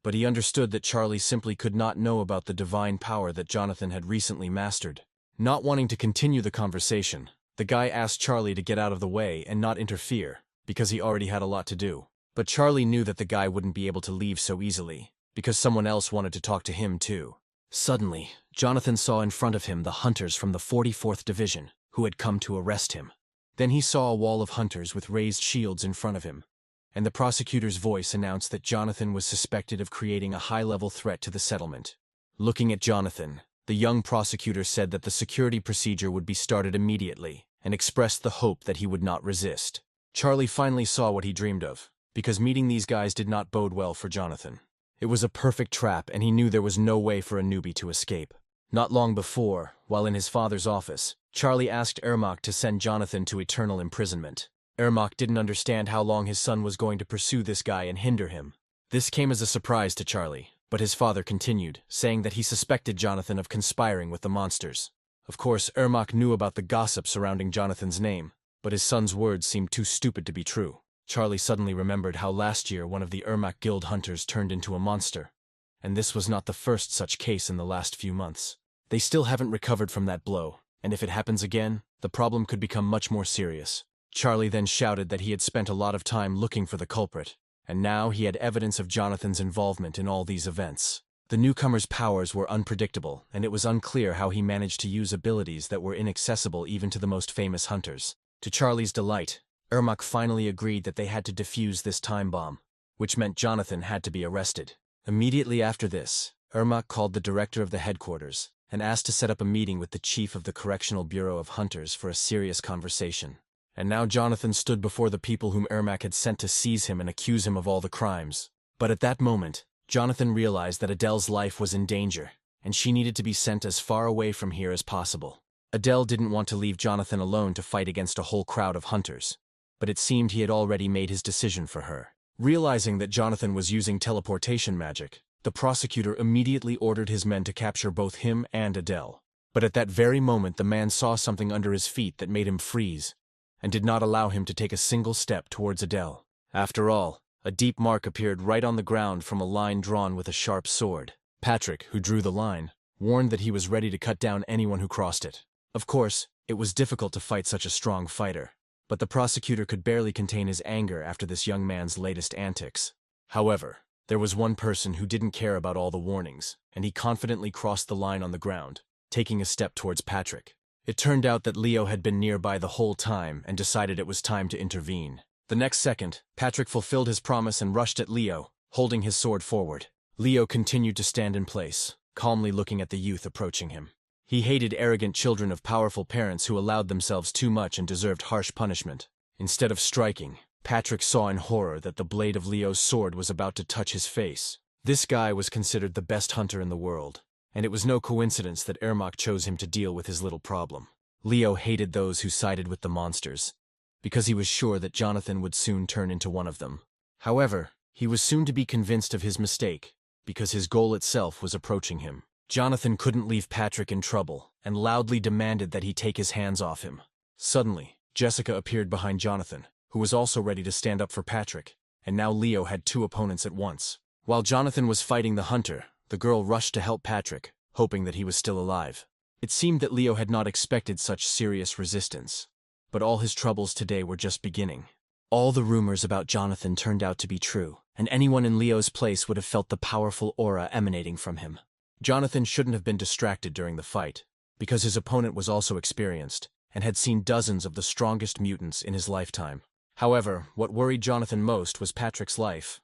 but he understood that Charlie simply could not know about the divine power that Jonathan had recently mastered. Not wanting to continue the conversation, the guy asked Charlie to get out of the way and not interfere, because he already had a lot to do. But Charlie knew that the guy wouldn't be able to leave so easily, because someone else wanted to talk to him too. Suddenly, Jonathan saw in front of him the hunters from the 44th Division, who had come to arrest him. Then he saw a wall of hunters with raised shields in front of him, and the prosecutor's voice announced that Jonathan was suspected of creating a high-level threat to the settlement. Looking at Jonathan, the young prosecutor said that the security procedure would be started immediately, and expressed the hope that he would not resist. Charlie finally saw what he dreamed of, because meeting these guys did not bode well for Jonathan. It was a perfect trap, and he knew there was no way for a newbie to escape. Not long before, while in his father's office, Charlie asked Ermac to send Jonathan to eternal imprisonment. Ermac didn't understand how long his son was going to pursue this guy and hinder him. This came as a surprise to Charlie, but his father continued, saying that he suspected Jonathan of conspiring with the monsters. Of course, Ermac knew about the gossip surrounding Jonathan's name, but his son's words seemed too stupid to be true. Charlie suddenly remembered how last year one of the Ermac Guild hunters turned into a monster, and this was not the first such case in the last few months. They still haven't recovered from that blow, and if it happens again, the problem could become much more serious. Charlie then shouted that he had spent a lot of time looking for the culprit, and now he had evidence of Jonathan's involvement in all these events. The newcomer's powers were unpredictable, and it was unclear how he managed to use abilities that were inaccessible even to the most famous hunters. To Charlie's delight, Ermac finally agreed that they had to defuse this time bomb, which meant Jonathan had to be arrested. Immediately after this, Ermac called the director of the headquarters and asked to set up a meeting with the chief of the Correctional Bureau of Hunters for a serious conversation. And now Jonathan stood before the people whom Ermac had sent to seize him and accuse him of all the crimes. But at that moment, Jonathan realized that Adele's life was in danger, and she needed to be sent as far away from here as possible. Adele didn't want to leave Jonathan alone to fight against a whole crowd of hunters, but it seemed he had already made his decision for her. Realizing that Jonathan was using teleportation magic, the prosecutor immediately ordered his men to capture both him and Adele. But at that very moment the man saw something under his feet that made him freeze, and did not allow him to take a single step towards Adele. After all, a deep mark appeared right on the ground from a line drawn with a sharp sword. Patrick, who drew the line, warned that he was ready to cut down anyone who crossed it. Of course, it was difficult to fight such a strong fighter, but the prosecutor could barely contain his anger after this young man's latest antics. However, There was one person who didn't care about all the warnings, and he confidently crossed the line on the ground, taking a step towards Patrick. It turned out that Leo had been nearby the whole time and decided it was time to intervene. The next second, Patrick fulfilled his promise and rushed at Leo, holding his sword forward. Leo continued to stand in place, calmly looking at the youth approaching him. He hated arrogant children of powerful parents who allowed themselves too much and deserved harsh punishment. Instead of striking, Patrick saw in horror that the blade of Leo's sword was about to touch his face. This guy was considered the best hunter in the world, and it was no coincidence that Ermac chose him to deal with his little problem. Leo hated those who sided with the monsters, because he was sure that Jonathan would soon turn into one of them. However, he was soon to be convinced of his mistake, because his goal itself was approaching him. Jonathan couldn't leave Patrick in trouble, and loudly demanded that he take his hands off him. Suddenly, Jessica appeared behind Jonathan, who was also ready to stand up for Patrick, and now Leo had two opponents at once. While Jonathan was fighting the hunter, the girl rushed to help Patrick, hoping that he was still alive. It seemed that Leo had not expected such serious resistance, but all his troubles today were just beginning. All the rumors about Jonathan turned out to be true, and anyone in Leo's place would have felt the powerful aura emanating from him. Jonathan shouldn't have been distracted during the fight, because his opponent was also experienced, and had seen dozens of the strongest mutants in his lifetime. However, what worried Jonathan most was Patrick's life,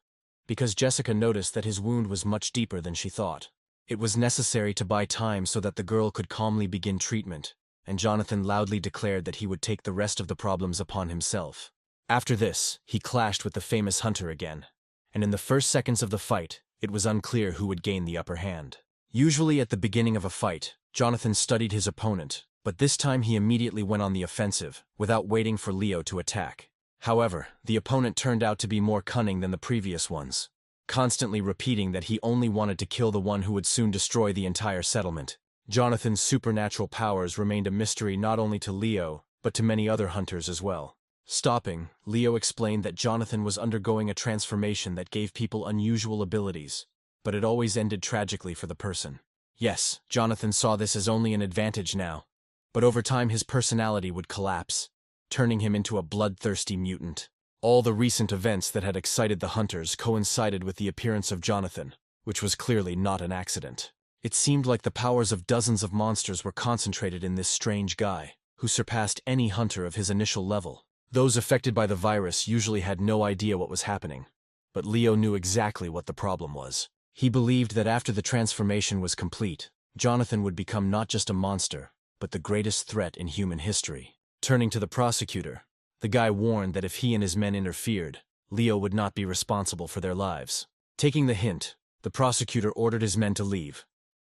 because Jessica noticed that his wound was much deeper than she thought. It was necessary to buy time so that the girl could calmly begin treatment, and Jonathan loudly declared that he would take the rest of the problems upon himself. After this, he clashed with the famous hunter again, and in the first seconds of the fight, it was unclear who would gain the upper hand. Usually at the beginning of a fight, Jonathan studied his opponent, but this time he immediately went on the offensive, without waiting for Leo to attack. However, the opponent turned out to be more cunning than the previous ones, constantly repeating that he only wanted to kill the one who would soon destroy the entire settlement. Jonathan's supernatural powers remained a mystery not only to Leo, but to many other hunters as well. Stopping, Leo explained that Jonathan was undergoing a transformation that gave people unusual abilities, but it always ended tragically for the person. Yes, Jonathan saw this as only an advantage now, but over time his personality would collapse, turning him into a bloodthirsty mutant. All the recent events that had excited the hunters coincided with the appearance of Jonathan, which was clearly not an accident. It seemed like the powers of dozens of monsters were concentrated in this strange guy, who surpassed any hunter of his initial level. Those affected by the virus usually had no idea what was happening, but Leo knew exactly what the problem was. He believed that after the transformation was complete, Jonathan would become not just a monster, but the greatest threat in human history. Turning to the prosecutor, the guy warned that if he and his men interfered, Leo would not be responsible for their lives. Taking the hint, the prosecutor ordered his men to leave,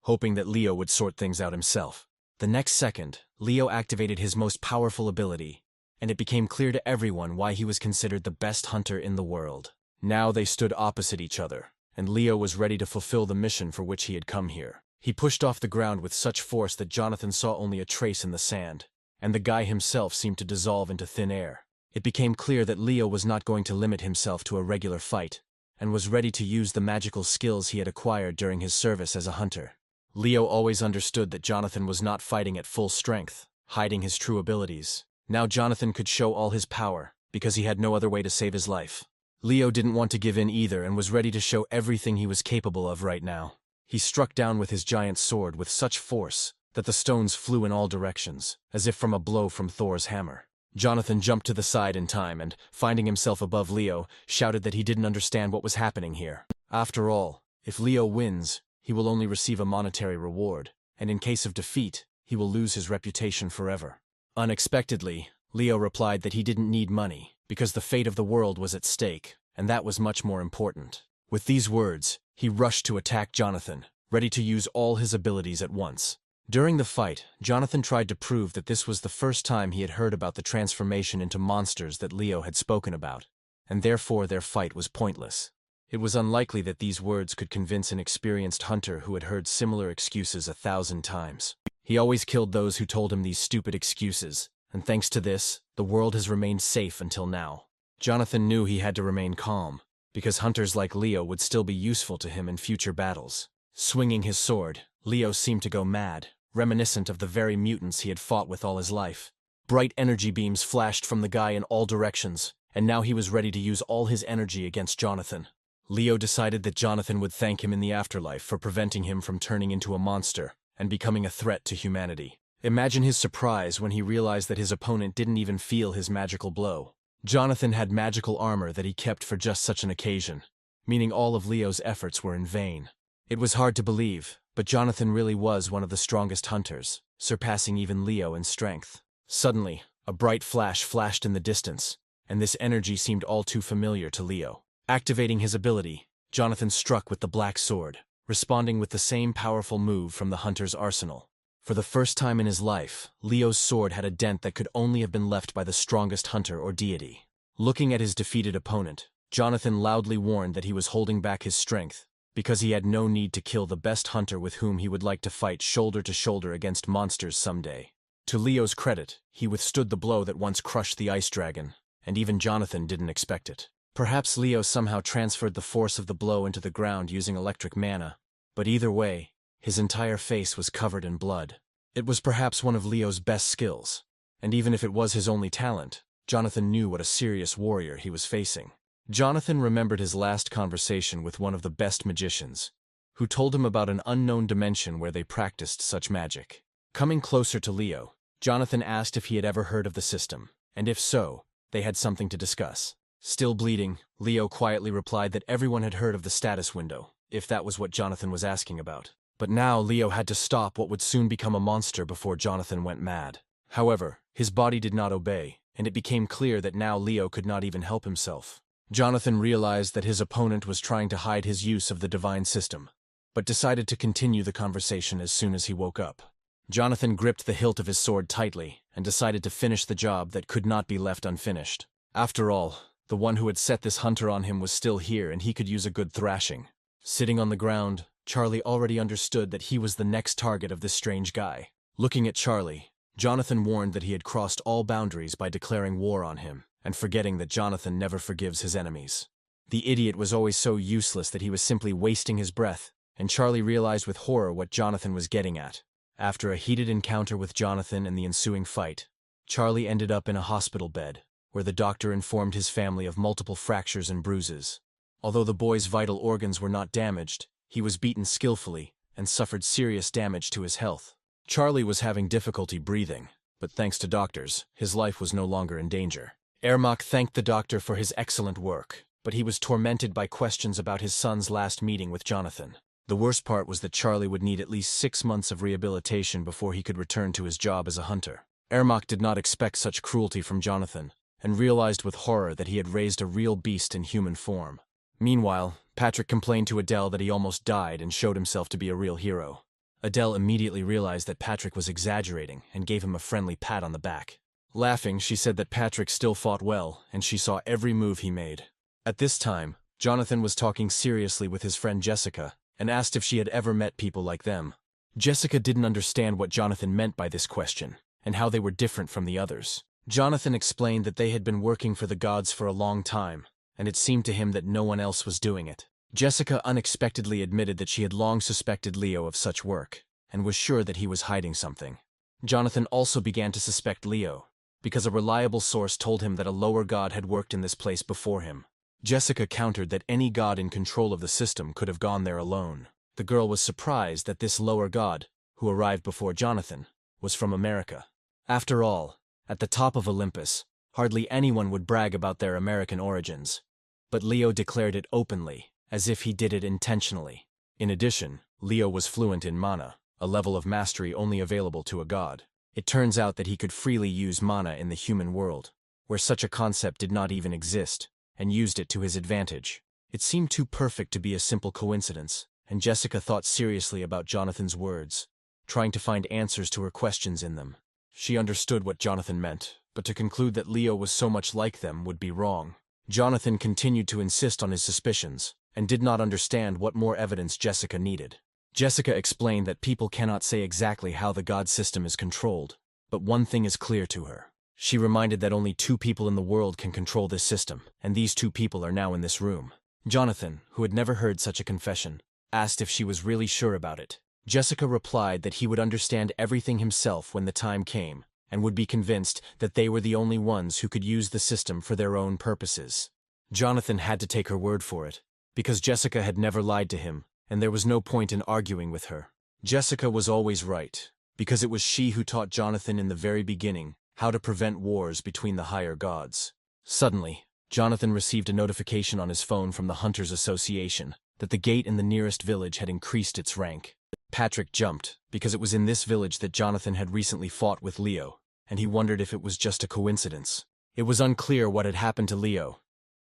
hoping that Leo would sort things out himself. The next second, Leo activated his most powerful ability, and it became clear to everyone why he was considered the best hunter in the world. Now they stood opposite each other, and Leo was ready to fulfill the mission for which he had come here. He pushed off the ground with such force that Jonathan saw only a trace in the sand, and the guy himself seemed to dissolve into thin air. It became clear that Leo was not going to limit himself to a regular fight, and was ready to use the magical skills he had acquired during his service as a hunter. Leo always understood that Jonathan was not fighting at full strength, hiding his true abilities. Now Jonathan could show all his power, because he had no other way to save his life. Leo didn't want to give in either and was ready to show everything he was capable of right now. He struck down with his giant sword with such force that the stones flew in all directions, as if from a blow from Thor's hammer. Jonathan jumped to the side in time and, finding himself above Leo, shouted that he didn't understand what was happening here. After all, if Leo wins, he will only receive a monetary reward, and in case of defeat, he will lose his reputation forever. Unexpectedly, Leo replied that he didn't need money, because the fate of the world was at stake, and that was much more important. With these words, he rushed to attack Jonathan, ready to use all his abilities at once. During the fight, Jonathan tried to prove that this was the first time he had heard about the transformation into monsters that Leo had spoken about, and therefore their fight was pointless. It was unlikely that these words could convince an experienced hunter who had heard similar excuses 1,000 times. He always killed those who told him these stupid excuses, and thanks to this, the world has remained safe until now. Jonathan knew he had to remain calm, because hunters like Leo would still be useful to him in future battles. Swinging his sword, Leo seemed to go mad, reminiscent of the very mutants he had fought with all his life. Bright energy beams flashed from the guy in all directions, and now he was ready to use all his energy against Jonathan. Leo decided that Jonathan would thank him in the afterlife for preventing him from turning into a monster and becoming a threat to humanity. Imagine his surprise when he realized that his opponent didn't even feel his magical blow. Jonathan had magical armor that he kept for just such an occasion, meaning all of Leo's efforts were in vain. It was hard to believe, but Jonathan really was one of the strongest hunters, surpassing even Leo in strength. Suddenly, a bright flash flashed in the distance, and this energy seemed all too familiar to Leo. Activating his ability, Jonathan struck with the black sword, responding with the same powerful move from the hunter's arsenal. For the first time in his life, Leo's sword had a dent that could only have been left by the strongest hunter or deity. Looking at his defeated opponent, Jonathan loudly warned that he was holding back his strength, because he had no need to kill the best hunter with whom he would like to fight shoulder to shoulder against monsters someday. To Leo's credit, he withstood the blow that once crushed the ice dragon, and even Jonathan didn't expect it. Perhaps Leo somehow transferred the force of the blow into the ground using electric mana, but either way, his entire face was covered in blood. It was perhaps one of Leo's best skills, and even if it was his only talent, Jonathan knew what a serious warrior he was facing. Jonathan remembered his last conversation with one of the best magicians, who told him about an unknown dimension where they practiced such magic. Coming closer to Leo, Jonathan asked if he had ever heard of the system, and if so, they had something to discuss. Still bleeding, Leo quietly replied that everyone had heard of the status window, if that was what Jonathan was asking about. But now Leo had to stop what would soon become a monster before Jonathan went mad. However, his body did not obey, and it became clear that now Leo could not even help himself. Jonathan realized that his opponent was trying to hide his use of the divine system, but decided to continue the conversation as soon as he woke up. Jonathan gripped the hilt of his sword tightly and decided to finish the job that could not be left unfinished. After all, the one who had set this hunter on him was still here and he could use a good thrashing. Sitting on the ground, Charlie already understood that he was the next target of this strange guy. Looking at Charlie, Jonathan warned that he had crossed all boundaries by declaring war on him, and forgetting that Jonathan never forgives his enemies. The idiot was always so useless that he was simply wasting his breath, and Charlie realized with horror what Jonathan was getting at. After a heated encounter with Jonathan and the ensuing fight, Charlie ended up in a hospital bed, where the doctor informed his family of multiple fractures and bruises. Although the boy's vital organs were not damaged, he was beaten skillfully and suffered serious damage to his health. Charlie was having difficulty breathing, but thanks to doctors, his life was no longer in danger. Ermak thanked the doctor for his excellent work, but he was tormented by questions about his son's last meeting with Jonathan. The worst part was that Charlie would need at least 6 months of rehabilitation before he could return to his job as a hunter. Ermak did not expect such cruelty from Jonathan, and realized with horror that he had raised a real beast in human form. Meanwhile, Patrick complained to Adele that he almost died and showed himself to be a real hero. Adele immediately realized that Patrick was exaggerating and gave him a friendly pat on the back. Laughing, she said that Patrick still fought well, and she saw every move he made. At this time, Jonathan was talking seriously with his friend Jessica, and asked if she had ever met people like them. Jessica didn't understand what Jonathan meant by this question, and how they were different from the others. Jonathan explained that they had been working for the gods for a long time, and it seemed to him that no one else was doing it. Jessica unexpectedly admitted that she had long suspected Leo of such work, and was sure that he was hiding something. Jonathan also began to suspect Leo, because a reliable source told him that a lower god had worked in this place before him. Jessica countered that any god in control of the system could have gone there alone. The girl was surprised that this lower god, who arrived before Jonathan, was from America. After all, at the top of Olympus, hardly anyone would brag about their American origins. But Leo declared it openly, as if he did it intentionally. In addition, Leo was fluent in mana, a level of mastery only available to a god. It turns out that he could freely use mana in the human world, where such a concept did not even exist, and used it to his advantage. It seemed too perfect to be a simple coincidence, and Jessica thought seriously about Jonathan's words, trying to find answers to her questions in them. She understood what Jonathan meant, but to conclude that Leo was so much like them would be wrong. Jonathan continued to insist on his suspicions, and did not understand what more evidence Jessica needed. Jessica explained that people cannot say exactly how the god system is controlled, but one thing is clear to her. She reminded that only 2 people in the world can control this system, and these 2 people are now in this room. Jonathan, who had never heard such a confession, asked if she was really sure about it. Jessica replied that he would understand everything himself when the time came, and would be convinced that they were the only ones who could use the system for their own purposes. Jonathan had to take her word for it, because Jessica had never lied to him, and there was no point in arguing with her. Jessica was always right, because it was she who taught Jonathan in the very beginning how to prevent wars between the higher gods. Suddenly, Jonathan received a notification on his phone from the Hunters Association that the gate in the nearest village had increased its rank. Patrick jumped, because it was in this village that Jonathan had recently fought with Leo, and he wondered if it was just a coincidence. It was unclear what had happened to Leo,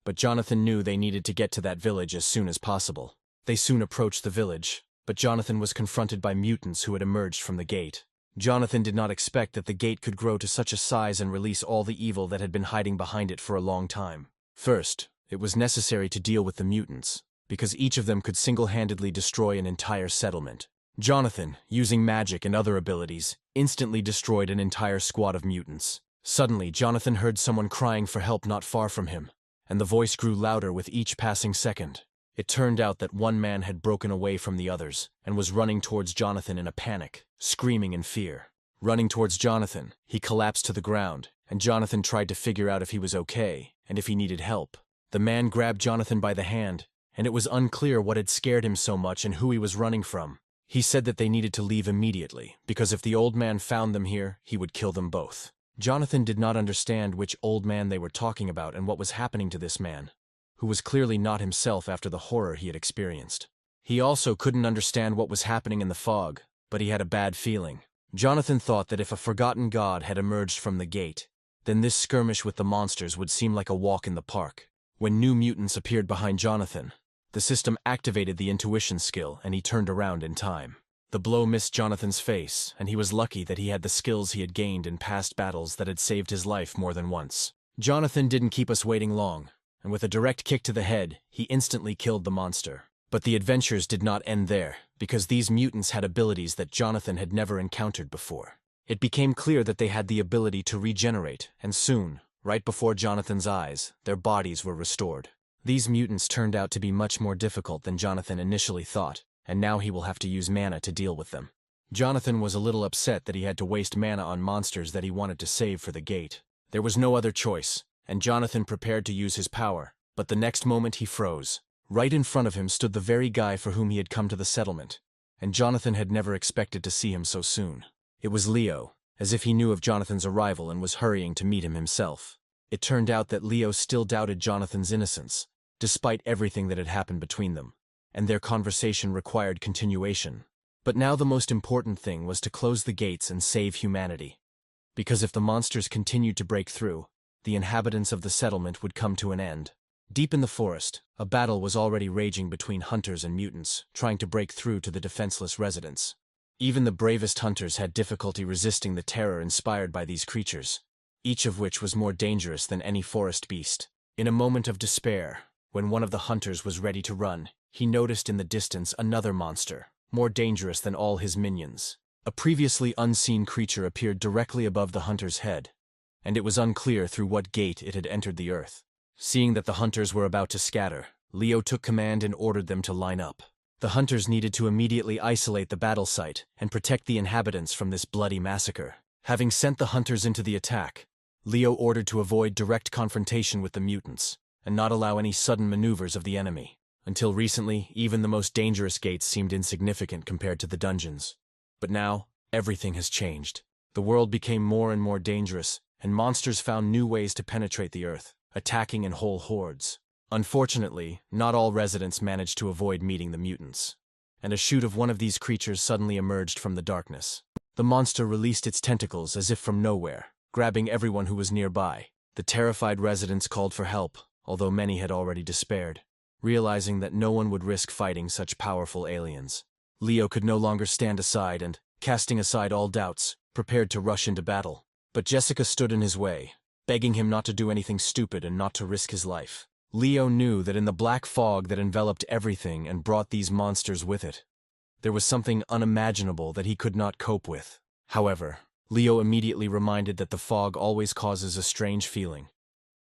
but Jonathan knew they needed to get to that village as soon as possible. They soon approached the village, but Jonathan was confronted by mutants who had emerged from the gate. Jonathan did not expect that the gate could grow to such a size and release all the evil that had been hiding behind it for a long time. First, it was necessary to deal with the mutants, because each of them could single-handedly destroy an entire settlement. Jonathan, using magic and other abilities, instantly destroyed an entire squad of mutants. Suddenly, Jonathan heard someone crying for help not far from him, and the voice grew louder with each passing second. It turned out that one man had broken away from the others and was running towards Jonathan in a panic, screaming in fear. Running towards Jonathan, he collapsed to the ground, and Jonathan tried to figure out if he was okay and if he needed help. The man grabbed Jonathan by the hand, and it was unclear what had scared him so much and who he was running from. He said that they needed to leave immediately, because if the old man found them here, he would kill them both. Jonathan did not understand which old man they were talking about and what was happening to this man, who was clearly not himself after the horror he had experienced. He also couldn't understand what was happening in the fog, but he had a bad feeling. Jonathan thought that if a forgotten god had emerged from the gate, then this skirmish with the monsters would seem like a walk in the park. When new mutants appeared behind Jonathan, the system activated the intuition skill and he turned around in time. The blow missed Jonathan's face, and he was lucky that he had the skills he had gained in past battles that had saved his life more than once. Jonathan didn't keep us waiting long, and with a direct kick to the head, he instantly killed the monster. But the adventures did not end there, because these mutants had abilities that Jonathan had never encountered before. It became clear that they had the ability to regenerate, and soon, right before Jonathan's eyes, their bodies were restored. These mutants turned out to be much more difficult than Jonathan initially thought, and now he will have to use mana to deal with them. Jonathan was a little upset that he had to waste mana on monsters that he wanted to save for the gate. There was no other choice, and Jonathan prepared to use his power, but the next moment he froze. Right in front of him stood the very guy for whom he had come to the settlement, and Jonathan had never expected to see him so soon. It was Leo, as if he knew of Jonathan's arrival and was hurrying to meet him himself. It turned out that Leo still doubted Jonathan's innocence, despite everything that had happened between them, and their conversation required continuation. But now the most important thing was to close the gates and save humanity, because if the monsters continued to break through, the inhabitants of the settlement would come to an end. Deep in the forest, a battle was already raging between hunters and mutants, trying to break through to the defenseless residents. Even the bravest hunters had difficulty resisting the terror inspired by these creatures, each of which was more dangerous than any forest beast. In a moment of despair, when one of the hunters was ready to run, he noticed in the distance another monster, more dangerous than all his minions. A previously unseen creature appeared directly above the hunter's head, and it was unclear through what gate it had entered the earth. Seeing that the hunters were about to scatter, Leo took command and ordered them to line up. The hunters needed to immediately isolate the battle site and protect the inhabitants from this bloody massacre. Having sent the hunters into the attack, Leo ordered to avoid direct confrontation with the mutants and not allow any sudden maneuvers of the enemy. Until recently, even the most dangerous gates seemed insignificant compared to the dungeons. But now, everything has changed. The world became more and more dangerous, and monsters found new ways to penetrate the earth, attacking in whole hordes. Unfortunately, not all residents managed to avoid meeting the mutants, and a shoot of one of these creatures suddenly emerged from the darkness. The monster released its tentacles as if from nowhere, grabbing everyone who was nearby. The terrified residents called for help, although many had already despaired, realizing that no one would risk fighting such powerful aliens. Leo could no longer stand aside and, casting aside all doubts, prepared to rush into battle. But Jessica stood in his way, begging him not to do anything stupid and not to risk his life. Leo knew that in the black fog that enveloped everything and brought these monsters with it, there was something unimaginable that he could not cope with. However, Leo immediately reminded that the fog always causes a strange feeling,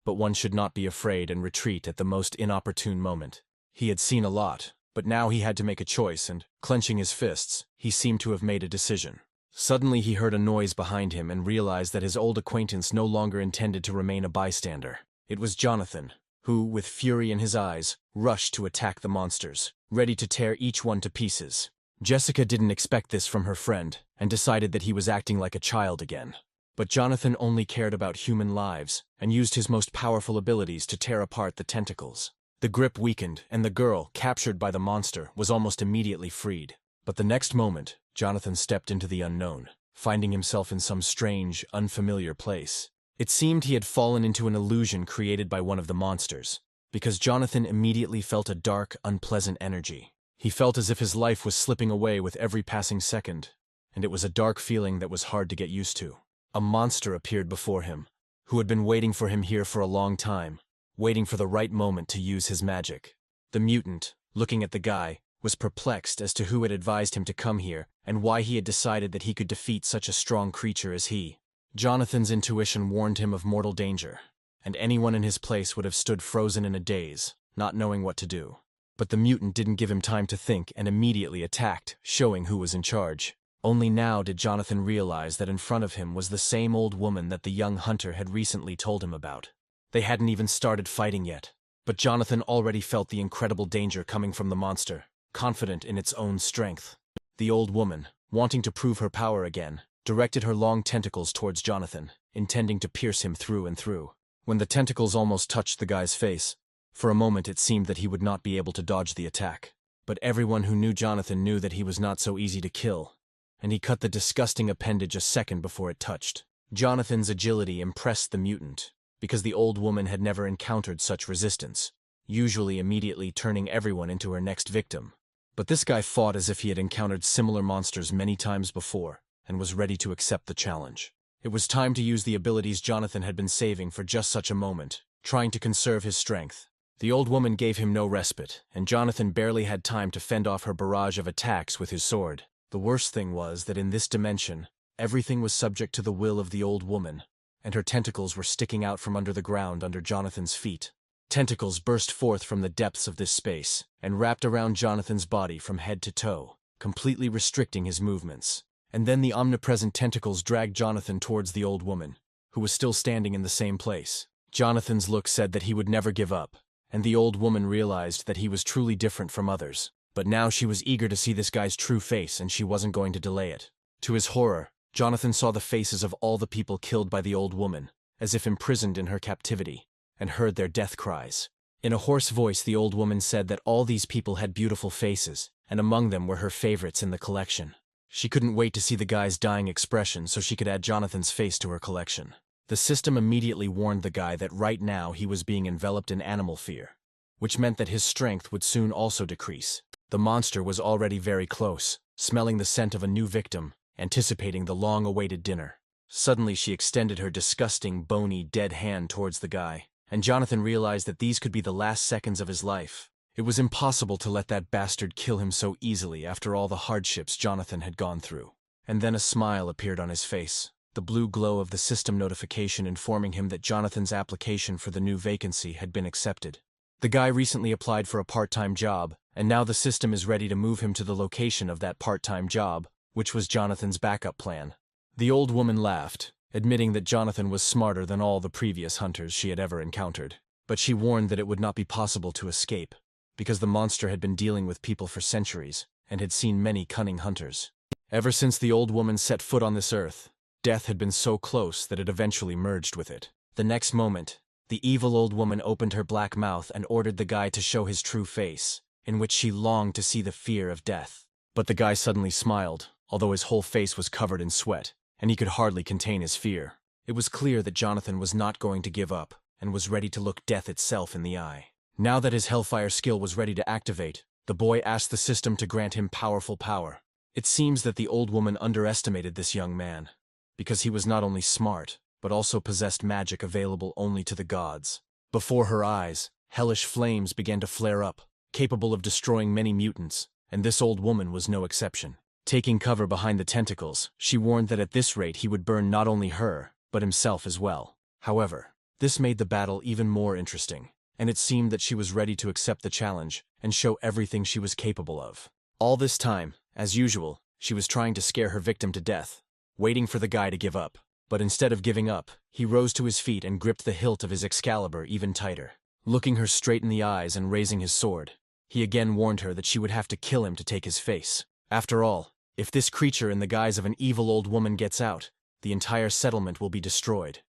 but one should not be afraid and retreat at the most inopportune moment. He had seen a lot, but now he had to make a choice and, clenching his fists, he seemed to have made a decision. Suddenly he heard a noise behind him and realized that his old acquaintance no longer intended to remain a bystander. It was Jonathan, who, with fury in his eyes, rushed to attack the monsters, ready to tear each one to pieces. Jessica didn't expect this from her friend, and decided that he was acting like a child again. But Jonathan only cared about human lives, and used his most powerful abilities to tear apart the tentacles. The grip weakened, and the girl, captured by the monster, was almost immediately freed. But the next moment, Jonathan stepped into the unknown, finding himself in some strange, unfamiliar place. It seemed he had fallen into an illusion created by one of the monsters, because Jonathan immediately felt a dark, unpleasant energy. He felt as if his life was slipping away with every passing second, and it was a dark feeling that was hard to get used to. A monster appeared before him, who had been waiting for him here for a long time, waiting for the right moment to use his magic. The mutant, looking at the guy, was perplexed as to who had advised him to come here and why he had decided that he could defeat such a strong creature as he. Jonathan's intuition warned him of mortal danger, and anyone in his place would have stood frozen in a daze, not knowing what to do. But the mutant didn't give him time to think and immediately attacked, showing who was in charge. Only now did Jonathan realize that in front of him was the same old woman that the young hunter had recently told him about. They hadn't even started fighting yet, but Jonathan already felt the incredible danger coming from the monster, confident in its own strength. The old woman, wanting to prove her power again, directed her long tentacles towards Jonathan, intending to pierce him through and through. When the tentacles almost touched the guy's face, for a moment it seemed that he would not be able to dodge the attack. But everyone who knew Jonathan knew that he was not so easy to kill, and he cut the disgusting appendage a second before it touched. Jonathan's agility impressed the mutant, because the old woman had never encountered such resistance, usually immediately turning everyone into her next victim. But this guy fought as if he had encountered similar monsters many times before, and was ready to accept the challenge. It was time to use the abilities Jonathan had been saving for just such a moment, trying to conserve his strength. The old woman gave him no respite, and Jonathan barely had time to fend off her barrage of attacks with his sword. The worst thing was that in this dimension, everything was subject to the will of the old woman, and her tentacles were sticking out from under the ground under Jonathan's feet. Tentacles burst forth from the depths of this space, and wrapped around Jonathan's body from head to toe, completely restricting his movements. And then the omnipresent tentacles dragged Jonathan towards the old woman, who was still standing in the same place. Jonathan's look said that he would never give up, and the old woman realized that he was truly different from others. But now she was eager to see this guy's true face, and she wasn't going to delay it. To his horror, Jonathan saw the faces of all the people killed by the old woman, as if imprisoned in her captivity, and heard their death cries. In a hoarse voice, the old woman said that all these people had beautiful faces, and among them were her favorites in the collection. She couldn't wait to see the guy's dying expression so she could add Jonathan's face to her collection. The system immediately warned the guy that right now he was being enveloped in animal fear, which meant that his strength would soon also decrease. The monster was already very close, smelling the scent of a new victim, anticipating the long-awaited dinner. Suddenly she extended her disgusting, bony, dead hand towards the guy, and Jonathan realized that these could be the last seconds of his life. It was impossible to let that bastard kill him so easily after all the hardships Jonathan had gone through. And then a smile appeared on his face, the blue glow of the system notification informing him that Jonathan's application for the new vacancy had been accepted. The guy recently applied for a part-time job, and now the system is ready to move him to the location of that part-time job, which was Jonathan's backup plan. The old woman laughed, admitting that Jonathan was smarter than all the previous hunters she had ever encountered. But she warned that it would not be possible to escape, because the monster had been dealing with people for centuries, and had seen many cunning hunters. Ever since the old woman set foot on this earth, death had been so close that it eventually merged with it. The next moment, the evil old woman opened her black mouth and ordered the guy to show his true face, in which she longed to see the fear of death. But the guy suddenly smiled, although his whole face was covered in sweat, and he could hardly contain his fear. It was clear that Jonathan was not going to give up, and was ready to look death itself in the eye. Now that his Hellfire skill was ready to activate, the boy asked the system to grant him powerful power. It seems that the old woman underestimated this young man, because he was not only smart, but also possessed magic available only to the gods. Before her eyes, hellish flames began to flare up, capable of destroying many mutants, and this old woman was no exception. Taking cover behind the tentacles, she warned that at this rate he would burn not only her, but himself as well. However, this made the battle even more interesting, and it seemed that she was ready to accept the challenge and show everything she was capable of. All this time, as usual, she was trying to scare her victim to death, waiting for the guy to give up. But instead of giving up, he rose to his feet and gripped the hilt of his Excalibur even tighter. Looking her straight in the eyes and raising his sword, he again warned her that she would have to kill him to take his face. After all, if this creature in the guise of an evil old woman gets out, the entire settlement will be destroyed.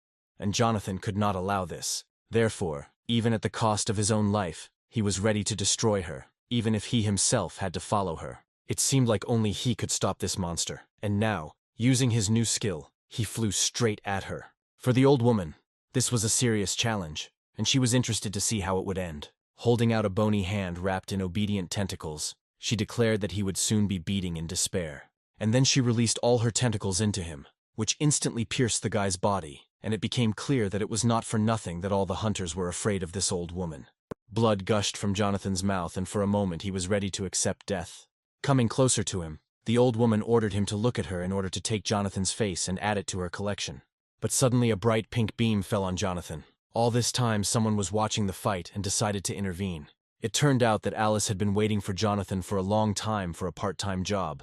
And Jonathan could not allow this. Therefore, even at the cost of his own life, he was ready to destroy her, even if he himself had to follow her. It seemed like only he could stop this monster, and now, using his new skill, he flew straight at her. For the old woman, this was a serious challenge, and she was interested to see how it would end. Holding out a bony hand wrapped in obedient tentacles, she declared that he would soon be beating in despair. And then she released all her tentacles into him, which instantly pierced the guy's body, and it became clear that it was not for nothing that all the hunters were afraid of this old woman. Blood gushed from Jonathan's mouth, and for a moment he was ready to accept death. Coming closer to him, the old woman ordered him to look at her in order to take Jonathan's face and add it to her collection. But suddenly a bright pink beam fell on Jonathan. All this time someone was watching the fight and decided to intervene. It turned out that Alice had been waiting for Jonathan for a long time for a part-time job,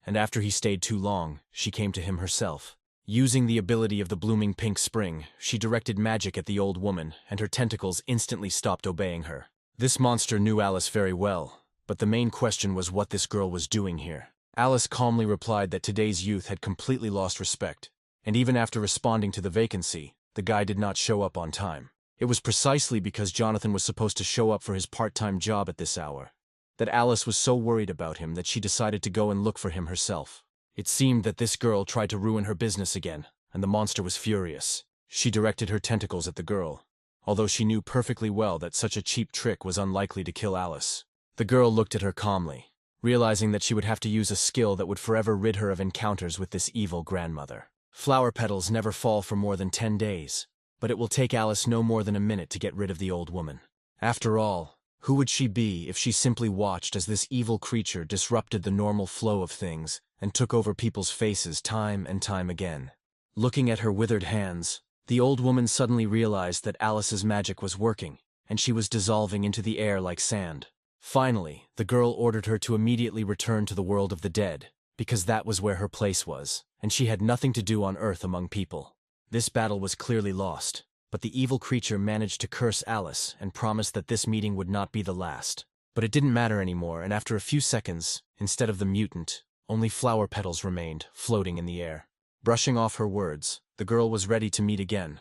and after he stayed too long, she came to him herself. Using the ability of the blooming pink spring, she directed magic at the old woman, and her tentacles instantly stopped obeying her. This monster knew Alice very well, but the main question was what this girl was doing here. Alice calmly replied that today's youth had completely lost respect, and even after responding to the vacancy, the guy did not show up on time. It was precisely because Jonathan was supposed to show up for his part-time job at this hour that Alice was so worried about him that she decided to go and look for him herself. It seemed that this girl tried to ruin her business again, and the monster was furious. She directed her tentacles at the girl, although she knew perfectly well that such a cheap trick was unlikely to kill Alice. The girl looked at her calmly, realizing that she would have to use a skill that would forever rid her of encounters with this evil grandmother. Flower petals never fall for more than 10 days, but it will take Alice no more than a minute to get rid of the old woman. After all, who would she be if she simply watched as this evil creature disrupted the normal flow of things and took over people's faces time and time again? Looking at her withered hands, the old woman suddenly realized that Alice's magic was working, and she was dissolving into the air like sand. Finally, the girl ordered her to immediately return to the world of the dead, because that was where her place was, and she had nothing to do on Earth among people. This battle was clearly lost, but the evil creature managed to curse Alice and promised that this meeting would not be the last. But it didn't matter anymore, and after a few seconds, instead of the mutant, only flower petals remained, floating in the air. Brushing off her words, the girl was ready to meet again.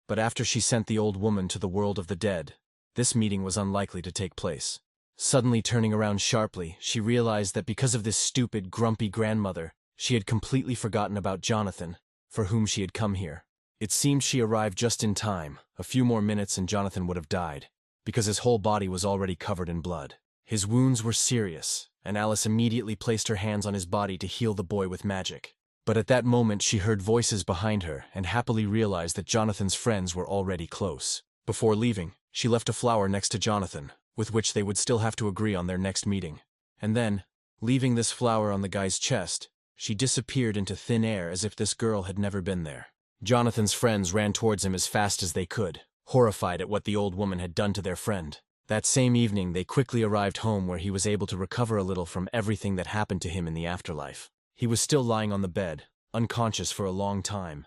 But after she sent the old woman to the world of the dead, this meeting was unlikely to take place. Suddenly turning around sharply, she realized that because of this stupid, grumpy grandmother, she had completely forgotten about Jonathan, for whom she had come here. It seemed she arrived just in time. A few more minutes and Jonathan would have died, because his whole body was already covered in blood. His wounds were serious, and Alice immediately placed her hands on his body to heal the boy with magic. But at that moment she heard voices behind her and happily realized that Jonathan's friends were already close. Before leaving, she left a flower next to Jonathan, with which they would still have to agree on their next meeting. And then, leaving this flower on the guy's chest, she disappeared into thin air as if this girl had never been there. Jonathan's friends ran towards him as fast as they could, horrified at what the old woman had done to their friend. That same evening, they quickly arrived home where he was able to recover a little from everything that happened to him in the afterlife. He was still lying on the bed, unconscious for a long time.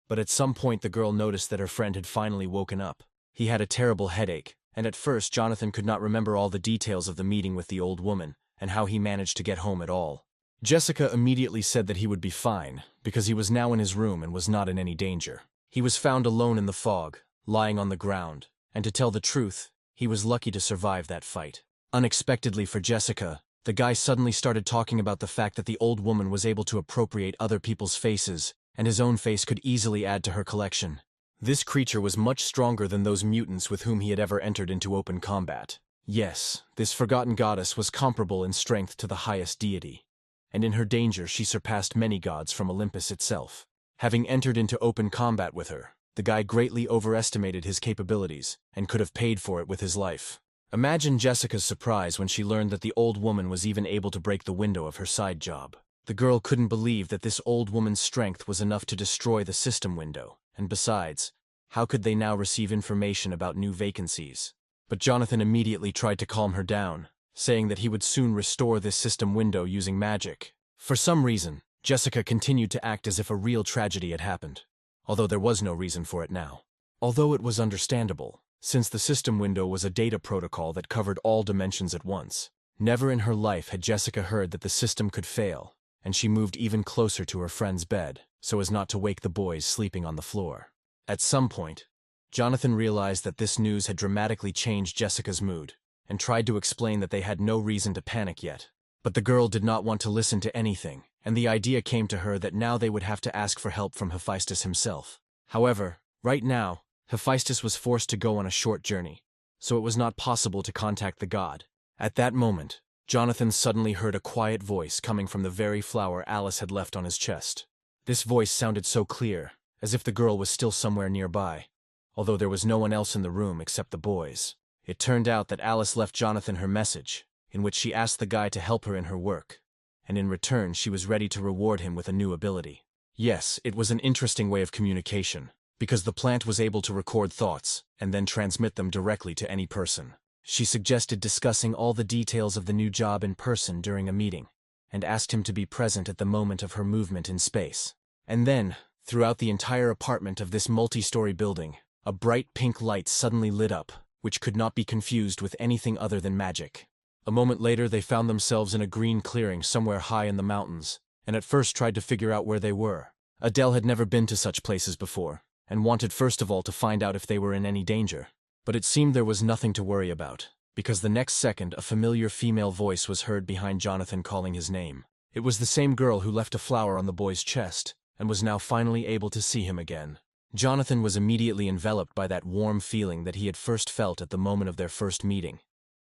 But at some point the girl noticed that her friend had finally woken up. He had a terrible headache, and at first Jonathan could not remember all the details of the meeting with the old woman and how he managed to get home at all. Jessica immediately said that he would be fine, because he was now in his room and was not in any danger. He was found alone in the fog, lying on the ground, and to tell the truth, he was lucky to survive that fight. Unexpectedly for Jessica, the guy suddenly started talking about the fact that the old woman was able to appropriate other people's faces, and his own face could easily add to her collection. This creature was much stronger than those mutants with whom he had ever entered into open combat. Yes, this forgotten goddess was comparable in strength to the highest deity, and in her danger she surpassed many gods from Olympus itself. Having entered into open combat with her, the guy greatly overestimated his capabilities and could have paid for it with his life. Imagine Jessica's surprise when she learned that the old woman was even able to break the window of her side job. The girl couldn't believe that this old woman's strength was enough to destroy the system window, and besides, how could they now receive information about new vacancies? But Jonathan immediately tried to calm her down, saying that he would soon restore this system window using magic. For some reason, Jessica continued to act as if a real tragedy had happened, although there was no reason for it now. Although it was understandable, since the system window was a data protocol that covered all dimensions at once. Never in her life had Jessica heard that the system could fail, and she moved even closer to her friend's bed, so as not to wake the boys sleeping on the floor. At some point, Jonathan realized that this news had dramatically changed Jessica's mood, and tried to explain that they had no reason to panic yet. But the girl did not want to listen to anything, and the idea came to her that now they would have to ask for help from Hephaestus himself. However, right now, Hephaestus was forced to go on a short journey, so it was not possible to contact the god. At that moment, Jonathan suddenly heard a quiet voice coming from the very flower Alice had left on his chest. This voice sounded so clear, as if the girl was still somewhere nearby, although there was no one else in the room except the boys. It turned out that Alice left Jonathan her message, in which she asked the guy to help her in her work, and in return she was ready to reward him with a new ability. Yes, it was an interesting way of communication, because the plant was able to record thoughts and then transmit them directly to any person. She suggested discussing all the details of the new job in person during a meeting, and asked him to be present at the moment of her movement in space. And then, throughout the entire apartment of this multi-story building, a bright pink light suddenly lit up, which could not be confused with anything other than magic. A moment later they found themselves in a green clearing somewhere high in the mountains, and at first tried to figure out where they were. Adele had never been to such places before, and wanted first of all to find out if they were in any danger. But it seemed there was nothing to worry about, because the next second a familiar female voice was heard behind Jonathan calling his name. It was the same girl who left a flower on the boy's chest, and was now finally able to see him again. Jonathan was immediately enveloped by that warm feeling that he had first felt at the moment of their first meeting,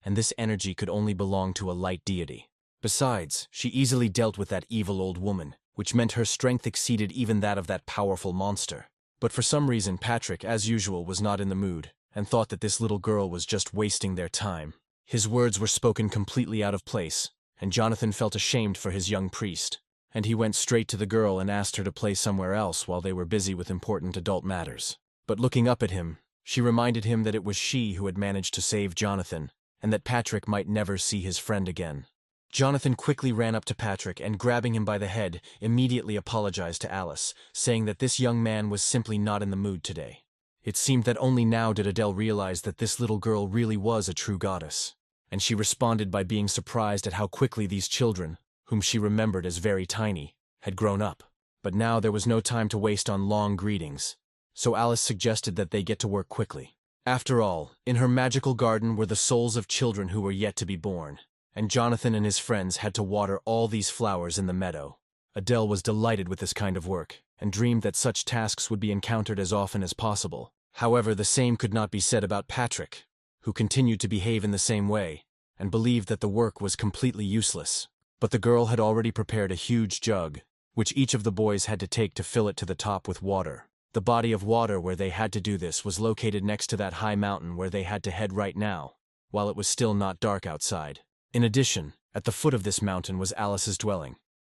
and this energy could only belong to a light deity. Besides, she easily dealt with that evil old woman, which meant her strength exceeded even that of that powerful monster. But for some reason Patrick, as usual, was not in the mood, and thought that this little girl was just wasting their time. His words were spoken completely out of place, and Jonathan felt ashamed for his young priest, and he went straight to the girl and asked her to play somewhere else while they were busy with important adult matters. But looking up at him, she reminded him that it was she who had managed to save Jonathan, and that Patrick might never see his friend again. Jonathan quickly ran up to Patrick and, grabbing him by the head, immediately apologized to Alice, saying that this young man was simply not in the mood today. It seemed that only now did Adele realize that this little girl really was a true goddess, and she responded by being surprised at how quickly these children, whom she remembered as very tiny, had grown up. But now there was no time to waste on long greetings, so Alice suggested that they get to work quickly. After all, in her magical garden were the souls of children who were yet to be born, and Jonathan and his friends had to water all these flowers in the meadow. Adele was delighted with this kind of work, and dreamed that such tasks would be encountered as often as possible. However, the same could not be said about Patrick, who continued to behave in the same way, and believed that the work was completely useless. But the girl had already prepared a huge jug, which each of the boys had to take to fill it to the top with water. The body of water where they had to do this was located next to that high mountain where they had to head right now, while it was still not dark outside. In addition, at the foot of this mountain was Alice's dwelling,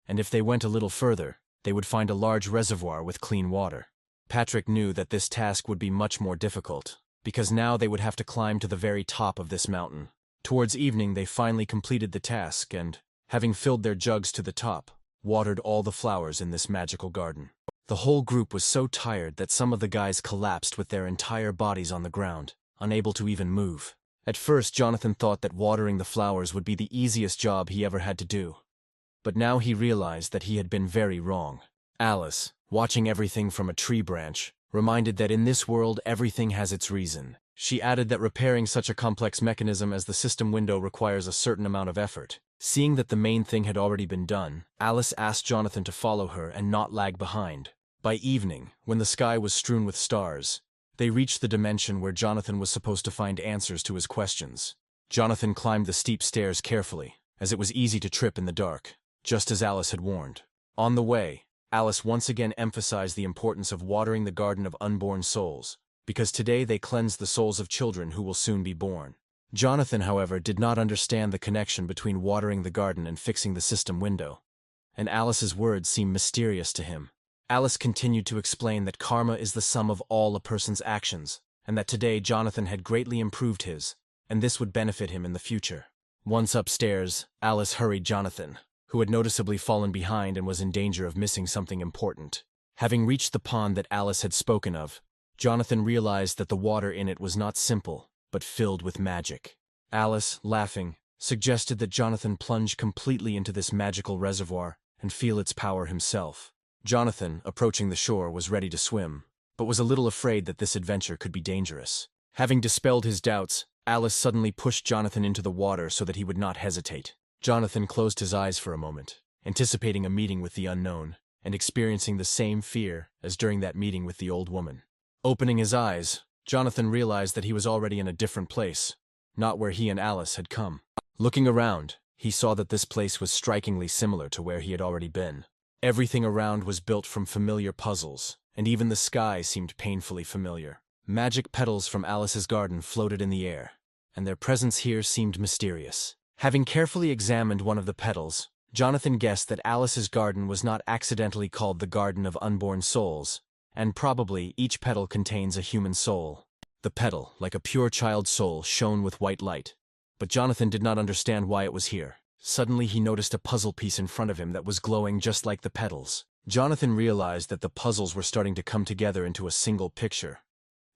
and if they went a little further, they would find a large reservoir with clean water. Patrick knew that this task would be much more difficult, because now they would have to climb to the very top of this mountain. Towards evening they finally completed the task and, having filled their jugs to the top, watered all the flowers in this magical garden. The whole group was so tired that some of the guys collapsed with their entire bodies on the ground, unable to even move. At first Jonathan thought that watering the flowers would be the easiest job he ever had to do, but now he realized that he had been very wrong. Alice, watching everything from a tree branch, reminded that in this world everything has its reason. She added that repairing such a complex mechanism as the system window requires a certain amount of effort. Seeing that the main thing had already been done, Alice asked Jonathan to follow her and not lag behind. By evening, when the sky was strewn with stars, they reached the dimension where Jonathan was supposed to find answers to his questions. Jonathan climbed the steep stairs carefully, as it was easy to trip in the dark, just as Alice had warned. On the way, Alice once again emphasized the importance of watering the garden of unborn souls, because today they cleanse the souls of children who will soon be born. Jonathan, however, did not understand the connection between watering the garden and fixing the system window, and Alice's words seemed mysterious to him. Alice continued to explain that karma is the sum of all a person's actions, and that today Jonathan had greatly improved his, and this would benefit him in the future. Once upstairs, Alice hurried Jonathan, who had noticeably fallen behind and was in danger of missing something important. Having reached the pond that Alice had spoken of, Jonathan realized that the water in it was not simple, but filled with magic. Alice, laughing, suggested that Jonathan plunge completely into this magical reservoir and feel its power himself. Jonathan, approaching the shore, was ready to swim, but was a little afraid that this adventure could be dangerous. Having dispelled his doubts, Alice suddenly pushed Jonathan into the water so that he would not hesitate. Jonathan closed his eyes for a moment, anticipating a meeting with the unknown, and experiencing the same fear as during that meeting with the old woman. Opening his eyes, Jonathan realized that he was already in a different place, not where he and Alice had come. Looking around, he saw that this place was strikingly similar to where he had already been. Everything around was built from familiar puzzles, and even the sky seemed painfully familiar. Magic petals from Alice's garden floated in the air, and their presence here seemed mysterious. Having carefully examined one of the petals, Jonathan guessed that Alice's garden was not accidentally called the Garden of Unborn Souls, and probably each petal contains a human soul. The petal, like a pure child's soul, shone with white light, but Jonathan did not understand why it was here. Suddenly he noticed a puzzle piece in front of him that was glowing just like the petals. Jonathan realized that the puzzles were starting to come together into a single picture.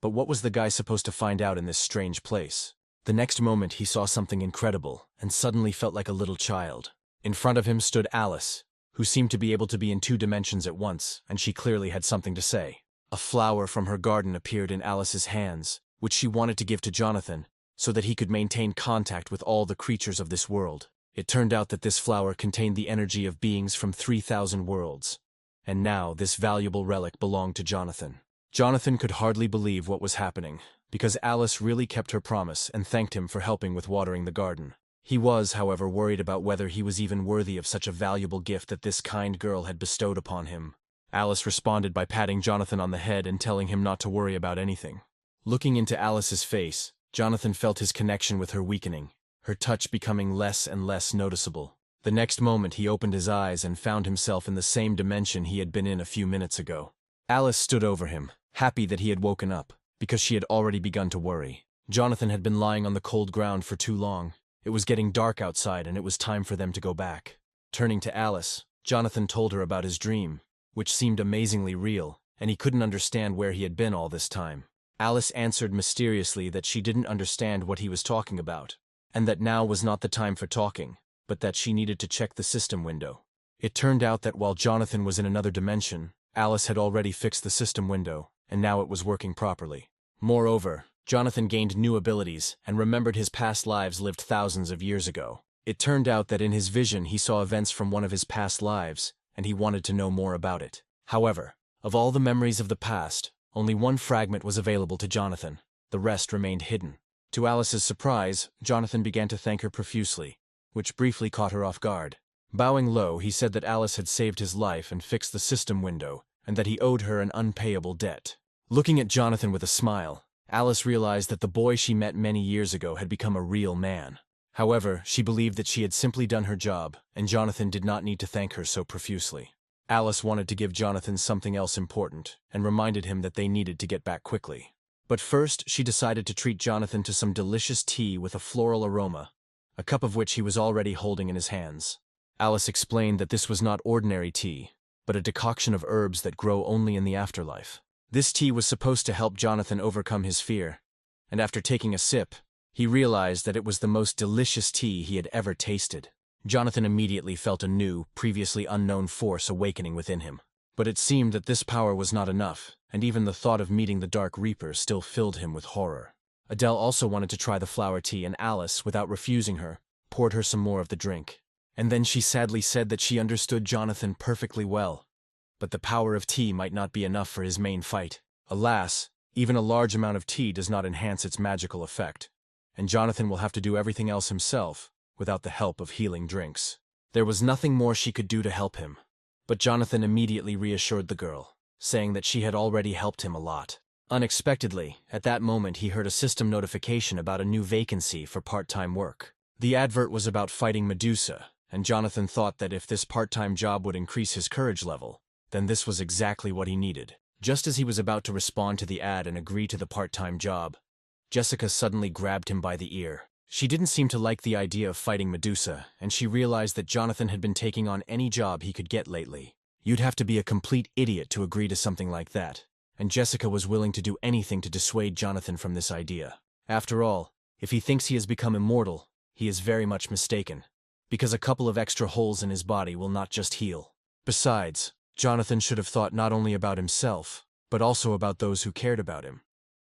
But what was the guy supposed to find out in this strange place? The next moment he saw something incredible, and suddenly felt like a little child. In front of him stood Alice, who seemed to be able to be in 2 dimensions at once, and she clearly had something to say. A flower from her garden appeared in Alice's hands, which she wanted to give to Jonathan, so that he could maintain contact with all the creatures of this world. It turned out that this flower contained the energy of beings from 3,000 worlds, and now this valuable relic belonged to Jonathan. Jonathan could hardly believe what was happening, because Alice really kept her promise and thanked him for helping with watering the garden. He was, however, worried about whether he was even worthy of such a valuable gift that this kind girl had bestowed upon him. Alice responded by patting Jonathan on the head and telling him not to worry about anything. Looking into Alice's face, Jonathan felt his connection with her weakening, her touch becoming less and less noticeable. The next moment he opened his eyes and found himself in the same dimension he had been in a few minutes ago. Alice stood over him, happy that he had woken up, because she had already begun to worry. Jonathan had been lying on the cold ground for too long. It was getting dark outside and it was time for them to go back. Turning to Alice, Jonathan told her about his dream, which seemed amazingly real, and he couldn't understand where he had been all this time. Alice answered mysteriously that she didn't understand what he was talking about, and that now was not the time for talking, but that she needed to check the system window. It turned out that while Jonathan was in another dimension, Alice had already fixed the system window, and now it was working properly. Moreover, Jonathan gained new abilities and remembered his past lives lived thousands of years ago. It turned out that in his vision he saw events from one of his past lives, and he wanted to know more about it. However, of all the memories of the past, only one fragment was available to Jonathan. The rest remained hidden. To Alice's surprise, Jonathan began to thank her profusely, which briefly caught her off guard. Bowing low, he said that Alice had saved his life and fixed the system window, and that he owed her an unpayable debt. Looking at Jonathan with a smile, Alice realized that the boy she met many years ago had become a real man. However, she believed that she had simply done her job, and Jonathan did not need to thank her so profusely. Alice wanted to give Jonathan something else important, and reminded him that they needed to get back quickly. But first, she decided to treat Jonathan to some delicious tea with a floral aroma, a cup of which he was already holding in his hands. Alice explained that this was not ordinary tea, but a decoction of herbs that grow only in the afterlife. This tea was supposed to help Jonathan overcome his fear, and after taking a sip, he realized that it was the most delicious tea he had ever tasted. Jonathan immediately felt a new, previously unknown force awakening within him. But it seemed that this power was not enough, and even the thought of meeting the Dark Reaper still filled him with horror. Adele also wanted to try the flower tea, and Alice, without refusing her, poured her some more of the drink. And then she sadly said that she understood Jonathan perfectly well, but the power of tea might not be enough for his main fight. Alas, even a large amount of tea does not enhance its magical effect, and Jonathan will have to do everything else himself, without the help of healing drinks. There was nothing more she could do to help him, but Jonathan immediately reassured the girl, saying that she had already helped him a lot. Unexpectedly, at that moment he heard a system notification about a new vacancy for part-time work. The advert was about fighting Medusa, and Jonathan thought that if this part-time job would increase his courage level, then this was exactly what he needed. Just as he was about to respond to the ad and agree to the part-time job, Jessica suddenly grabbed him by the ear. She didn't seem to like the idea of fighting Medusa, and she realized that Jonathan had been taking on any job he could get lately. You'd have to be a complete idiot to agree to something like that, and Jessica was willing to do anything to dissuade Jonathan from this idea. After all, if he thinks he has become immortal, he is very much mistaken, because a couple of extra holes in his body will not just heal. Besides, Jonathan should have thought not only about himself, but also about those who cared about him,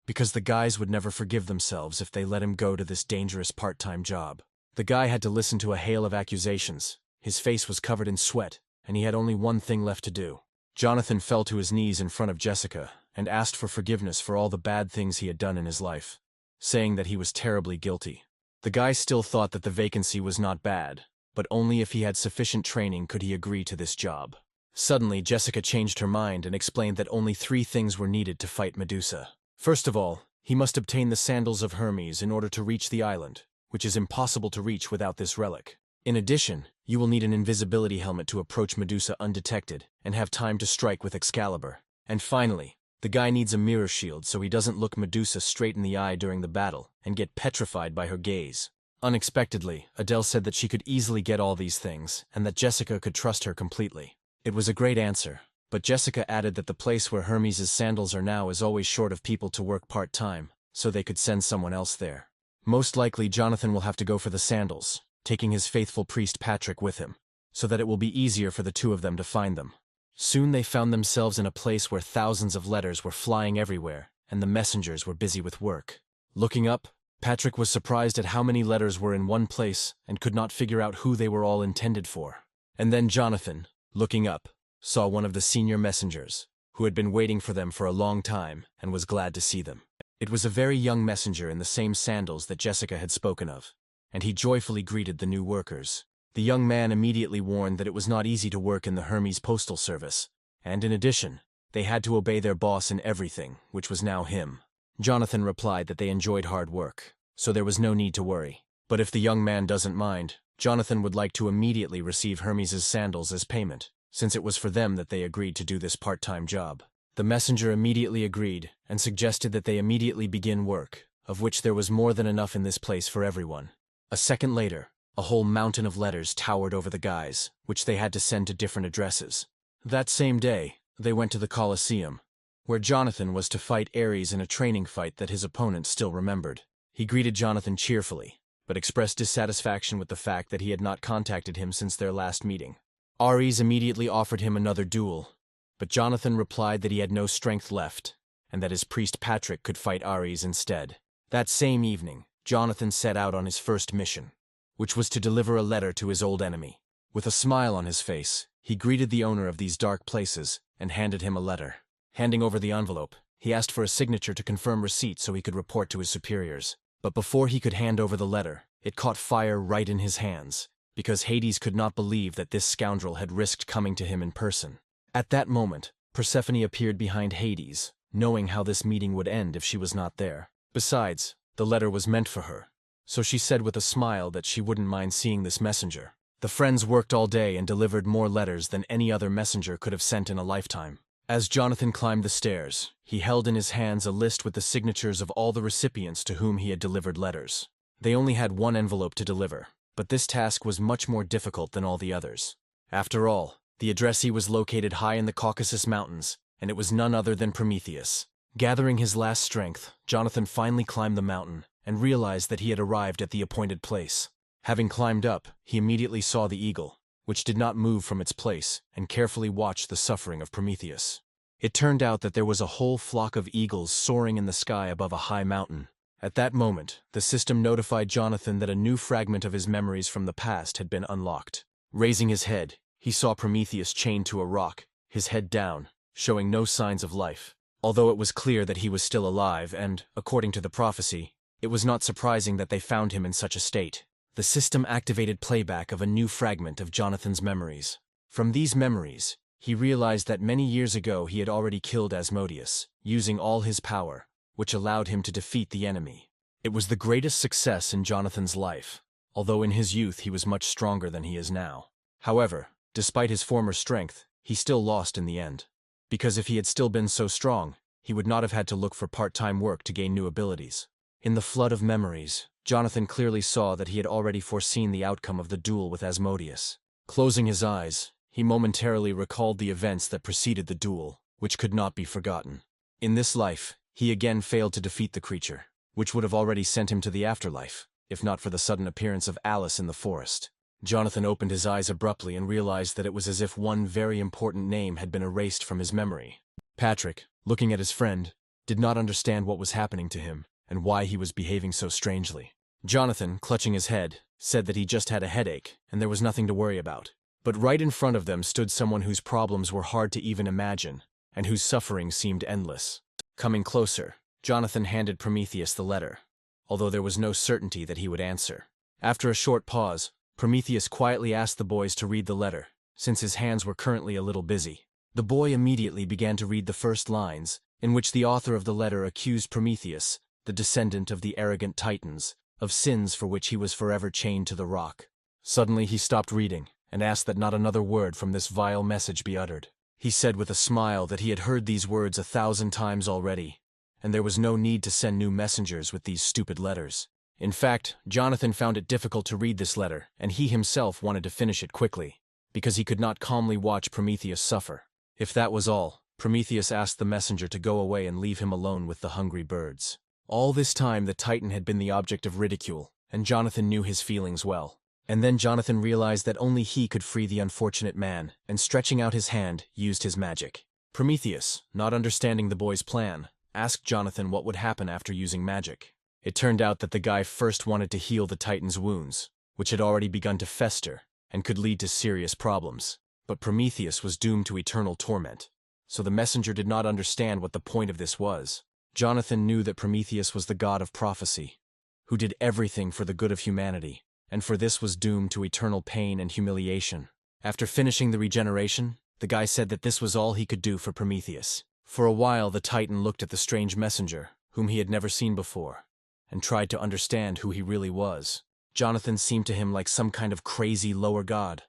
because the guys would never forgive themselves if they let him go to this dangerous part-time job. The guy had to listen to a hail of accusations, his face was covered in sweat, and he had only one thing left to do. Jonathan fell to his knees in front of Jessica and asked for forgiveness for all the bad things he had done in his life, saying that he was terribly guilty. The guy still thought that the vacancy was not bad, but only if he had sufficient training could he agree to this job. Suddenly, Jessica changed her mind and explained that only 3 things were needed to fight Medusa. First of all, he must obtain the sandals of Hermes in order to reach the island, which is impossible to reach without this relic. In addition, you will need an invisibility helmet to approach Medusa undetected and have time to strike with Excalibur. And finally, the guy needs a mirror shield so he doesn't look Medusa straight in the eye during the battle and get petrified by her gaze. Unexpectedly, Adele said that she could easily get all these things and that Jessica could trust her completely. It was a great answer, but Jessica added that the place where Hermes' sandals are now is always short of people to work part-time, so they could send someone else there. Most likely, Jonathan will have to go for the sandals, taking his faithful priest Patrick with him, so that it will be easier for the 2 of them to find them. Soon they found themselves in a place where thousands of letters were flying everywhere, and the messengers were busy with work. Looking up, Patrick was surprised at how many letters were in one place and could not figure out who they were all intended for. And then Jonathan, looking up, saw one of the senior messengers, who had been waiting for them for a long time and was glad to see them. It was a very young messenger in the same sandals that Jessica had spoken of, and he joyfully greeted the new workers. The young man immediately warned that it was not easy to work in the Hermes Postal Service, and in addition, they had to obey their boss in everything, which was now him. Jonathan replied that they enjoyed hard work, so there was no need to worry. But if the young man doesn't mind, Jonathan would like to immediately receive Hermes' sandals as payment, since it was for them that they agreed to do this part-time job. The messenger immediately agreed and suggested that they immediately begin work, of which there was more than enough in this place for everyone. A second later, a whole mountain of letters towered over the guys, which they had to send to different addresses. That same day, they went to the Colosseum, where Jonathan was to fight Ares in a training fight that his opponent still remembered. He greeted Jonathan cheerfully, but expressed dissatisfaction with the fact that he had not contacted him since their last meeting. Ares immediately offered him another duel, but Jonathan replied that he had no strength left, and that his priest Patrick could fight Ares instead. That same evening, Jonathan set out on his first mission, which was to deliver a letter to his old enemy. With a smile on his face, he greeted the owner of these dark places and handed him a letter. Handing over the envelope, he asked for a signature to confirm receipt so he could report to his superiors. But before he could hand over the letter, it caught fire right in his hands, because Hades could not believe that this scoundrel had risked coming to him in person. At that moment, Persephone appeared behind Hades, knowing how this meeting would end if she was not there. Besides, the letter was meant for her, so she said with a smile that she wouldn't mind seeing this messenger. The friends worked all day and delivered more letters than any other messenger could have sent in a lifetime. As Jonathan climbed the stairs, he held in his hands a list with the signatures of all the recipients to whom he had delivered letters. They only had one envelope to deliver, but this task was much more difficult than all the others. After all, the addressee was located high in the Caucasus Mountains, and it was none other than Prometheus. Gathering his last strength, Jonathan finally climbed the mountain and realized that he had arrived at the appointed place. Having climbed up, he immediately saw the eagle, which did not move from its place, and carefully watched the suffering of Prometheus. It turned out that there was a whole flock of eagles soaring in the sky above a high mountain. At that moment, the system notified Jonathan that a new fragment of his memories from the past had been unlocked. Raising his head, he saw Prometheus chained to a rock, his head down, showing no signs of life. Although it was clear that he was still alive and, according to the prophecy, it was not surprising that they found him in such a state. The system activated playback of a new fragment of Jonathan's memories. From these memories, he realized that many years ago he had already killed Asmodeus, using all his power, which allowed him to defeat the enemy. It was the greatest success in Jonathan's life, although in his youth he was much stronger than he is now. However, despite his former strength, he still lost in the end. Because if he had still been so strong, he would not have had to look for part-time work to gain new abilities. In the flood of memories, Jonathan clearly saw that he had already foreseen the outcome of the duel with Asmodeus. Closing his eyes, he momentarily recalled the events that preceded the duel, which could not be forgotten. In this life, he again failed to defeat the creature, which would have already sent him to the afterlife, if not for the sudden appearance of Alice in the forest. Jonathan opened his eyes abruptly and realized that it was as if one very important name had been erased from his memory. Patrick, looking at his friend, did not understand what was happening to him and why he was behaving so strangely. Jonathan, clutching his head, said that he just had a headache and there was nothing to worry about. But right in front of them stood someone whose problems were hard to even imagine and whose suffering seemed endless. Coming closer, Jonathan handed Prometheus the letter, although there was no certainty that he would answer. After a short pause, Prometheus quietly asked the boys to read the letter, since his hands were currently a little busy. The boy immediately began to read the first lines, in which the author of the letter accused Prometheus, the descendant of the arrogant Titans, of sins for which he was forever chained to the rock. Suddenly he stopped reading, and asked that not another word from this vile message be uttered. He said with a smile that he had heard these words 1,000 times already, and there was no need to send new messengers with these stupid letters. In fact, Jonathan found it difficult to read this letter, and he himself wanted to finish it quickly, because he could not calmly watch Prometheus suffer. If that was all, Prometheus asked the messenger to go away and leave him alone with the hungry birds. All this time the Titan had been the object of ridicule, and Jonathan knew his feelings well. And then Jonathan realized that only he could free the unfortunate man, and stretching out his hand, used his magic. Prometheus, not understanding the boy's plan, asked Jonathan what would happen after using magic. It turned out that the guy first wanted to heal the Titan's wounds, which had already begun to fester and could lead to serious problems. But Prometheus was doomed to eternal torment, so the messenger did not understand what the point of this was. Jonathan knew that Prometheus was the god of prophecy, who did everything for the good of humanity, and for this was doomed to eternal pain and humiliation. After finishing the regeneration, the guy said that this was all he could do for Prometheus. For a while the Titan looked at the strange messenger, whom he had never seen before, and tried to understand who he really was. Jonathan seemed to him like some kind of crazy lower god,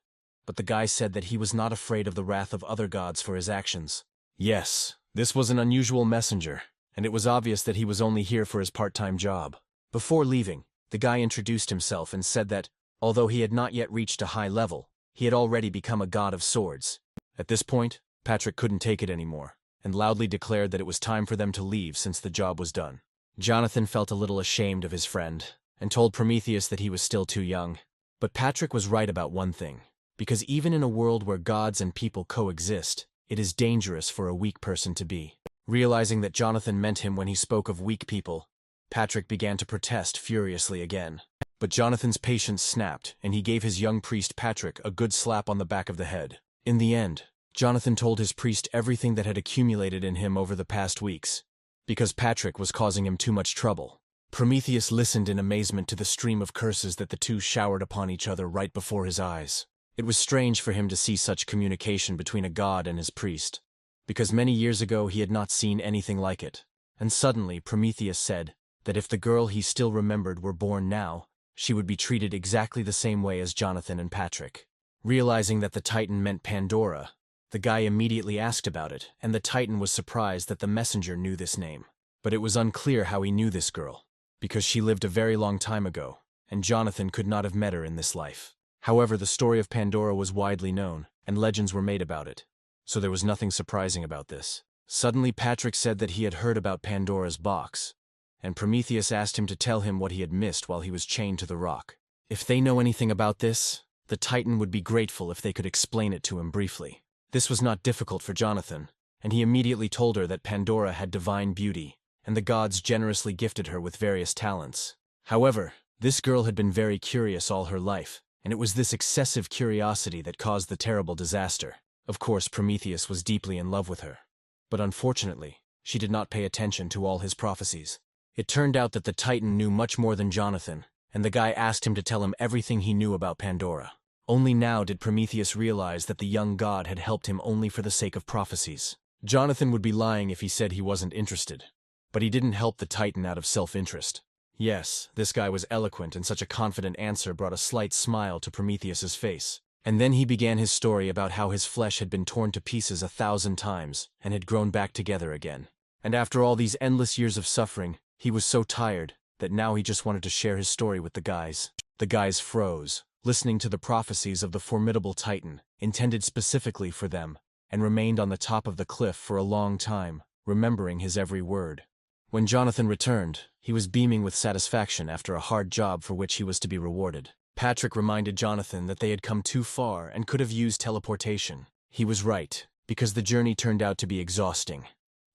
but the guy said that he was not afraid of the wrath of other gods for his actions. Yes, this was an unusual messenger, and it was obvious that he was only here for his part-time job. Before leaving, the guy introduced himself and said that, although he had not yet reached a high level, he had already become a god of swords. At this point, Patrick couldn't take it anymore, and loudly declared that it was time for them to leave since the job was done. Jonathan felt a little ashamed of his friend, and told Prometheus that he was still too young. But Patrick was right about one thing, because even in a world where gods and people coexist, it is dangerous for a weak person to be. Realizing that Jonathan meant him when he spoke of weak people, Patrick began to protest furiously again. But Jonathan's patience snapped, and he gave his young priest Patrick a good slap on the back of the head. In the end, Jonathan told his priest everything that had accumulated in him over the past weeks, because Patrick was causing him too much trouble. Prometheus listened in amazement to the stream of curses that the two showered upon each other right before his eyes. It was strange for him to see such communication between a god and his priest, because many years ago he had not seen anything like it. And suddenly Prometheus said that if the girl he still remembered were born now, she would be treated exactly the same way as Jonathan and Patrick. Realizing that the Titan meant Pandora, the guy immediately asked about it, and the Titan was surprised that the messenger knew this name. But it was unclear how he knew this girl, because she lived a very long time ago, and Jonathan could not have met her in this life. However, the story of Pandora was widely known, and legends were made about it, so there was nothing surprising about this. Suddenly Patrick said that he had heard about Pandora's box, and Prometheus asked him to tell him what he had missed while he was chained to the rock. If they know anything about this, the Titan would be grateful if they could explain it to him briefly. This was not difficult for Jonathan, and he immediately told her that Pandora had divine beauty, and the gods generously gifted her with various talents. However, this girl had been very curious all her life, and it was this excessive curiosity that caused the terrible disaster. Of course, Prometheus was deeply in love with her, but unfortunately, she did not pay attention to all his prophecies. It turned out that the Titan knew much more than Jonathan, and the guy asked him to tell him everything he knew about Pandora. Only now did Prometheus realize that the young god had helped him only for the sake of prophecies. Jonathan would be lying if he said he wasn't interested, but he didn't help the Titan out of self-interest. Yes, this guy was eloquent, and such a confident answer brought a slight smile to Prometheus's face. And then he began his story about how his flesh had been torn to pieces 1,000 times and had grown back together again. And after all these endless years of suffering, he was so tired that now he just wanted to share his story with the guys. The guys froze, listening to the prophecies of the formidable Titan, intended specifically for them, and remained on the top of the cliff for a long time, remembering his every word. When Jonathan returned, he was beaming with satisfaction after a hard job for which he was to be rewarded. Patrick reminded Jonathan that they had come too far and could have used teleportation. He was right, because the journey turned out to be exhausting.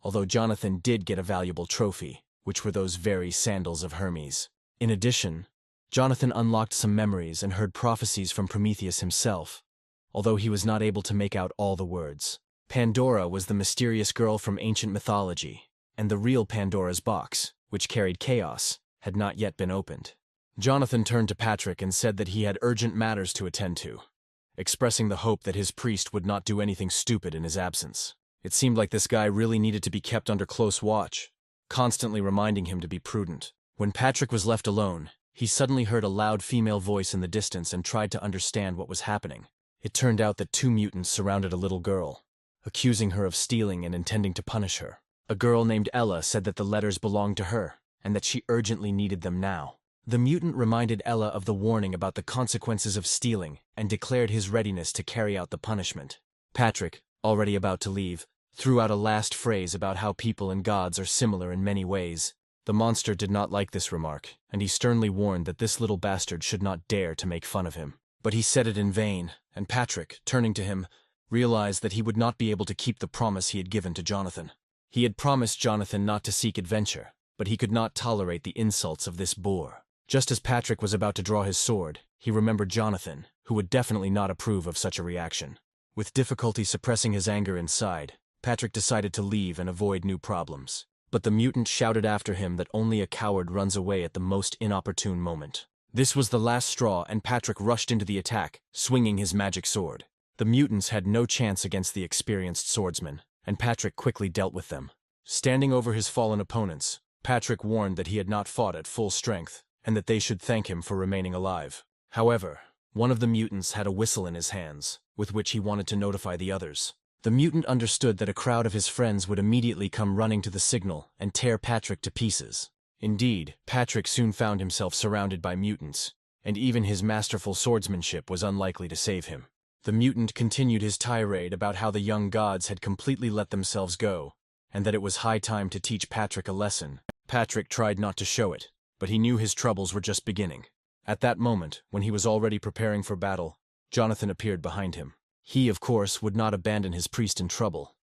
Although Jonathan did get a valuable trophy, which were those very sandals of Hermes. In addition, Jonathan unlocked some memories and heard prophecies from Prometheus himself, although he was not able to make out all the words. Pandora was the mysterious girl from ancient mythology, and the real Pandora's box, which carried chaos, had not yet been opened. Jonathan turned to Patrick and said that he had urgent matters to attend to, expressing the hope that his priest would not do anything stupid in his absence. It seemed like this guy really needed to be kept under close watch, constantly reminding him to be prudent. When Patrick was left alone, he suddenly heard a loud female voice in the distance and tried to understand what was happening. It turned out that two mutants surrounded a little girl, accusing her of stealing and intending to punish her. A girl named Ella said that the letters belonged to her, and that she urgently needed them now. The mutant reminded Ella of the warning about the consequences of stealing and declared his readiness to carry out the punishment. Patrick, already about to leave, threw out a last phrase about how people and gods are similar in many ways. The monster did not like this remark, and he sternly warned that this little bastard should not dare to make fun of him. But he said it in vain, and Patrick, turning to him, realized that he would not be able to keep the promise he had given to Jonathan. He had promised Jonathan not to seek adventure, but he could not tolerate the insults of this boor. Just as Patrick was about to draw his sword, he remembered Jonathan, who would definitely not approve of such a reaction. With difficulty suppressing his anger inside, Patrick decided to leave and avoid new problems. But the mutant shouted after him that only a coward runs away at the most inopportune moment. This was the last straw, and Patrick rushed into the attack, swinging his magic sword. The mutants had no chance against the experienced swordsman, and Patrick quickly dealt with them. Standing over his fallen opponents, Patrick warned that he had not fought at full strength, and that they should thank him for remaining alive. However, one of the mutants had a whistle in his hands, with which he wanted to notify the others. The mutant understood that a crowd of his friends would immediately come running to the signal and tear Patrick to pieces. Indeed, Patrick soon found himself surrounded by mutants, and even his masterful swordsmanship was unlikely to save him. The mutant continued his tirade about how the young gods had completely let themselves go, and that it was high time to teach Patrick a lesson. Patrick tried not to show it, but he knew his troubles were just beginning. At that moment, when he was already preparing for battle, Jonathan appeared behind him. He, of course, would not abandon his priest in trouble,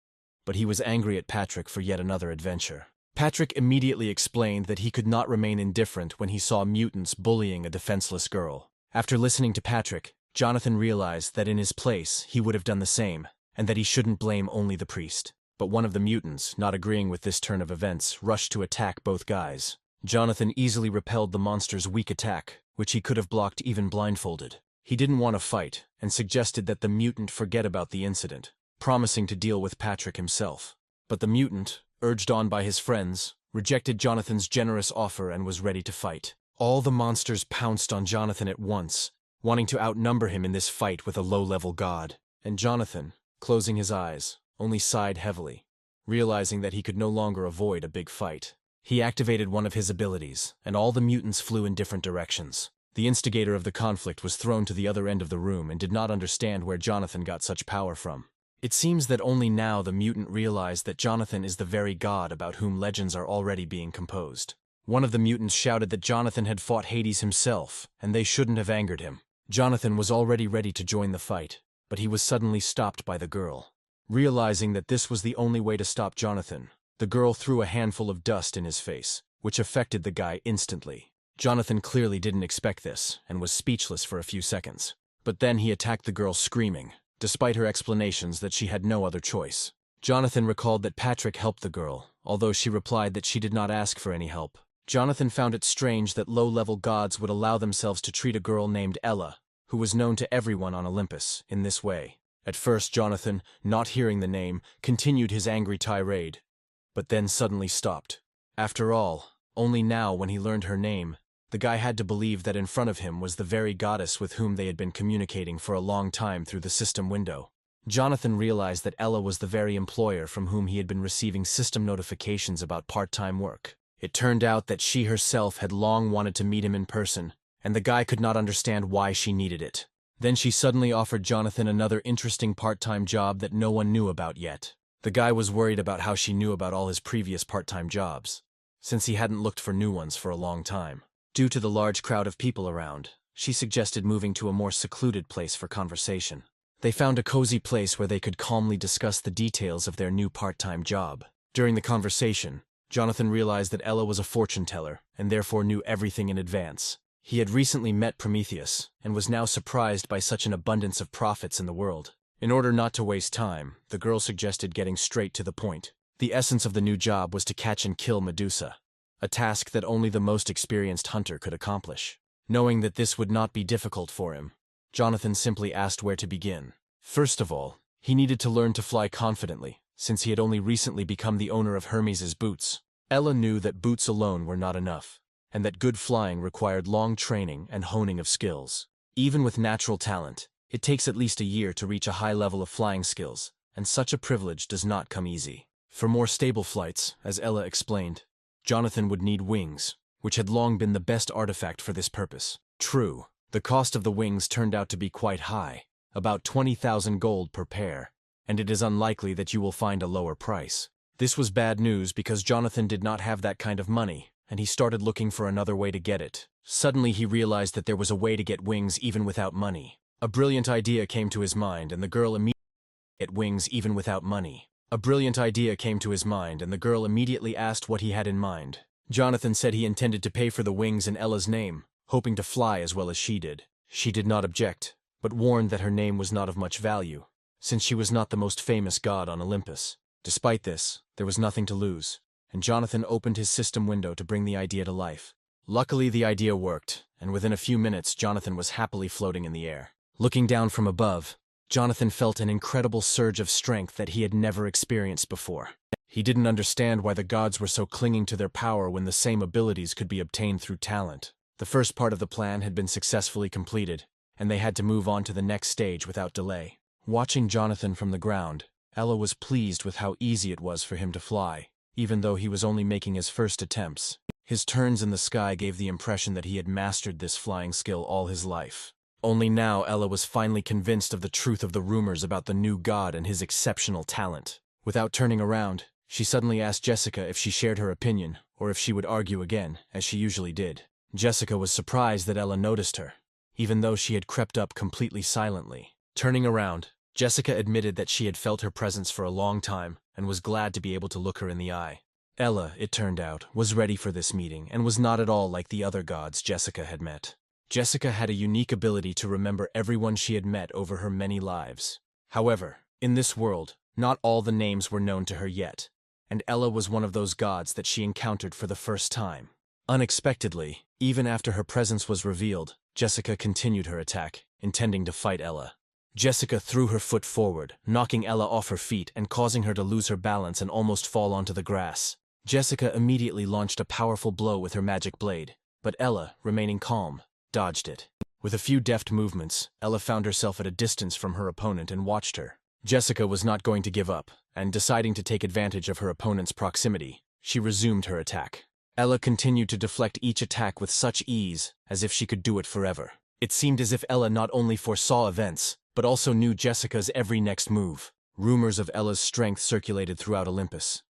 but he was angry at Patrick for yet another adventure. Patrick immediately explained that he could not remain indifferent when he saw mutants bullying a defenseless girl. After listening to Patrick, Jonathan realized that in his place he would have done the same, and that he shouldn't blame only the priest. But one of the mutants, not agreeing with this turn of events, rushed to attack both guys. Jonathan easily repelled the monster's weak attack, which he could have blocked even blindfolded. He didn't want to fight, and suggested that the mutant forget about the incident, promising to deal with Patrick himself. But the mutant, urged on by his friends, rejected Jonathan's generous offer and was ready to fight. All the monsters pounced on Jonathan at once, wanting to outnumber him in this fight with a low-level god. And Jonathan, closing his eyes, only sighed heavily, realizing that he could no longer avoid a big fight. He activated one of his abilities, and all the mutants flew in different directions. The instigator of the conflict was thrown to the other end of the room and did not understand where Jonathan got such power from. It seems that only now the mutant realized that Jonathan is the very god about whom legends are already being composed. One of the mutants shouted that Jonathan had fought Hades himself, and they shouldn't have angered him. Jonathan was already ready to join the fight, but he was suddenly stopped by the girl. Realizing that this was the only way to stop Jonathan, the girl threw a handful of dust in his face, which affected the guy instantly. Jonathan clearly didn't expect this, and was speechless for a few seconds. But then he attacked the girl screaming, despite her explanations that she had no other choice. Jonathan recalled that Patrick helped the girl, although she replied that she did not ask for any help. Jonathan found it strange that low-level gods would allow themselves to treat a girl named Ella, who was known to everyone on Olympus, in this way. At first Jonathan, not hearing the name, continued his angry tirade, but then suddenly stopped. After all, only now when he learned her name, the guy had to believe that in front of him was the very goddess with whom they had been communicating for a long time through the system window. Jonathan realized that Ella was the very employer from whom he had been receiving system notifications about part-time work. It turned out that she herself had long wanted to meet him in person, and the guy could not understand why she needed it. Then she suddenly offered Jonathan another interesting part-time job that no one knew about yet. The guy was worried about how she knew about all his previous part-time jobs, since he hadn't looked for new ones for a long time. Due to the large crowd of people around, she suggested moving to a more secluded place for conversation. They found a cozy place where they could calmly discuss the details of their new part-time job. During the conversation, Jonathan realized that Ella was a fortune teller and therefore knew everything in advance. He had recently met Prometheus and was now surprised by such an abundance of profits in the world. In order not to waste time, the girl suggested getting straight to the point. The essence of the new job was to catch and kill Medusa, a task that only the most experienced hunter could accomplish. Knowing that this would not be difficult for him, Jonathan simply asked where to begin. First of all, he needed to learn to fly confidently, since he had only recently become the owner of Hermes' boots. Ella knew that boots alone were not enough, and that good flying required long training and honing of skills. Even with natural talent, it takes at least a year to reach a high level of flying skills, and such a privilege does not come easy. For more stable flights, as Ella explained, Jonathan would need wings, which had long been the best artifact for this purpose. True, the cost of the wings turned out to be quite high, about 20,000 gold per pair, and it is unlikely that you will find a lower price. This was bad news because Jonathan did not have that kind of money, and he started looking for another way to get it. Suddenly he realized that there was a way to get wings even without money. A brilliant idea came to his mind, and the girl immediately get wings even without money. A brilliant idea came to his mind, and the girl immediately asked what he had in mind. Jonathan said he intended to pay for the wings in Ella's name, hoping to fly as well as she did. She did not object, but warned that her name was not of much value, since she was not the most famous god on Olympus. Despite this, there was nothing to lose, and Jonathan opened his system window to bring the idea to life. Luckily, the idea worked, and within a few minutes Jonathan was happily floating in the air. Looking down from above, Jonathan felt an incredible surge of strength that he had never experienced before. He didn't understand why the gods were so clinging to their power when the same abilities could be obtained through talent. The first part of the plan had been successfully completed, and they had to move on to the next stage without delay. Watching Jonathan from the ground, Ella was pleased with how easy it was for him to fly, even though he was only making his first attempts. His turns in the sky gave the impression that he had mastered this flying skill all his life. Only now Ella was finally convinced of the truth of the rumors about the new god and his exceptional talent. Without turning around, she suddenly asked Jessica if she shared her opinion, or if she would argue again, as she usually did. Jessica was surprised that Ella noticed her, even though she had crept up completely silently. Turning around, Jessica admitted that she had felt her presence for a long time and was glad to be able to look her in the eye. Ella, it turned out, was ready for this meeting and was not at all like the other gods Jessica had met. Jessica had a unique ability to remember everyone she had met over her many lives. However, in this world, not all the names were known to her yet, and Ella was one of those gods that she encountered for the first time. Unexpectedly, even after her presence was revealed, Jessica continued her attack, intending to fight Ella. Jessica threw her foot forward, knocking Ella off her feet and causing her to lose her balance and almost fall onto the grass. Jessica immediately launched a powerful blow with her magic blade, but Ella, remaining calm, dodged it. With a few deft movements, Ella found herself at a distance from her opponent and watched her. Jessica was not going to give up, and deciding to take advantage of her opponent's proximity, she resumed her attack. Ella continued to deflect each attack with such ease, as if she could do it forever. It seemed as if Ella not only foresaw events, but also knew Jessica's every next move. Rumors of Ella's strength circulated throughout Olympus,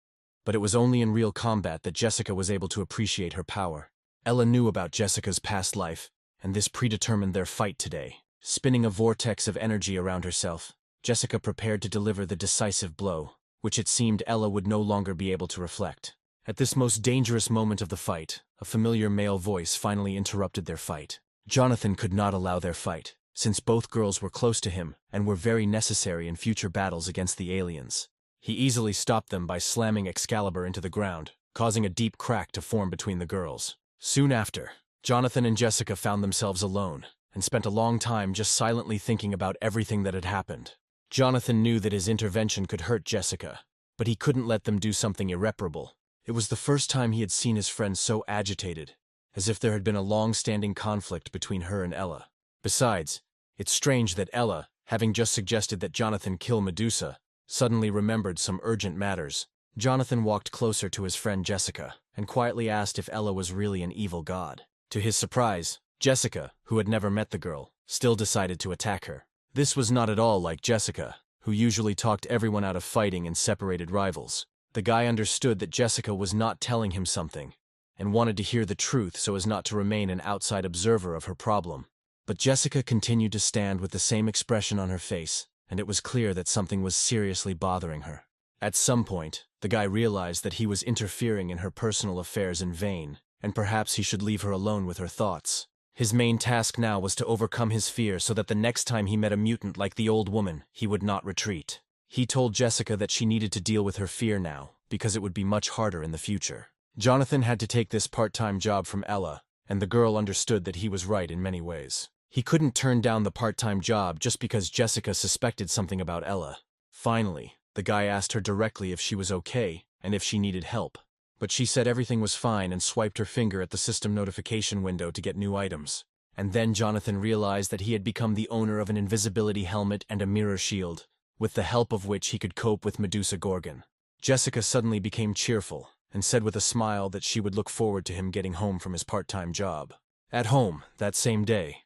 but it was only in real combat that Jessica was able to appreciate her power. Ella knew about Jessica's past life, and this predetermined their fight today. Spinning a vortex of energy around herself, Jessica prepared to deliver the decisive blow, which it seemed Ella would no longer be able to reflect. At this most dangerous moment of the fight, a familiar male voice finally interrupted their fight. Jonathan could not allow their fight, since both girls were close to him and were very necessary in future battles against the aliens. He easily stopped them by slamming Excalibur into the ground, causing a deep crack to form between the girls. Soon after, Jonathan and Jessica found themselves alone, and spent a long time just silently thinking about everything that had happened. Jonathan knew that his intervention could hurt Jessica, but he couldn't let them do something irreparable. It was the first time he had seen his friend so agitated, as if there had been a long-standing conflict between her and Ella. Besides, it's strange that Ella, having just suggested that Jonathan kill Medusa, suddenly remembered some urgent matters. Jonathan walked closer to his friend Jessica, and quietly asked if Ella was really an evil god. To his surprise, Jessica, who had never met the girl, still decided to attack her. This was not at all like Jessica, who usually talked everyone out of fighting and separated rivals. The guy understood that Jessica was not telling him something, and wanted to hear the truth so as not to remain an outside observer of her problem. But Jessica continued to stand with the same expression on her face, and it was clear that something was seriously bothering her. At some point, the guy realized that he was interfering in her personal affairs in vain, and perhaps he should leave her alone with her thoughts. His main task now was to overcome his fear so that the next time he met a mutant like the old woman, he would not retreat. He told Jessica that she needed to deal with her fear now, because it would be much harder in the future. Jonathan had to take this part-time job from Ella, and the girl understood that he was right in many ways. He couldn't turn down the part-time job just because Jessica suspected something about Ella. Finally, the guy asked her directly if she was okay and if she needed help. But she said everything was fine and swiped her finger at the system notification window to get new items. And then Jonathan realized that he had become the owner of an invisibility helmet and a mirror shield, with the help of which he could cope with Medusa Gorgon. Jessica suddenly became cheerful and said with a smile that she would look forward to him getting home from his part-time job. At home, that same day,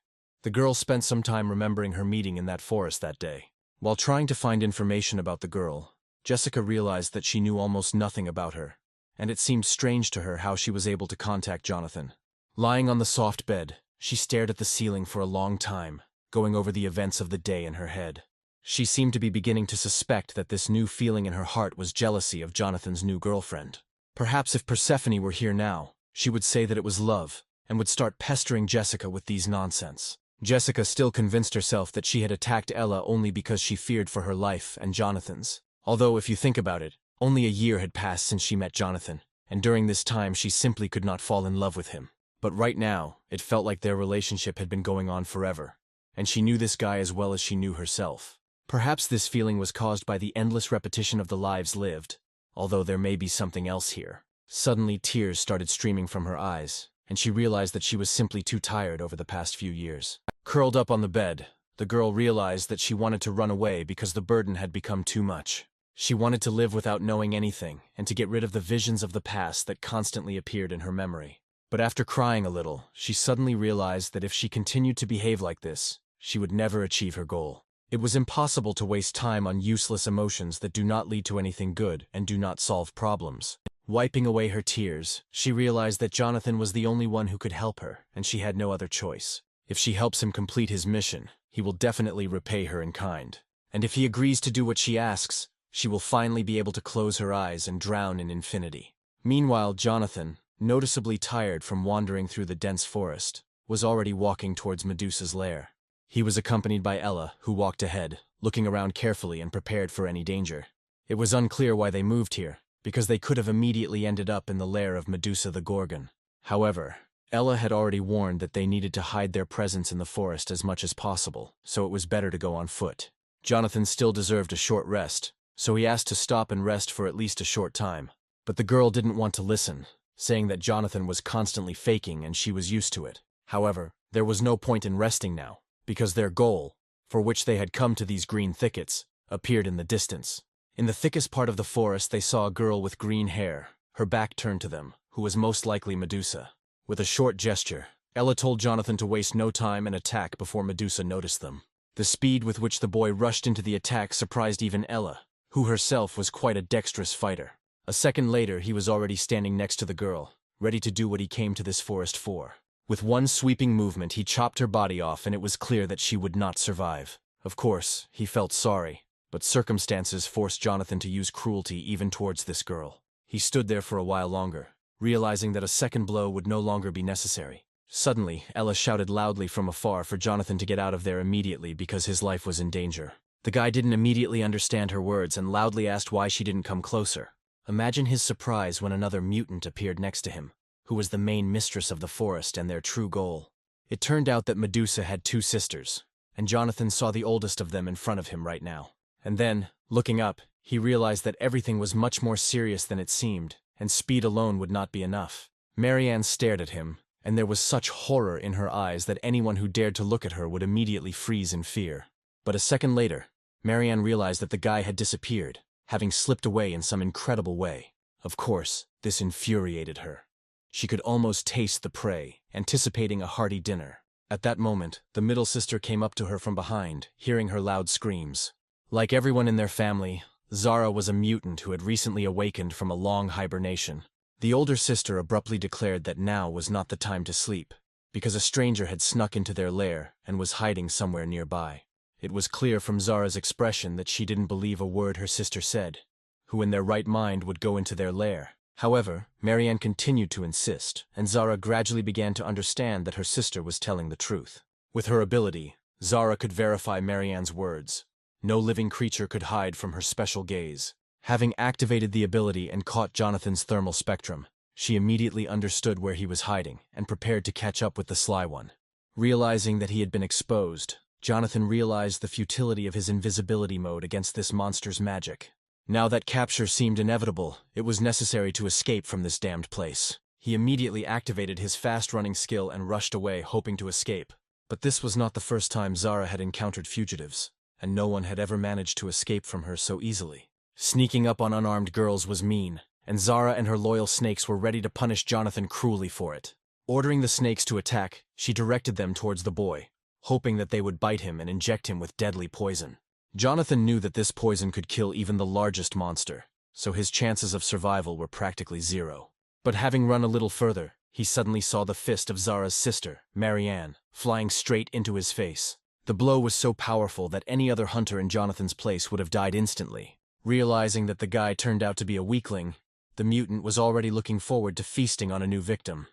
the girl spent some time remembering her meeting in that forest that day. While trying to find information about the girl, Jessica realized that she knew almost nothing about her, and it seemed strange to her how she was able to contact Jonathan. Lying on the soft bed, she stared at the ceiling for a long time, going over the events of the day in her head. She seemed to be beginning to suspect that this new feeling in her heart was jealousy of Jonathan's new girlfriend. Perhaps if Persephone were here now, she would say that it was love, and would start pestering Jessica with these nonsense. Jessica still convinced herself that she had attacked Ella only because she feared for her life and Jonathan's. Although, if you think about it, only a year had passed since she met Jonathan, and during this time she simply could not fall in love with him. But right now, it felt like their relationship had been going on forever, and she knew this guy as well as she knew herself. Perhaps this feeling was caused by the endless repetition of the lives lived, although there may be something else here. Suddenly tears started streaming from her eyes, and she realized that she was simply too tired over the past few years. Curled up on the bed, the girl realized that she wanted to run away because the burden had become too much. She wanted to live without knowing anything, and to get rid of the visions of the past that constantly appeared in her memory. But after crying a little, she suddenly realized that if she continued to behave like this, she would never achieve her goal. It was impossible to waste time on useless emotions that do not lead to anything good and do not solve problems. Wiping away her tears, she realized that Jonathan was the only one who could help her, and she had no other choice. If she helps him complete his mission, he will definitely repay her in kind. And if he agrees to do what she asks, she will finally be able to close her eyes and drown in infinity. Meanwhile, Jonathan, noticeably tired from wandering through the dense forest, was already walking towards Medusa's lair. He was accompanied by Ella, who walked ahead, looking around carefully and prepared for any danger. It was unclear why they moved here, because they could have immediately ended up in the lair of Medusa the Gorgon. However, Ella had already warned that they needed to hide their presence in the forest as much as possible, so it was better to go on foot. Jonathan still deserved a short rest, so he asked to stop and rest for at least a short time. But the girl didn't want to listen, saying that Jonathan was constantly faking and she was used to it. However, there was no point in resting now, because their goal, for which they had come to these green thickets, appeared in the distance. In the thickest part of the forest they saw a girl with green hair, her back turned to them, who was most likely Medusa. With a short gesture, Ella told Jonathan to waste no time and attack before Medusa noticed them. The speed with which the boy rushed into the attack surprised even Ella, who herself was quite a dexterous fighter. A second later he was already standing next to the girl, ready to do what he came to this forest for. With one sweeping movement he chopped her body off, and it was clear that she would not survive. Of course, he felt sorry, but circumstances forced Jonathan to use cruelty even towards this girl. He stood there for a while longer, realizing that a second blow would no longer be necessary. Suddenly, Ella shouted loudly from afar for Jonathan to get out of there immediately because his life was in danger. The guy didn't immediately understand her words and loudly asked why she didn't come closer. Imagine his surprise when another mutant appeared next to him, who was the main mistress of the forest and their true goal. It turned out that Medusa had two sisters, and Jonathan saw the oldest of them in front of him right now. And then, looking up, he realized that everything was much more serious than it seemed, and speed alone would not be enough. Marianne stared at him, and there was such horror in her eyes that anyone who dared to look at her would immediately freeze in fear. But a second later, Marianne realized that the guy had disappeared, having slipped away in some incredible way. Of course, this infuriated her. She could almost taste the prey, anticipating a hearty dinner. At that moment, the middle sister came up to her from behind, hearing her loud screams. Like everyone in their family, Zara was a mutant who had recently awakened from a long hibernation. The older sister abruptly declared that now was not the time to sleep, because a stranger had snuck into their lair and was hiding somewhere nearby. It was clear from Zara's expression that she didn't believe a word her sister said. Who in their right mind would go into their lair? However, Marianne continued to insist, and Zara gradually began to understand that her sister was telling the truth. With her ability, Zara could verify Marianne's words. No living creature could hide from her special gaze. Having activated the ability and caught Jonathan's thermal spectrum, she immediately understood where he was hiding and prepared to catch up with the sly one. Realizing that he had been exposed, Jonathan realized the futility of his invisibility mode against this monster's magic. Now that capture seemed inevitable, it was necessary to escape from this damned place. He immediately activated his fast-running skill and rushed away, hoping to escape. But this was not the first time Zara had encountered fugitives, and no one had ever managed to escape from her so easily. Sneaking up on unarmed girls was mean, and Zara and her loyal snakes were ready to punish Jonathan cruelly for it. Ordering the snakes to attack, she directed them towards the boy, hoping that they would bite him and inject him with deadly poison. Jonathan knew that this poison could kill even the largest monster, so his chances of survival were practically zero. But having run a little further, he suddenly saw the fist of Zara's sister, Marianne, flying straight into his face. The blow was so powerful that any other hunter in Jonathan's place would have died instantly. Realizing that the guy turned out to be a weakling, the mutant was already looking forward to feasting on a new victim,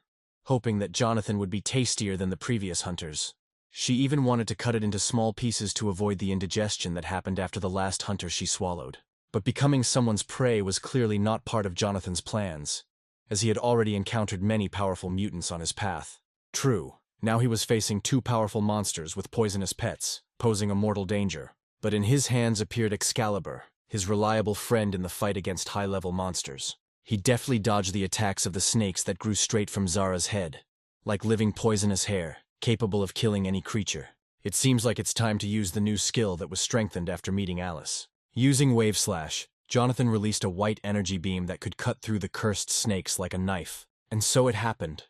hoping that Jonathan would be tastier than the previous hunters. She even wanted to cut it into small pieces to avoid the indigestion that happened after the last hunter she swallowed. But becoming someone's prey was clearly not part of Jonathan's plans, as he had already encountered many powerful mutants on his path. True, now he was facing two powerful monsters with poisonous pets, posing a mortal danger. But in his hands appeared Excalibur, his reliable friend in the fight against high-level monsters. He deftly dodged the attacks of the snakes that grew straight from Zara's head, like living poisonous hair, capable of killing any creature. It seems like it's time to use the new skill that was strengthened after meeting Alice. Using Wave Slash, Jonathan released a white energy beam that could cut through the cursed snakes like a knife. And so it happened.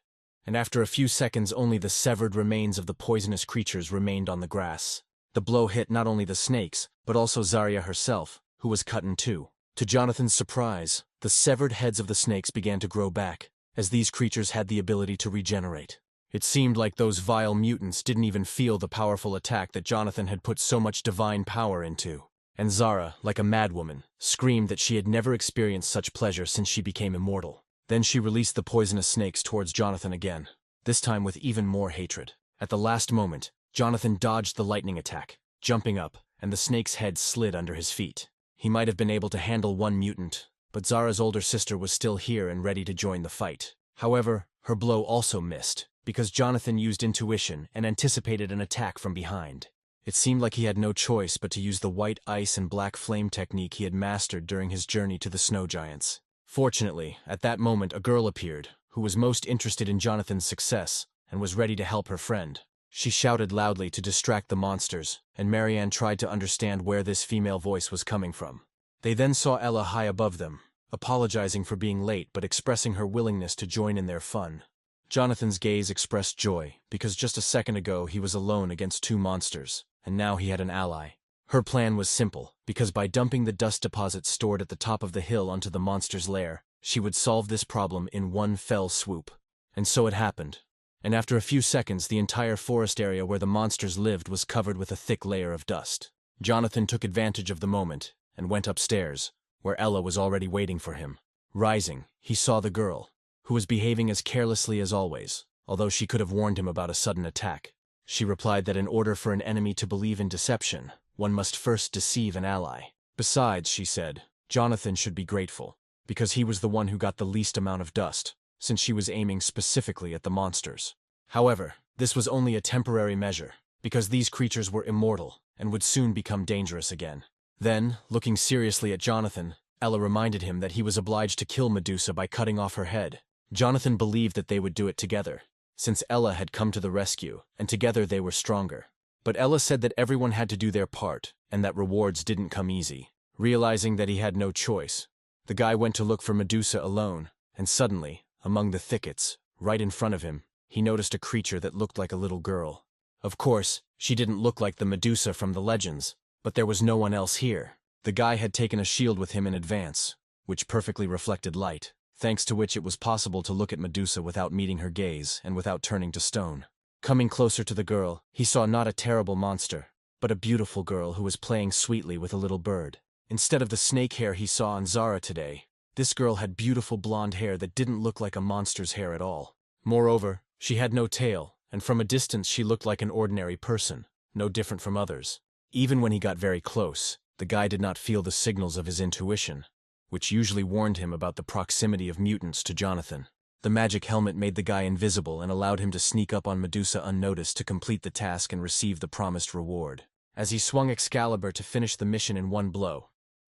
And after a few seconds, only the severed remains of the poisonous creatures remained on the grass. The blow hit not only the snakes, but also Zarya herself, who was cut in two. To Jonathan's surprise, the severed heads of the snakes began to grow back, as these creatures had the ability to regenerate. It seemed like those vile mutants didn't even feel the powerful attack that Jonathan had put so much divine power into. And Zara, like a madwoman, screamed that she had never experienced such pleasure since she became immortal. Then she released the poisonous snakes towards Jonathan again, this time with even more hatred. At the last moment, Jonathan dodged the lightning attack, jumping up, and the snake's head slid under his feet. He might have been able to handle one mutant, but Zara's older sister was still here and ready to join the fight. However, her blow also missed, because Jonathan used intuition and anticipated an attack from behind. It seemed like he had no choice but to use the white ice and black flame technique he had mastered during his journey to the snow giants. Fortunately, at that moment a girl appeared, who was most interested in Jonathan's success and was ready to help her friend. She shouted loudly to distract the monsters, and Marianne tried to understand where this female voice was coming from. They then saw Ella high above them, apologizing for being late but expressing her willingness to join in their fun. Jonathan's gaze expressed joy, because just a second ago he was alone against two monsters, and now he had an ally. Her plan was simple, because by dumping the dust deposits stored at the top of the hill onto the monster's lair, she would solve this problem in one fell swoop. And so it happened. And after a few seconds, the entire forest area where the monsters lived was covered with a thick layer of dust. Jonathan took advantage of the moment and went upstairs, where Ella was already waiting for him. Rising, he saw the girl, who was behaving as carelessly as always, although she could have warned him about a sudden attack. She replied that in order for an enemy to believe in deception, one must first deceive an ally. Besides, she said, Jonathan should be grateful, because he was the one who got the least amount of dust, since she was aiming specifically at the monsters. However, this was only a temporary measure, because these creatures were immortal and would soon become dangerous again. Then, looking seriously at Jonathan, Ella reminded him that he was obliged to kill Medusa by cutting off her head. Jonathan believed that they would do it together, since Ella had come to the rescue, and together they were stronger. But Ella said that everyone had to do their part, and that rewards didn't come easy. Realizing that he had no choice, the guy went to look for Medusa alone, and suddenly, among the thickets, right in front of him, he noticed a creature that looked like a little girl. Of course, she didn't look like the Medusa from the legends, But there was no one else here. The guy had taken a shield with him in advance, which perfectly reflected light, thanks to which it was possible to look at Medusa without meeting her gaze and without turning to stone. Coming closer to the girl, he saw not a terrible monster, but a beautiful girl who was playing sweetly with a little bird. Instead of the snake hair he saw on Zara today, this girl had beautiful blonde hair that didn't look like a monster's hair at all. Moreover, she had no tail, and from a distance she looked like an ordinary person, no different from others. Even when he got very close, the guy did not feel the signals of his intuition, which usually warned him about the proximity of mutants to Jonathan. The magic helmet made the guy invisible and allowed him to sneak up on Medusa unnoticed to complete the task and receive the promised reward. As he swung Excalibur to finish the mission in one blow,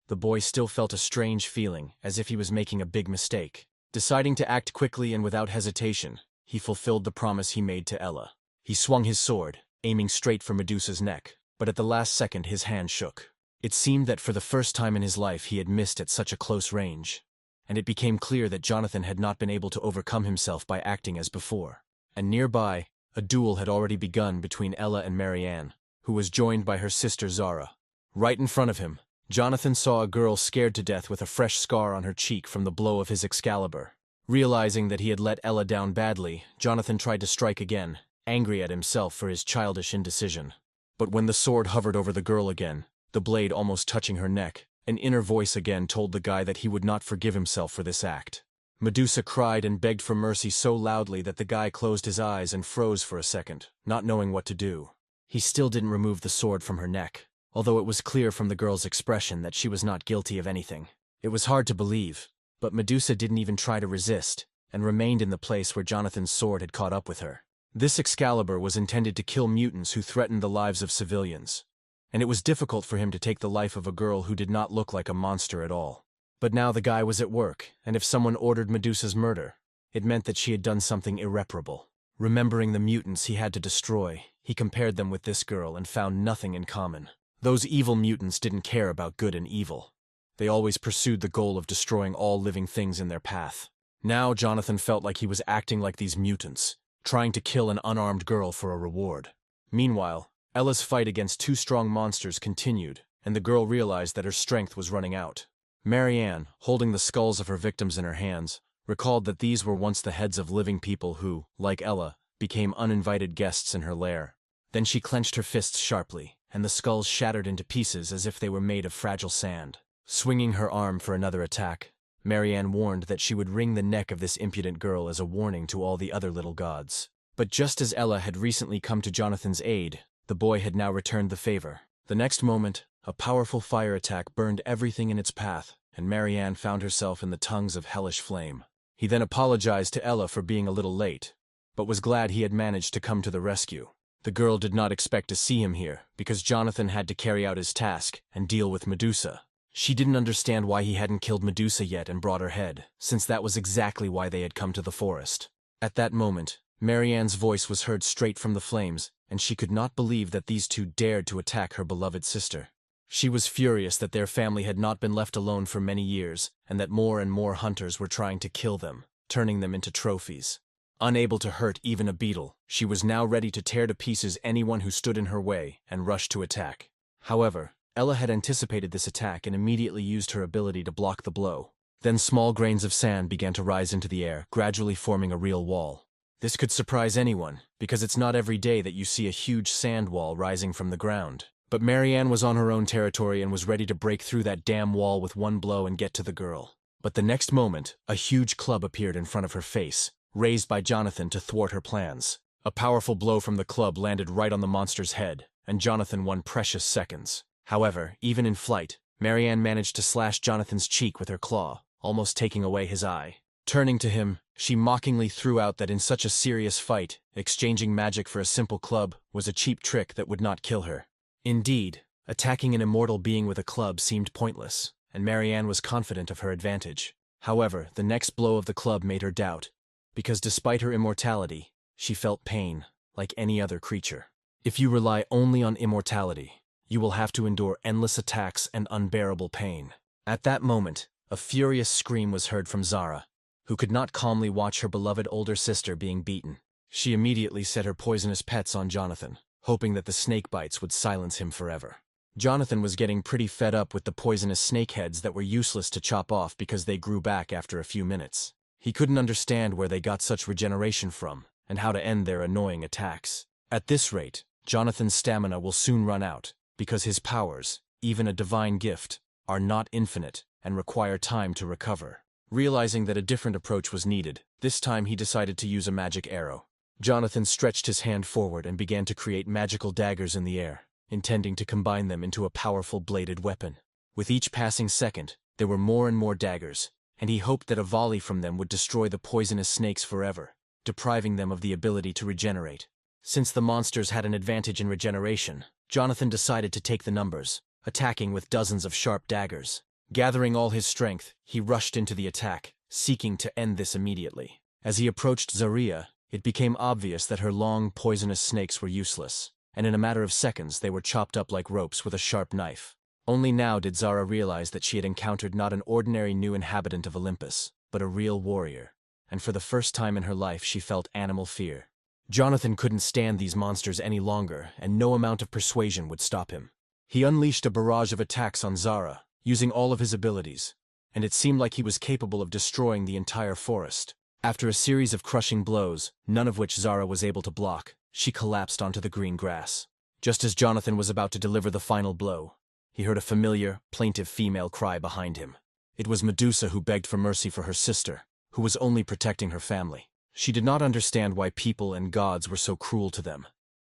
the boy still felt a strange feeling, as if he was making a big mistake. Deciding to act quickly and without hesitation, he fulfilled the promise he made to Ella. He swung his sword, aiming straight for Medusa's neck, but at the last second his hand shook. It seemed that for the first time in his life he had missed at such a close range, and it became clear that Jonathan had not been able to overcome himself by acting as before. And nearby, a duel had already begun between Ella and Marianne, who was joined by her sister Zara. Right in front of him, Jonathan saw a girl scared to death with a fresh scar on her cheek from the blow of his Excalibur. Realizing that he had let Ella down badly, Jonathan tried to strike again, angry at himself for his childish indecision. But when the sword hovered over the girl again, the blade almost touching her neck, an inner voice again told the guy that he would not forgive himself for this act. Medusa cried and begged for mercy so loudly that the guy closed his eyes and froze for a second, not knowing what to do. He still didn't remove the sword from her neck, although it was clear from the girl's expression that she was not guilty of anything. It was hard to believe, but Medusa didn't even try to resist, and remained in the place where Jonathan's sword had caught up with her. This Excalibur was intended to kill mutants who threatened the lives of civilians, and it was difficult for him to take the life of a girl who did not look like a monster at all. But now the guy was at work, and if someone ordered Medusa's murder, it meant that she had done something irreparable. Remembering the mutants he had to destroy, he compared them with this girl and found nothing in common. Those evil mutants didn't care about good and evil. They always pursued the goal of destroying all living things in their path. Now Jonathan felt like he was acting like these mutants, trying to kill an unarmed girl for a reward. Meanwhile, Ella's fight against two strong monsters continued, and the girl realized that her strength was running out. Marianne, holding the skulls of her victims in her hands, recalled that these were once the heads of living people who, like Ella, became uninvited guests in her lair. Then she clenched her fists sharply, and the skulls shattered into pieces as if they were made of fragile sand. Swinging her arm for another attack, Marianne warned that she would wring the neck of this impudent girl as a warning to all the other little gods. But just as Ella had recently come to Jonathan's aid, the boy had now returned the favor. The next moment, a powerful fire attack burned everything in its path, and Marianne found herself in the tongues of hellish flame. He then apologized to Ella for being a little late, but was glad he had managed to come to the rescue. The girl did not expect to see him here, because Jonathan had to carry out his task and deal with Medusa. She didn't understand why he hadn't killed Medusa yet and brought her head, since that was exactly why they had come to the forest. At that moment, Marianne's voice was heard straight from the flames, and she could not believe that these two dared to attack her beloved sister. She was furious that their family had not been left alone for many years, and that more and more hunters were trying to kill them, turning them into trophies. Unable to hurt even a beetle, she was now ready to tear to pieces anyone who stood in her way and rush to attack. However, Ella had anticipated this attack and immediately used her ability to block the blow. Then small grains of sand began to rise into the air, gradually forming a real wall. This could surprise anyone, because it's not every day that you see a huge sand wall rising from the ground. But Marianne was on her own territory and was ready to break through that damn wall with one blow and get to the girl. But the next moment, a huge club appeared in front of her face, raised by Jonathan to thwart her plans. A powerful blow from the club landed right on the monster's head, and Jonathan won precious seconds. However, even in flight, Marianne managed to slash Jonathan's cheek with her claw, almost taking away his eye. Turning to him, she mockingly threw out that in such a serious fight, exchanging magic for a simple club was a cheap trick that would not kill her. Indeed, attacking an immortal being with a club seemed pointless, and Marianne was confident of her advantage. However, the next blow of the club made her doubt, because despite her immortality, she felt pain, like any other creature. If you rely only on immortality, you will have to endure endless attacks and unbearable pain. At that moment, a furious scream was heard from Zara, who could not calmly watch her beloved older sister being beaten. She immediately set her poisonous pets on Jonathan, hoping that the snake bites would silence him forever. Jonathan was getting pretty fed up with the poisonous snakeheads that were useless to chop off because they grew back after a few minutes. He couldn't understand where they got such regeneration from, and how to end their annoying attacks. At this rate, Jonathan's stamina will soon run out, because his powers, even a divine gift, are not infinite and require time to recover. Realizing that a different approach was needed, this time he decided to use a magic arrow. Jonathan stretched his hand forward and began to create magical daggers in the air, intending to combine them into a powerful bladed weapon. With each passing second, there were more and more daggers, and he hoped that a volley from them would destroy the poisonous snakes forever, depriving them of the ability to regenerate. Since the monsters had an advantage in regeneration, Jonathan decided to take the numbers, attacking with dozens of sharp daggers. Gathering all his strength, he rushed into the attack, seeking to end this immediately. As he approached Zaria, it became obvious that her long, poisonous snakes were useless, and in a matter of seconds they were chopped up like ropes with a sharp knife. Only now did Zara realize that she had encountered not an ordinary new inhabitant of Olympus, but a real warrior, and for the first time in her life she felt animal fear. Jonathan couldn't stand these monsters any longer, and no amount of persuasion would stop him. He unleashed a barrage of attacks on Zara, using all of his abilities, and it seemed like he was capable of destroying the entire forest. After a series of crushing blows, none of which Zara was able to block, she collapsed onto the green grass. Just as Jonathan was about to deliver the final blow, he heard a familiar, plaintive female cry behind him. It was Medusa, who begged for mercy for her sister, who was only protecting her family. She did not understand why people and gods were so cruel to them,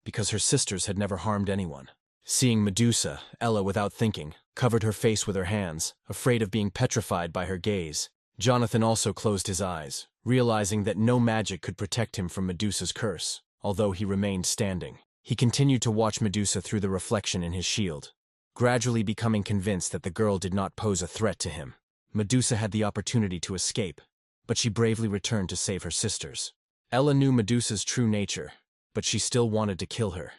because her sisters had never harmed anyone. Seeing Medusa, Ella, without thinking, covered her face with her hands, afraid of being petrified by her gaze. Jonathan also closed his eyes, realizing that no magic could protect him from Medusa's curse, although he remained standing. He continued to watch Medusa through the reflection in his shield, gradually becoming convinced that the girl did not pose a threat to him. Medusa had the opportunity to escape, but she bravely returned to save her sisters. Ella knew Medusa's true nature, but she still wanted to kill her,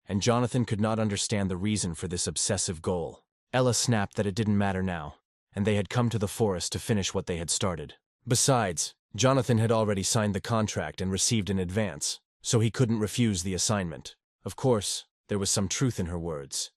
and Jonathan could not understand the reason for this obsessive goal. Ella snapped that it didn't matter now, and they had come to the forest to finish what they had started. Besides, Jonathan had already signed the contract and received an advance, so he couldn't refuse the assignment. Of course, there was some truth in her words.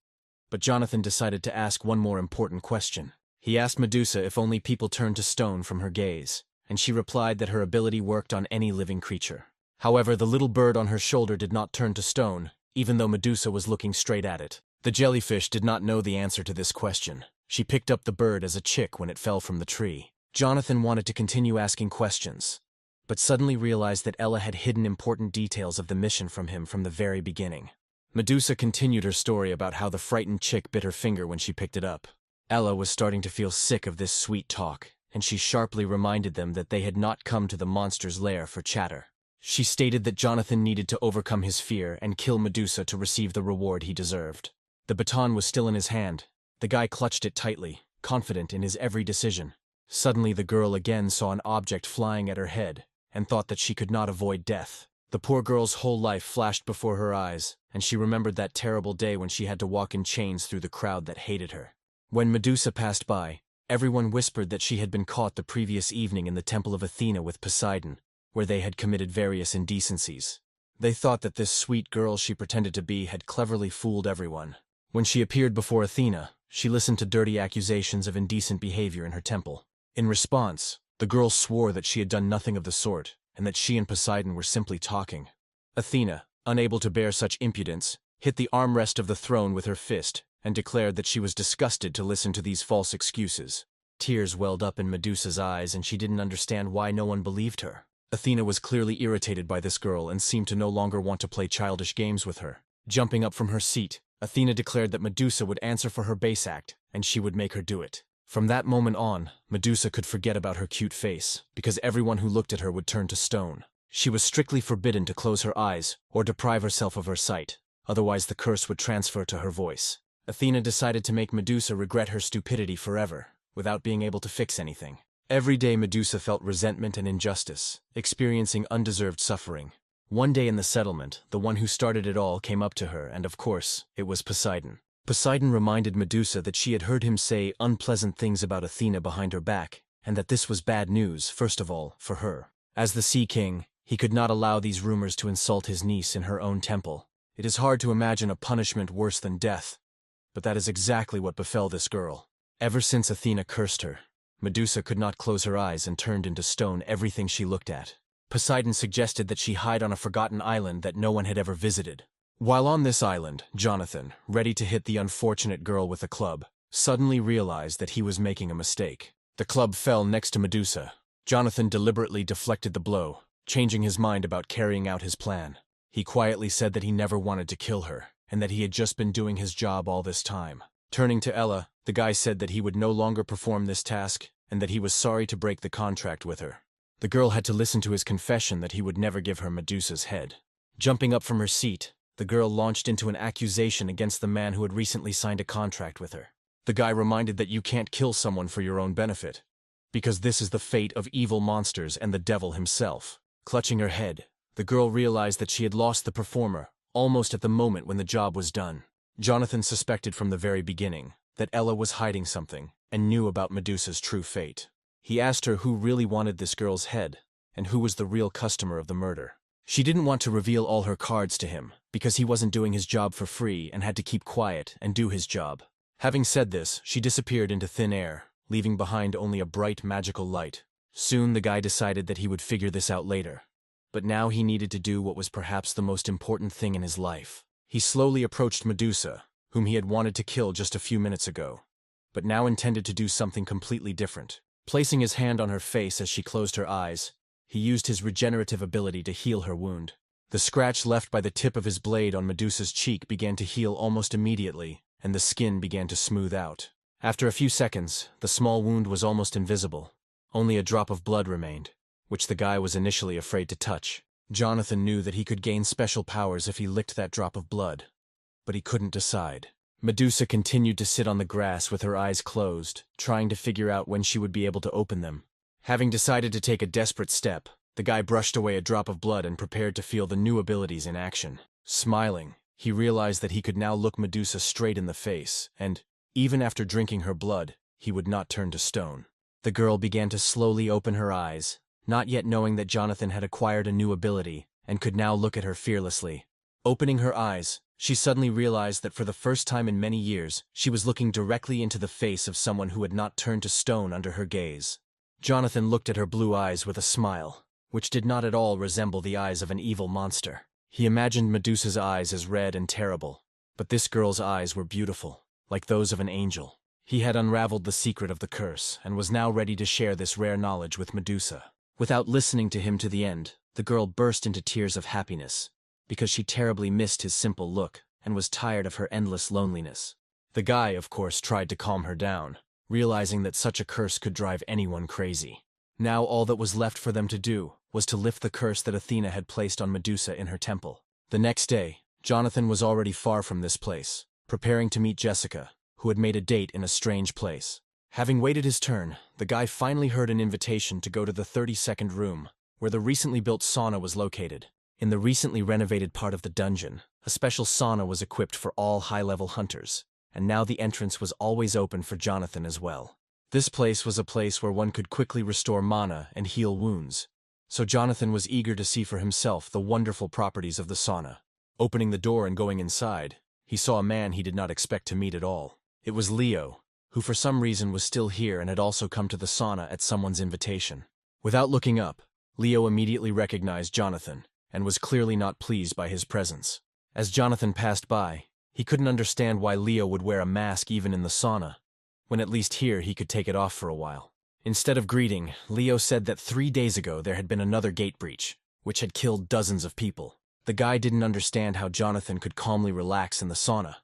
But Jonathan decided to ask one more important question. He asked Medusa if only people turned to stone from her gaze, and she replied that her ability worked on any living creature. However, the little bird on her shoulder did not turn to stone, even though Medusa was looking straight at it. The jellyfish did not know the answer to this question. She picked up the bird as a chick when it fell from the tree. Jonathan wanted to continue asking questions, but suddenly realized that Ella had hidden important details of the mission from him from the very beginning. Medusa continued her story about how the frightened chick bit her finger when she picked it up. Ella was starting to feel sick of this sweet talk, and she sharply reminded them that they had not come to the monster's lair for chatter. She stated that Jonathan needed to overcome his fear and kill Medusa to receive the reward he deserved. The baton was still in his hand. The guy clutched it tightly, confident in his every decision. Suddenly the girl again saw an object flying at her head, and thought that she could not avoid death. The poor girl's whole life flashed before her eyes, and she remembered that terrible day when she had to walk in chains through the crowd that hated her. When Medusa passed by, everyone whispered that she had been caught the previous evening in the temple of Athena with Poseidon, where they had committed various indecencies. They thought that this sweet girl she pretended to be had cleverly fooled everyone. When she appeared before Athena, she listened to dirty accusations of indecent behavior in her temple. In response, the girl swore that she had done nothing of the sort, and that she and Poseidon were simply talking. Athena, unable to bear such impudence, hit the armrest of the throne with her fist, and declared that she was disgusted to listen to these false excuses. Tears welled up in Medusa's eyes, and she didn't understand why no one believed her. Athena was clearly irritated by this girl and seemed to no longer want to play childish games with her. Jumping up from her seat, Athena declared that Medusa would answer for her base act, and she would make her do it. From that moment on, Medusa could forget about her cute face, because everyone who looked at her would turn to stone. She was strictly forbidden to close her eyes or deprive herself of her sight, otherwise the curse would transfer to her voice. Athena decided to make Medusa regret her stupidity forever, without being able to fix anything. Every day Medusa felt resentment and injustice, experiencing undeserved suffering. One day in the settlement, the one who started it all came up to her, and of course, it was Poseidon. Poseidon reminded Medusa that she had heard him say unpleasant things about Athena behind her back, and that this was bad news, first of all, for her. As the Sea King, he could not allow these rumors to insult his niece in her own temple. It is hard to imagine a punishment worse than death, But that is exactly what befell this girl. Ever since Athena cursed her, Medusa could not close her eyes and turned into stone everything she looked at. Poseidon suggested that she hide on a forgotten island that no one had ever visited. While on this island, Jonathan, ready to hit the unfortunate girl with a club, suddenly realized that he was making a mistake. The club fell next to Medusa. Jonathan deliberately deflected the blow, changing his mind about carrying out his plan. He quietly said that he never wanted to kill her, and that he had just been doing his job all this time. Turning to Ella, the guy said that he would no longer perform this task, and that he was sorry to break the contract with her. The girl had to listen to his confession that he would never give her Medusa's head. Jumping up from her seat, the girl launched into an accusation against the man who had recently signed a contract with her. The guy reminded that you can't kill someone for your own benefit, because this is the fate of evil monsters and the devil himself. Clutching her head, the girl realized that she had lost the performer, almost at the moment when the job was done. Jonathan suspected from the very beginning that Ella was hiding something and knew about Medusa's true fate. He asked her who really wanted this girl's head and who was the real customer of the murder. She didn't want to reveal all her cards to him because he wasn't doing his job for free and had to keep quiet and do his job. Having said this, she disappeared into thin air, leaving behind only a bright magical light. Soon the guy decided that he would figure this out later. But now he needed to do what was perhaps the most important thing in his life. He slowly approached Medusa, whom he had wanted to kill just a few minutes ago, but now intended to do something completely different. Placing his hand on her face as she closed her eyes, he used his regenerative ability to heal her wound. The scratch left by the tip of his blade on Medusa's cheek began to heal almost immediately, and the skin began to smooth out. After a few seconds, the small wound was almost invisible. Only a drop of blood remained, which the guy was initially afraid to touch. Jonathan knew that he could gain special powers if he licked that drop of blood, but he couldn't decide. Medusa continued to sit on the grass with her eyes closed, trying to figure out when she would be able to open them. Having decided to take a desperate step, the guy brushed away a drop of blood and prepared to feel the new abilities in action. Smiling, he realized that he could now look Medusa straight in the face, and, even after drinking her blood, he would not turn to stone. The girl began to slowly open her eyes, not yet knowing that Jonathan had acquired a new ability and could now look at her fearlessly. Opening her eyes, she suddenly realized that for the first time in many years, she was looking directly into the face of someone who had not turned to stone under her gaze. Jonathan looked at her blue eyes with a smile, which did not at all resemble the eyes of an evil monster. He imagined Medusa's eyes as red and terrible, but this girl's eyes were beautiful, like those of an angel. He had unraveled the secret of the curse and was now ready to share this rare knowledge with Medusa. Without listening to him to the end, the girl burst into tears of happiness, because she terribly missed his simple look and was tired of her endless loneliness. The guy, of course, tried to calm her down, realizing that such a curse could drive anyone crazy. Now all that was left for them to do was to lift the curse that Athena had placed on Medusa in her temple. The next day, Jonathan was already far from this place, preparing to meet Jessica, who had made a date in a strange place. Having waited his turn, the guy finally heard an invitation to go to the 32nd room, where the recently built sauna was located. In the recently renovated part of the dungeon, a special sauna was equipped for all high-level hunters, and now the entrance was always open for Jonathan as well. This place was a place where one could quickly restore mana and heal wounds, so Jonathan was eager to see for himself the wonderful properties of the sauna. Opening the door and going inside, he saw a man he did not expect to meet at all. It was Leo, who for some reason was still here and had also come to the sauna at someone's invitation. Without looking up, Leo immediately recognized Jonathan, and was clearly not pleased by his presence. As Jonathan passed by, he couldn't understand why Leo would wear a mask even in the sauna, when at least here he could take it off for a while. Instead of greeting, Leo said that 3 days ago there had been another gate breach, which had killed dozens of people. The guy didn't understand how Jonathan could calmly relax in the sauna,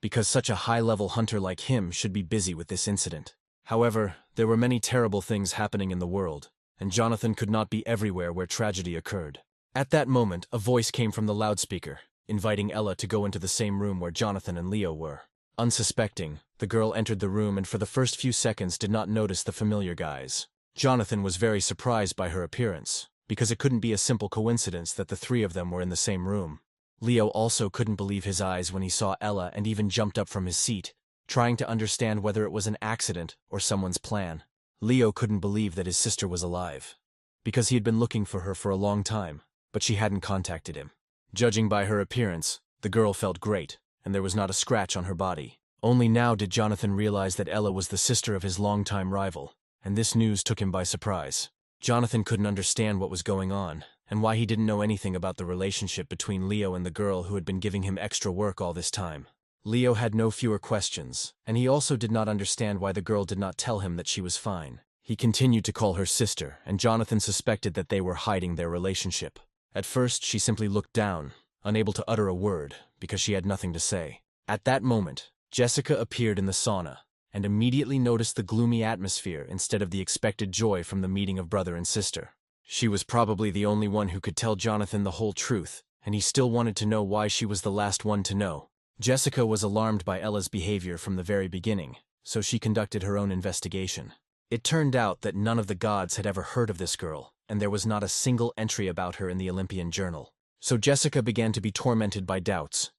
because such a high-level hunter like him should be busy with this incident. However, there were many terrible things happening in the world, and Jonathan could not be everywhere where tragedy occurred. At that moment, a voice came from the loudspeaker, inviting Ella to go into the same room where Jonathan and Leo were. Unsuspecting, the girl entered the room and for the first few seconds did not notice the familiar guys. Jonathan was very surprised by her appearance, because it couldn't be a simple coincidence that the three of them were in the same room. Leo also couldn't believe his eyes when he saw Ella and even jumped up from his seat, trying to understand whether it was an accident or someone's plan. Leo couldn't believe that his sister was alive, because he had been looking for her for a long time, but she hadn't contacted him. Judging by her appearance, the girl felt great, and there was not a scratch on her body, Only now did Jonathan realize that Ella was the sister of his longtime rival, and this news took him by surprise. Jonathan couldn't understand what was going on, and why he didn't know anything about the relationship between Leo and the girl who had been giving him extra work all this time. Leo had no fewer questions, and he also did not understand why the girl did not tell him that she was fine. He continued to call her sister, and Jonathan suspected that they were hiding their relationship. At first, she simply looked down, unable to utter a word, because she had nothing to say. At that moment, Jessica appeared in the sauna, and immediately noticed the gloomy atmosphere instead of the expected joy from the meeting of brother and sister. She was probably the only one who could tell Jonathan the whole truth, and he still wanted to know why she was the last one to know. Jessica was alarmed by Ella's behavior from the very beginning, so she conducted her own investigation. It turned out that none of the gods had ever heard of this girl, and there was not a single entry about her in the Olympian journal. So Jessica began to be tormented by doubts,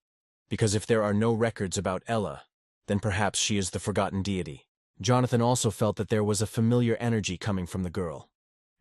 because if there are no records about Ella, then perhaps she is the forgotten deity. Jonathan also felt that there was a familiar energy coming from the girl,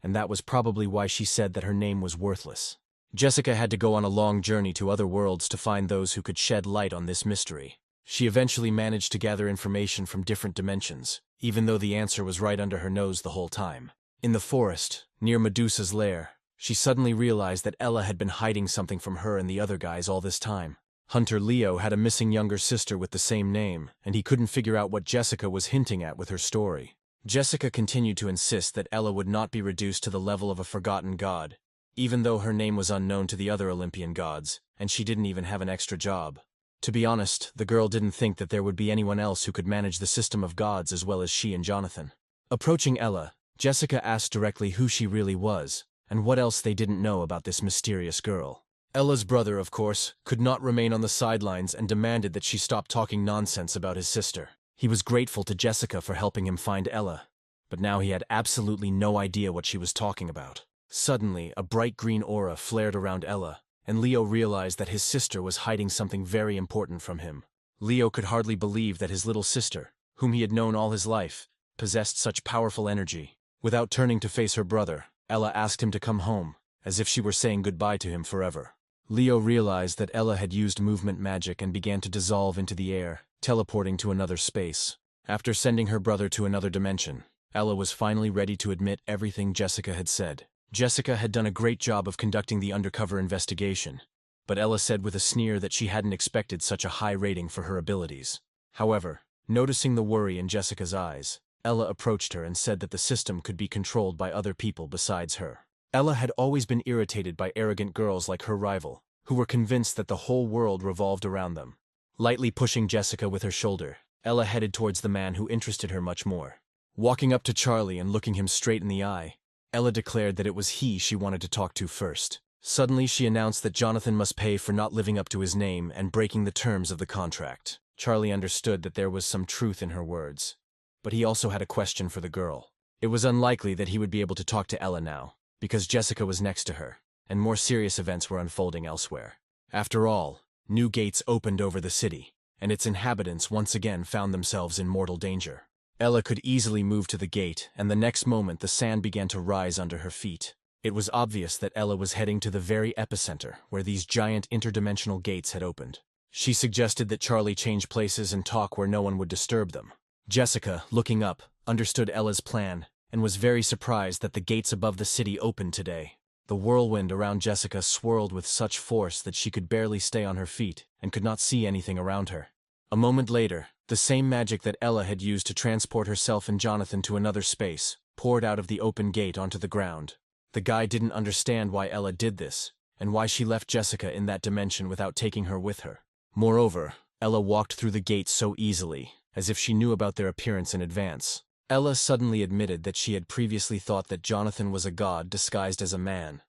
and that was probably why she said that her name was worthless. Jessica had to go on a long journey to other worlds to find those who could shed light on this mystery. She eventually managed to gather information from different dimensions, even though the answer was right under her nose the whole time. In the forest, near Medusa's lair, she suddenly realized that Ella had been hiding something from her and the other guys all this time. Hunter Leo had a missing younger sister with the same name, and he couldn't figure out what Jessica was hinting at with her story. Jessica continued to insist that Ella would not be reduced to the level of a forgotten god, even though her name was unknown to the other Olympian gods, and she didn't even have an extra job. To be honest, the girl didn't think that there would be anyone else who could manage the system of gods as well as she and Jonathan. Approaching Ella, Jessica asked directly who she really was, and what else they didn't know about this mysterious girl. Ella's brother, of course, could not remain on the sidelines and demanded that she stop talking nonsense about his sister. He was grateful to Jessica for helping him find Ella, but now he had absolutely no idea what she was talking about. Suddenly, a bright green aura flared around Ella, and Leo realized that his sister was hiding something very important from him. Leo could hardly believe that his little sister, whom he had known all his life, possessed such powerful energy. Without turning to face her brother, Ella asked him to come home, as if she were saying goodbye to him forever. Leo realized that Ella had used movement magic and began to dissolve into the air, teleporting to another space. After sending her brother to another dimension, Ella was finally ready to admit everything Jessica had said. Jessica had done a great job of conducting the undercover investigation, but Ella said with a sneer that she hadn't expected such a high rating for her abilities. However, noticing the worry in Jessica's eyes, Ella approached her and said that the system could be controlled by other people besides her. Ella had always been irritated by arrogant girls like her rival, who were convinced that the whole world revolved around them. Lightly pushing Jessica with her shoulder, Ella headed towards the man who interested her much more. Walking up to Charlie and looking him straight in the eye, Ella declared that it was he she wanted to talk to first. Suddenly, she announced that Jonathan must pay for not living up to his name and breaking the terms of the contract. Charlie understood that there was some truth in her words, but he also had a question for the girl. It was unlikely that he would be able to talk to Ella now, because Jessica was next to her, and more serious events were unfolding elsewhere. After all, new gates opened over the city, and its inhabitants once again found themselves in mortal danger. Ella could easily move to the gate, and the next moment the sand began to rise under her feet. It was obvious that Ella was heading to the very epicenter where these giant interdimensional gates had opened. She suggested that Charlie change places and talk where no one would disturb them. Jessica, looking up, understood Ella's plan, and was very surprised that the gates above the city opened today. The whirlwind around Jessica swirled with such force that she could barely stay on her feet and could not see anything around her. A moment later, the same magic that Ella had used to transport herself and Jonathan to another space poured out of the open gate onto the ground. The guy didn't understand why Ella did this, and why she left Jessica in that dimension without taking her with her. Moreover, Ella walked through the gates so easily, as if she knew about their appearance in advance. Ella suddenly admitted that she had previously thought that Jonathan was a god disguised as a man,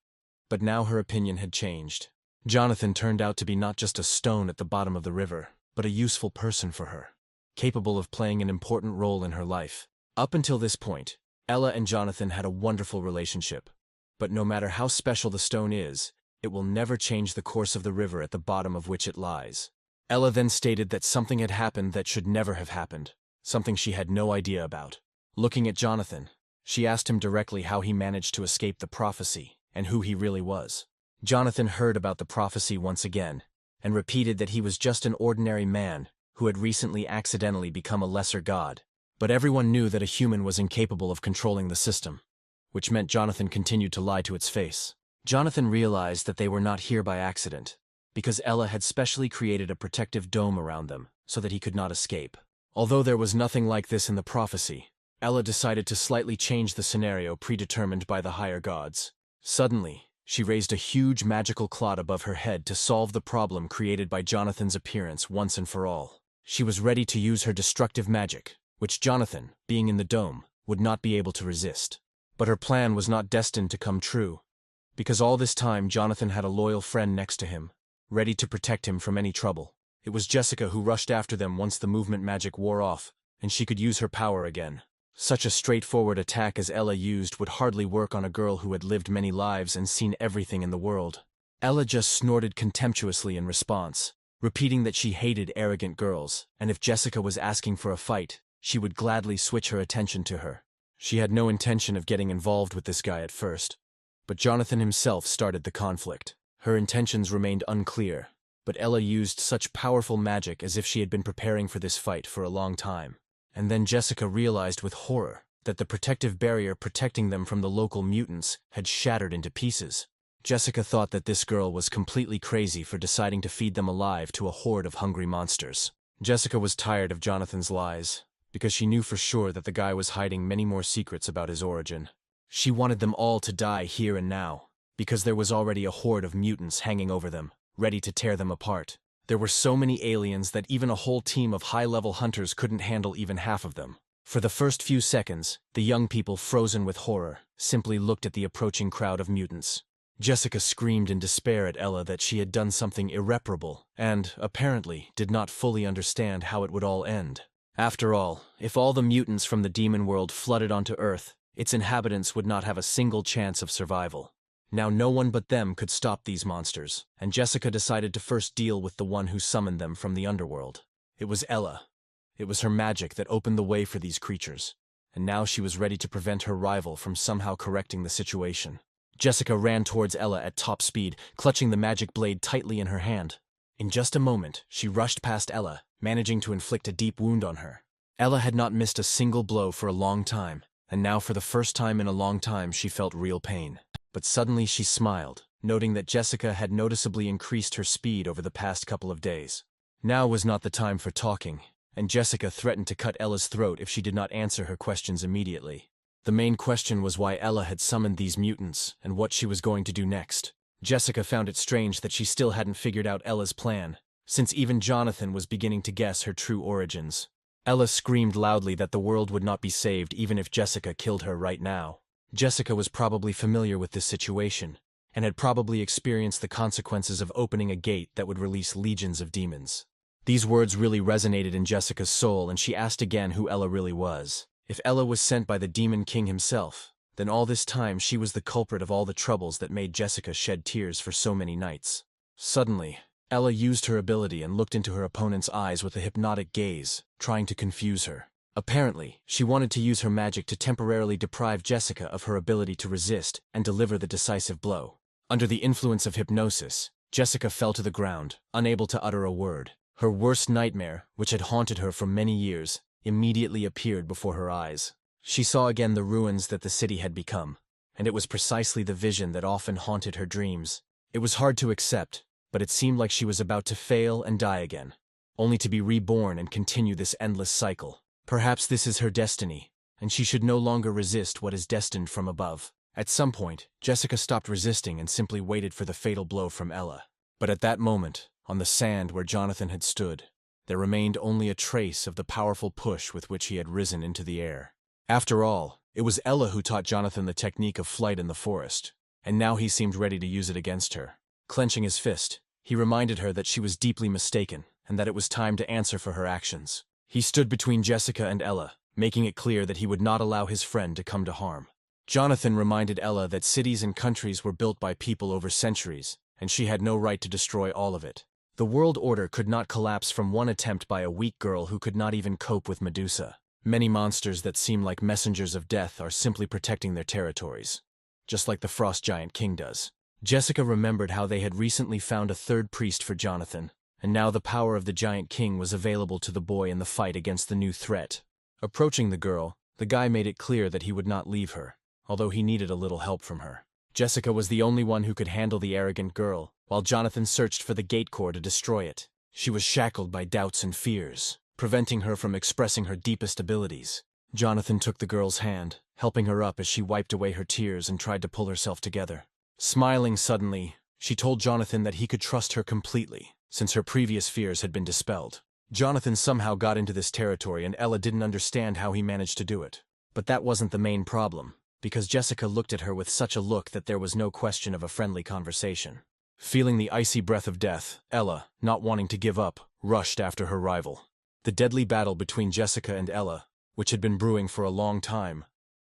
but now her opinion had changed. Jonathan turned out to be not just a stone at the bottom of the river, but a useful person for her, capable of playing an important role in her life. Up until this point, Ella and Jonathan had a wonderful relationship, but no matter how special the stone is, it will never change the course of the river at the bottom of which it lies. Ella then stated that something had happened that should never have happened, something she had no idea about. Looking at Jonathan, she asked him directly how he managed to escape the prophecy and who he really was. Jonathan heard about the prophecy once again, and repeated that he was just an ordinary man who had recently accidentally become a lesser god. But everyone knew that a human was incapable of controlling the system, which meant Jonathan continued to lie to its face. Jonathan realized that they were not here by accident, because Ella had specially created a protective dome around them so that he could not escape. Although there was nothing like this in the prophecy, Ella decided to slightly change the scenario predetermined by the higher gods. Suddenly, she raised a huge magical cloud above her head to solve the problem created by Jonathan's appearance once and for all. She was ready to use her destructive magic, which Jonathan, being in the dome, would not be able to resist. But her plan was not destined to come true, because all this time Jonathan had a loyal friend next to him, ready to protect him from any trouble. It was Jessica who rushed after them once the movement magic wore off, and she could use her power again. Such a straightforward attack as Ella used would hardly work on a girl who had lived many lives and seen everything in the world. Ella just snorted contemptuously in response, repeating that she hated arrogant girls, and if Jessica was asking for a fight, she would gladly switch her attention to her. She had no intention of getting involved with this guy at first, but Jonathan himself started the conflict. Her intentions remained unclear, but Ella used such powerful magic as if she had been preparing for this fight for a long time. And then Jessica realized with horror that the protective barrier protecting them from the local mutants had shattered into pieces. Jessica thought that this girl was completely crazy for deciding to feed them alive to a horde of hungry monsters. Jessica was tired of Jonathan's lies, because she knew for sure that the guy was hiding many more secrets about his origin. She wanted them all to die here and now, because there was already a horde of mutants hanging over them, ready to tear them apart. There were so many aliens that even a whole team of high-level hunters couldn't handle even half of them. For the first few seconds, the young people, frozen with horror, simply looked at the approaching crowd of mutants. Jessica screamed in despair at Ella that she had done something irreparable, and, apparently, did not fully understand how it would all end. After all, if all the mutants from the demon world flooded onto Earth, its inhabitants would not have a single chance of survival. Now no one but them could stop these monsters, and Jessica decided to first deal with the one who summoned them from the underworld. It was Ella. It was her magic that opened the way for these creatures, and now she was ready to prevent her rival from somehow correcting the situation. Jessica ran towards Ella at top speed, clutching the magic blade tightly in her hand. In just a moment, she rushed past Ella, managing to inflict a deep wound on her. Ella had not missed a single blow for a long time, and now for the first time in a long time she felt real pain. But suddenly she smiled, noting that Jessica had noticeably increased her speed over the past couple of days. Now was not the time for talking, and Jessica threatened to cut Ella's throat if she did not answer her questions immediately. The main question was why Ella had summoned these mutants, and what she was going to do next. Jessica found it strange that she still hadn't figured out Ella's plan, since even Jonathan was beginning to guess her true origins. Ella screamed loudly that the world would not be saved even if Jessica killed her right now. Jessica was probably familiar with this situation, and had probably experienced the consequences of opening a gate that would release legions of demons. These words really resonated in Jessica's soul, and she asked again who Ella really was. If Ella was sent by the Demon King himself, then all this time she was the culprit of all the troubles that made Jessica shed tears for so many nights. Suddenly, Ella used her ability and looked into her opponent's eyes with a hypnotic gaze, trying to confuse her. Apparently, she wanted to use her magic to temporarily deprive Jessica of her ability to resist and deliver the decisive blow. Under the influence of hypnosis, Jessica fell to the ground, unable to utter a word. Her worst nightmare, which had haunted her for many years, immediately appeared before her eyes. She saw again the ruins that the city had become, and it was precisely the vision that often haunted her dreams. It was hard to accept, but it seemed like she was about to fail and die again, only to be reborn and continue this endless cycle. Perhaps this is her destiny, and she should no longer resist what is destined from above. At some point, Jessica stopped resisting and simply waited for the fatal blow from Ella. But at that moment, on the sand where Jonathan had stood, there remained only a trace of the powerful push with which he had risen into the air. After all, it was Ella who taught Jonathan the technique of flight in the forest, and now he seemed ready to use it against her. Clenching his fist, he reminded her that she was deeply mistaken and that it was time to answer for her actions. He stood between Jessica and Ella, making it clear that he would not allow his friend to come to harm. Jonathan reminded Ella that cities and countries were built by people over centuries, and she had no right to destroy all of it. The world order could not collapse from one attempt by a weak girl who could not even cope with Medusa. Many monsters that seem like messengers of death are simply protecting their territories, just like the Frost Giant King does. Jessica remembered how they had recently found a third priest for Jonathan, and now the power of the Giant King was available to the boy in the fight against the new threat. Approaching the girl, the guy made it clear that he would not leave her, although he needed a little help from her. Jessica was the only one who could handle the arrogant girl, while Jonathan searched for the gate core to destroy it. She was shackled by doubts and fears, preventing her from expressing her deepest abilities. Jonathan took the girl's hand, helping her up as she wiped away her tears and tried to pull herself together. Smiling suddenly, she told Jonathan that he could trust her completely, since her previous fears had been dispelled. Jonathan somehow got into this territory and Ella didn't understand how he managed to do it. But that wasn't the main problem, because Jessica looked at her with such a look that there was no question of a friendly conversation. Feeling the icy breath of death, Ella, not wanting to give up, rushed after her rival. The deadly battle between Jessica and Ella, which had been brewing for a long time,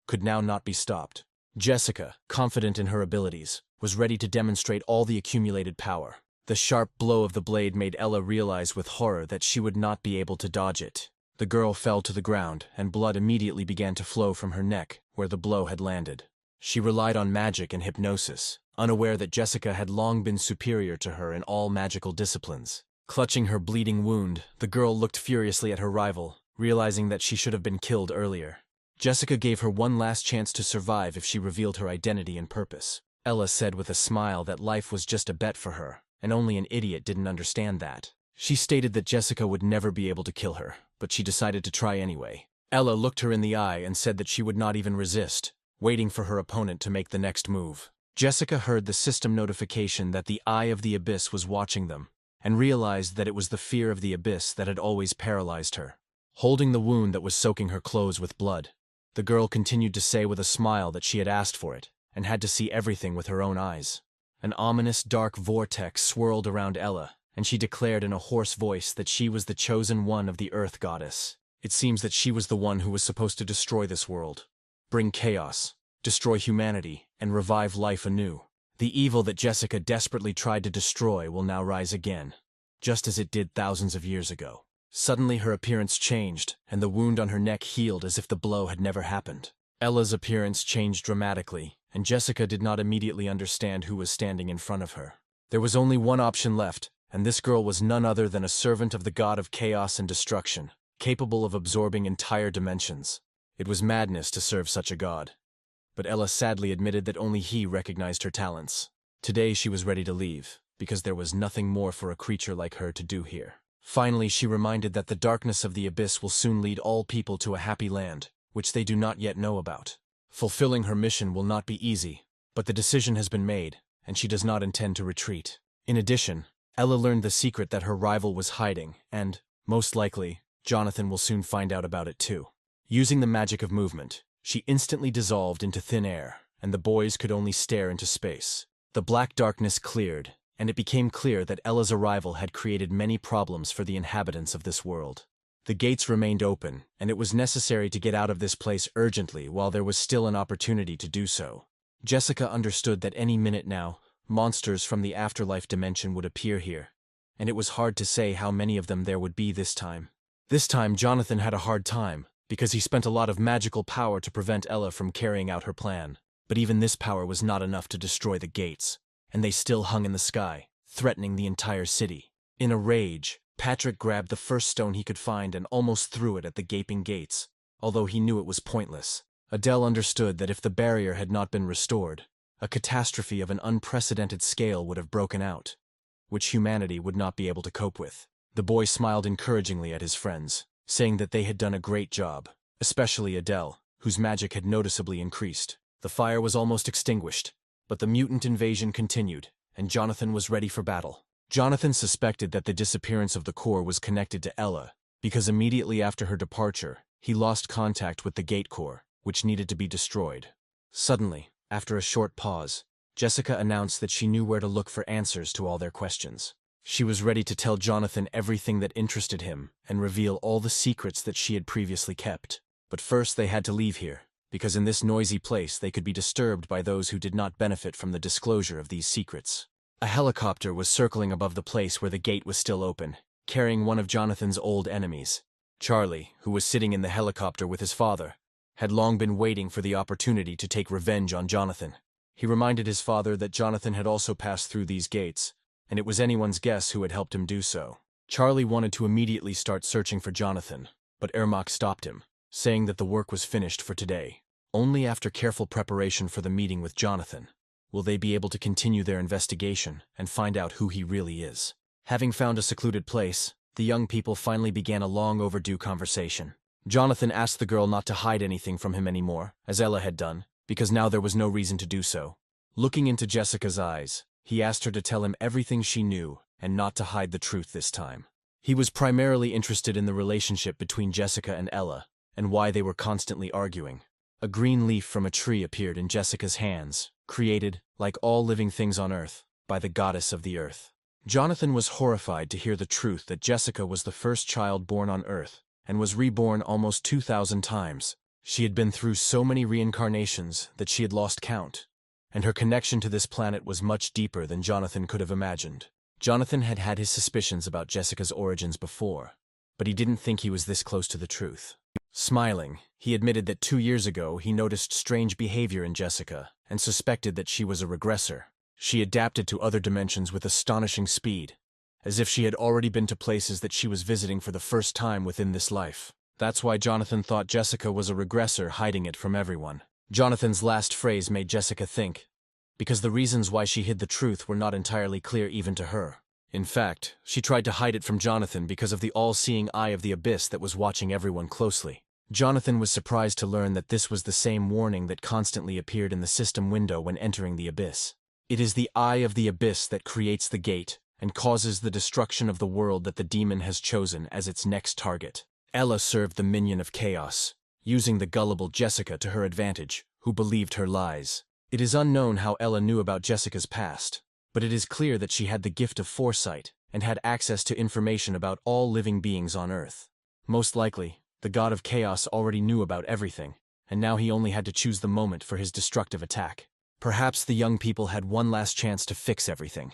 could now not be stopped. Jessica, confident in her abilities, was ready to demonstrate all the accumulated power. The sharp blow of the blade made Ella realize with horror that she would not be able to dodge it. The girl fell to the ground, and blood immediately began to flow from her neck, where the blow had landed. She relied on magic and hypnosis, unaware that Jessica had long been superior to her in all magical disciplines. Clutching her bleeding wound, the girl looked furiously at her rival, realizing that she should have been killed earlier. Jessica gave her one last chance to survive if she revealed her identity and purpose. Ella said with a smile that life was just a bet for her, and only an idiot didn't understand that. She stated that Jessica would never be able to kill her, but she decided to try anyway. Ella looked her in the eye and said that she would not even resist, waiting for her opponent to make the next move. Jessica heard the system notification that the Eye of the Abyss was watching them, and realized that it was the fear of the abyss that had always paralyzed her. Holding the wound that was soaking her clothes with blood, the girl continued to say with a smile that she had asked for it, and had to see everything with her own eyes. An ominous dark vortex swirled around Ella, and she declared in a hoarse voice that she was the chosen one of the Earth Goddess. It seems that she was the one who was supposed to destroy this world, bring chaos, destroy humanity, and revive life anew. The evil that Jessica desperately tried to destroy will now rise again, just as it did thousands of years ago. Suddenly her appearance changed, and the wound on her neck healed as if the blow had never happened. Ella's appearance changed dramatically, and Jessica did not immediately understand who was standing in front of her. There was only one option left, and this girl was none other than a servant of the god of chaos and destruction, capable of absorbing entire dimensions. It was madness to serve such a god. But Ella sadly admitted that only he recognized her talents. Today she was ready to leave, because there was nothing more for a creature like her to do here. Finally, she reminded that the darkness of the abyss will soon lead all people to a happy land, which they do not yet know about. Fulfilling her mission will not be easy, but the decision has been made, and she does not intend to retreat. In addition, Ella learned the secret that her rival was hiding, and, most likely, Jonathan will soon find out about it too. Using the magic of movement, she instantly dissolved into thin air, and the boys could only stare into space. The black darkness cleared, and it became clear that Ella's arrival had created many problems for the inhabitants of this world. The gates remained open, and it was necessary to get out of this place urgently while there was still an opportunity to do so. Jessica understood that any minute now, monsters from the afterlife dimension would appear here, and it was hard to say how many of them there would be this time. This time Jonathan had a hard time, because he spent a lot of magical power to prevent Ella from carrying out her plan. But even this power was not enough to destroy the gates, and they still hung in the sky, threatening the entire city. In a rage, Patrick grabbed the first stone he could find and almost threw it at the gaping gates, although he knew it was pointless. Adele understood that if the barrier had not been restored, a catastrophe of an unprecedented scale would have broken out, which humanity would not be able to cope with. The boy smiled encouragingly at his friends, saying that they had done a great job, especially Adele, whose magic had noticeably increased. The fire was almost extinguished, but the mutant invasion continued, and Jonathan was ready for battle. Jonathan suspected that the disappearance of the core was connected to Ella, because immediately after her departure, he lost contact with the gate core, which needed to be destroyed. Suddenly, after a short pause, Jessica announced that she knew where to look for answers to all their questions. She was ready to tell Jonathan everything that interested him and reveal all the secrets that she had previously kept. But first they had to leave here, because in this noisy place they could be disturbed by those who did not benefit from the disclosure of these secrets. A helicopter was circling above the place where the gate was still open, carrying one of Jonathan's old enemies. Charlie, who was sitting in the helicopter with his father, had long been waiting for the opportunity to take revenge on Jonathan. He reminded his father that Jonathan had also passed through these gates, and it was anyone's guess who had helped him do so. Charlie wanted to immediately start searching for Jonathan, but Ermac stopped him, saying that the work was finished for today. Only after careful preparation for the meeting with Jonathan will they be able to continue their investigation and find out who he really is. Having found a secluded place, the young people finally began a long overdue conversation. Jonathan asked the girl not to hide anything from him anymore, as Ella had done, because now there was no reason to do so. Looking into Jessica's eyes, he asked her to tell him everything she knew and not to hide the truth this time. He was primarily interested in the relationship between Jessica and Ella and why they were constantly arguing. A green leaf from a tree appeared in Jessica's hands, created, like all living things on Earth, by the goddess of the earth. Jonathan was horrified to hear the truth that Jessica was the first child born on Earth and was reborn almost 2,000 times. She had been through so many reincarnations that she had lost count, and her connection to this planet was much deeper than Jonathan could have imagined. Jonathan had had his suspicions about Jessica's origins before, but he didn't think he was this close to the truth. Smiling, he admitted that 2 years ago he noticed strange behavior in Jessica and suspected that she was a regressor. She adapted to other dimensions with astonishing speed, as if she had already been to places that she was visiting for the first time within this life. That's why Jonathan thought Jessica was a regressor hiding it from everyone. Jonathan's last phrase made Jessica think, because the reasons why she hid the truth were not entirely clear even to her. In fact, she tried to hide it from Jonathan because of the all-seeing eye of the abyss that was watching everyone closely. Jonathan was surprised to learn that this was the same warning that constantly appeared in the system window when entering the abyss. It is the eye of the abyss that creates the gate and causes the destruction of the world that the demon has chosen as its next target. Ella served the minion of chaos, using the gullible Jessica to her advantage, who believed her lies. It is unknown how Ella knew about Jessica's past, but it is clear that she had the gift of foresight and had access to information about all living beings on Earth. Most likely, the god of chaos already knew about everything, and now he only had to choose the moment for his destructive attack. Perhaps the young people had one last chance to fix everything,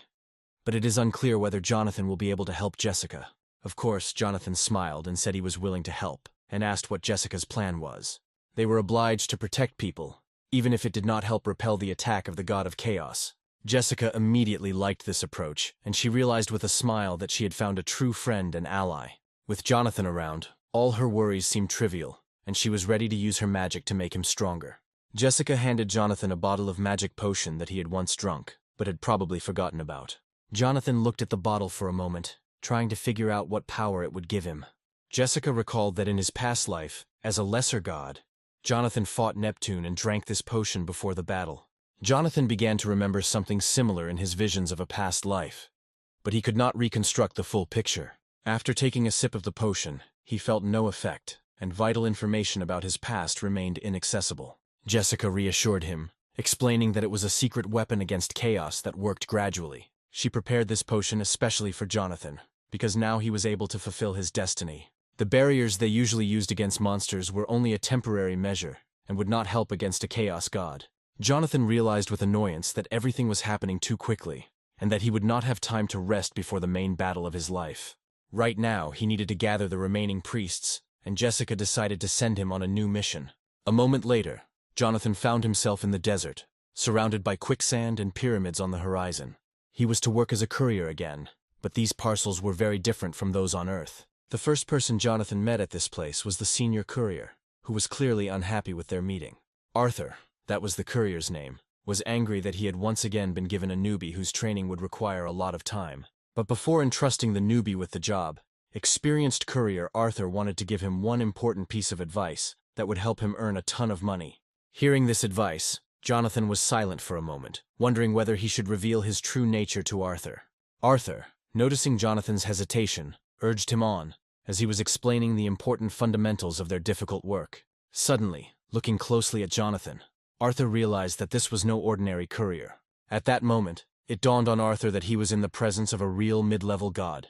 but it is unclear whether Jonathan will be able to help Jessica. Of course, Jonathan smiled and said he was willing to help, and asked what Jessica's plan was. They were obliged to protect people, even if it did not help repel the attack of the god of chaos. Jessica immediately liked this approach, and she realized with a smile that she had found a true friend and ally. With Jonathan around, all her worries seemed trivial, and she was ready to use her magic to make him stronger. Jessica handed Jonathan a bottle of magic potion that he had once drunk, but had probably forgotten about. Jonathan looked at the bottle for a moment, trying to figure out what power it would give him. Jessica recalled that in his past life, as a lesser god, Jonathan fought Neptune and drank this potion before the battle. Jonathan began to remember something similar in his visions of a past life, but he could not reconstruct the full picture. After taking a sip of the potion, he felt no effect, and vital information about his past remained inaccessible. Jessica reassured him, explaining that it was a secret weapon against chaos that worked gradually. She prepared this potion especially for Jonathan, because now he was able to fulfill his destiny. The barriers they usually used against monsters were only a temporary measure, and would not help against a chaos god. Jonathan realized with annoyance that everything was happening too quickly, and that he would not have time to rest before the main battle of his life. Right now, he needed to gather the remaining priests, and Jessica decided to send him on a new mission. A moment later, Jonathan found himself in the desert, surrounded by quicksand and pyramids on the horizon. He was to work as a courier again, but these parcels were very different from those on Earth. The first person Jonathan met at this place was the senior courier, who was clearly unhappy with their meeting. Arthur, that was the courier's name, was angry that he had once again been given a newbie whose training would require a lot of time. But before entrusting the newbie with the job, experienced courier Arthur wanted to give him one important piece of advice that would help him earn a ton of money. Hearing this advice, Jonathan was silent for a moment, wondering whether he should reveal his true nature to Arthur. Arthur, noticing Jonathan's hesitation, urged him on, as he was explaining the important fundamentals of their difficult work. Suddenly, looking closely at Jonathan, Arthur realized that this was no ordinary courier. At that moment, it dawned on Arthur that he was in the presence of a real mid-level god,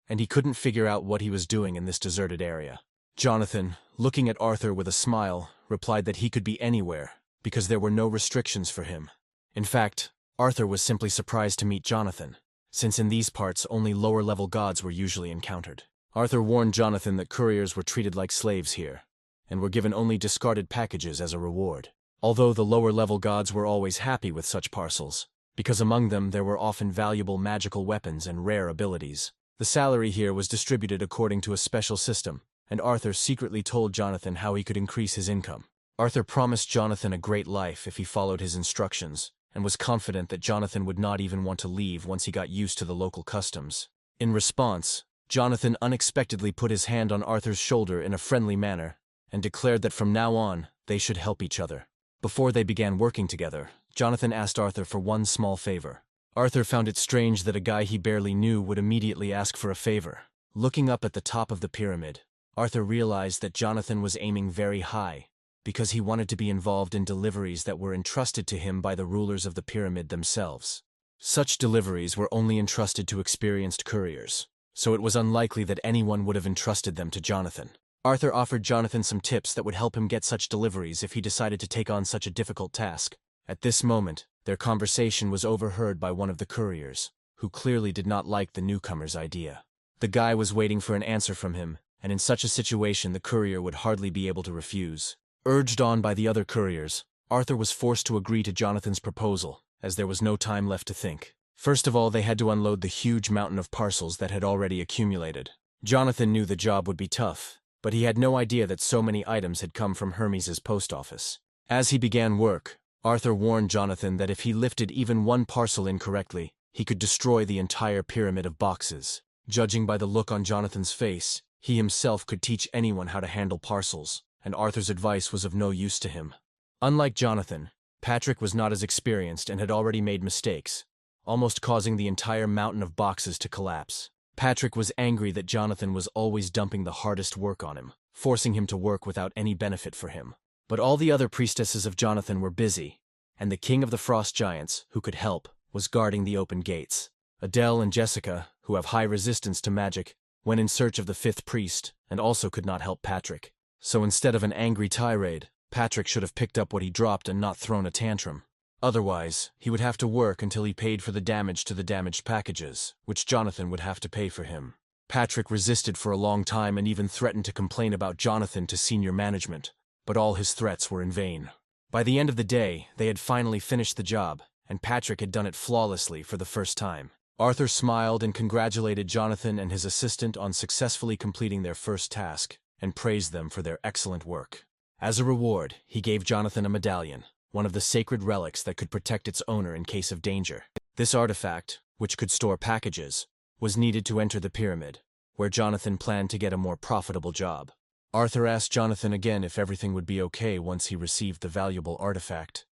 and he couldn't figure out what he was doing in this deserted area. Jonathan, looking at Arthur with a smile, replied that he could be anywhere, because there were no restrictions for him. In fact, Arthur was simply surprised to meet Jonathan, since in these parts only lower-level gods were usually encountered. Arthur warned Jonathan that couriers were treated like slaves here, and were given only discarded packages as a reward. Although the lower-level gods were always happy with such parcels, because among them there were often valuable magical weapons and rare abilities. The salary here was distributed according to a special system, and Arthur secretly told Jonathan how he could increase his income. Arthur promised Jonathan a great life if he followed his instructions, and was confident that Jonathan would not even want to leave once he got used to the local customs. In response, Jonathan unexpectedly put his hand on Arthur's shoulder in a friendly manner, and declared that from now on, they should help each other. Before they began working together, Jonathan asked Arthur for one small favor. Arthur found it strange that a guy he barely knew would immediately ask for a favor. Looking up at the top of the pyramid, Arthur realized that Jonathan was aiming very high, because he wanted to be involved in deliveries that were entrusted to him by the rulers of the pyramid themselves. Such deliveries were only entrusted to experienced couriers, so it was unlikely that anyone would have entrusted them to Jonathan. Arthur offered Jonathan some tips that would help him get such deliveries if he decided to take on such a difficult task. At this moment, their conversation was overheard by one of the couriers, who clearly did not like the newcomer's idea. The guy was waiting for an answer from him, and in such a situation the courier would hardly be able to refuse. Urged on by the other couriers, Arthur was forced to agree to Jonathan's proposal, as there was no time left to think. First of all, they had to unload the huge mountain of parcels that had already accumulated. Jonathan knew the job would be tough, but he had no idea that so many items had come from Hermes's post office. As he began work, Arthur warned Jonathan that if he lifted even one parcel incorrectly, he could destroy the entire pyramid of boxes. Judging by the look on Jonathan's face, he himself could teach anyone how to handle parcels, and Arthur's advice was of no use to him. Unlike Jonathan, Patrick was not as experienced and had already made mistakes, almost causing the entire mountain of boxes to collapse. Patrick was angry that Jonathan was always dumping the hardest work on him, forcing him to work without any benefit for him. But all the other priestesses of Jonathan were busy, and the king of the frost giants, who could help, was guarding the open gates. Adele and Jessica, who have high resistance to magic, went in search of the fifth priest and also could not help Patrick. So instead of an angry tirade, Patrick should have picked up what he dropped and not thrown a tantrum. Otherwise, he would have to work until he paid for the damage to the damaged packages, which Jonathan would have to pay for him. Patrick resisted for a long time and even threatened to complain about Jonathan to senior management, but all his threats were in vain. By the end of the day, they had finally finished the job, and Patrick had done it flawlessly for the first time. Arthur smiled and congratulated Jonathan and his assistant on successfully completing their first task, and praised them for their excellent work. As a reward, he gave Jonathan a medallion, one of the sacred relics that could protect its owner in case of danger. This artifact, which could store packages, was needed to enter the pyramid, where Jonathan planned to get a more profitable job. Arthur asked Jonathan again if everything would be okay once he received the valuable artifact,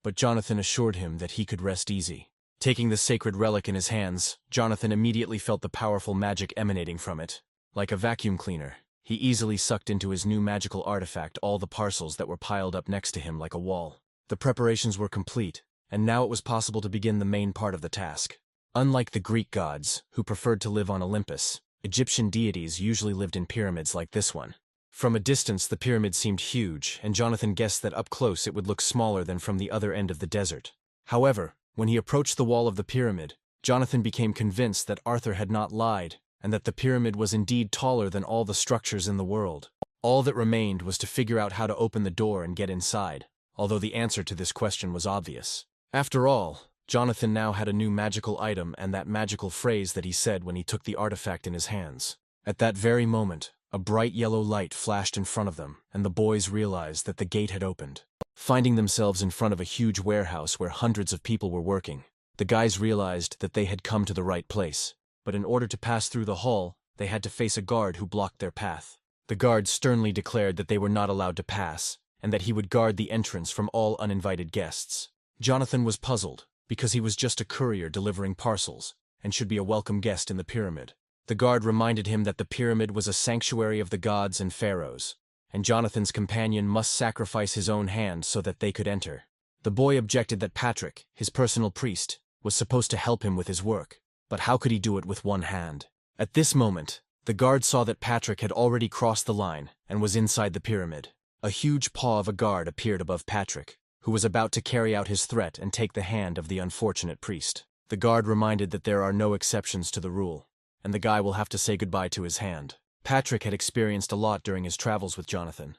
but Jonathan assured him that he could rest easy. Taking the sacred relic in his hands, Jonathan immediately felt the powerful magic emanating from it. Like a vacuum cleaner, he easily sucked into his new magical artifact all the parcels that were piled up next to him like a wall. The preparations were complete, and now it was possible to begin the main part of the task. Unlike the Greek gods, who preferred to live on Olympus, Egyptian deities usually lived in pyramids like this one. From a distance, the pyramid seemed huge, and Jonathan guessed that up close it would look smaller than from the other end of the desert. However, when he approached the wall of the pyramid, Jonathan became convinced that Arthur had not lied, and that the pyramid was indeed taller than all the structures in the world. All that remained was to figure out how to open the door and get inside, although the answer to this question was obvious. After all, Jonathan now had a new magical item and that magical phrase that he said when he took the artifact in his hands. At that very moment, a bright yellow light flashed in front of them, and the boys realized that the gate had opened. Finding themselves in front of a huge warehouse where hundreds of people were working, the guys realized that they had come to the right place. But in order to pass through the hall, they had to face a guard who blocked their path. The guard sternly declared that they were not allowed to pass, and that he would guard the entrance from all uninvited guests. Jonathan was puzzled, because he was just a courier delivering parcels, and should be a welcome guest in the pyramid. The guard reminded him that the pyramid was a sanctuary of the gods and pharaohs, and Jonathan's companion must sacrifice his own hand so that they could enter. The boy objected that Patrick, his personal priest, was supposed to help him with his work, but how could he do it with one hand? At this moment, the guard saw that Patrick had already crossed the line and was inside the pyramid. A huge paw of a guard appeared above Patrick, who was about to carry out his threat and take the hand of the unfortunate priest. The guard reminded that there are no exceptions to the rule, and the guy will have to say goodbye to his hand. Patrick had experienced a lot during his travels with Jonathan,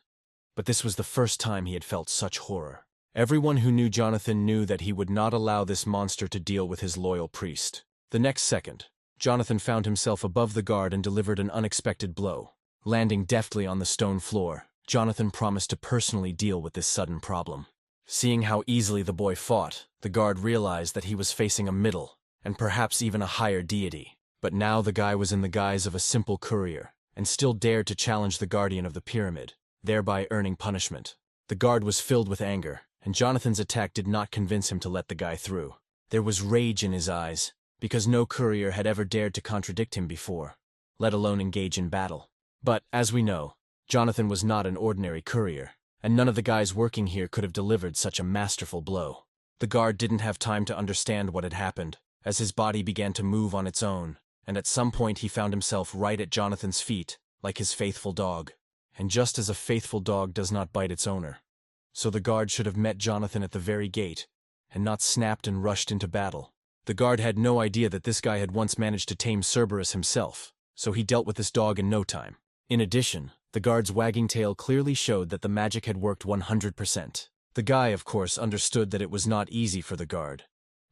but this was the first time he had felt such horror. Everyone who knew Jonathan knew that he would not allow this monster to deal with his loyal priest. The next second, Jonathan found himself above the guard and delivered an unexpected blow. Landing deftly on the stone floor, Jonathan promised to personally deal with this sudden problem. Seeing how easily the boy fought, the guard realized that he was facing a middle, and perhaps even a higher deity. But now the guy was in the guise of a simple courier, and still dared to challenge the guardian of the pyramid, thereby earning punishment. The guard was filled with anger, and Jonathan's attack did not convince him to let the guy through. There was rage in his eyes, because no courier had ever dared to contradict him before, let alone engage in battle. But, as we know, Jonathan was not an ordinary courier, and none of the guys working here could have delivered such a masterful blow. The guard didn't have time to understand what had happened, as his body began to move on its own, and at some point he found himself right at Jonathan's feet, like his faithful dog. And just as a faithful dog does not bite its owner, so the guard should have met Jonathan at the very gate, and not snapped and rushed into battle. The guard had no idea that this guy had once managed to tame Cerberus himself, so he dealt with this dog in no time. In addition, the guard's wagging tail clearly showed that the magic had worked 100%. The guy, of course, understood that it was not easy for the guard,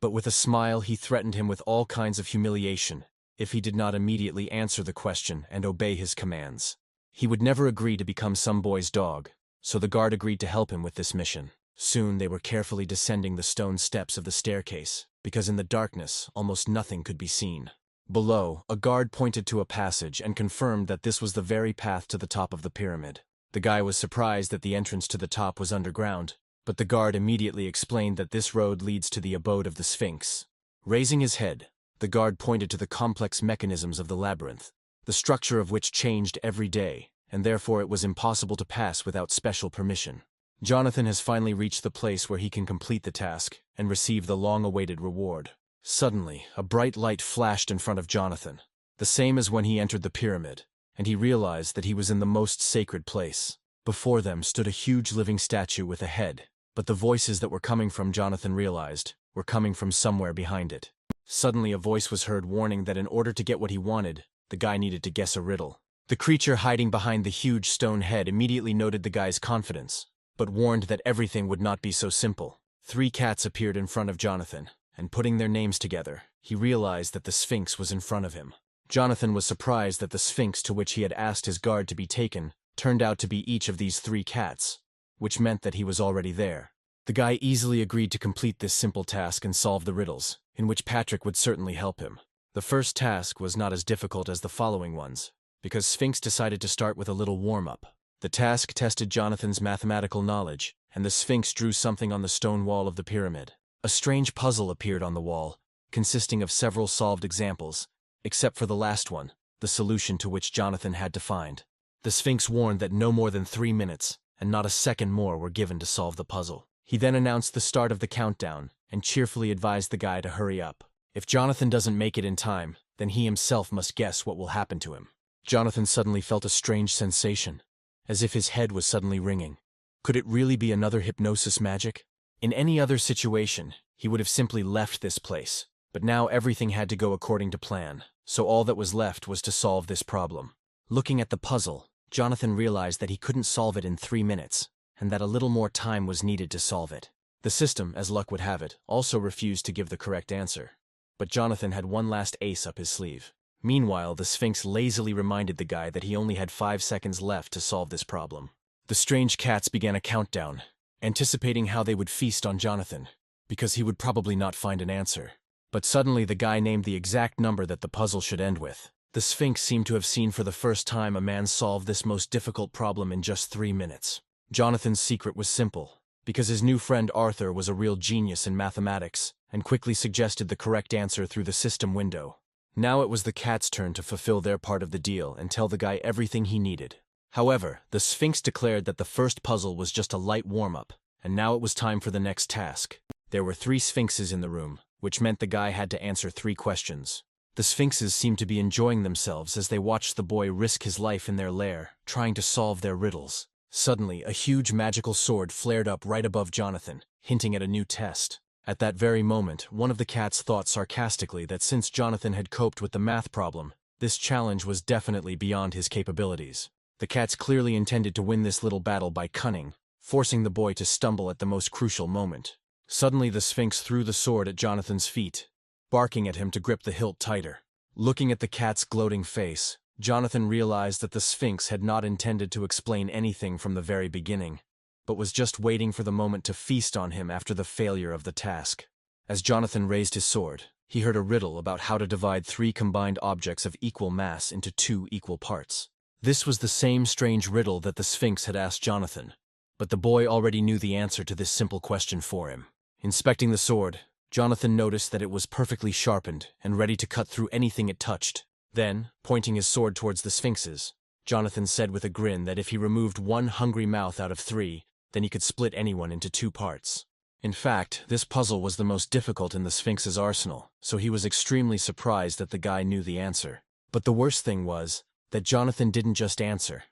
but with a smile he threatened him with all kinds of humiliation if he did not immediately answer the question and obey his commands. He would never agree to become some boy's dog, so the guard agreed to help him with this mission. Soon they were carefully descending the stone steps of the staircase, because in the darkness almost nothing could be seen. Below, a guard pointed to a passage and confirmed that this was the very path to the top of the pyramid. The guy was surprised that the entrance to the top was underground, but the guard immediately explained that this road leads to the abode of the Sphinx. Raising his head, the guard pointed to the complex mechanisms of the labyrinth, the structure of which changed every day, and therefore it was impossible to pass without special permission. Jonathan has finally reached the place where he can complete the task and receive the long-awaited reward. Suddenly, a bright light flashed in front of Jonathan, the same as when he entered the pyramid, and he realized that he was in the most sacred place. Before them stood a huge living statue with a head, but the voices that were coming from, Jonathan realized, were coming from somewhere behind it. Suddenly a voice was heard warning that in order to get what he wanted, the guy needed to guess a riddle. The creature hiding behind the huge stone head immediately noted the guy's confidence, but warned that everything would not be so simple. 3 cats appeared in front of Jonathan, and putting their names together, he realized that the Sphinx was in front of him. Jonathan was surprised that the Sphinx to which he had asked his guard to be taken turned out to be each of these 3 cats, which meant that he was already there. The guy easily agreed to complete this simple task and solve the riddles, in which Patrick would certainly help him. The first task was not as difficult as the following ones, because Sphinx decided to start with a little warm-up. The task tested Jonathan's mathematical knowledge, and the Sphinx drew something on the stone wall of the pyramid. A strange puzzle appeared on the wall, consisting of several solved examples, except for the last one, the solution to which Jonathan had to find. The Sphinx warned that no more than 3 minutes, and not a second more, were given to solve the puzzle. He then announced the start of the countdown, and cheerfully advised the guy to hurry up. If Jonathan doesn't make it in time, then he himself must guess what will happen to him. Jonathan suddenly felt a strange sensation, as if his head was suddenly ringing. Could it really be another hypnosis magic? In any other situation, he would have simply left this place, but now everything had to go according to plan, so all that was left was to solve this problem. Looking at the puzzle, Jonathan realized that he couldn't solve it in 3 minutes, and that a little more time was needed to solve it. The system, as luck would have it, also refused to give the correct answer, but Jonathan had one last ace up his sleeve. Meanwhile, the Sphinx lazily reminded the guy that he only had 5 seconds left to solve this problem. The strange cats began a countdown, anticipating how they would feast on Jonathan, because he would probably not find an answer. But suddenly the guy named the exact number that the puzzle should end with. The Sphinx seemed to have seen for the first time a man solve this most difficult problem in just 3 minutes. Jonathan's secret was simple, because his new friend Arthur was a real genius in mathematics, and quickly suggested the correct answer through the system window. Now it was the cat's turn to fulfill their part of the deal and tell the guy everything he needed. However, the Sphinx declared that the first puzzle was just a light warm-up, and now it was time for the next task. There were 3 Sphinxes in the room, which meant the guy had to answer 3 questions. The Sphinxes seemed to be enjoying themselves as they watched the boy risk his life in their lair, trying to solve their riddles. Suddenly, a huge magical sword flared up right above Jonathan, hinting at a new test. At that very moment, one of the cats thought sarcastically that since Jonathan had coped with the math problem, this challenge was definitely beyond his capabilities. The cats clearly intended to win this little battle by cunning, forcing the boy to stumble at the most crucial moment. Suddenly the Sphinx threw the sword at Jonathan's feet, barking at him to grip the hilt tighter. Looking at the cat's gloating face, Jonathan realized that the Sphinx had not intended to explain anything from the very beginning, but was just waiting for the moment to feast on him after the failure of the task. As Jonathan raised his sword, he heard a riddle about how to divide 3 combined objects of equal mass into 2 equal parts. This was the same strange riddle that the Sphinx had asked Jonathan, but the boy already knew the answer to this simple question for him. Inspecting the sword, Jonathan noticed that it was perfectly sharpened and ready to cut through anything it touched. Then, pointing his sword towards the Sphinx's, Jonathan said with a grin that if he removed 1 hungry mouth out of 3, then he could split anyone into 2 parts. In fact, this puzzle was the most difficult in the Sphinx's arsenal, so he was extremely surprised that the guy knew the answer. But the worst thing was that Jonathan didn't just answer,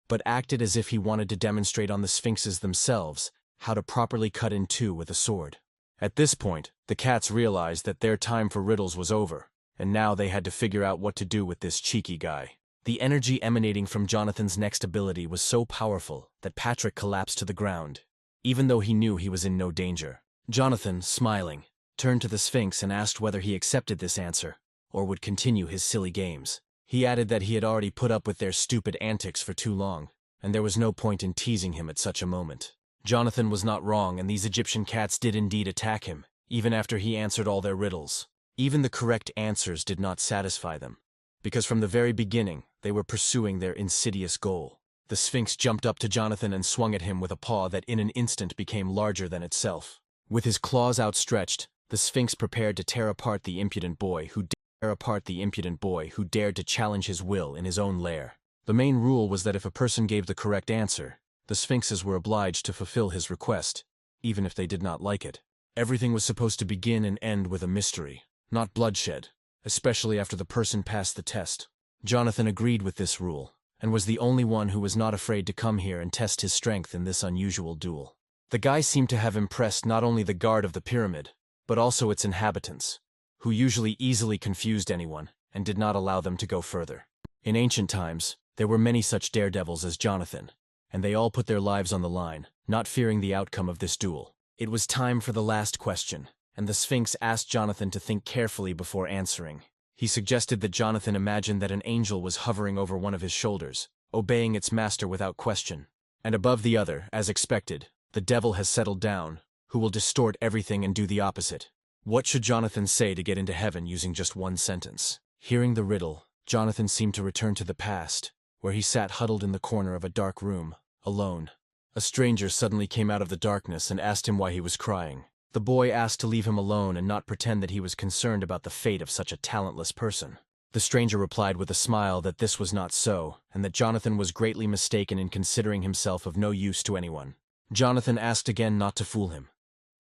but acted as if he wanted to demonstrate on the Sphinxes themselves how to properly cut in 2 with a sword. At this point, the cats realized that their time for riddles was over, and now they had to figure out what to do with this cheeky guy. The energy emanating from Jonathan's next ability was so powerful that Patrick collapsed to the ground, even though he knew he was in no danger. Jonathan, smiling, turned to the Sphinx and asked whether he accepted this answer, or would continue his silly games. He added that he had already put up with their stupid antics for too long, and there was no point in teasing him at such a moment. Jonathan was not wrong, and these Egyptian cats did indeed attack him, even after he answered all their riddles. Even the correct answers did not satisfy them, because from the very beginning, they were pursuing their insidious goal. The Sphinx jumped up to Jonathan and swung at him with a paw that in an instant became larger than itself. With his claws outstretched, the Sphinx prepared to tear apart the impudent boy who dared to challenge his will in his own lair. The main rule was that if a person gave the correct answer, the Sphinxes were obliged to fulfill his request, even if they did not like it. Everything was supposed to begin and end with a mystery, not bloodshed, especially after the person passed the test. Jonathan agreed with this rule, and was the only one who was not afraid to come here and test his strength in this unusual duel. The guy seemed to have impressed not only the guard of the pyramid, but also its inhabitants, who usually easily confused anyone and did not allow them to go further. In ancient times, there were many such daredevils as Jonathan, and they all put their lives on the line, not fearing the outcome of this duel. It was time for the last question, and the Sphinx asked Jonathan to think carefully before answering. He suggested that Jonathan imagine that an angel was hovering over one of his shoulders, obeying its master without question. And above the other, as expected, the devil has settled down, who will distort everything and do the opposite. What should Jonathan say to get into heaven using just 1 sentence? Hearing the riddle, Jonathan seemed to return to the past, where he sat huddled in the corner of a dark room, alone. A stranger suddenly came out of the darkness and asked him why he was crying. The boy asked to leave him alone and not pretend that he was concerned about the fate of such a talentless person. The stranger replied with a smile that this was not so, and that Jonathan was greatly mistaken in considering himself of no use to anyone. Jonathan asked again not to fool him,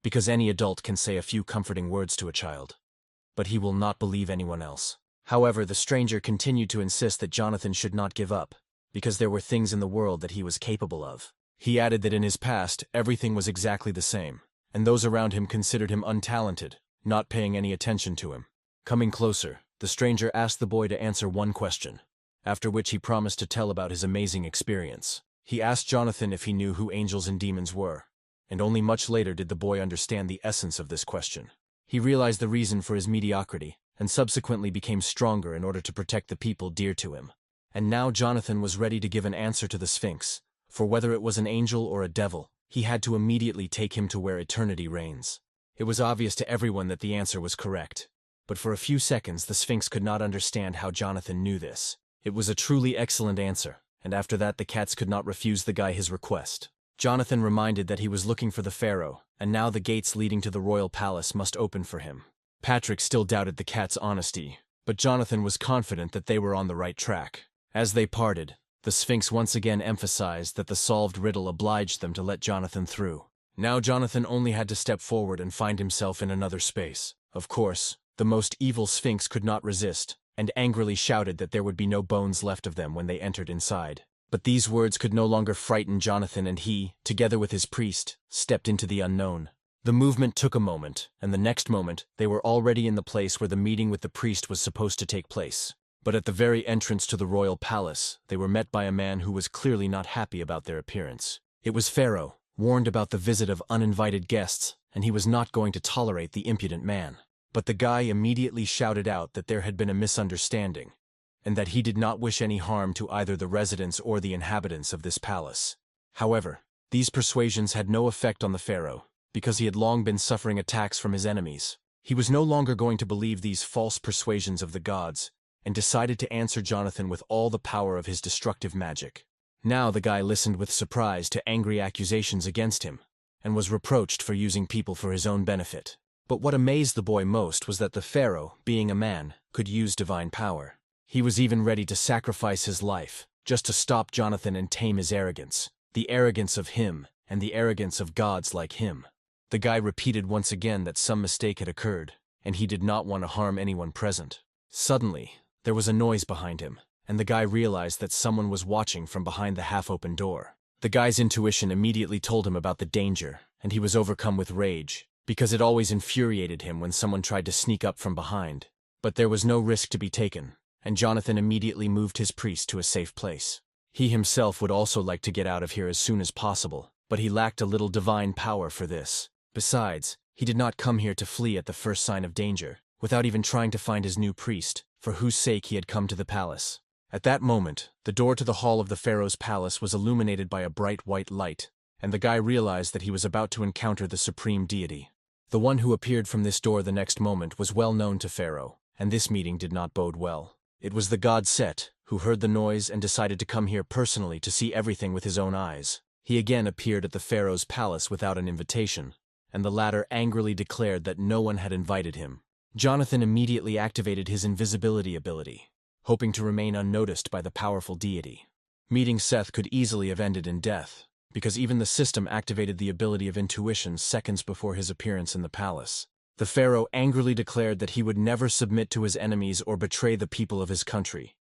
because any adult can say a few comforting words to a child, but he will not believe anyone else. However, the stranger continued to insist that Jonathan should not give up, because there were things in the world that he was capable of. He added that in his past, everything was exactly the same, and those around him considered him untalented, not paying any attention to him. Coming closer, the stranger asked the boy to answer 1 question, after which he promised to tell about his amazing experience. He asked Jonathan if he knew who angels and demons were, and only much later did the boy understand the essence of this question. He realized the reason for his mediocrity, and subsequently became stronger in order to protect the people dear to him. And now Jonathan was ready to give an answer to the Sphinx, for whether it was an angel or a devil, he had to immediately take him to where eternity reigns. It was obvious to everyone that the answer was correct, but for a few seconds the Sphinx could not understand how Jonathan knew this. It was a truly excellent answer, and after that the cats could not refuse the guy his request. Jonathan reminded that he was looking for the pharaoh, and now the gates leading to the royal palace must open for him. Patrick still doubted the cat's honesty, but Jonathan was confident that they were on the right track. As they parted, the Sphinx once again emphasized that the solved riddle obliged them to let Jonathan through. Now Jonathan only had to step forward and find himself in another space. Of course, the most evil Sphinx could not resist, and angrily shouted that there would be no bones left of them when they entered inside. But these words could no longer frighten Jonathan, and he, together with his priest, stepped into the unknown. The movement took a moment, and the next moment, they were already in the place where the meeting with the priest was supposed to take place. But at the very entrance to the royal palace, they were met by a man who was clearly not happy about their appearance. It was Pharaoh, warned about the visit of uninvited guests, and he was not going to tolerate the impudent man. But the guy immediately shouted out that there had been a misunderstanding, and that he did not wish any harm to either the residents or the inhabitants of this palace. However, these persuasions had no effect on the pharaoh, because he had long been suffering attacks from his enemies. He was no longer going to believe these false persuasions of the gods, and decided to answer Jonathan with all the power of his destructive magic. Now the guy listened with surprise to angry accusations against him, and was reproached for using people for his own benefit. But what amazed the boy most was that the pharaoh, being a man, could use divine power. He was even ready to sacrifice his life, just to stop Jonathan and tame his arrogance, the arrogance of him and the arrogance of gods like him. The guy repeated once again that some mistake had occurred, and he did not want to harm anyone present. Suddenly, there was a noise behind him, and the guy realized that someone was watching from behind the half-open door. The guy's intuition immediately told him about the danger, and he was overcome with rage, because it always infuriated him when someone tried to sneak up from behind. But there was no risk to be taken, and Jonathan immediately moved his priest to a safe place. He himself would also like to get out of here as soon as possible, but he lacked a little divine power for this. Besides, he did not come here to flee at the first sign of danger, without even trying to find his new priest, for whose sake he had come to the palace. At that moment, the door to the hall of the pharaoh's palace was illuminated by a bright white light, and the guy realized that he was about to encounter the supreme deity. The one who appeared from this door the next moment was well known to Pharaoh, and this meeting did not bode well. It was the god Set, who heard the noise and decided to come here personally to see everything with his own eyes. He again appeared at the pharaoh's palace without an invitation, and the latter angrily declared that no one had invited him. Jonathan immediately activated his invisibility ability, hoping to remain unnoticed by the powerful deity. Meeting Seth could easily have ended in death, because even the system activated the ability of intuition seconds before his appearance in the palace. The pharaoh angrily declared that he would never submit to his enemies or betray the people of his country,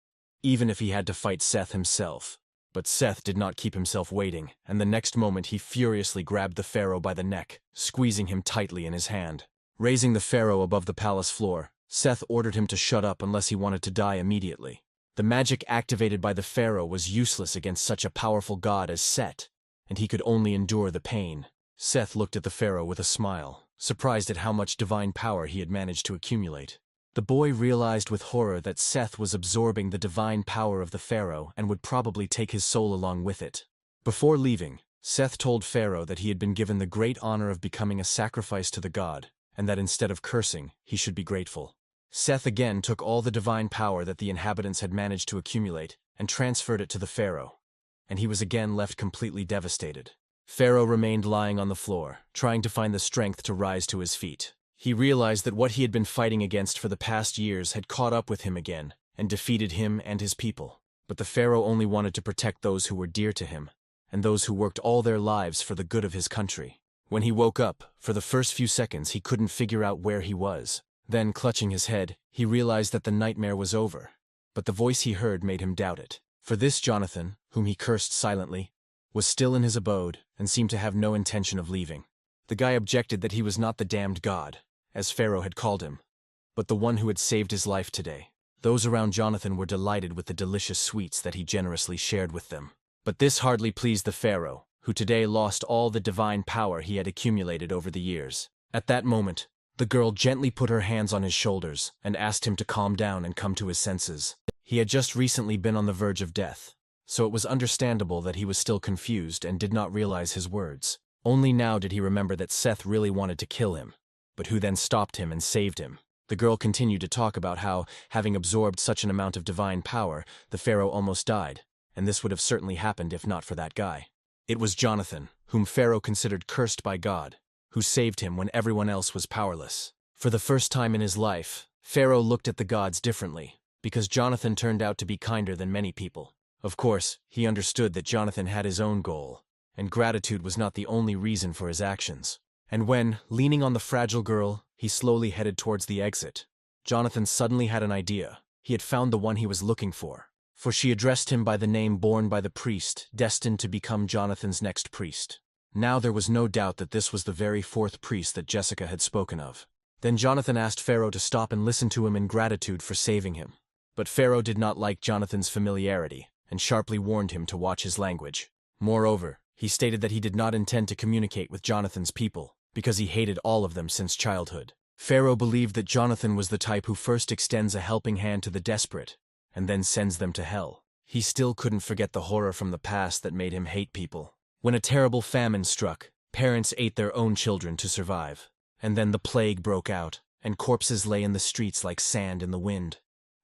even if he had to fight Seth himself. But Seth did not keep himself waiting, and the next moment he furiously grabbed the pharaoh by the neck, squeezing him tightly in his hand. Raising the pharaoh above the palace floor, Seth ordered him to shut up unless he wanted to die immediately. The magic activated by the pharaoh was useless against such a powerful god as Set, and he could only endure the pain. Seth looked at the pharaoh with a smile, surprised at how much divine power he had managed to accumulate. The boy realized with horror that Seth was absorbing the divine power of the pharaoh and would probably take his soul along with it. Before leaving, Seth told Pharaoh that he had been given the great honor of becoming a sacrifice to the god, and that instead of cursing, he should be grateful. Seth again took all the divine power that the inhabitants had managed to accumulate and transferred it to the pharaoh, and he was again left completely devastated. Pharaoh remained lying on the floor, trying to find the strength to rise to his feet. He realized that what he had been fighting against for the past years had caught up with him again and defeated him and his people. But the pharaoh only wanted to protect those who were dear to him, and those who worked all their lives for the good of his country. When he woke up, for the first few seconds he couldn't figure out where he was. Then, clutching his head, he realized that the nightmare was over. But the voice he heard made him doubt it. For this Jonathan, whom he cursed silently, was still in his abode and seemed to have no intention of leaving. The guy objected that he was not the damned god, as Pharaoh had called him, but the one who had saved his life today. Those around Jonathan were delighted with the delicious sweets that he generously shared with them. But this hardly pleased the pharaoh, who today lost all the divine power he had accumulated over the years. At that moment, the girl gently put her hands on his shoulders and asked him to calm down and come to his senses. He had just recently been on the verge of death, so it was understandable that he was still confused and did not realize his words. Only now did he remember that Seth really wanted to kill him, but who then stopped him and saved him. The girl continued to talk about how, having absorbed such an amount of divine power, the pharaoh almost died, and this would have certainly happened if not for that guy. It was Jonathan, whom Pharaoh considered cursed by God, who saved him when everyone else was powerless. For the first time in his life, Pharaoh looked at the gods differently, because Jonathan turned out to be kinder than many people. Of course, he understood that Jonathan had his own goal, and gratitude was not the only reason for his actions. And when, leaning on the fragile girl, he slowly headed towards the exit, Jonathan suddenly had an idea. He had found the one he was looking for she addressed him by the name borne by the priest, destined to become Jonathan's next priest. Now there was no doubt that this was the very fourth priest that Jessica had spoken of. Then Jonathan asked Pharaoh to stop and listen to him in gratitude for saving him. But Pharaoh did not like Jonathan's familiarity, and sharply warned him to watch his language. Moreover, He stated that he did not intend to communicate with Jonathan's people, because he hated all of them since childhood. Pharaoh believed that Jonathan was the type who first extends a helping hand to the desperate, and then sends them to hell. He still couldn't forget the horror from the past that made him hate people. When a terrible famine struck, parents ate their own children to survive. And then the plague broke out, and corpses lay in the streets like sand in the wind.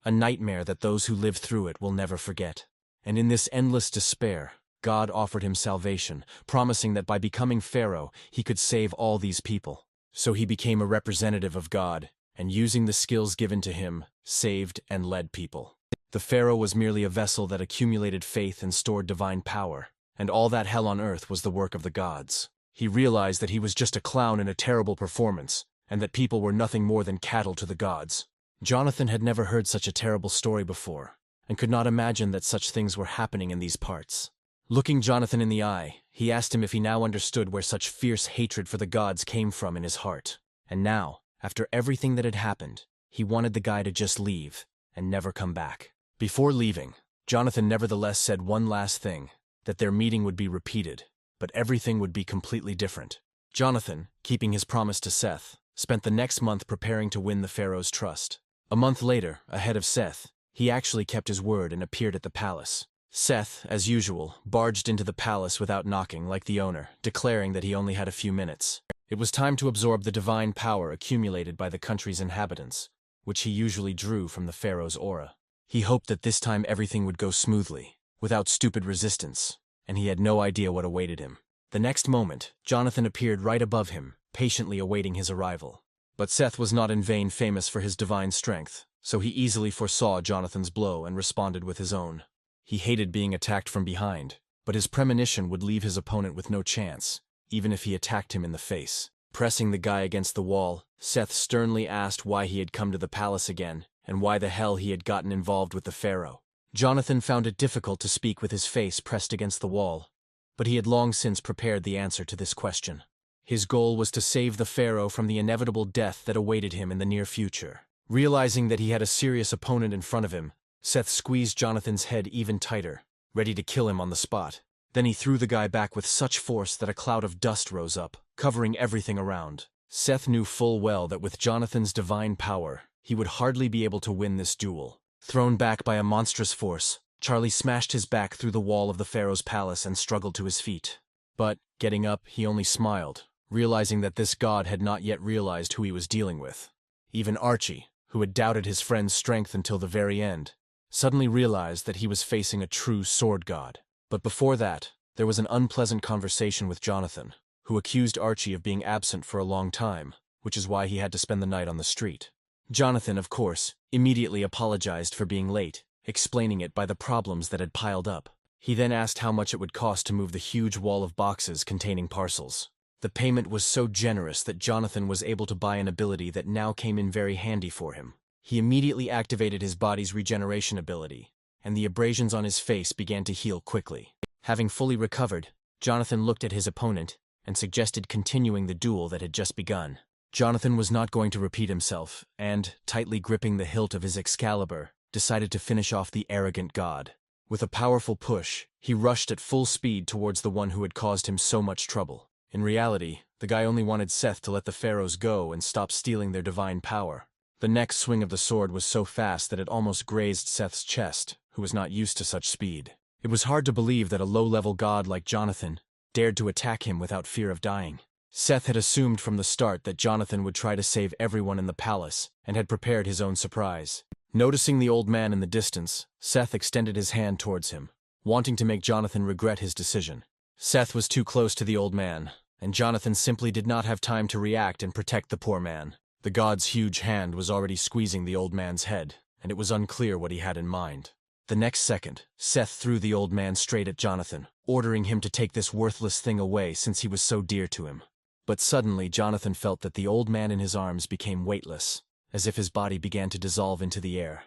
A nightmare that those who lived through it will never forget. And in this endless despair, God offered him salvation, promising that by becoming Pharaoh, he could save all these people. So he became a representative of God, and using the skills given to him, saved and led people. The Pharaoh was merely a vessel that accumulated faith and stored divine power, and all that hell on earth was the work of the gods. He realized that he was just a clown in a terrible performance, and that people were nothing more than cattle to the gods. Jonathan had never heard such a terrible story before, and could not imagine that such things were happening in these parts. Looking Jonathan in the eye, he asked him if he now understood where such fierce hatred for the gods came from in his heart. And now, after everything that had happened, he wanted the guy to just leave and never come back. Before leaving, Jonathan nevertheless said one last thing, that their meeting would be repeated, but everything would be completely different. Jonathan, keeping his promise to Seth, spent the next month preparing to win the Pharaoh's trust. A month later, ahead of Seth, he actually kept his word and appeared at the palace. Seth, as usual, barged into the palace without knocking like the owner, declaring that he only had a few minutes. It was time to absorb the divine power accumulated by the country's inhabitants, which he usually drew from the Pharaoh's aura. He hoped that this time everything would go smoothly, without stupid resistance, and he had no idea what awaited him. The next moment, Jonathan appeared right above him, patiently awaiting his arrival. But Seth was not in vain famous for his divine strength, so he easily foresaw Jonathan's blow and responded with his own. He hated being attacked from behind, but his premonition would leave his opponent with no chance, even if he attacked him in the face. Pressing the guy against the wall, Seth sternly asked why he had come to the palace again, and why the hell he had gotten involved with the Pharaoh. Jonathan found it difficult to speak with his face pressed against the wall, but he had long since prepared the answer to this question. His goal was to save the Pharaoh from the inevitable death that awaited him in the near future. Realizing that he had a serious opponent in front of him, Seth squeezed Jonathan's head even tighter, ready to kill him on the spot. Then he threw the guy back with such force that a cloud of dust rose up, covering everything around. Seth knew full well that with Jonathan's divine power, he would hardly be able to win this duel. Thrown back by a monstrous force, Charlie smashed his back through the wall of the Pharaoh's palace and struggled to his feet. But, getting up, he only smiled, realizing that this god had not yet realized who he was dealing with. Even Archie, who had doubted his friend's strength until the very end, suddenly realized that he was facing a true sword god. But before that, there was an unpleasant conversation with Jonathan, who accused Archie of being absent for a long time, which is why he had to spend the night on the street. Jonathan, of course, immediately apologized for being late, explaining it by the problems that had piled up. He then asked how much it would cost to move the huge wall of boxes containing parcels. The payment was so generous that Jonathan was able to buy an ability that now came in very handy for him. He immediately activated his body's regeneration ability, and the abrasions on his face began to heal quickly. Having fully recovered, Jonathan looked at his opponent and suggested continuing the duel that had just begun. Jonathan was not going to repeat himself, and, tightly gripping the hilt of his Excalibur, decided to finish off the arrogant god. With a powerful push, he rushed at full speed towards the one who had caused him so much trouble. In reality, the guy only wanted Seth to let the pharaohs go and stop stealing their divine power. The next swing of the sword was so fast that it almost grazed Seth's chest, who was not used to such speed. It was hard to believe that a low-level god like Jonathan dared to attack him without fear of dying. Seth had assumed from the start that Jonathan would try to save everyone in the palace, and had prepared his own surprise. Noticing the old man in the distance, Seth extended his hand towards him, wanting to make Jonathan regret his decision. Seth was too close to the old man, and Jonathan simply did not have time to react and protect the poor man. The god's huge hand was already squeezing the old man's head, and it was unclear what he had in mind. The next second, Seth threw the old man straight at Jonathan, ordering him to take this worthless thing away since he was so dear to him. But suddenly Jonathan felt that the old man in his arms became weightless, as if his body began to dissolve into the air.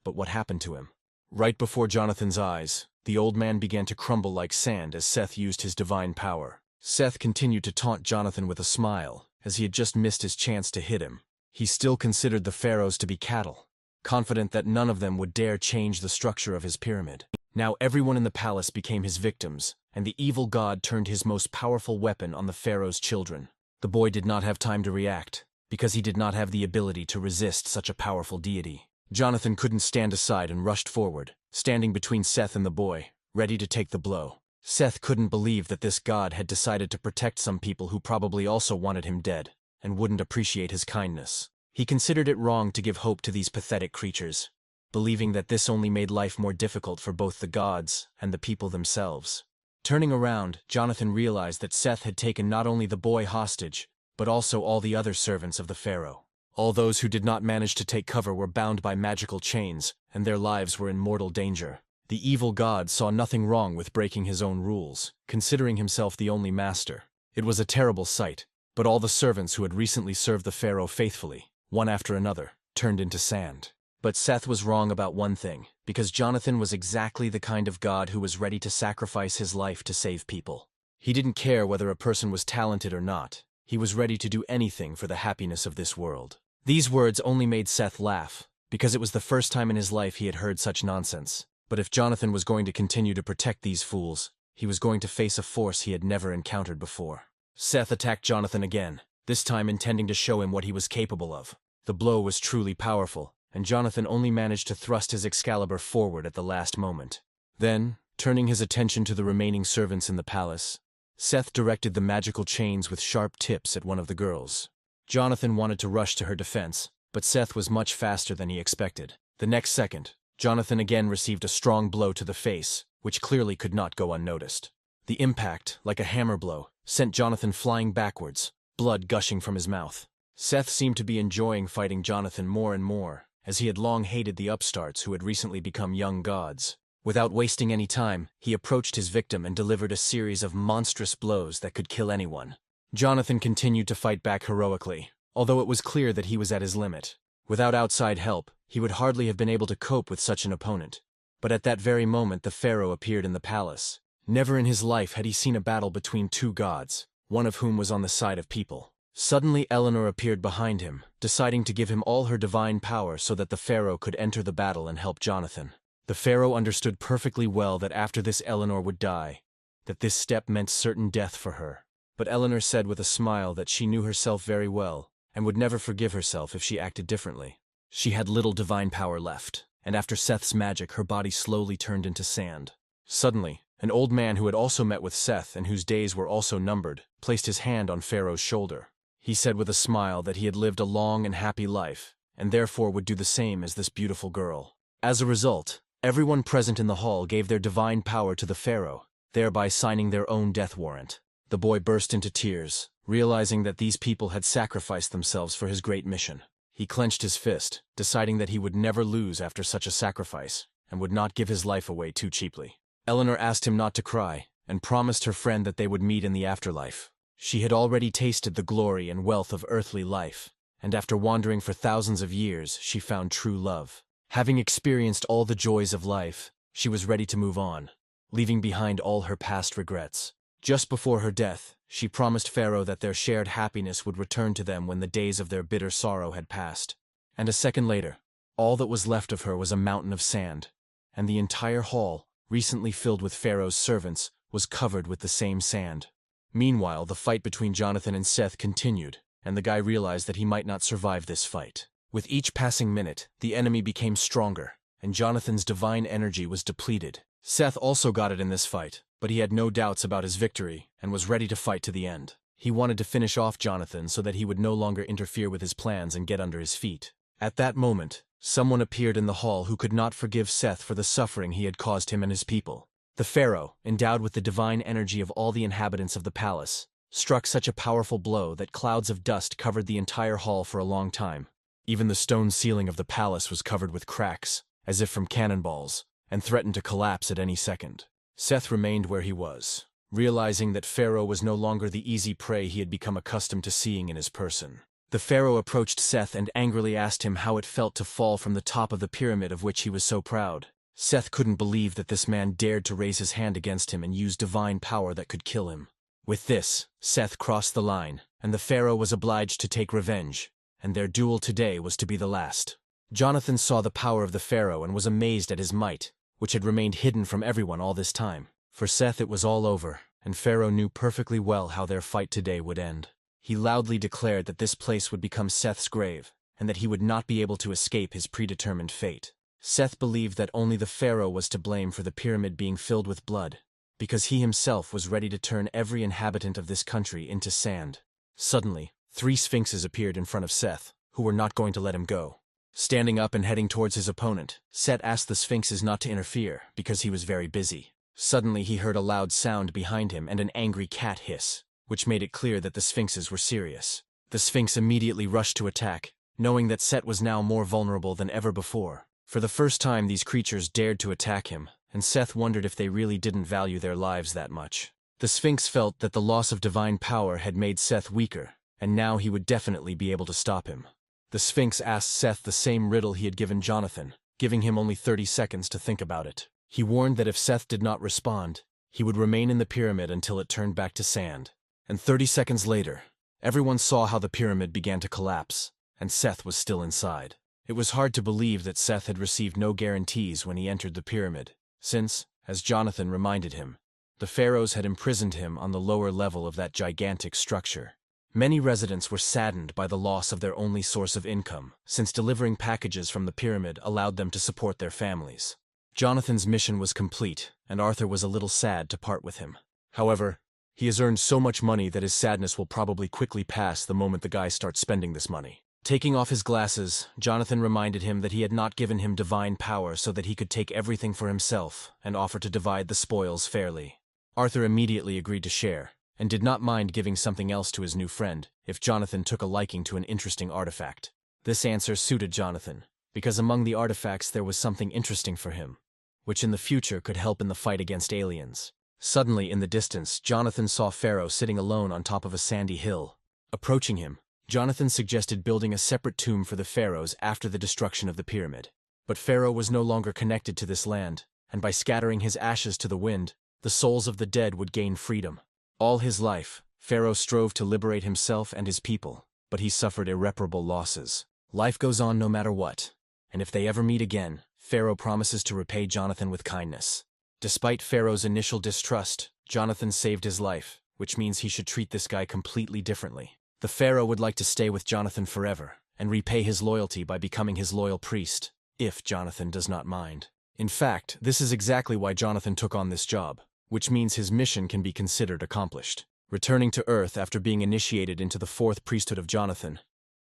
But what happened to him? Right before Jonathan's eyes, the old man began to crumble like sand as Seth used his divine power. Seth continued to taunt Jonathan with a smile, as he had just missed his chance to hit him. He still considered the pharaohs to be cattle, confident that none of them would dare change the structure of his pyramid. Now everyone in the palace became his victims, and the evil god turned his most powerful weapon on the pharaoh's children. The boy did not have time to react, because he did not have the ability to resist such a powerful deity. Jonathan couldn't stand aside and rushed forward, standing between Seth and the boy, ready to take the blow. Seth couldn't believe that this god had decided to protect some people who probably also wanted him dead, and wouldn't appreciate his kindness. He considered it wrong to give hope to these pathetic creatures, believing that this only made life more difficult for both the gods and the people themselves. Turning around, Jonathan realized that Seth had taken not only the boy hostage, but also all the other servants of the pharaoh. All those who did not manage to take cover were bound by magical chains, and their lives were in mortal danger. The evil god saw nothing wrong with breaking his own rules, considering himself the only master. It was a terrible sight, but all the servants who had recently served the pharaoh faithfully, one after another, turned into sand. But Seth was wrong about one thing, because Jonathan was exactly the kind of god who was ready to sacrifice his life to save people. He didn't care whether a person was talented or not. He was ready to do anything for the happiness of this world. These words only made Seth laugh, because it was the first time in his life he had heard such nonsense. But if Jonathan was going to continue to protect these fools, he was going to face a force he had never encountered before. Seth attacked Jonathan again, this time intending to show him what he was capable of. The blow was truly powerful, and Jonathan only managed to thrust his Excalibur forward at the last moment. Then, turning his attention to the remaining servants in the palace, Seth directed the magical chains with sharp tips at one of the girls. Jonathan wanted to rush to her defense, but Seth was much faster than he expected. The next second, Jonathan again received a strong blow to the face, which clearly could not go unnoticed. The impact, like a hammer blow, sent Jonathan flying backwards, blood gushing from his mouth. Seth seemed to be enjoying fighting Jonathan more and more, as he had long hated the upstarts who had recently become young gods. Without wasting any time, he approached his victim and delivered a series of monstrous blows that could kill anyone. Jonathan continued to fight back heroically, although it was clear that he was at his limit. Without outside help, he would hardly have been able to cope with such an opponent. But at that very moment the pharaoh appeared in the palace. Never in his life had he seen a battle between two gods, one of whom was on the side of people. Suddenly Eleanor appeared behind him, deciding to give him all her divine power so that the pharaoh could enter the battle and help Jonathan. The pharaoh understood perfectly well that after this Eleanor would die, that this step meant certain death for her. But Eleanor said with a smile that she knew herself very well, and would never forgive herself if she acted differently. She had little divine power left, and after Seth's magic her body slowly turned into sand. Suddenly, an old man who had also met with Seth and whose days were also numbered, placed his hand on Pharaoh's shoulder. He said with a smile that he had lived a long and happy life, and therefore would do the same as this beautiful girl. As a result, everyone present in the hall gave their divine power to the pharaoh, thereby signing their own death warrant. The boy burst into tears, realizing that these people had sacrificed themselves for his great mission. He clenched his fist, deciding that he would never lose after such a sacrifice, and would not give his life away too cheaply. Eleanor asked him not to cry, and promised her friend that they would meet in the afterlife. She had already tasted the glory and wealth of earthly life, and after wandering for thousands of years, she found true love. Having experienced all the joys of life, she was ready to move on, leaving behind all her past regrets. Just before her death, she promised Pharaoh that their shared happiness would return to them when the days of their bitter sorrow had passed. And a second later, all that was left of her was a mountain of sand, and the entire hall, recently filled with Pharaoh's servants, was covered with the same sand. Meanwhile, the fight between Jonathan and Seth continued, and the guy realized that he might not survive this fight. With each passing minute, the enemy became stronger, and Jonathan's divine energy was depleted. Seth also got it in this fight, but he had no doubts about his victory and was ready to fight to the end. He wanted to finish off Jonathan so that he would no longer interfere with his plans and get under his feet. At that moment, someone appeared in the hall who could not forgive Seth for the suffering he had caused him and his people. The pharaoh, endowed with the divine energy of all the inhabitants of the palace, struck such a powerful blow that clouds of dust covered the entire hall for a long time. Even the stone ceiling of the palace was covered with cracks, as if from cannonballs, and threatened to collapse at any second. Seth remained where he was, realizing that Pharaoh was no longer the easy prey he had become accustomed to seeing in his person. The pharaoh approached Seth and angrily asked him how it felt to fall from the top of the pyramid of which he was so proud. Seth couldn't believe that this man dared to raise his hand against him and use divine power that could kill him. With this, Seth crossed the line, and the pharaoh was obliged to take revenge, and their duel today was to be the last. Jonathan saw the power of the pharaoh and was amazed at his might, which had remained hidden from everyone all this time. For Seth it was all over, and Pharaoh knew perfectly well how their fight today would end. He loudly declared that this place would become Seth's grave, and that he would not be able to escape his predetermined fate. Seth believed that only the pharaoh was to blame for the pyramid being filled with blood, because he himself was ready to turn every inhabitant of this country into sand. Suddenly, 3 sphinxes appeared in front of Seth, who were not going to let him go. Standing up and heading towards his opponent, Seth asked the sphinxes not to interfere because he was very busy. Suddenly he heard a loud sound behind him and an angry cat hiss, which made it clear that the sphinxes were serious. The sphinx immediately rushed to attack, knowing that Seth was now more vulnerable than ever before. For the first time these creatures dared to attack him, and Seth wondered if they really didn't value their lives that much. The sphinx felt that the loss of divine power had made Seth weaker, and now he would definitely be able to stop him. The sphinx asked Seth the same riddle he had given Jonathan, giving him only 30 seconds to think about it. He warned that if Seth did not respond, he would remain in the pyramid until it turned back to sand. And 30 seconds later, everyone saw how the pyramid began to collapse, and Seth was still inside. It was hard to believe that Seth had received no guarantees when he entered the pyramid, since, as Jonathan reminded him, the pharaohs had imprisoned him on the lower level of that gigantic structure. Many residents were saddened by the loss of their only source of income, since delivering packages from the pyramid allowed them to support their families. Jonathan's mission was complete, and Arthur was a little sad to part with him. However, he has earned so much money that his sadness will probably quickly pass the moment the guy starts spending this money. Taking off his glasses, Jonathan reminded him that he had not given him divine power so that he could take everything for himself and offer to divide the spoils fairly. Arthur immediately agreed to share, and did not mind giving something else to his new friend if Jonathan took a liking to an interesting artifact. This answer suited Jonathan, because among the artifacts there was something interesting for him, which in the future could help in the fight against aliens. Suddenly, in the distance, Jonathan saw Pharaoh sitting alone on top of a sandy hill. Approaching him, Jonathan suggested building a separate tomb for the pharaohs after the destruction of the pyramid. But Pharaoh was no longer connected to this land, and by scattering his ashes to the wind, the souls of the dead would gain freedom. All his life, Pharaoh strove to liberate himself and his people, but he suffered irreparable losses. Life goes on no matter what, and if they ever meet again, Pharaoh promises to repay Jonathan with kindness. Despite Pharaoh's initial distrust, Jonathan saved his life, which means he should treat this guy completely differently. The pharaoh would like to stay with Jonathan forever, and repay his loyalty by becoming his loyal priest, if Jonathan does not mind. In fact, this is exactly why Jonathan took on this job, which means his mission can be considered accomplished. Returning to Earth after being initiated into the 4th priesthood of Jonathan,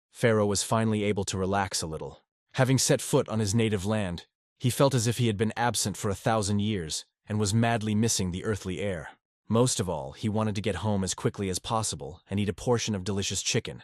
Pharaoh was finally able to relax a little. Having set foot on his native land, he felt as if he had been absent for 1,000 years and was madly missing the earthly air. Most of all, he wanted to get home as quickly as possible and eat a portion of delicious chicken.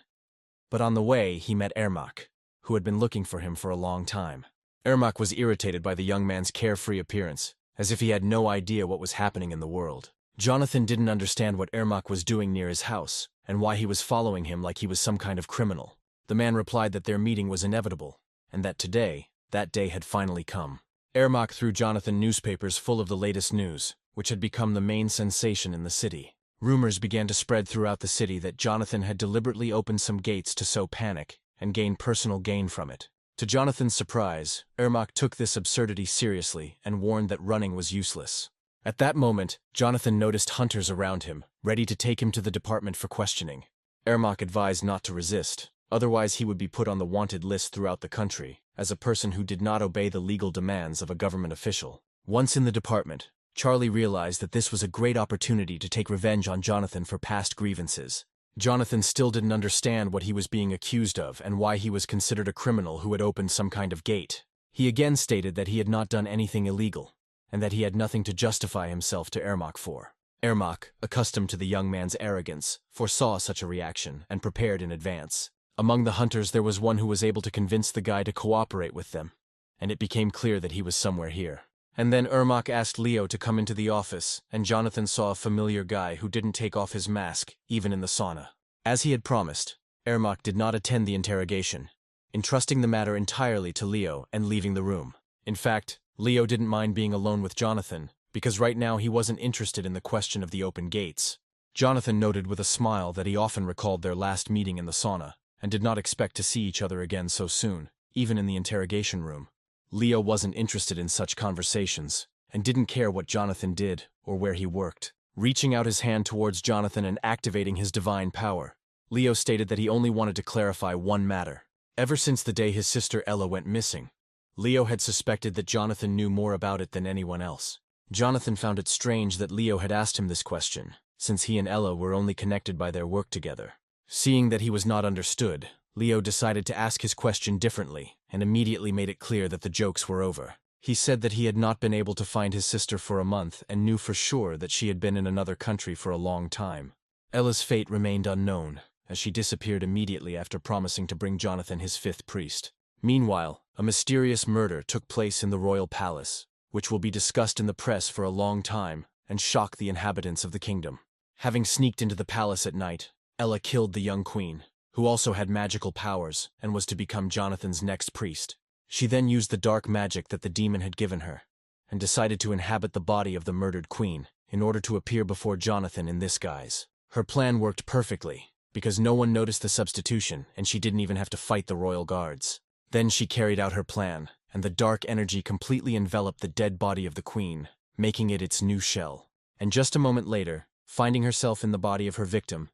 But on the way, he met Ermak, who had been looking for him for a long time. Ermak was irritated by the young man's carefree appearance, as if he had no idea what was happening in the world. Jonathan didn't understand what Ermak was doing near his house, and why he was following him like he was some kind of criminal. The man replied that their meeting was inevitable, and that today, that day had finally come. Ermak threw Jonathan newspapers full of the latest news, which had become the main sensation in the city. Rumors began to spread throughout the city that Jonathan had deliberately opened some gates to sow panic and gain personal gain from it. To Jonathan's surprise, Ermak took this absurdity seriously and warned that running was useless. At that moment, Jonathan noticed hunters around him, ready to take him to the department for questioning. Ermak advised not to resist, otherwise he would be put on the wanted list throughout the country, as a person who did not obey the legal demands of a government official. Once in the department, Charlie realized that this was a great opportunity to take revenge on Jonathan for past grievances. Jonathan still didn't understand what he was being accused of and why he was considered a criminal who had opened some kind of gate. He again stated that he had not done anything illegal, and that he had nothing to justify himself to Ermak for. Ermak, accustomed to the young man's arrogance, foresaw such a reaction and prepared in advance. Among the hunters there was one who was able to convince the guy to cooperate with them, and it became clear that he was somewhere here. And then Ermak asked Leo to come into the office, and Jonathan saw a familiar guy who didn't take off his mask, even in the sauna. As he had promised, Ermak did not attend the interrogation, entrusting the matter entirely to Leo and leaving the room. In fact, Leo didn't mind being alone with Jonathan, because right now he wasn't interested in the question of the open gates. Jonathan noted with a smile that he often recalled their last meeting in the sauna, and did not expect to see each other again so soon, even in the interrogation room. Leo wasn't interested in such conversations, and didn't care what Jonathan did or where he worked. Reaching out his hand towards Jonathan and activating his divine power, Leo stated that he only wanted to clarify one matter. Ever since the day his sister Ella went missing, Leo had suspected that Jonathan knew more about it than anyone else. Jonathan found it strange that Leo had asked him this question, since he and Ella were only connected by their work together. Seeing that he was not understood, Leo decided to ask his question differently and immediately made it clear that the jokes were over. He said that he had not been able to find his sister for a month and knew for sure that she had been in another country for a long time. Ella's fate remained unknown, as she disappeared immediately after promising to bring Jonathan his fifth priest. Meanwhile, a mysterious murder took place in the royal palace, which will be discussed in the press for a long time and shock the inhabitants of the kingdom. Having sneaked into the palace at night, Ella killed the young queen, who also had magical powers and was to become Jonathan's next priest. She then used the dark magic that the demon had given her, and decided to inhabit the body of the murdered queen in order to appear before Jonathan in this guise. Her plan worked perfectly, because no one noticed the substitution and she didn't even have to fight the royal guards. Then she carried out her plan, and the dark energy completely enveloped the dead body of the queen, making it its new shell. And just a moment later, finding herself in the body of her victim,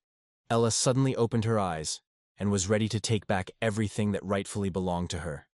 Ella suddenly opened her eyes and was ready to take back everything that rightfully belonged to her.